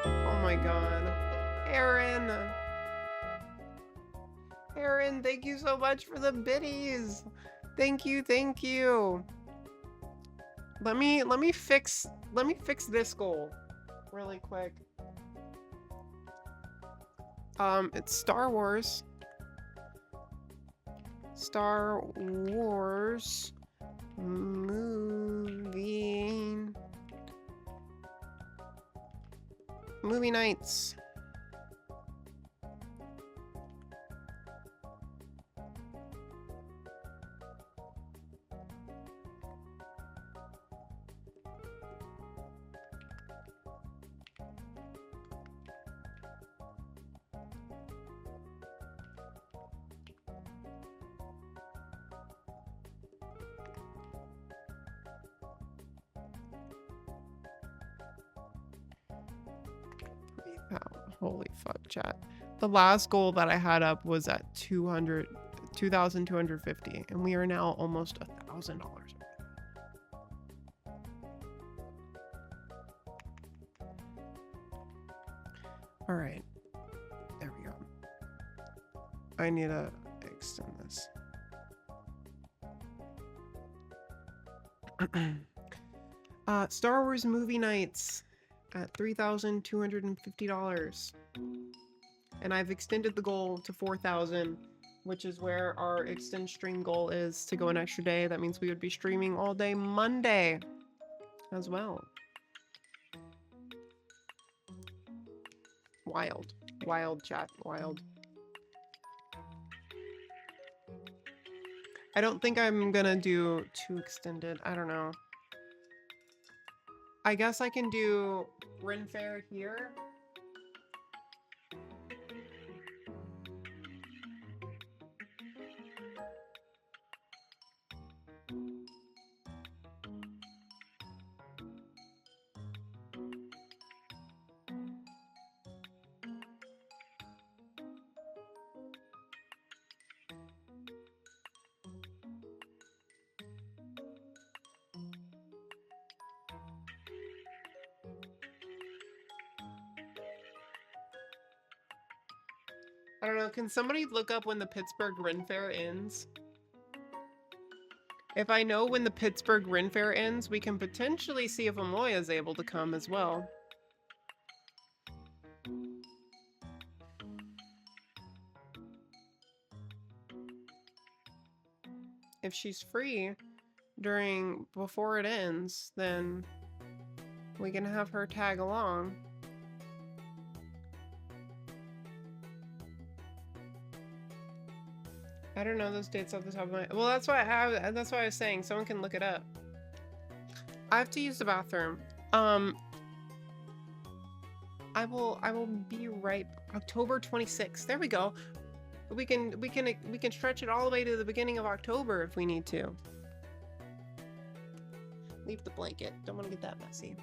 Oh my god. Aaron, thank you so much for the biddies. Thank you, thank you. Let me fix this goal really quick. It's Star Wars movie nights. Holy fuck, chat. The last goal that I had up was at 2,250, and we are now almost $1,000. All right, there we go. I need to extend this. Star Wars movie nights at $3,250, and I've extended the goal to 4,000, which is where our extend stream goal is, to go an extra day. That means we would be streaming all day Monday as well. Wild chat, wild. I don't think I'm gonna do too extended. I don't know. I guess I can do Ren Fair here. I don't know, can somebody look up when the Pittsburgh Ren Fair ends? If I know when the Pittsburgh Ren Fair ends, we can potentially see if Amoya is able to come as well. If she's free before it ends, then we can have her tag along. I don't know those dates off the top of my... Well, that's why I was saying someone can look it up. I have to use the bathroom. I will be right. October 26th. There we go. We can stretch it all the way to the beginning of October if we need to. Leave the blanket. Don't want to get that messy.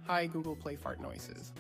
Hi, Google, play fart noises.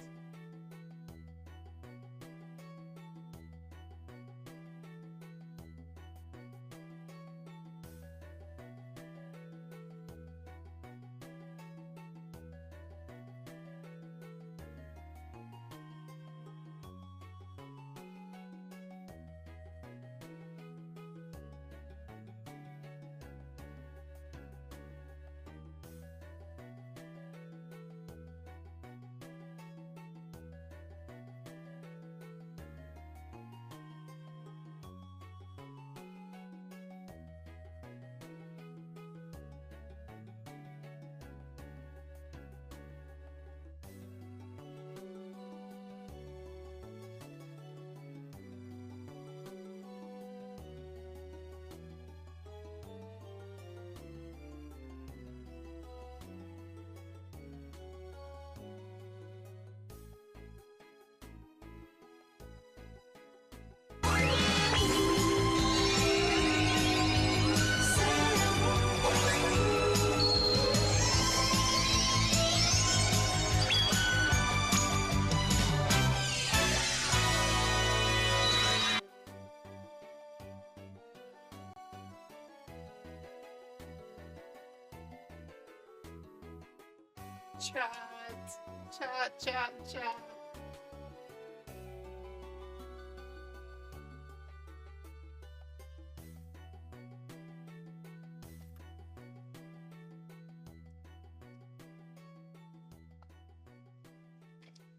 Chat.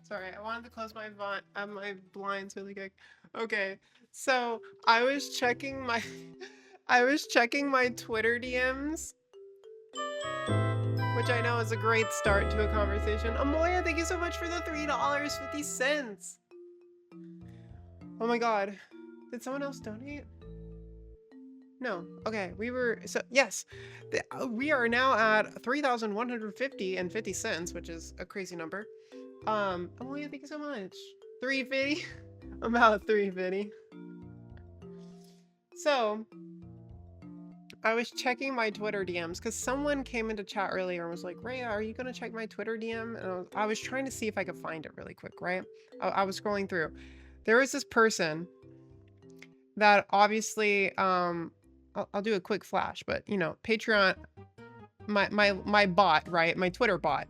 Sorry, I wanted to close my blinds really quick. Okay, so I was checking my Twitter DMs, which I know is a great start to a conversation. Amoya, thank you so much for the $3.50. Oh my god, did someone else donate? No. Okay, yes, we are now at 3,150 cents, which is a crazy number. Amoya, thank you so much. 350. About 350. So I was checking my Twitter DMs because someone came into chat earlier and was like, Rhea, are you gonna check my Twitter DM? And I was trying to see if I could find it really quick, right? I was scrolling through. There was this person that obviously, I'll do a quick flash, but you know, Patreon, my bot, right? My Twitter bot.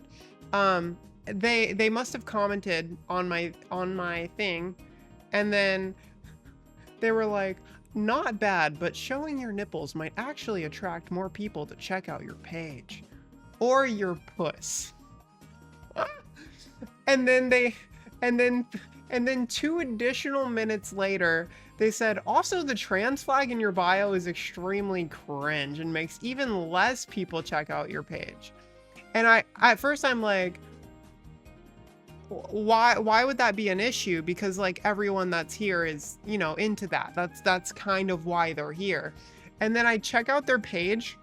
They must have commented on my thing, and then they were like, not bad, but showing your nipples might actually attract more people to check out your page or your puss. And then 2 additional minutes later, they said, also the trans flag in your bio is extremely cringe and makes even less people check out your page. And at first I'm like, why would that be an issue? Because like everyone that's here is, you know, into that. That's kind of why they're here. And then I check out their page.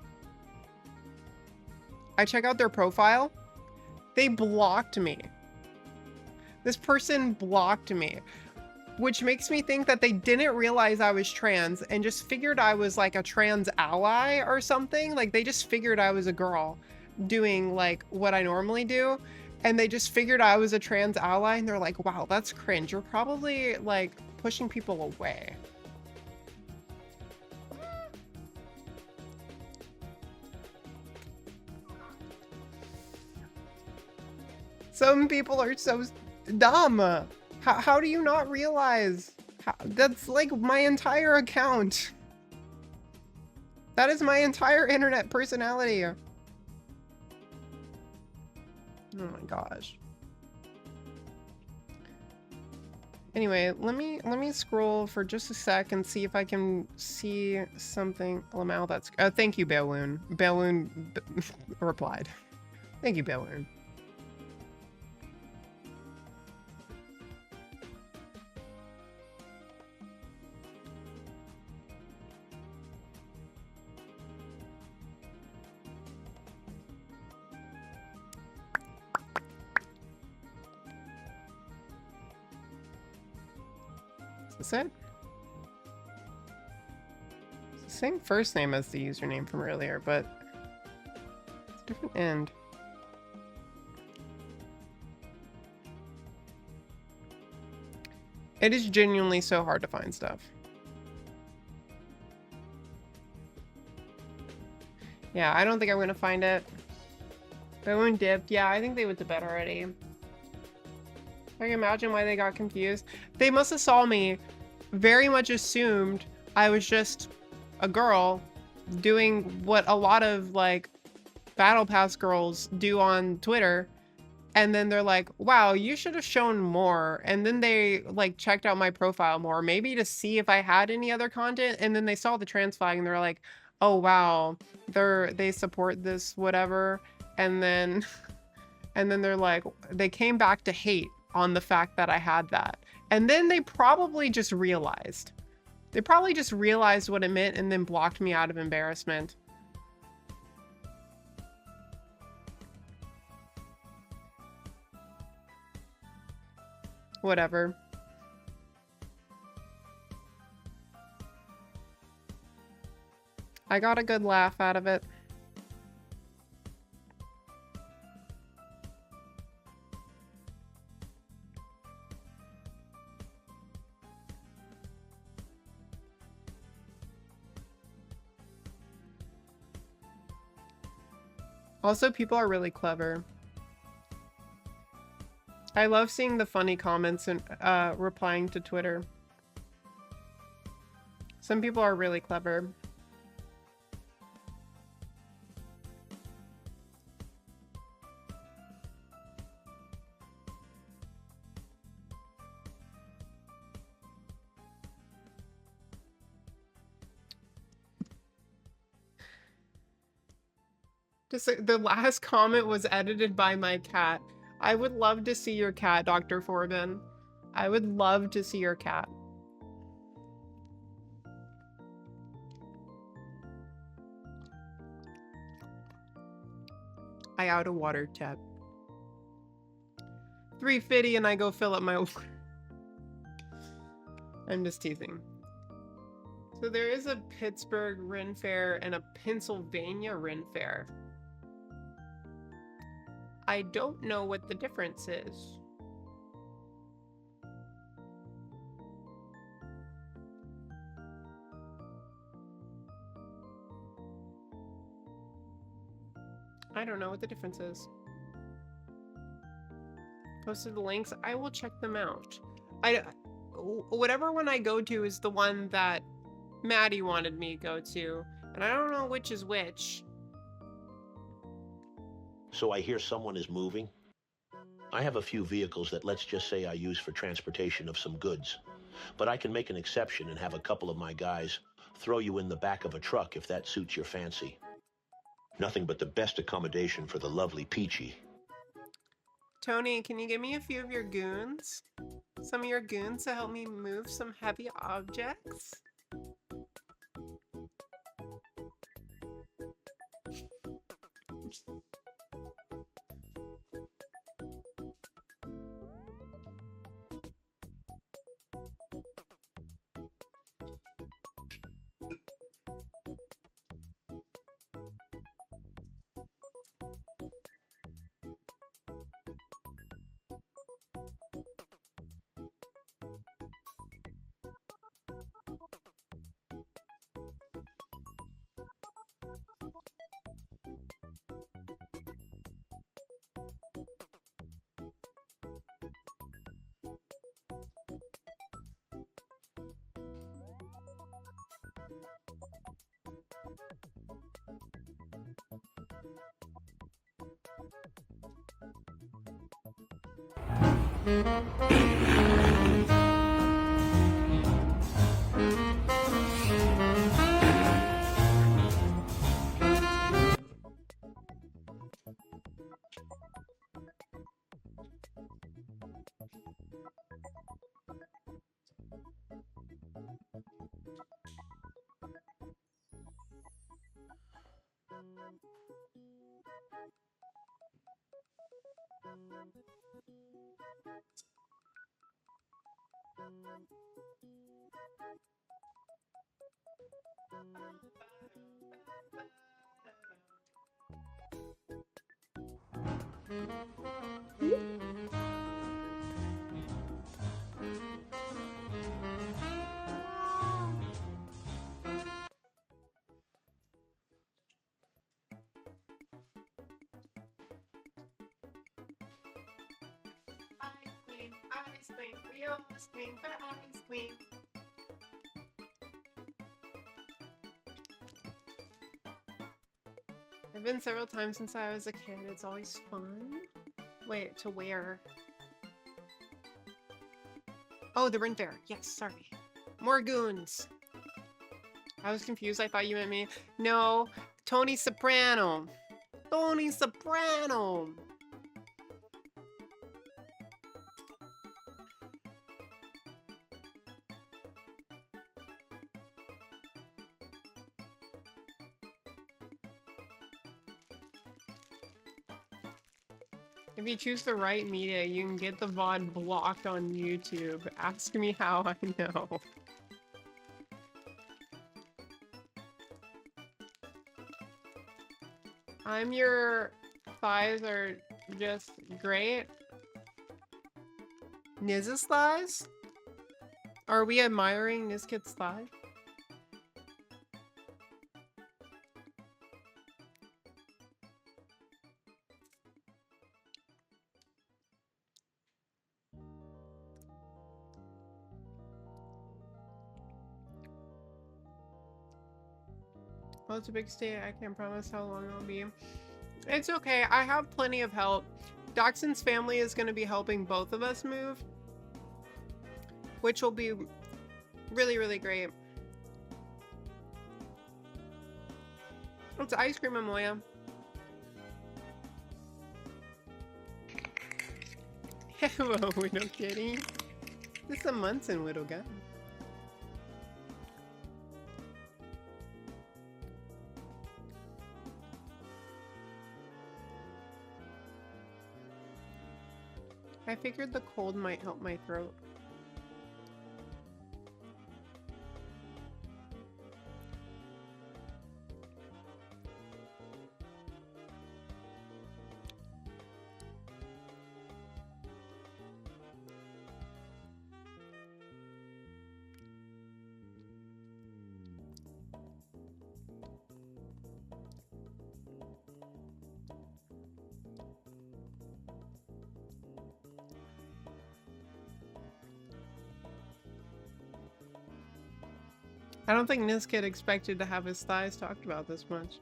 I check out their profile. They blocked me. This person blocked me, which makes me think that they didn't realize I was trans and just figured I was like a trans ally or something. Like they just figured I was a girl doing like what I normally do. And they just figured I was a trans ally, and they're like, wow, that's cringe. You're probably like pushing people away. Some people are so dumb. How do you not realize? That's like my entire account. That is my entire internet personality. Oh my gosh. Anyway, let me scroll for just a sec and see if I can see something. Lamau, that's thank you, Beloon. Beloon replied. Thank you, Beloon. Is it? It's the same first name as the username from earlier, but it's a different end. It is genuinely so hard to find stuff. Yeah, I don't think I'm gonna find it. Bone dipped. Yeah, I think they went to bed already. I can imagine why they got confused. They must have saw me, very much assumed I was just a girl doing what a lot of like Battle Pass girls do on Twitter. And then they're like, wow, you should have shown more. And then they like checked out my profile more, maybe to see if I had any other content. And then they saw the trans flag and they're like, oh wow, they support this whatever. And then they're like, they came back to hate on the fact that I had that. And then they probably just realized. They probably just realized what it meant and then blocked me out of embarrassment. Whatever. I got a good laugh out of it. Also, people are really clever. I love seeing the funny comments and replying to Twitter. Some people are really clever. Just the last comment was edited by my cat. I would love to see your cat, Dr. Forbin. I would love to see your cat. I out of water tap. 350 and I go fill up my water. I'm just teasing. So there is a Pittsburgh Ren Fair and a Pennsylvania Ren Fair. I don't know what the difference is. I don't know what the difference is. Posted the links. I will check them out. Whatever one I go to is the one that Maddie wanted me to go to, and I don't know which is which. So I hear someone is moving. I have a few vehicles that let's just say I use for transportation of some goods. But I can make an exception and have a couple of my guys throw you in the back of a truck if that suits your fancy. Nothing but the best accommodation for the lovely Peachy. Tony, can you give me a few of your goons? Some of your goons to help me move some heavy objects? Ice cream. We always scream for ice cream. I've been several times since I was a kid. It's always fun. Wait, to where? Oh, the Ren Fair. Yes, sorry. More goons. I was confused. I thought you meant me. No, Tony Soprano. Tony Soprano. If you choose the right media, you can get the VOD blocked on YouTube. Ask me how I know. Your thighs are just great. Niz's thighs? Are we admiring Nizkid's thighs? Well, it's a big state. I can't promise how long it'll be. It's okay. I have plenty of help. Dachshund's family is going to be helping both of us move, which will be really, really great. It's ice cream, Amoya. Hello, Widow Kitty. This is a Munson Widow guy. I figured the cold might help my throat. I don't think this kid expected to have his thighs talked about this much.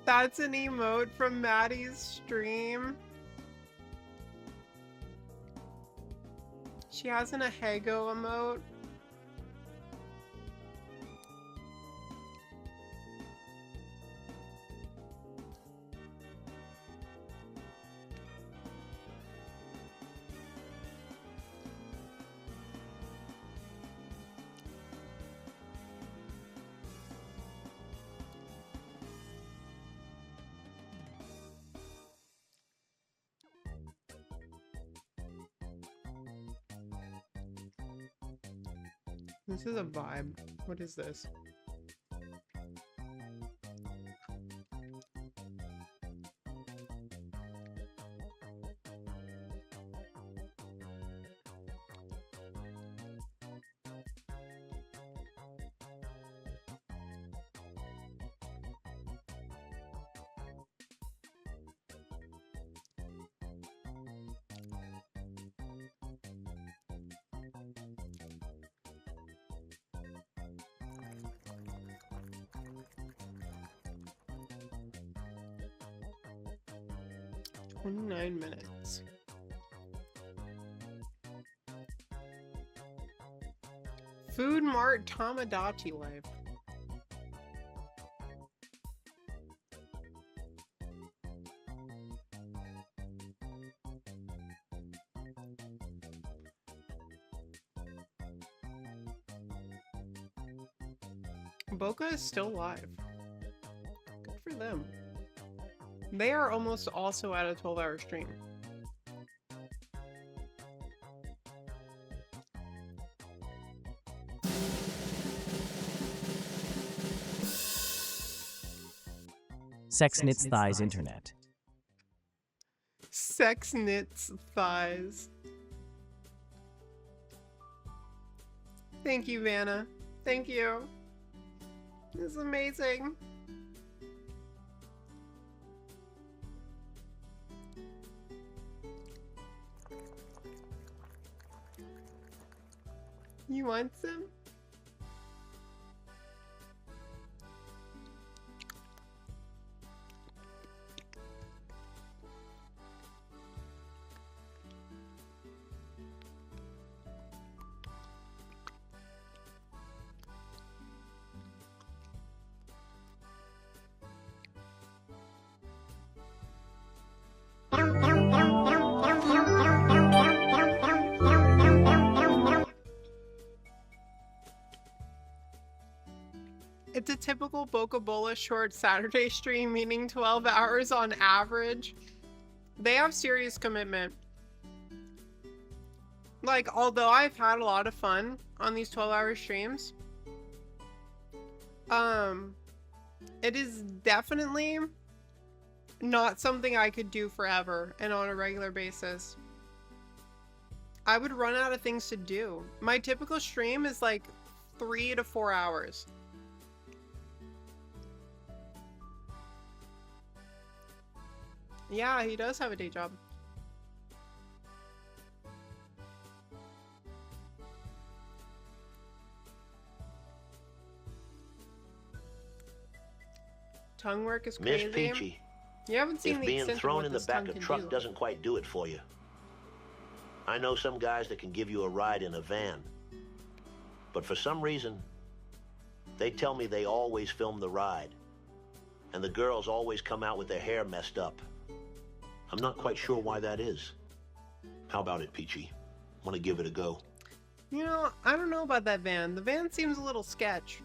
That's an emote from Maddie's stream. She has an Ahego emote. This is a vibe. What is this? 29 minutes. Food Mart Tamagotchi life. Boca is still alive. Good for them. They are almost also at a 12-hour stream. Sex knits thighs internet. Sex knits thighs. Thank you, Vanna. Thank you. This is amazing. You want some? It's a typical Boca Bola short Saturday stream, meaning 12 hours on average. They have serious commitment. Like, although I've had a lot of fun on these 12-hour streams, it is definitely not something I could do forever and on a regular basis. I would run out of things to do. My typical stream is like 3 to 4 hours. Yeah, he does have a day job. Tongue work is crazy. Miss Peachy, you haven't seen if the being extent thrown of in what the this tongue back of can truck do. doesn't quite do it for you. I know some guys that can give you a ride in a van, but for some reason, they tell me they always film the ride, and the girls always come out with their hair messed up. I'm not quite sure why that is. How about it, Peachy? Want to give it a go? You know, I don't know about that van. The van seems a little sketch.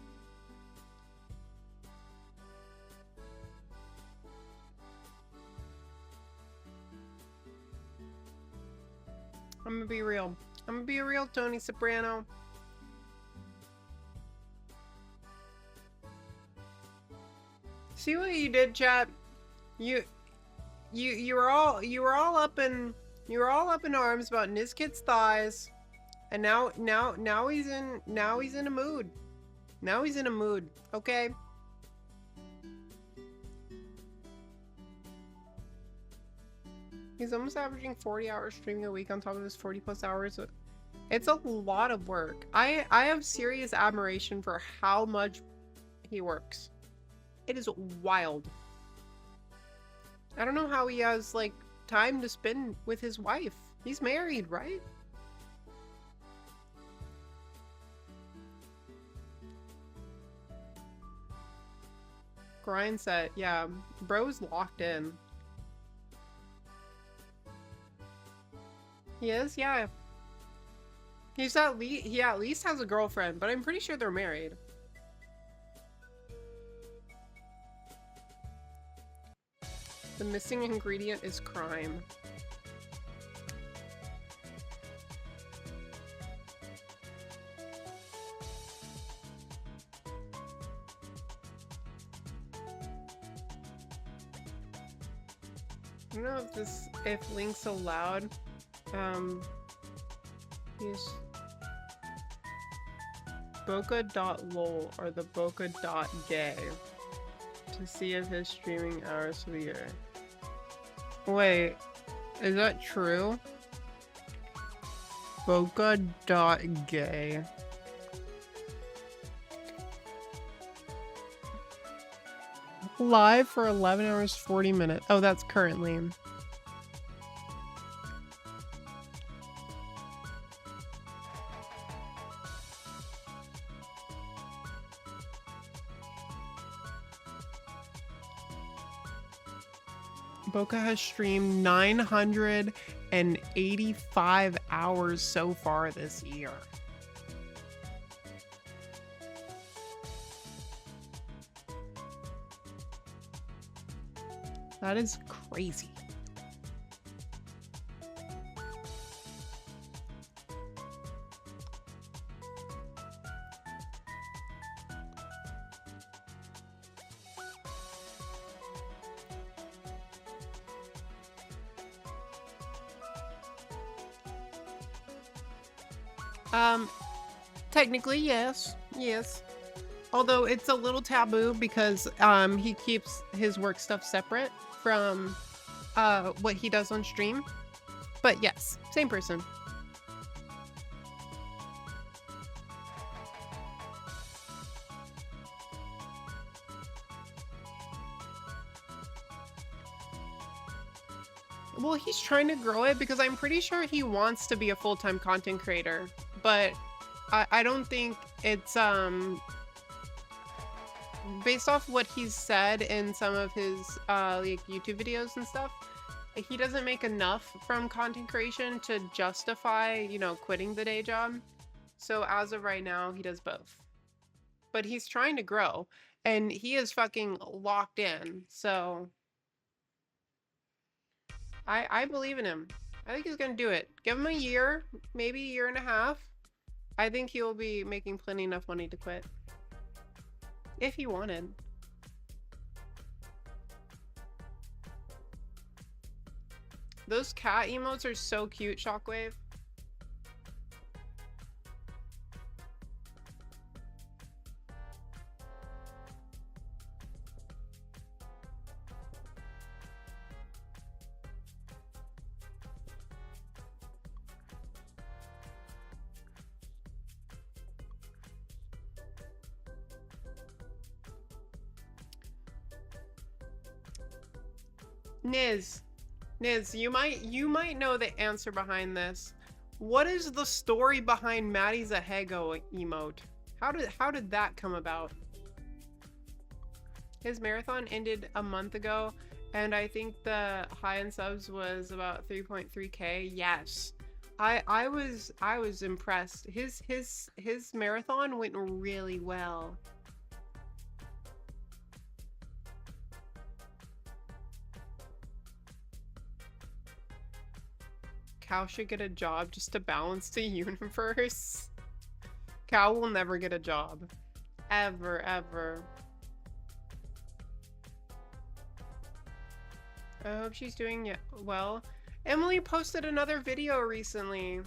I'm gonna be real. I'm gonna be a real Tony Soprano. See what you did, chat? You were all up in arms about Nizkit's thighs, and now he's in a mood. Now he's in a mood. Okay. He's almost averaging 40 hours streaming a week on top of his 40+ hours. It's a lot of work. I have serious admiration for how much he works. It is wild. I don't know how he has, like, time to spend with his wife. He's married, right? Grind set, yeah. Bro's locked in. He is, yeah. He at least has a girlfriend, but I'm pretty sure they're married. The missing ingredient is crime. I don't know if Link's allowed. Use boca.lol or the boca.gay to see if his streaming hours for the year. Wait, is that true? Boca.gay. Live for 11 hours 40 minutes. Oh, that's currently. Boca has streamed 985 hours so far this year. That is crazy. Technically, yes. Yes. Although it's a little taboo because he keeps his work stuff separate from what he does on stream. But yes, same person. Well, he's trying to grow it because I'm pretty sure he wants to be a full-time content creator, but I don't think it's based off what he's said in some of his like YouTube videos and stuff. He doesn't make enough from content creation to justify, you know, quitting the day job. So as of right now, he does both. But he's trying to grow and he is fucking locked in. So I believe in him. I think he's gonna do it. Give him a year, maybe a year and a half. I think he will be making plenty enough money to quit. If he wanted. Those cat emotes are so cute, Shockwave. Niz, you might know the answer behind this. What is the story behind Maddie's Ahego emote? How did that come about? His marathon ended a month ago, and I think the high in subs was about 3.3K. Yes. I was impressed. His marathon went really well. Cow should get a job just to balance the universe. Cow will never get a job. Ever, ever. I hope she's doing well. Emily posted another video recently.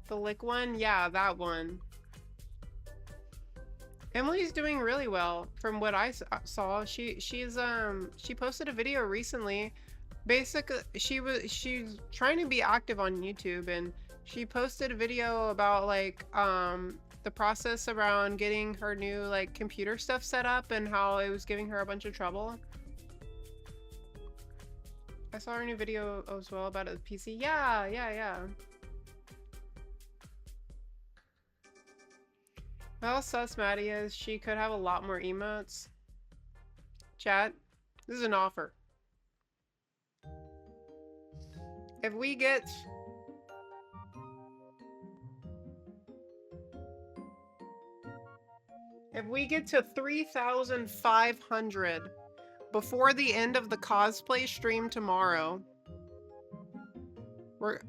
The lick one? Yeah, that one. Emily's doing really well from what I saw. She posted a video recently. Basically, she's trying to be active on YouTube, and she posted a video about like the process around getting her new like computer stuff set up and how it was giving her a bunch of trouble. I saw her new video as well about a PC. Yeah. How sus Maddie is, she could have a lot more emotes. Chat, this is an offer. If we get to 3,500 before the end of the cosplay stream tomorrow, we're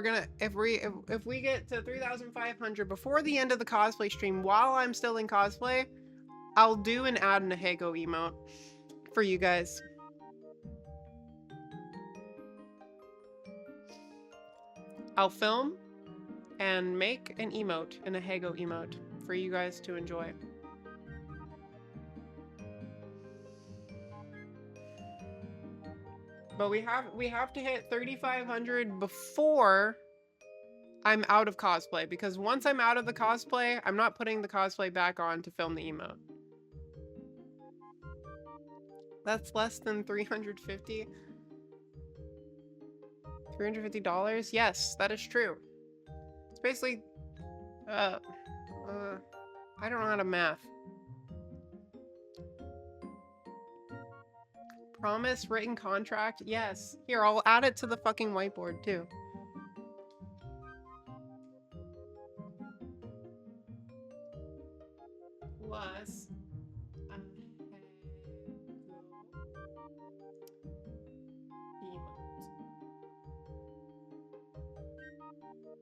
gonna if we get to 3,500 before the end of the cosplay stream while I'm still in cosplay, I'll do an add an Ahego emote for you guys. I'll film and make an emote, an Ahego emote, for you guys to enjoy. But we have to hit 3,500 before I'm out of cosplay, because once I'm out of the cosplay, I'm not putting the cosplay back on to film the emote. That's less than $350. $350? Yes, that is true. It's basically, I don't know how to math. Promise written contract? Yes. Here, I'll add it to the fucking whiteboard too. Plus,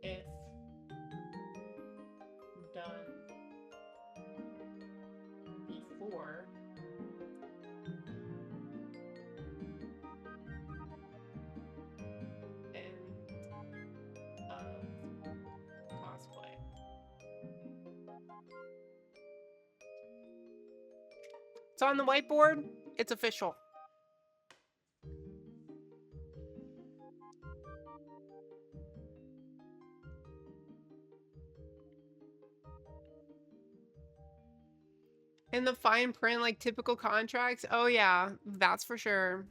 if done before end of cosplay. It's on the whiteboard. It's official. In the fine print, like typical contracts. Oh yeah, that's for sure.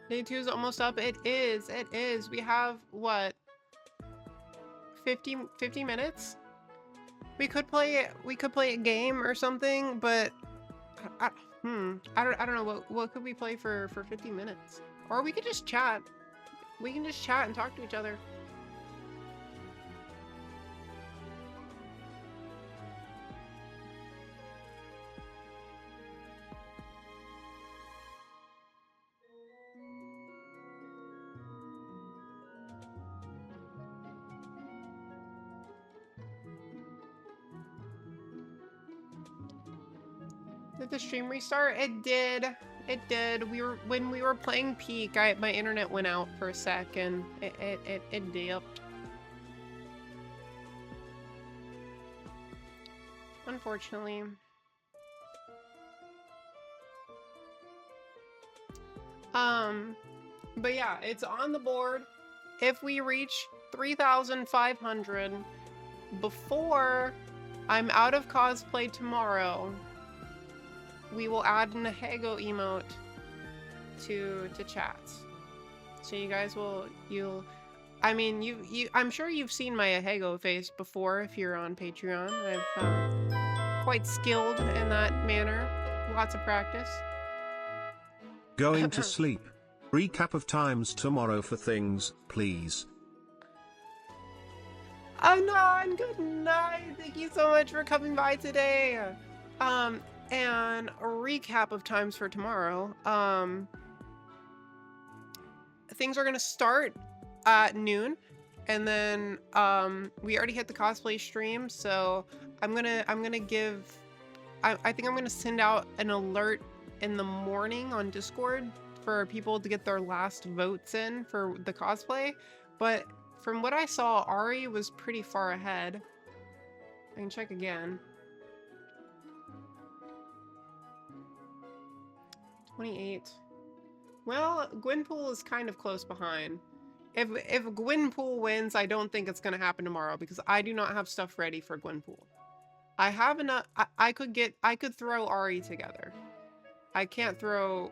Day 2 is almost up. It is. It is. We have, what, 50 minutes? We could play a game or something, but I don't know what could we play for 50 minutes? Or we could just chat. We can just chat and talk to each other. Did the stream restart? It did. It did. When we were playing Peak, my internet went out for a sec and it dipped. Unfortunately. But yeah, it's on the board. If we reach 3,500 before I'm out of cosplay tomorrow, we will add an Ahego emote to chats. So you guys I mean, I'm sure you've seen my Ahego face before if you're on Patreon. I'm quite skilled in that manner. Lots of practice. Going to sleep. Recap of times tomorrow for things, please. Anon, good night. Thank you so much for coming by today. And a recap of times for tomorrow. Things are gonna start at noon, and then we already hit the cosplay stream, so I think I'm gonna send out an alert in the morning on Discord for people to get their last votes in for the cosplay. But from what I saw, Ari was pretty far ahead. I can check again. 28. Well, Gwenpool is kind of close behind. If Gwenpool wins, I don't think it's gonna happen tomorrow because I do not have stuff ready for Gwenpool. I have enough. I could throw Ari together. I can't throw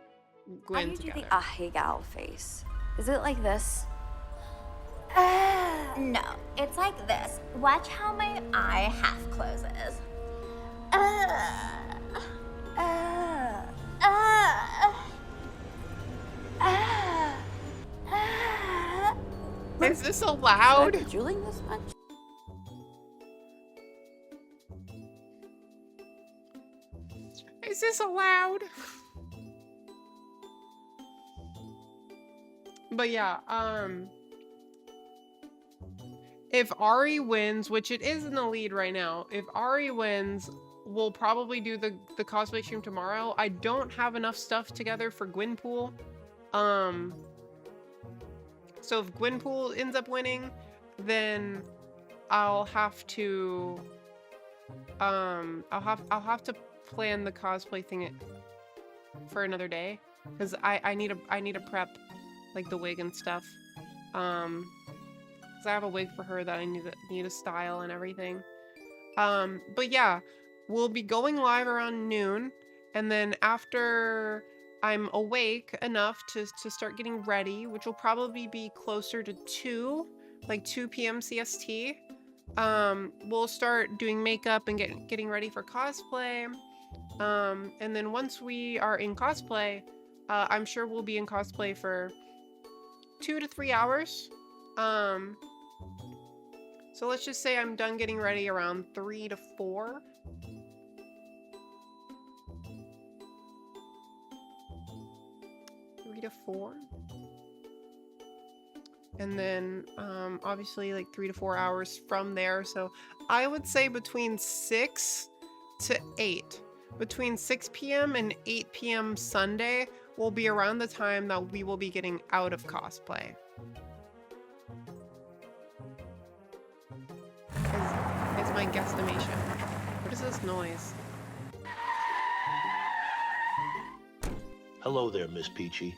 Gwen together. How do you do the Ahegao face? Is it like this? No, it's like this. Watch how my eye half closes. Is this allowed? Should I be drooling this much? Is this allowed? But yeah, if Ari wins, which it is in the lead right now, if Ari wins, we'll probably do the cosplay stream tomorrow. I don't have enough stuff together for Gwenpool. So if Gwenpool ends up winning, then I'll have to plan the cosplay thing for another day, because I need to prep like the wig and stuff. because I have a wig for her that I need to style and everything. But yeah, we'll be going live around noon, and then after I'm awake enough to start getting ready, which will probably be closer to 2, like 2 p.m. CST. We'll start doing makeup and getting ready for cosplay. And then once we are in cosplay, I'm sure we'll be in cosplay for 2 to 3 hours. So let's just say I'm done getting ready around 3 to 4. And then obviously like 3 to 4 hours from there. So I would say between 6 to 8. Between 6 p.m. and 8 p.m. Sunday will be around the time that we will be getting out of cosplay. Is my guesstimation. What is this noise? Hello there, Miss Peachy.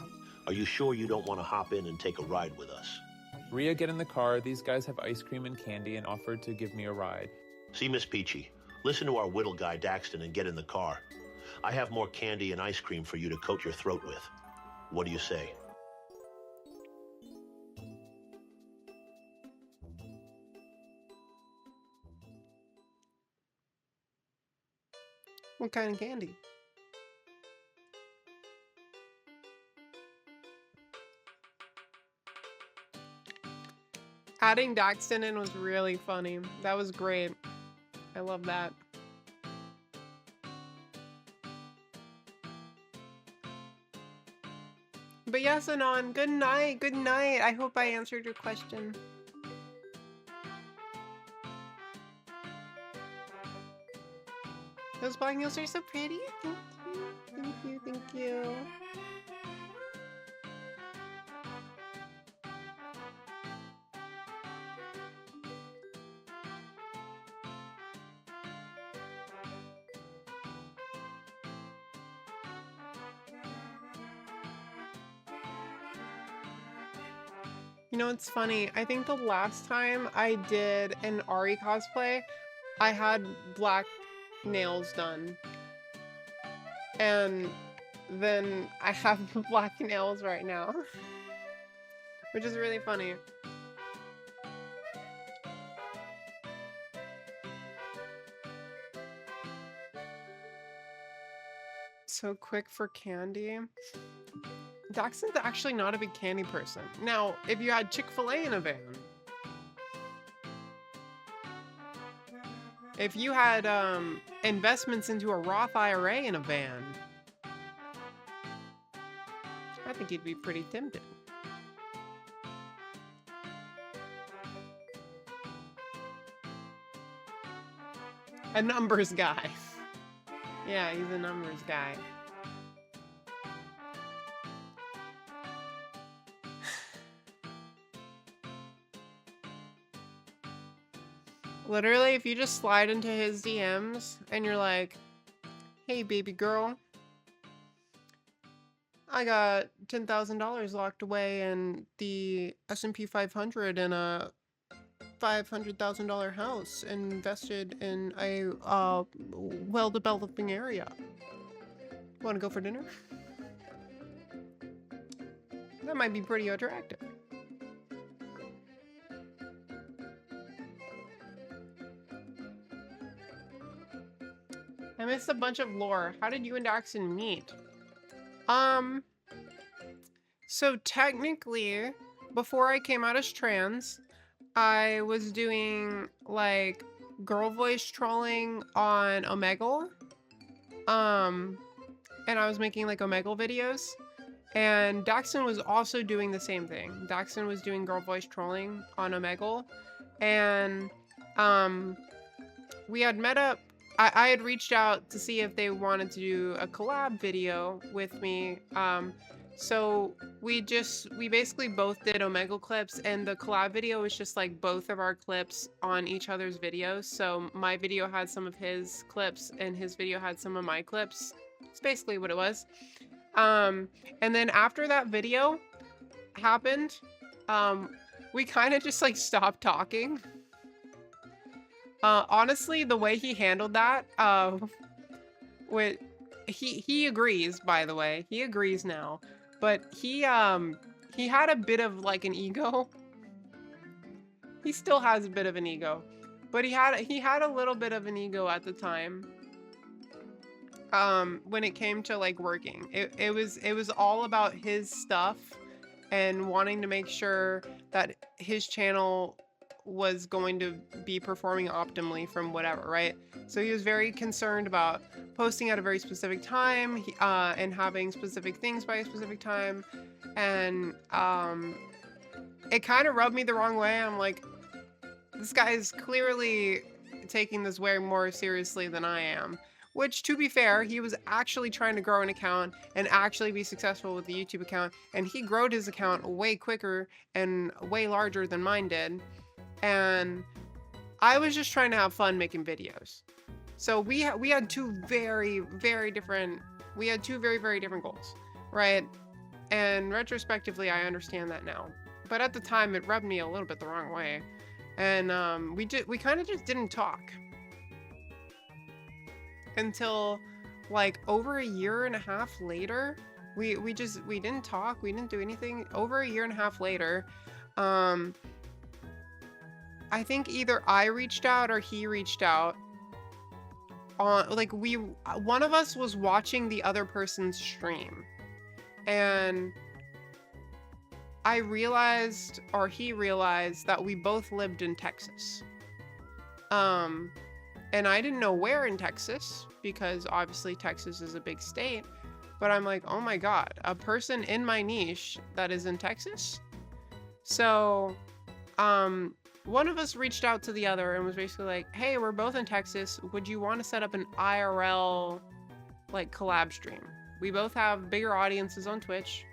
Are you sure you don't want to hop in and take a ride with us? Rhea, get in the car. These guys have ice cream and candy and offered to give me a ride. See, Miss Peachy, listen to our whittle guy Daxton and get in the car. I have more candy and ice cream for you to coat your throat with. What do you say? What kind of candy? Adding Daxton in was really funny. That was great. I love that. But yes, Anon, good night, good night. I hope I answered your question. Those black nails are so pretty. Thank you, thank you, thank you. You know, it's funny. I think the last time I did an Ari cosplay, I had black nails done. And then I have black nails right now. Which is really funny. So quick for candy. Daxton's actually not a big candy person. Now, if you had Chick-fil-A in a van, if you had investments into a Roth IRA in a van, I think you'd be pretty tempted. A numbers guy. Yeah, he's a numbers guy. Literally, if you just slide into his DMs and you're like, hey, baby girl, I got $10,000 locked away in the S&P 500 in a $500,000 house invested in a well-developing area. Want to go for dinner? That might be pretty attractive. I missed a bunch of lore. How did you and Daxton meet? So technically, before I came out as trans, I was doing like girl voice trolling on Omegle. And I was making like Omegle videos. And Daxton was also doing the same thing. Daxton was doing girl voice trolling on Omegle. And we had met up. I had reached out to see if they wanted to do a collab video with me. So we basically both did Omegle clips, and the collab video was just like both of our clips on each other's videos. So my video had some of his clips and his video had some of my clips. It's basically what it was. And then after that video happened, we kind of just like stopped talking. Honestly, the way he handled that, he agrees, by the way. He agrees now. But he had a bit of like an ego. He still has a bit of an ego. But he had a little bit of an ego at the time. When it came to like working. It was all about his stuff and wanting to make sure that his channel was going to be performing optimally from whatever, right? So he was very concerned about posting at a very specific time, and having specific things by a specific time. And it kind of rubbed me the wrong way. I'm like, this guy is clearly taking this way more seriously than I am. Which, to be fair, he was actually trying to grow an account and actually be successful with the YouTube account. And he growed his account way quicker and way larger than mine did. And I was just trying to have fun making videos. So we had two very, very different goals, right? And retrospectively, I understand that now. But at the time, it rubbed me a little bit the wrong way. And we kind of just didn't talk. Until like over a year and a half later, we didn't talk, we didn't do anything. Over a year and a half later, I think either I reached out or he reached out. One of us was watching the other person's stream, and I realized, or he realized, that we both lived in Texas. And I didn't know where in Texas, because obviously Texas is a big state. But I'm like, oh my God, a person in my niche that is in Texas? So, one of us reached out to the other and was basically like, hey, we're both in Texas. Would you want to set up an IRL, like, collab stream? We both have bigger audiences on Twitch.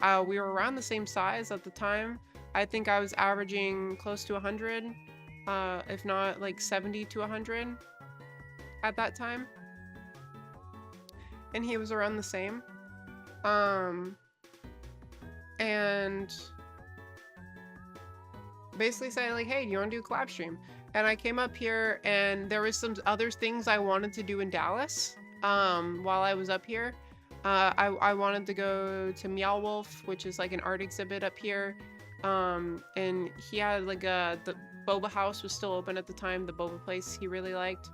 We were around the same size at the time. I think I was averaging close to 100. If not like 70 to 100 at that time. And he was around the same. And basically said like, hey, do you want to do a collab stream? And I came up here, and there was some other things I wanted to do in Dallas while I was up here. I wanted to go to Meow Wolf, which is like an art exhibit up here. And he had like the Boba House was still open at the time, the boba place he really liked.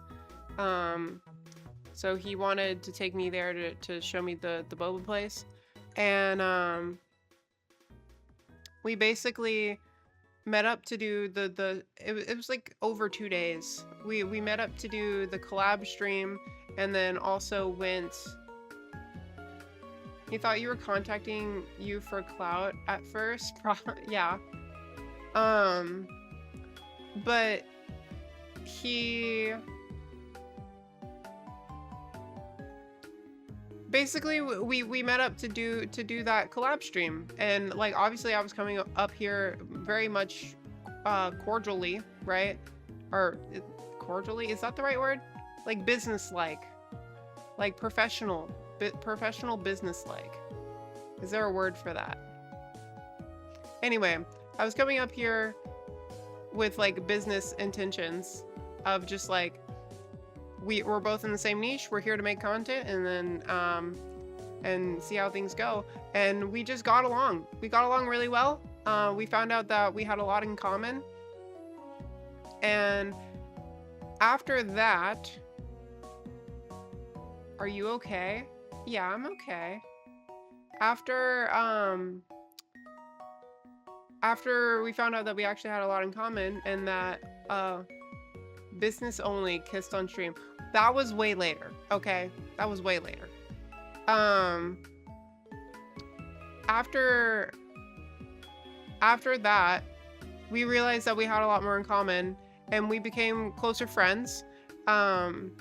So he wanted to take me there to show me the boba place. And we basically met up to do it was like over 2 days. We met up to do the collab stream, and then also went. He thought you were contacting you for clout at first. Yeah. But he basically we met up to do that collab stream, and like obviously I was coming up here very much cordially, right? Or cordially, is that the right word? Like business-like, like professional business-like. Is there a word for that? Anyway, I was coming up here with like business intentions of just like, we're both in the same niche, we're here to make content, and then and see how things go. And we just got along. We got along really well. We found out that we had a lot in common. And after that, are you okay? Yeah, I'm okay. After we found out that we actually had a lot in common, and that business only kissed on stream, that was way later. Okay, that was way later. After that, we realized that we had a lot more in common, and we became closer friends. And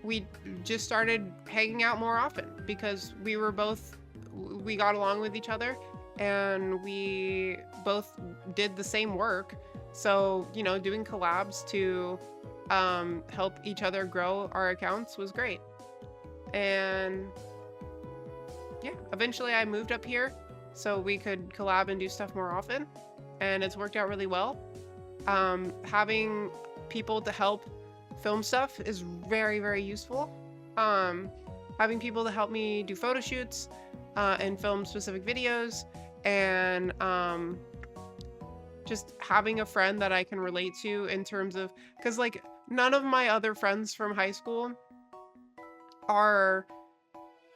we just started hanging out more often because we got along with each other, and we both did the same work. So, you know, doing collabs to help each other grow our accounts was great. And yeah, eventually I moved up here so we could collab and do stuff more often, and it's worked out really well. Having people to help film stuff is very, very useful. Having people to help me do photo shoots and film specific videos, and just having a friend that I can relate to in terms of, because like none of my other friends from high school are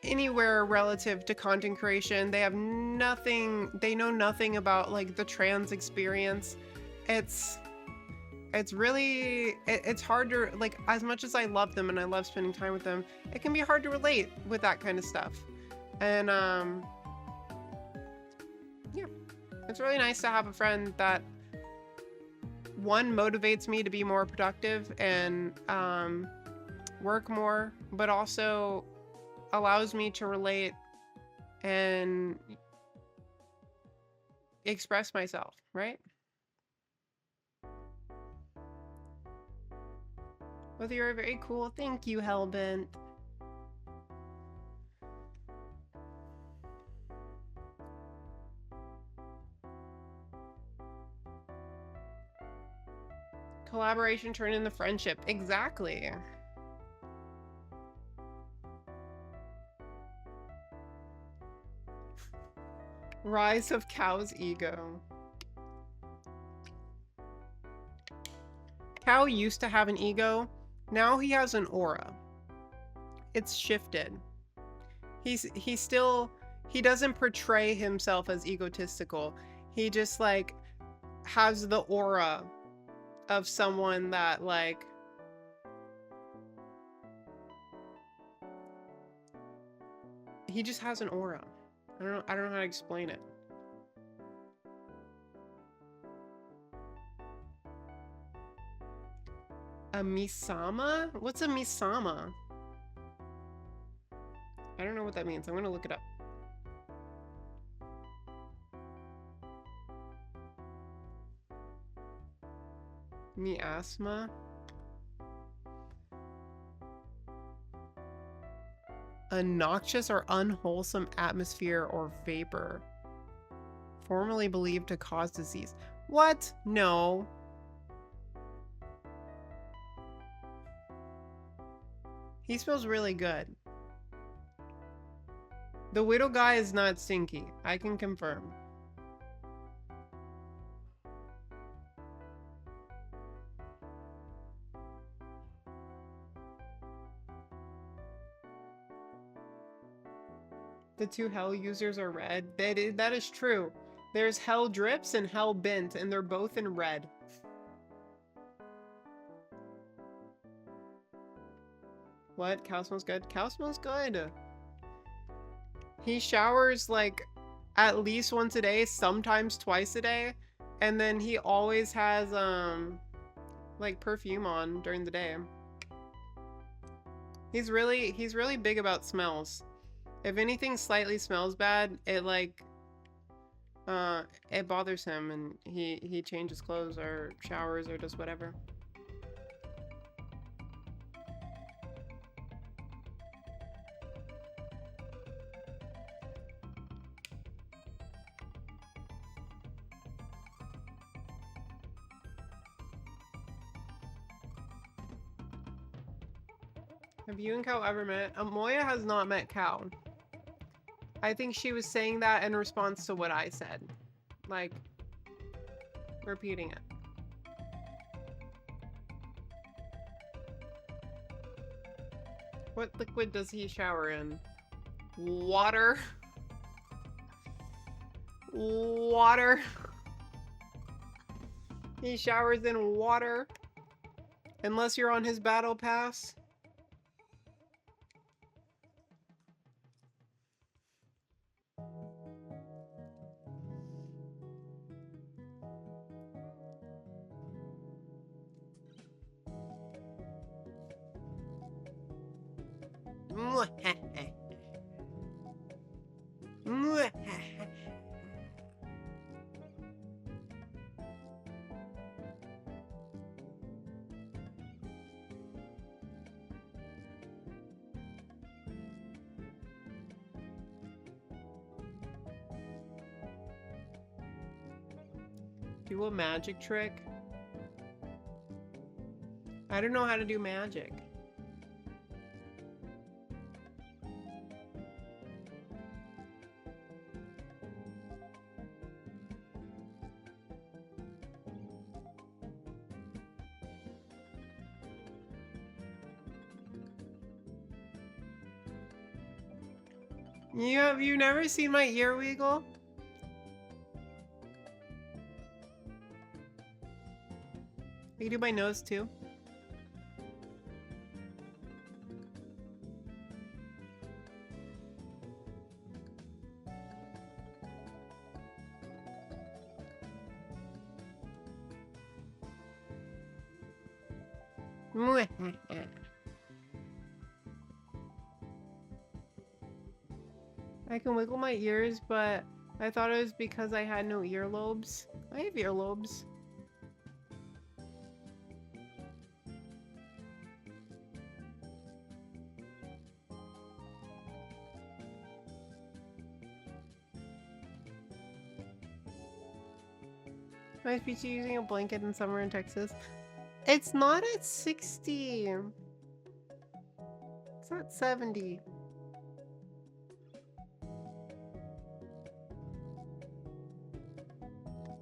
anywhere relative to content creation. They have nothing, they know nothing about like the trans experience. It's really, it's hard to, like, as much as I love them and I love spending time with them, it can be hard to relate with that kind of stuff. And yeah, it's really nice to have a friend that, one, motivates me to be more productive and work more, but also allows me to relate and express myself, right? Well, you're very cool. Thank you, Hellbent. Collaboration turned into friendship. Exactly. Rise of Cow's ego. Cow used to have an ego. Now he has an aura. It's shifted. He doesn't portray himself as egotistical. He just like has the aura of someone that like he just has an aura. I don't know how to explain it. A Misama? What's a Misama? I don't know what that means. I'm gonna look it up. Miasma? A noxious or unwholesome atmosphere or vapor. Formerly believed to cause disease. What? No. He smells really good. The widow guy is not stinky. I can confirm. The two hell users are red. That is true. There's hell drips and hell bent, and they're both in red. What? Cow smells good? Cow smells good. He showers like at least once a day, sometimes twice a day, and then he always has like perfume on during the day. He's really big about smells. If anything slightly smells bad, it like it bothers him, and he changes clothes or showers or does whatever. Have you and Cow ever met? Moya has not met Cow. I think she was saying that in response to what I said. Like, repeating it. What liquid does he shower in? Water? Water? He showers in water? Unless you're on his battle pass? Do a magic trick? I don't know how to do magic. You never seen my ear wiggle? You do my nose too. I can wiggle my ears, but I thought it was because I had no earlobes. I have earlobes. Why is Peachy using a blanket in summer in Texas? It's not at 60. It's at 70.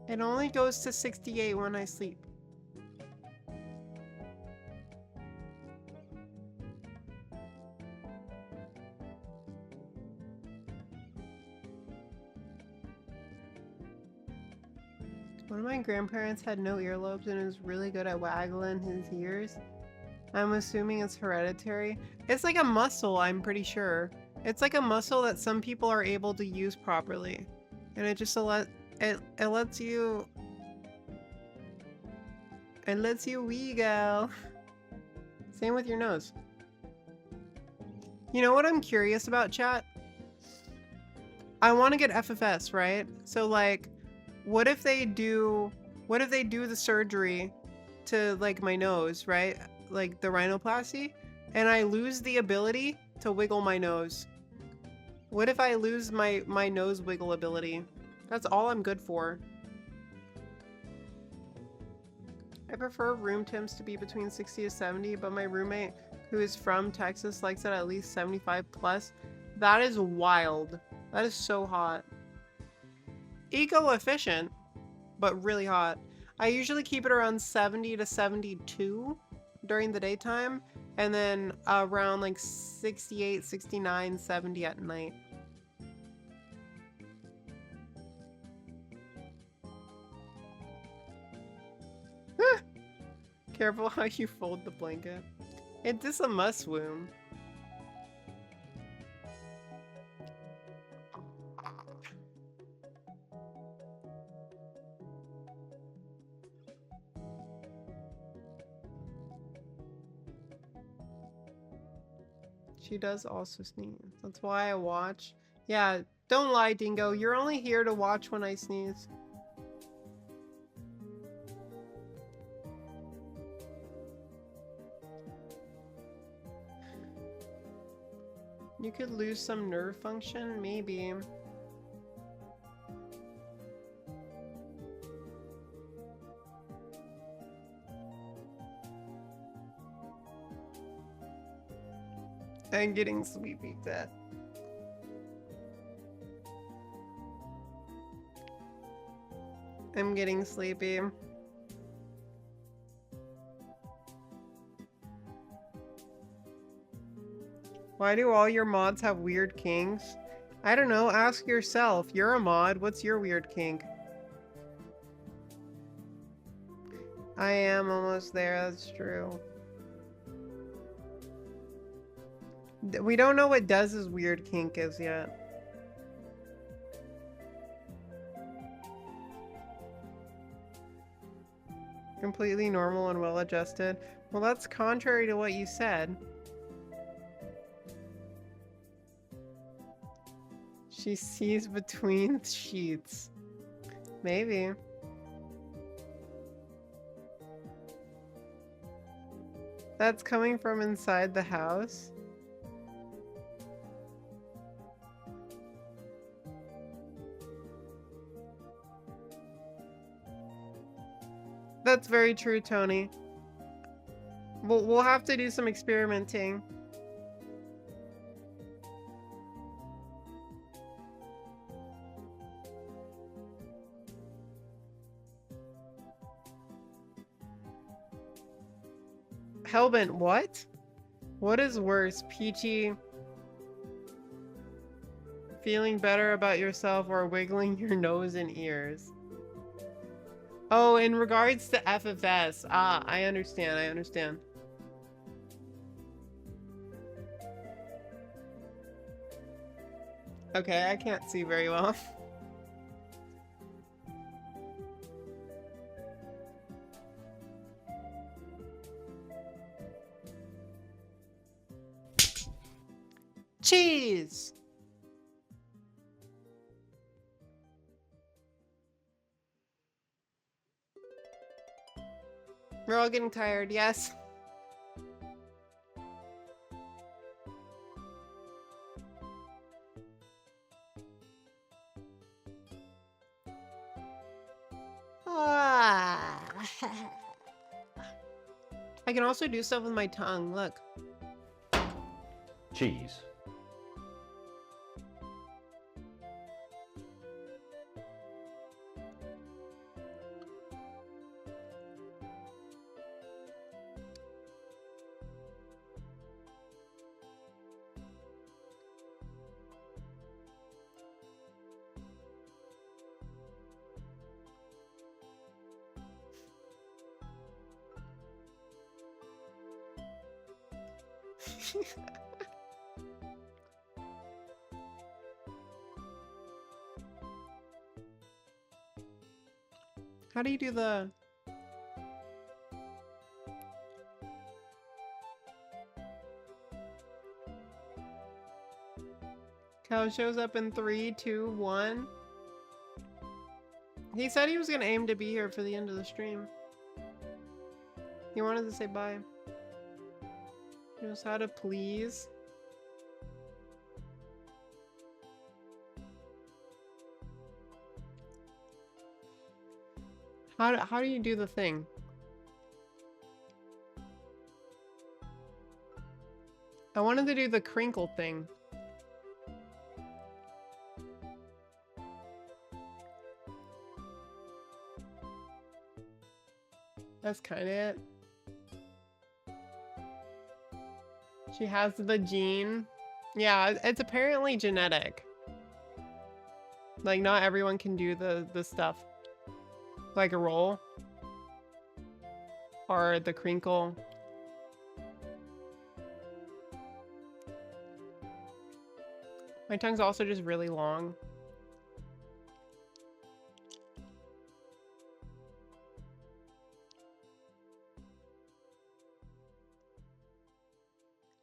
It only goes to 68 when I sleep. One of my grandparents had no earlobes and was really good at waggling his ears. I'm assuming it's hereditary. It's like a muscle, I'm pretty sure. It's like a muscle that some people are able to use properly. And it just it lets you wiggle. Same with your nose. You know what I'm curious about, chat? I want to get FFS, right? So like, what if they do the surgery to like my nose, right? Like the rhinoplasty, and I lose the ability to wiggle my nose. What if I lose my nose wiggle ability? That's all I'm good for. I prefer room temps to be between 60 to 70, but my roommate, who is from Texas, likes it at least 75 plus. That is wild. That is so hot. Eco-efficient, but really hot. I usually keep it around 70 to 72 during the daytime, and then around like 68, 69, 70 at night. Careful how you fold the blanket. It is a must-swoon. She does also sneeze. That's why I watch. Yeah, don't lie, Dingo. You're only here to watch when I sneeze. You could lose some nerve function, maybe. I'm getting sleepy, Dad. I'm getting sleepy. Why do all your mods have weird kinks? I don't know, ask yourself. You're a mod, what's your weird kink? I am almost there, that's true. We don't know what Dez's weird kink is yet. Completely normal and well adjusted. Well, that's contrary to what you said. She sees between sheets. Maybe. That's coming from inside the house? That's very true, Tony. We'll have to do some experimenting. Hellbent, what? What is worse, Peachy feeling better about yourself or wiggling your nose and ears? Oh, in regards to FFS. Ah, I understand, I understand. Okay, I can't see very well. Cheese! We're all getting tired, yes. Ah. I can also do stuff with my tongue, look. Cheese. How do you do the... Cow shows up in 3, 2, 1. He said he was gonna aim to be here for the end of the stream. He wanted to say bye. He knows how to please. How do you do the thing? I wanted to do the crinkle thing. That's kind of it. She has the gene. Yeah, it's apparently genetic. Like, not everyone can do the stuff. Like a roll. Or the crinkle. My tongue's also just really long.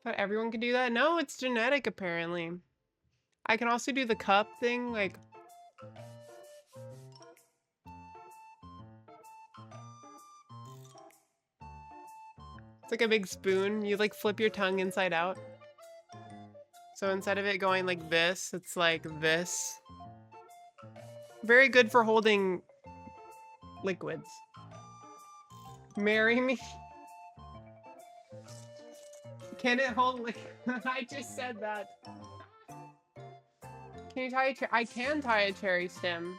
Thought everyone could do that? No, it's genetic apparently. I can also do the cup thing, like... It's like a big spoon. You like flip your tongue inside out. So instead of it going like this, it's like this. Very good for holding liquids. Marry me. Can it hold liquid? I just said that. Can you tie a I can tie a cherry stem.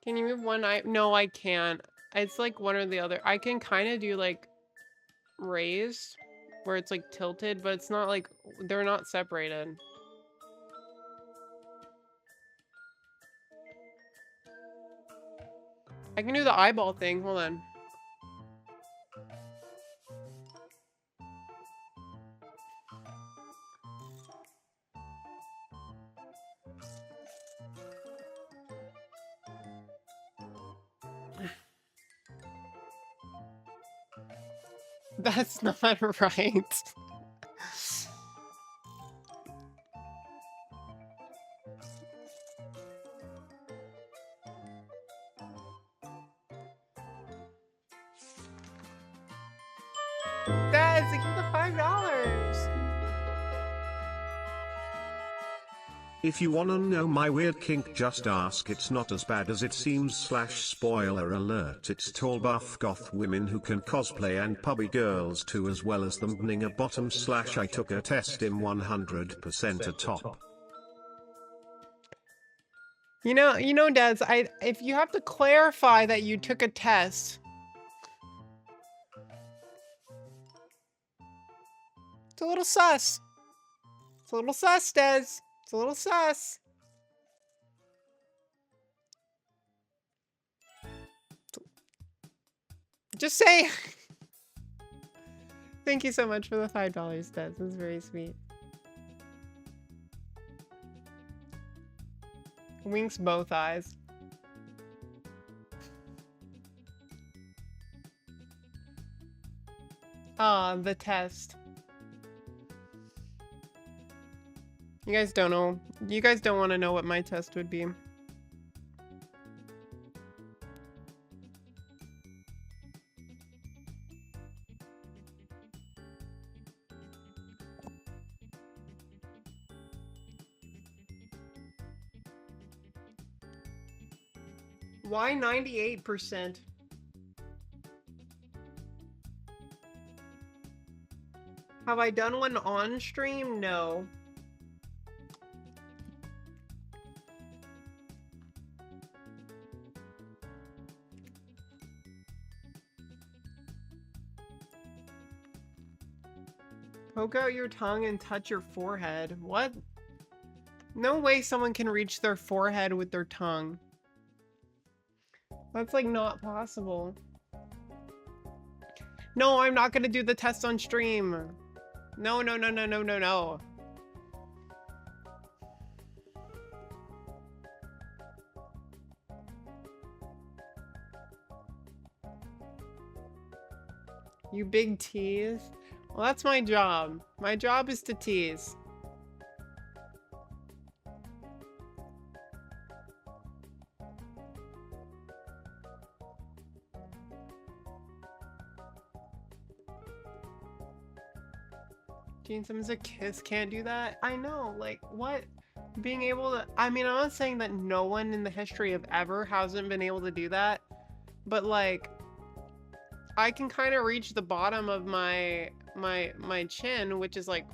Can you move one eye? No, I can't. It's like one or the other. I can kind of do like raised where it's like tilted, but it's not like they're not separated. I can do the eyeball thing. Hold on. That's not right. Guys, give the $5. If you wanna know my weird kink, just ask. It's not as bad as it seems. Spoiler alert, it's tall buff goth women who can cosplay and puppy girls too, as well as them being a bottom / I took a test in 100% a top. You know, Des, if you have to clarify that you took a test. It's a little sus. It's a little sus, Des. It's a little sus. Just say. Thank you so much for the $5, Des. That's very sweet. Winks both eyes. Ah, the test. You guys don't know. You guys don't want to know what my test would be. Why 98%? Have I done one on stream? No. Poke out your tongue and touch your forehead. What? No way someone can reach their forehead with their tongue. That's like not possible. No, I'm not gonna do the test on stream. No, no, no, no, no, no, no. You big tease? Well, that's my job. My job is to tease. Gene Simmons a kiss can't do that? I know, like, what? Being able to... I mean, I'm not saying that no one in the history of ever hasn't been able to do that, but, like, I can kind of reach the bottom of my chin, which is, like,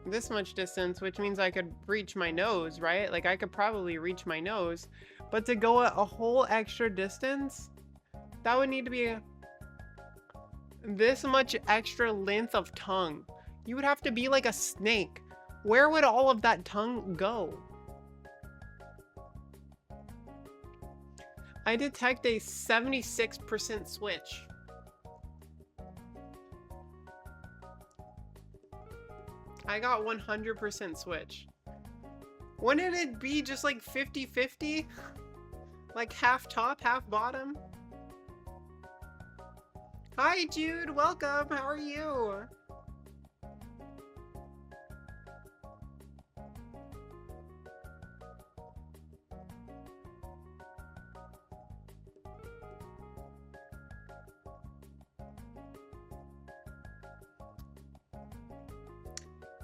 this much distance, which means I could reach my nose, right? Like, I could probably reach my nose, but to go a whole extra distance, that would need to be this much extra length of tongue. You would have to be like a snake. Where would all of that tongue go? I detect a 76% switch. I got 100% switch. Wouldn't it be just like 50-50? Like half top, half bottom? Hi Jude, welcome, how are you?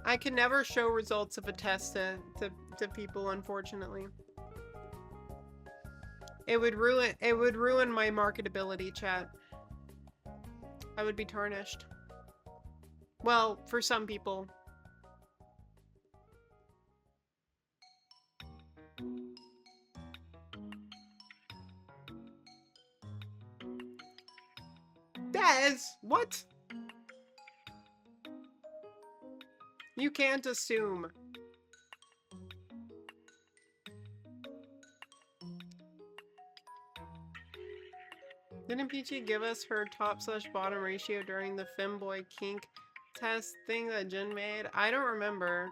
I can never show results of a test to people, unfortunately. It would ruin my marketability, chat. I would be tarnished. Well, for some people. Des, what? You can't assume. Didn't Peachy give us her top/bottom ratio during the femboy kink test thing that Jen made? I don't remember.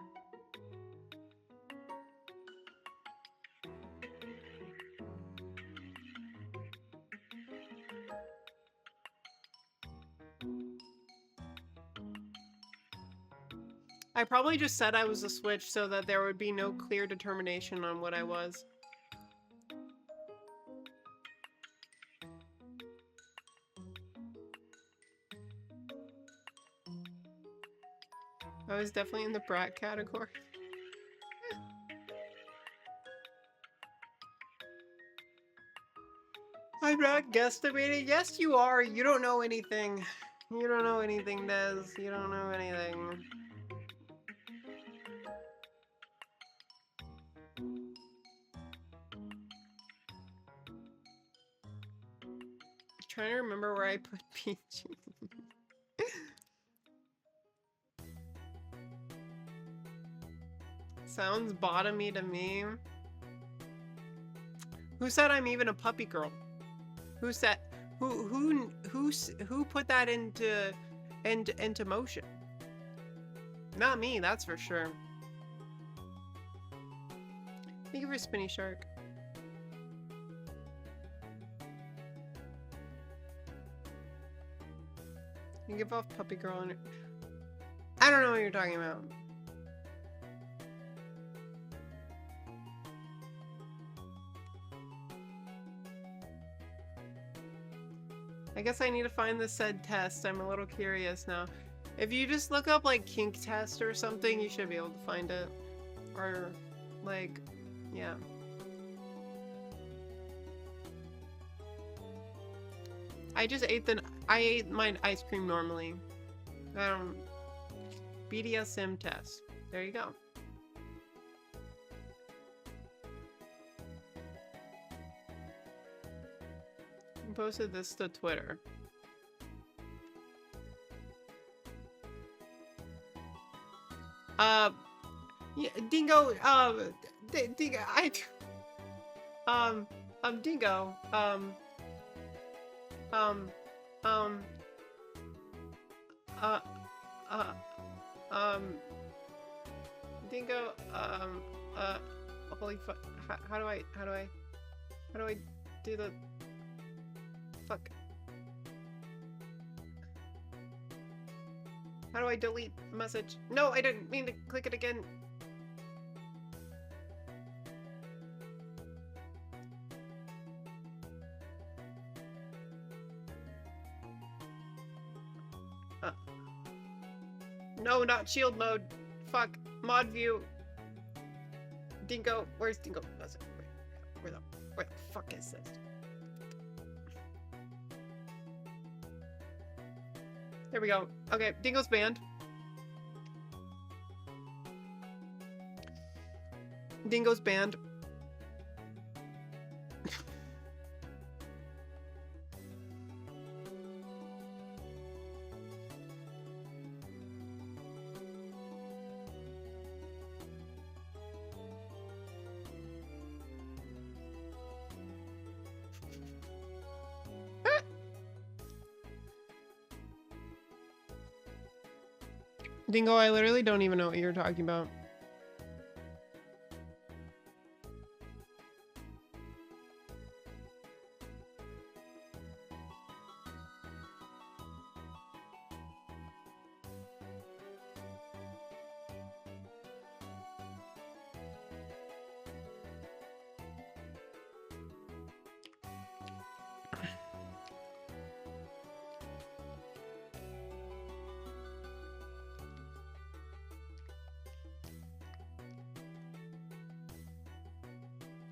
I probably just said I was a switch so that there would be no clear determination on what I was. I was definitely in the brat category. I'm not guesstimating. Yes, you are. You don't know anything. You don't know anything, Des. You don't know anything. Trying to remember where I put Peachy. Sounds bottomy to me. Who said I'm even a puppy girl? Who said who put that into motion? Not me, that's for sure. Thank you for Spinny Shark. You give off puppy girl and I don't know what you're talking about. I guess I need to find the said test. I'm a little curious now. If you just look up like kink test or something, you should be able to find it. Or like, yeah. I ate my ice cream normally. BDSM test. There you go. I posted this to Twitter. Yeah, Dingo, Dingo, Dingo, Dingo, holy fuck, how do I do the, fuck, how do I delete the message? No, I didn't mean to click it again. No, not shield mode. Fuck. Mod view. Dingo. Where's Dingo? Where the fuck is this? There we go. Okay, Dingo's banned. Dingo's banned. Dingo, I literally don't even know what you're talking about.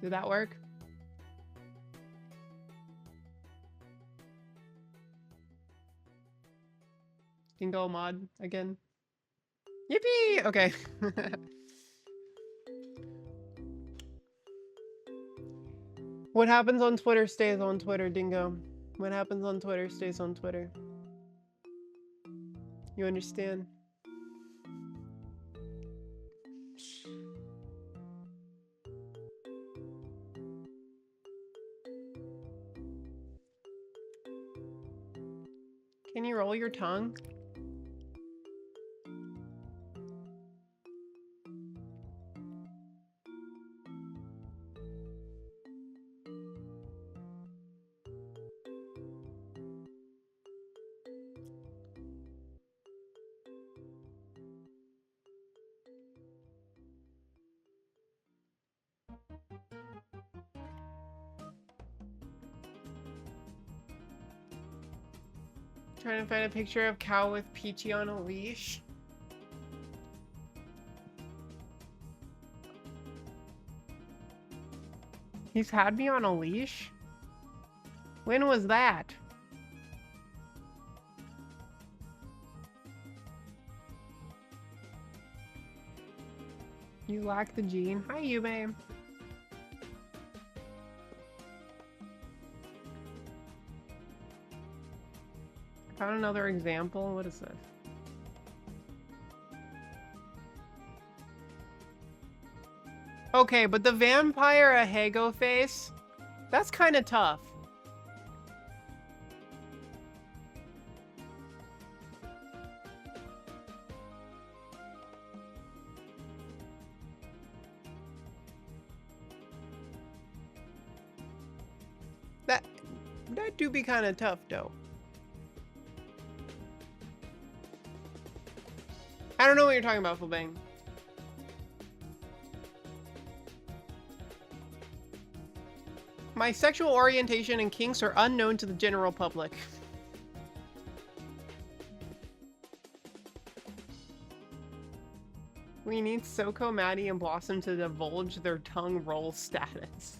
Did that work? Dingo mod again. Yippee! Okay. What happens on Twitter stays on Twitter, Dingo. What happens on Twitter stays on Twitter. You understand? Can you roll your tongue? Trying to find a picture of cow with Peachy on a leash. He's had me on a leash? When was that? You lack the gene. Hi, you, babe. Found another example. What is this? Okay, but the vampire Ahego face, that's kind of tough. That do be kind of tough, though. I don't know what you're talking about, Fullbang. My sexual orientation and kinks are unknown to the general public. We need Soko, Maddie, and Blossom to divulge their tongue roll status.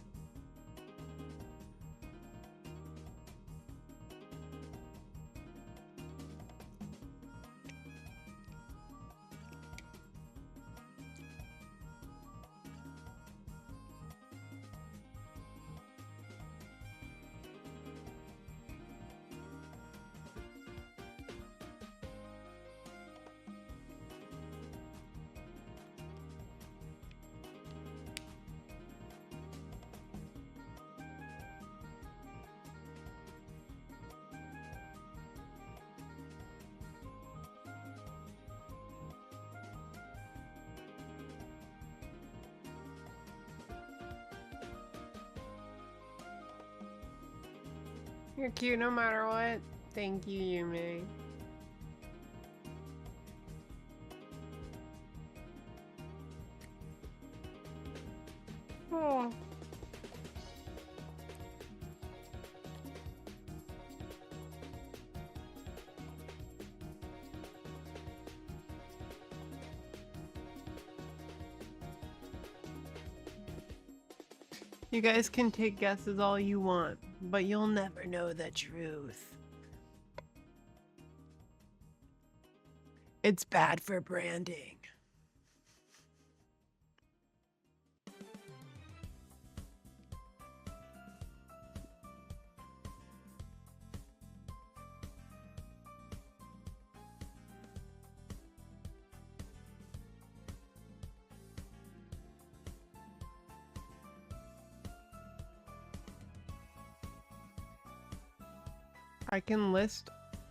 You're cute no matter what. Thank you, Yumi. Oh. You guys can take guesses all you want, but you'll never know the truth. It's bad for branding. I can list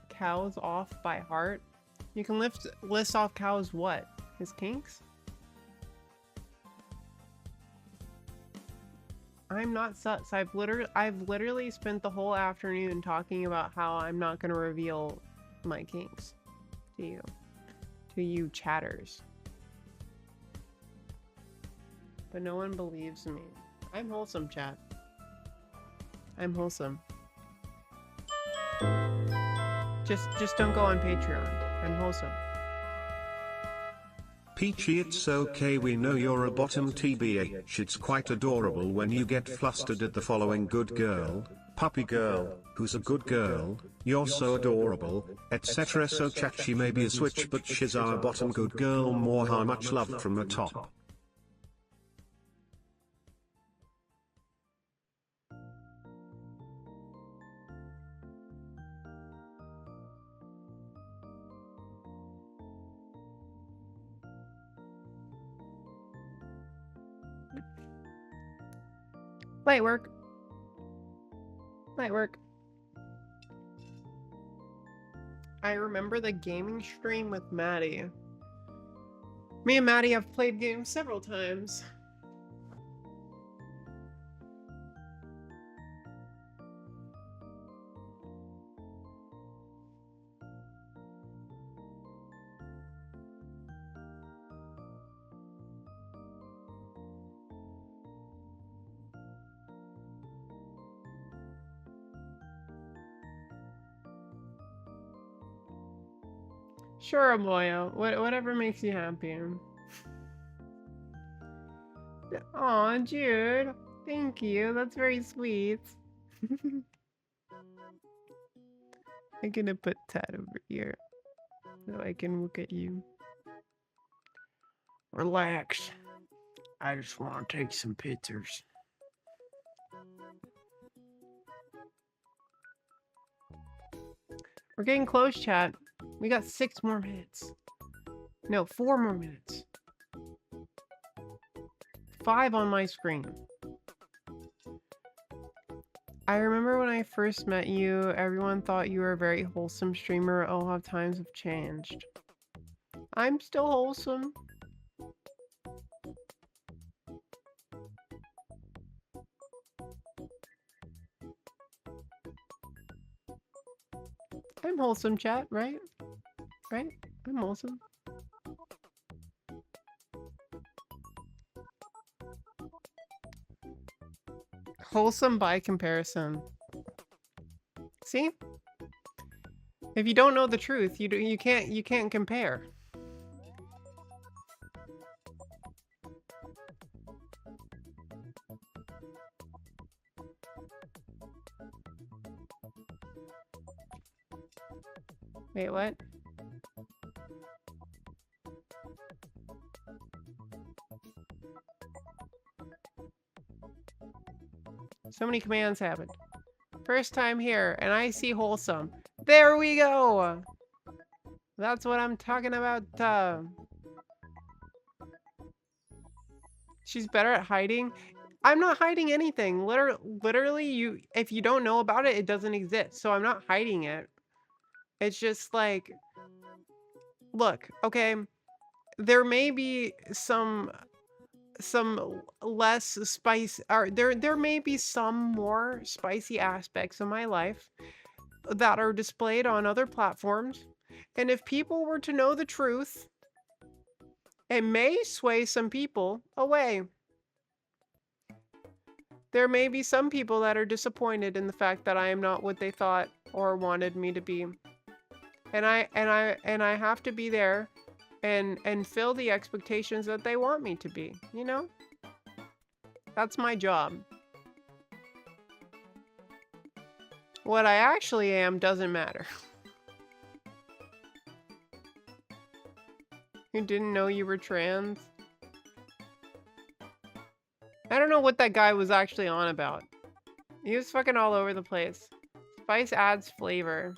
cows off by heart. You can list off cows what? His kinks? I'm not sus. I've literally spent the whole afternoon talking about how I'm not gonna reveal my kinks to you chatters. But no one believes me. I'm wholesome, chat. I'm wholesome. Just don't go on Patreon. I'm wholesome. Peachy, it's okay, we know you're a bottom TBH. It's quite adorable when you get flustered at the following: good girl, puppy girl, who's a good girl, you're so adorable, etc. So chat, she may be a switch, but she's our bottom good girl. More how much love from the top. Light work. Light work. I remember the gaming stream with Maddie. Me and Maddie have played games several times. Sure, Moyo. Whatever makes you happy. Aw, Jude. Thank you. That's very sweet. I'm gonna put that over here so I can look at you. Relax. I just want to take some pictures. We're getting close, chat. We got 6 more minutes. No, 4 more minutes. 5 on my screen. I remember when I first met you, everyone thought you were a very wholesome streamer. Oh, how times have changed. I'm still wholesome. I'm wholesome, chat, right? Right? I'm wholesome. Wholesome by comparison. See? If you don't know the truth, you can't compare. Wait, what? So many commands happened. First time here, and I see wholesome. There we go! That's what I'm talking about. She's better at hiding. I'm not hiding anything. Literally, if you don't know about it, it doesn't exist. So I'm not hiding it. It's just like, look, okay, there may be some less spice, or there may be some more spicy aspects of my life that are displayed on other platforms. And if people were to know the truth, it may sway some people away. There may be some people that are disappointed in the fact that I am not what they thought or wanted me to be. And I have to be there and fill the expectations that they want me to be, you know? That's my job. What I actually am doesn't matter. You didn't know you were trans? I don't know what that guy was actually on about. He was fucking all over the place. Spice adds flavor.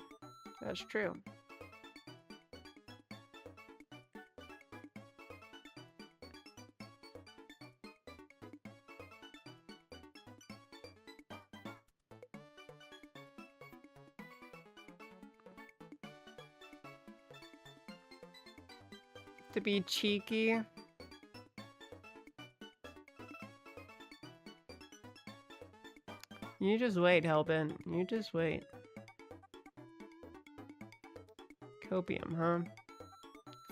That's true. To be cheeky. You just wait, Hellbent. You just wait. Copium, huh?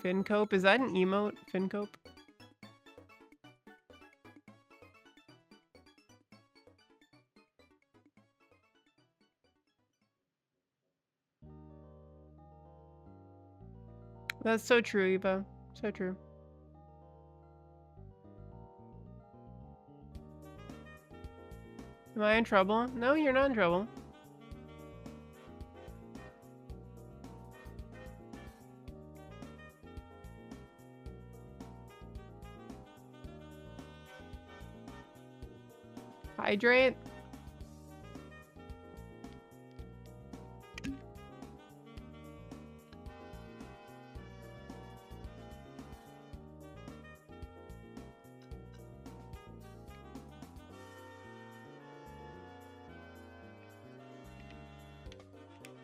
Fincope? Is that an emote? Fincope? That's so true, Eva. So true. Am I in trouble? No, you're not in trouble. Hydrate?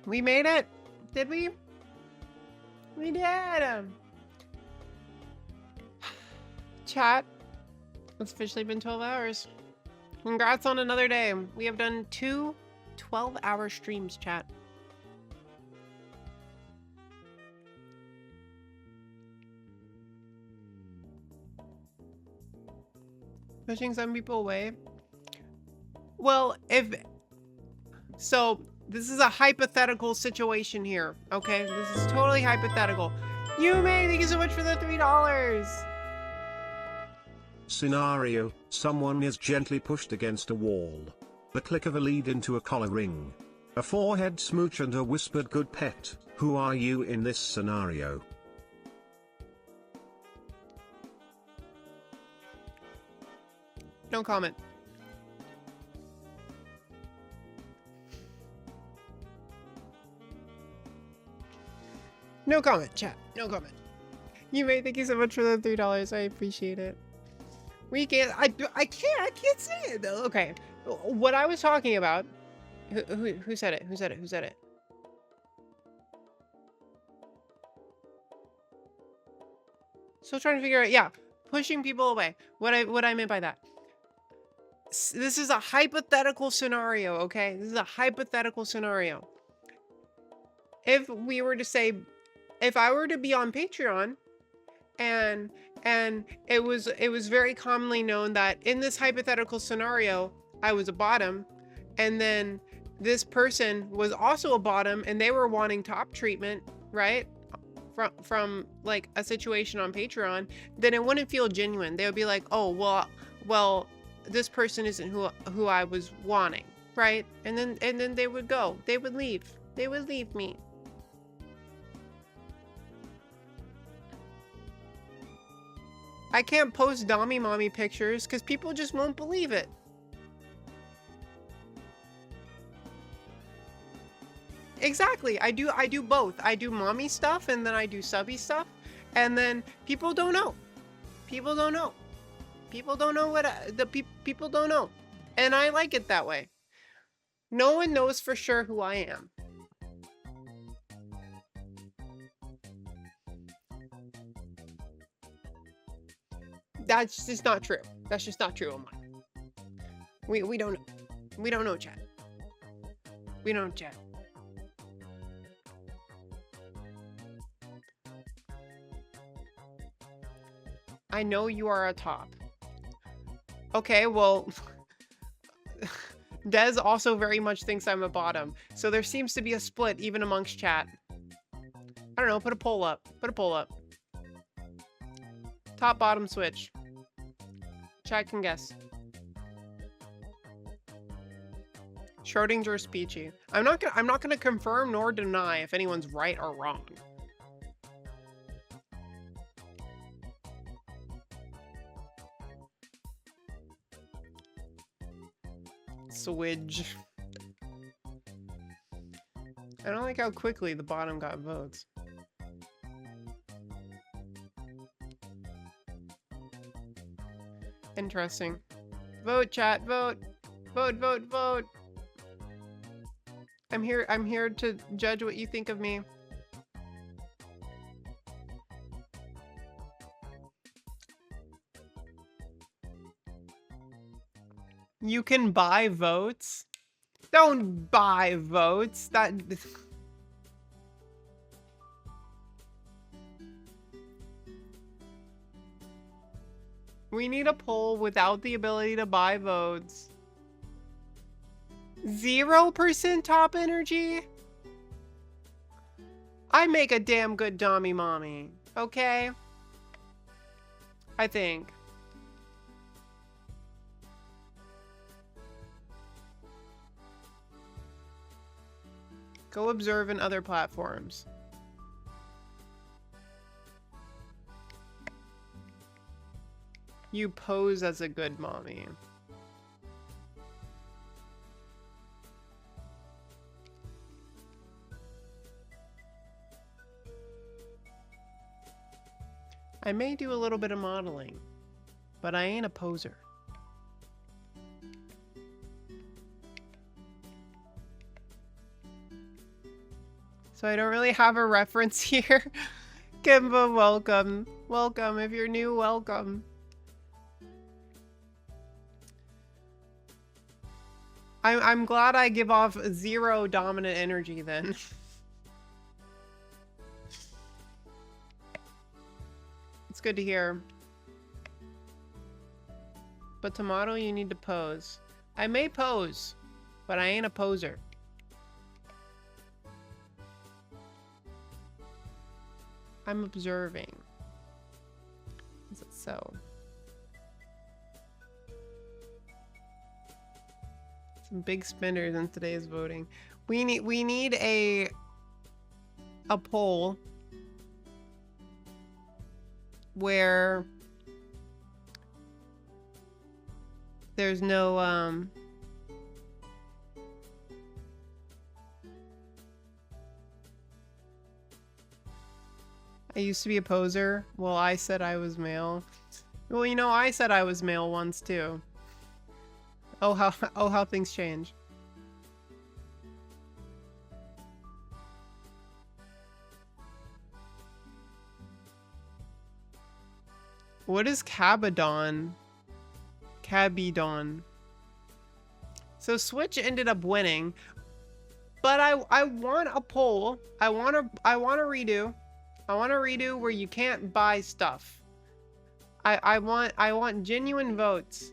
We made it! Did we? We did! Chat. It's officially been 12 hours. Congrats on another day. We have done 2 12-hour streams, chat. Pushing some people away? Well, so, this is a hypothetical situation here, okay? This is totally hypothetical. Yume, thank you so much for the $3! Scenario: someone is gently pushed against a wall. The click of a lead into a collar ring. A forehead smooch and a whispered good pet. Who are you in this scenario? No comment. No comment, chat. No comment. You may. Thank you so much for the $3. I appreciate it. We can't. I can't say it though. Okay. What I was talking about. Who said it? Who said it? Who said it? Still trying to figure out. Yeah, pushing people away. What I meant by that. This is a hypothetical scenario. Okay, this is a hypothetical scenario. If we were to say, if I were to be on Patreon, and it was very commonly known that in this hypothetical scenario, I was a bottom, and then this person was also a bottom, and they were wanting top treatment, right? From like a situation on Patreon, then it wouldn't feel genuine. They would be like, oh, well, this person isn't who I was wanting, right? And then they would go. They would leave. They would leave me. I can't post Dommy Mommy pictures because people just won't believe it. Exactly. I do both. I do mommy stuff and then I do subby stuff, and then people don't know. People don't know. People don't know what people don't know, and I like it that way. No one knows for sure who I am. That's just not true. That's just not true, Omar. We don't know. We don't know, chat. We don't chat. I know you are a top. Okay, well, Dez also very much thinks I'm a bottom. So there seems to be a split even amongst chat. I don't know, put a poll up. Put a poll up. Top bottom switch. Chat can guess. Schrodinger's Peachy. I'm not gonna confirm nor deny if anyone's right or wrong. Swidge. I don't like how quickly the bottom got votes. Interesting. Vote, chat, vote. Vote, vote, vote. I'm here to judge what you think of me. You can buy votes? Don't buy votes. That... We need a poll without the ability to buy votes. 0% top energy? I make a damn good Dommy Mommy, okay? I think. Go observe in other platforms. You pose as a good mommy. I may do a little bit of modeling, but I ain't a poser. So I don't really have a reference here. Kimba, welcome. Welcome. If you're new, welcome. I'm glad I give off 0 dominant energy then. It's good to hear. But Tomato, you need to pose. I may pose, but I ain't a poser. I'm observing. Is it so? Some big spinners in today's voting. We need a poll where there's no I used to be a poser. Well, I said I was male. Well, you know, I said I was male once too. Oh how things change. What is Cabadon? Cabidon. So Switch ended up winning, but I want a poll. I want a redo. I want a redo where you can't buy stuff. I want genuine votes.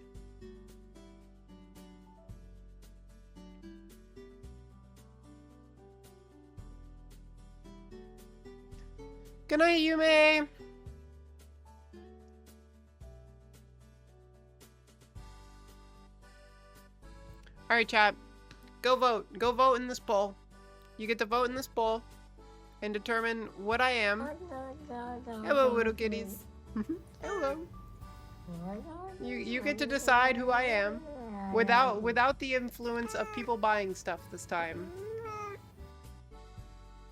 Good night, Yume. Alright, chat. Go vote. Go vote in this poll. You get to vote in this poll and determine what I am. Hello, little kitties. Hello. You get to decide who I am without the influence of people buying stuff this time.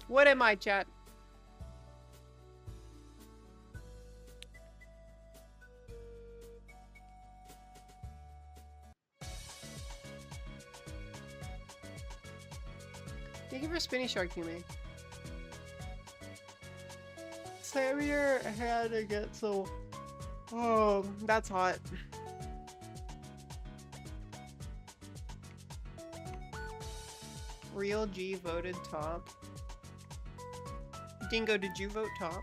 What am I, chat? Thank you for Spinny Shark, Yume. Slam your head against the... Oh, that's hot. Real G voted top. Dingo, did you vote top?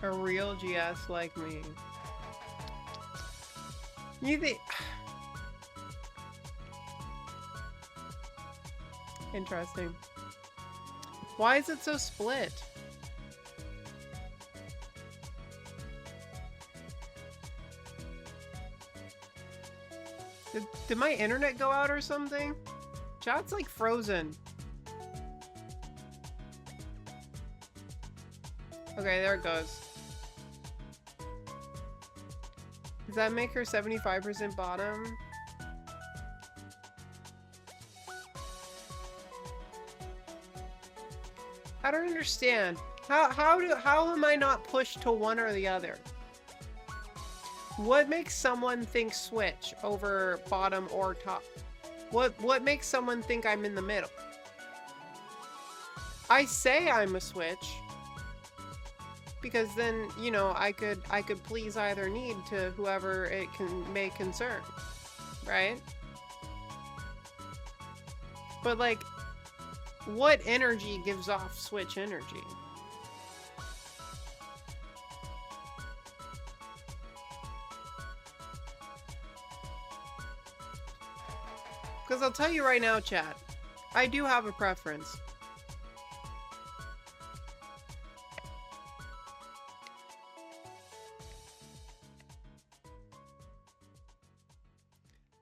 A real GS like me. You think... Interesting. Why is it so split? Did my internet go out or something? Chat's like frozen. Okay, there it goes. Does that make her 75% bottom? I don't understand. How am I not pushed to one or the other? What makes someone think switch over bottom or top? What makes someone think I'm in the middle? I say I'm a switch because then, you know, I could please either need to whoever it may concern, right? But like, what energy gives off switch energy? Because I'll tell you right now, chat, I do have a preference.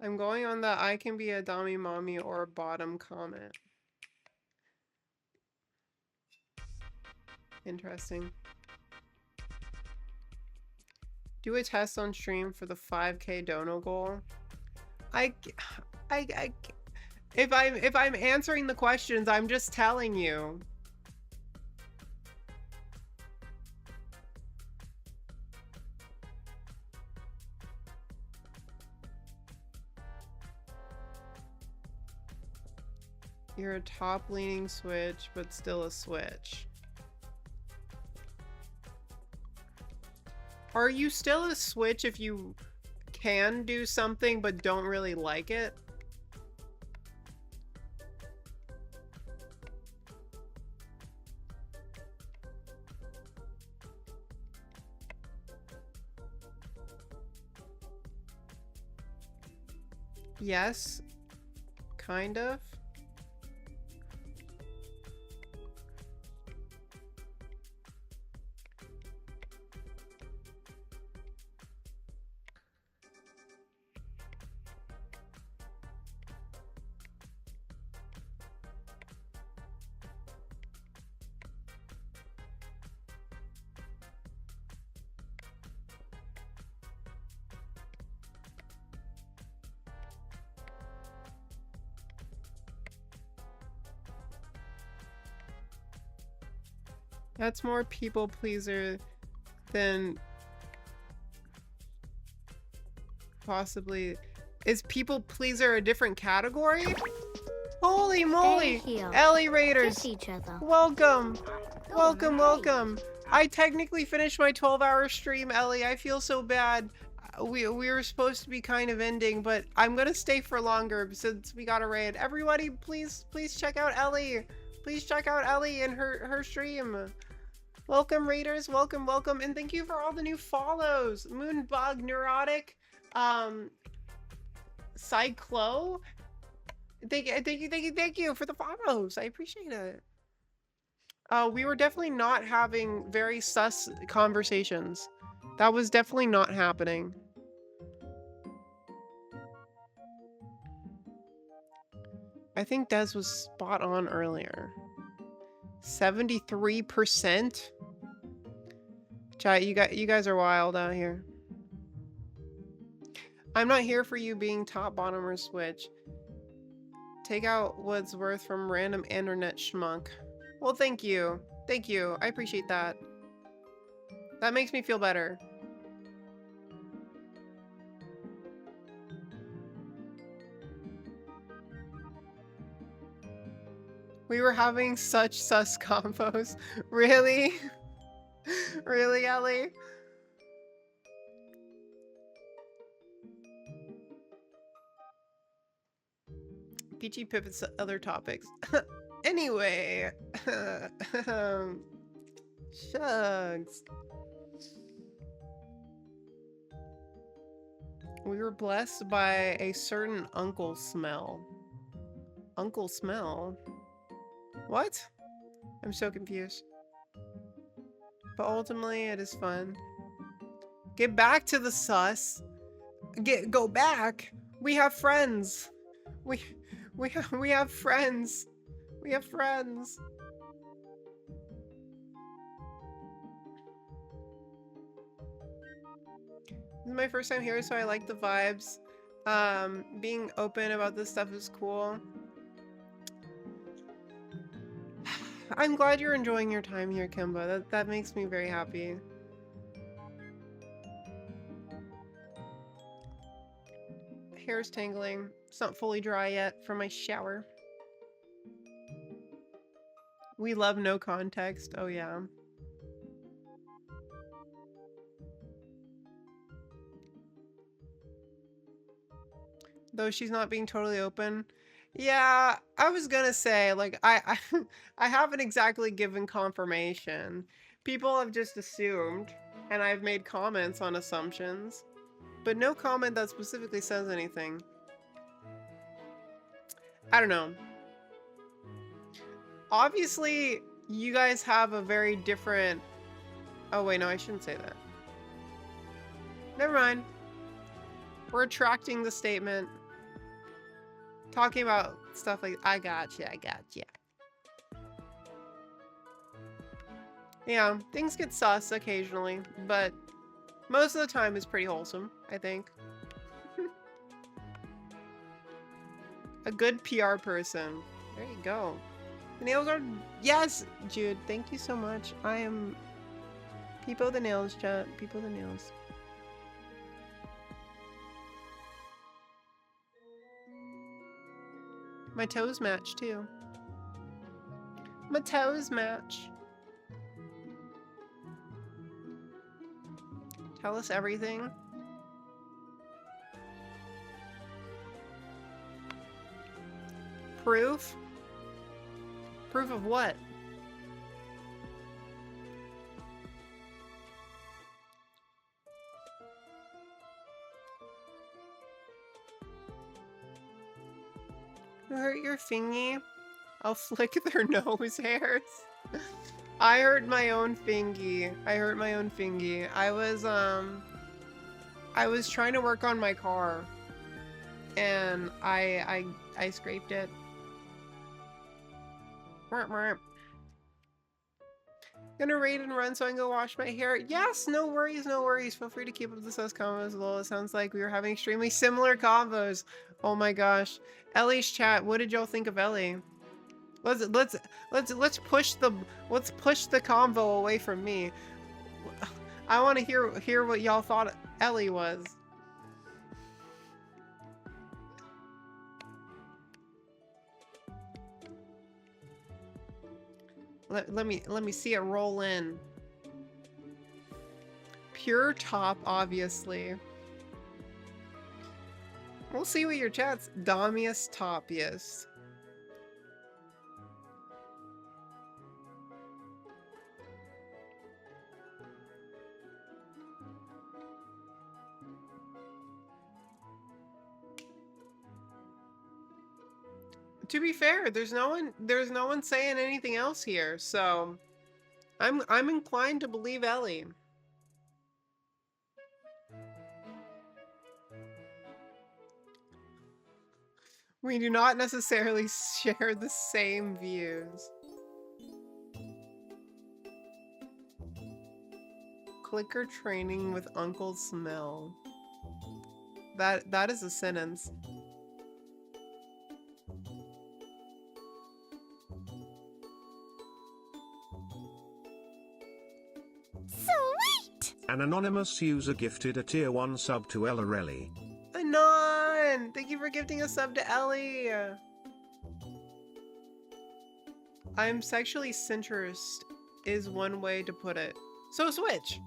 I'm going on the I can be a dummy mommy or a bottom comment. Interesting. Do a test on stream for the 5K dono goal. If I'm answering the questions, I'm just telling you. You're a top-leaning switch, but still a switch. Are you still a switch if you can do something but don't really like it? Yes. Kind of. That's more people pleaser than possibly. Is people pleaser a different category? Holy moly! Ellie Raiders! Welcome! Welcome, welcome! I technically finished my 12-hour stream, Ellie. I feel so bad. We were supposed to be kind of ending, but I'm gonna stay for longer since we got a raid. Everybody, please check out Ellie. Please check out Ellie and her stream. Welcome, Raiders. Welcome, welcome, and thank you for all the new follows. Moonbug, Neurotic, Cyclo. Thank you for the follows. I appreciate it. We were definitely not having very sus conversations. That was definitely not happening. I think Des was spot on earlier. 73%? Chat, you guys are wild out here. I'm not here for you being top, bottom, or switch. Take out what's worth from random internet schmuck. Well, thank you. Thank you. I appreciate that. That makes me feel better. We were having such sus combos. Really? Really, Ellie? Peachy pivots to other topics. Anyway. Shucks. We were blessed by a certain uncle smell. Uncle smell? What? I'm so confused. But ultimately, it is fun. Get back to the sus. Go back. We have friends. We have friends. We have friends. This is my first time here, so I like the vibes. Being open about this stuff is cool. I'm glad you're enjoying your time here, Kimba. That makes me very happy. Hair's tangling. It's not fully dry yet from my shower. We love no context. Oh yeah. Though she's not being totally open. Yeah, I was gonna say, like, I haven't exactly given confirmation. People have just assumed, and I've made comments on assumptions, but no comment that specifically says anything. I don't know. Obviously, you guys have a very different... Oh wait, no, I shouldn't say that. Never mind. We're retracting the statement. Talking about stuff like, I gotcha. Yeah, things get sus occasionally, but most of the time it's pretty wholesome, I think. A good PR person. There you go. The nails are... Yes, Jude, thank you so much. I am... Peepo the nails, chat. Peepo the nails. My toes match, too. My toes match. Tell us everything. Proof? Proof of what? You hurt your fingy? I'll flick their nose hairs. I hurt my own fingy. I hurt my own fingy. I was trying to work on my car, and I scraped it. Gonna raid and run so I can go wash my hair. Yes, no worries, no worries. Feel free to keep up the sus combos. Lol, it sounds like we were having extremely similar combos. Oh my gosh. Ellie's chat, what did y'all think of Ellie? Let's push the convo away from me. I want to hear what y'all thought Ellie was. Let me see it roll in. Pure top, obviously. We'll see what your chat's dommiest toppiest. To be fair, there's no one saying anything else here, so I'm inclined to believe Ellie. We do not necessarily share the same views. Clicker training with Uncle Smell. That is a sentence. Sweet! An anonymous user gifted a tier 1 sub to Ellarelli. Anon! Thank you for gifting a sub to Ellie! I'm sexually centrist is one way to put it. So switch!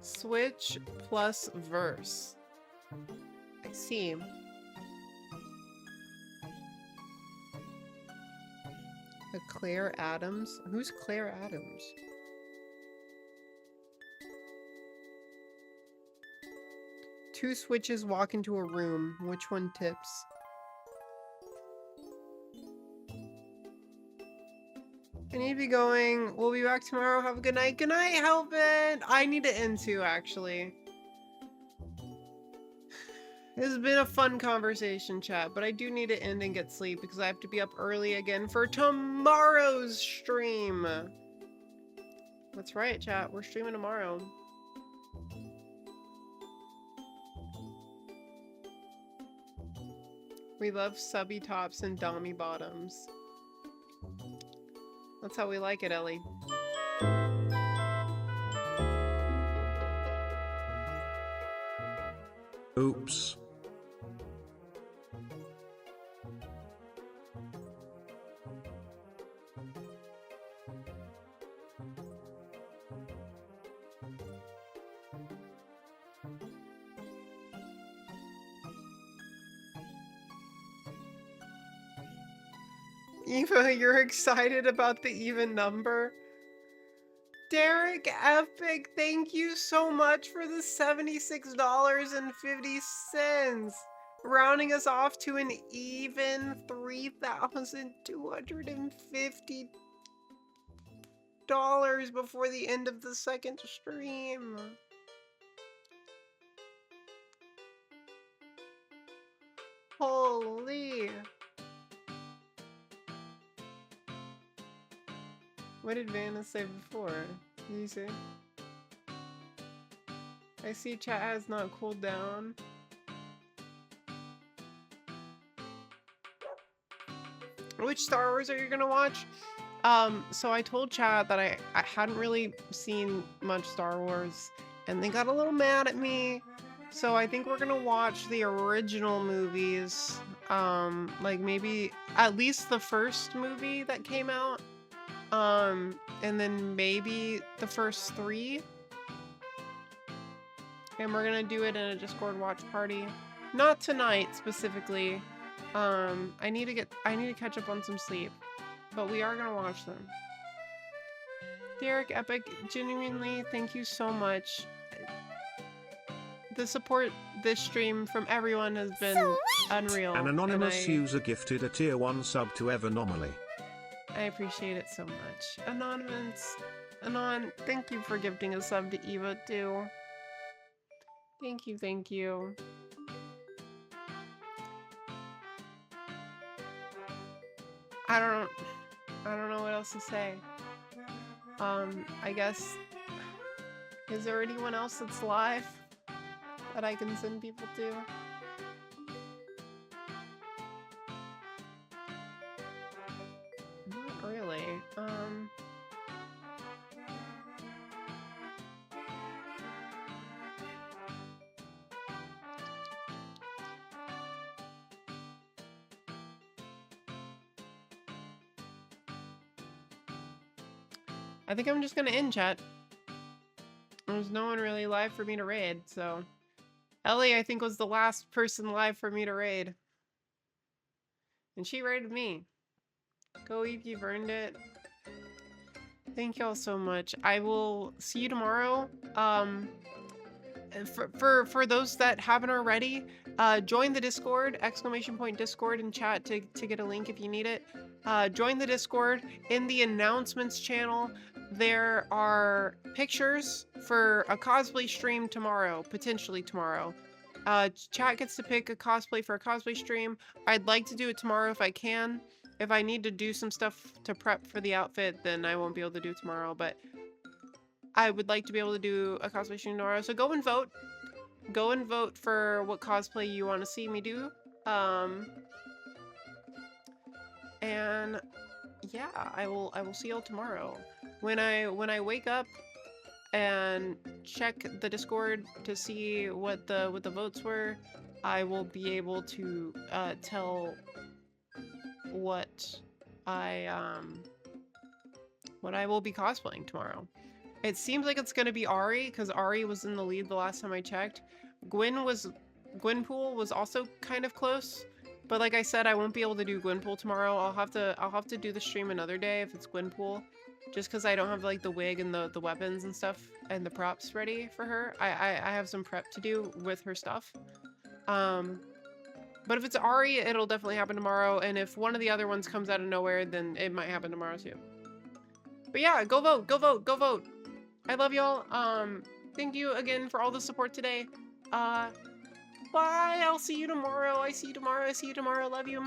Switch plus verse. I see. A Claire Adams? Who's Claire Adams? Two switches walk into a room. Which one tips? I need to be going. We'll be back tomorrow. Have a good night. Good night, Helpin! I need to end too, actually. This has been a fun conversation, chat, but I do need to end and get sleep because I have to be up early again for tomorrow's stream. That's right, chat. We're streaming tomorrow. We love subby tops and dommy bottoms. That's how we like it, Ellie. Oops. Eva, you're excited about the even number? Derek Epic, thank you so much for the $76.50. Rounding us off to an even $3,250 before the end of the second stream. Holy. What did Vanna say before? Did you say? I see chat has not cooled down. Which Star Wars are you gonna watch? So I told chat that I hadn't really seen much Star Wars, and they got a little mad at me. So I think we're gonna watch the original movies. Like maybe at least the first movie that came out. And then maybe the first 3. And we're gonna do it in a Discord watch party. Not tonight, specifically. I need to catch up on some sleep, but we are gonna watch them. Derek Epic, genuinely, thank you so much. The support this stream from everyone has been unreal. An anonymous and user gifted a tier 1 sub to Evernomaly. I appreciate it so much. Anon, thank you for gifting a sub to Eva too. Thank you, thank you. I don't know what else to say. I guess, is there anyone else that's live that I can send people to? Not really. I think I'm just gonna end chat. There's no one really live for me to raid, so... Ellie, I think, was the last person live for me to raid. And she raided me. Go Eve, you've earned it. Thank y'all so much. I will see you tomorrow. For those that haven't already, join the Discord, !Discord in chat to get a link if you need it. Join the Discord. In the announcements channel, there are pictures for a cosplay stream tomorrow, potentially tomorrow. Chat gets to pick a cosplay for a cosplay stream. I'd like to do it tomorrow if I can. If I need to do some stuff to prep for the outfit, then I won't be able to do it tomorrow, but I would like to be able to do a cosplay stream tomorrow. So go and vote. Go and vote for what cosplay you want to see me do. And yeah, I will see y'all tomorrow. When I wake up and check the Discord to see what the votes were, I will be able to tell what I will be cosplaying tomorrow. It seems like it's gonna be Ari, because Ari was in the lead the last time I checked. Gwenpool was also kind of close, but like I said, I won't be able to do Gwenpool tomorrow. I'll have to do the stream another day if it's Gwenpool, just because I don't have like the wig and the weapons and stuff and the props ready for her. I have some prep to do with her stuff. But if it's Ari, it'll definitely happen tomorrow, and if one of the other ones comes out of nowhere, then it might happen tomorrow too. But yeah, go vote, go vote, go vote. I love y'all. Thank you again for all the support today. Bye. I'll see you tomorrow. I see you tomorrow. Love you.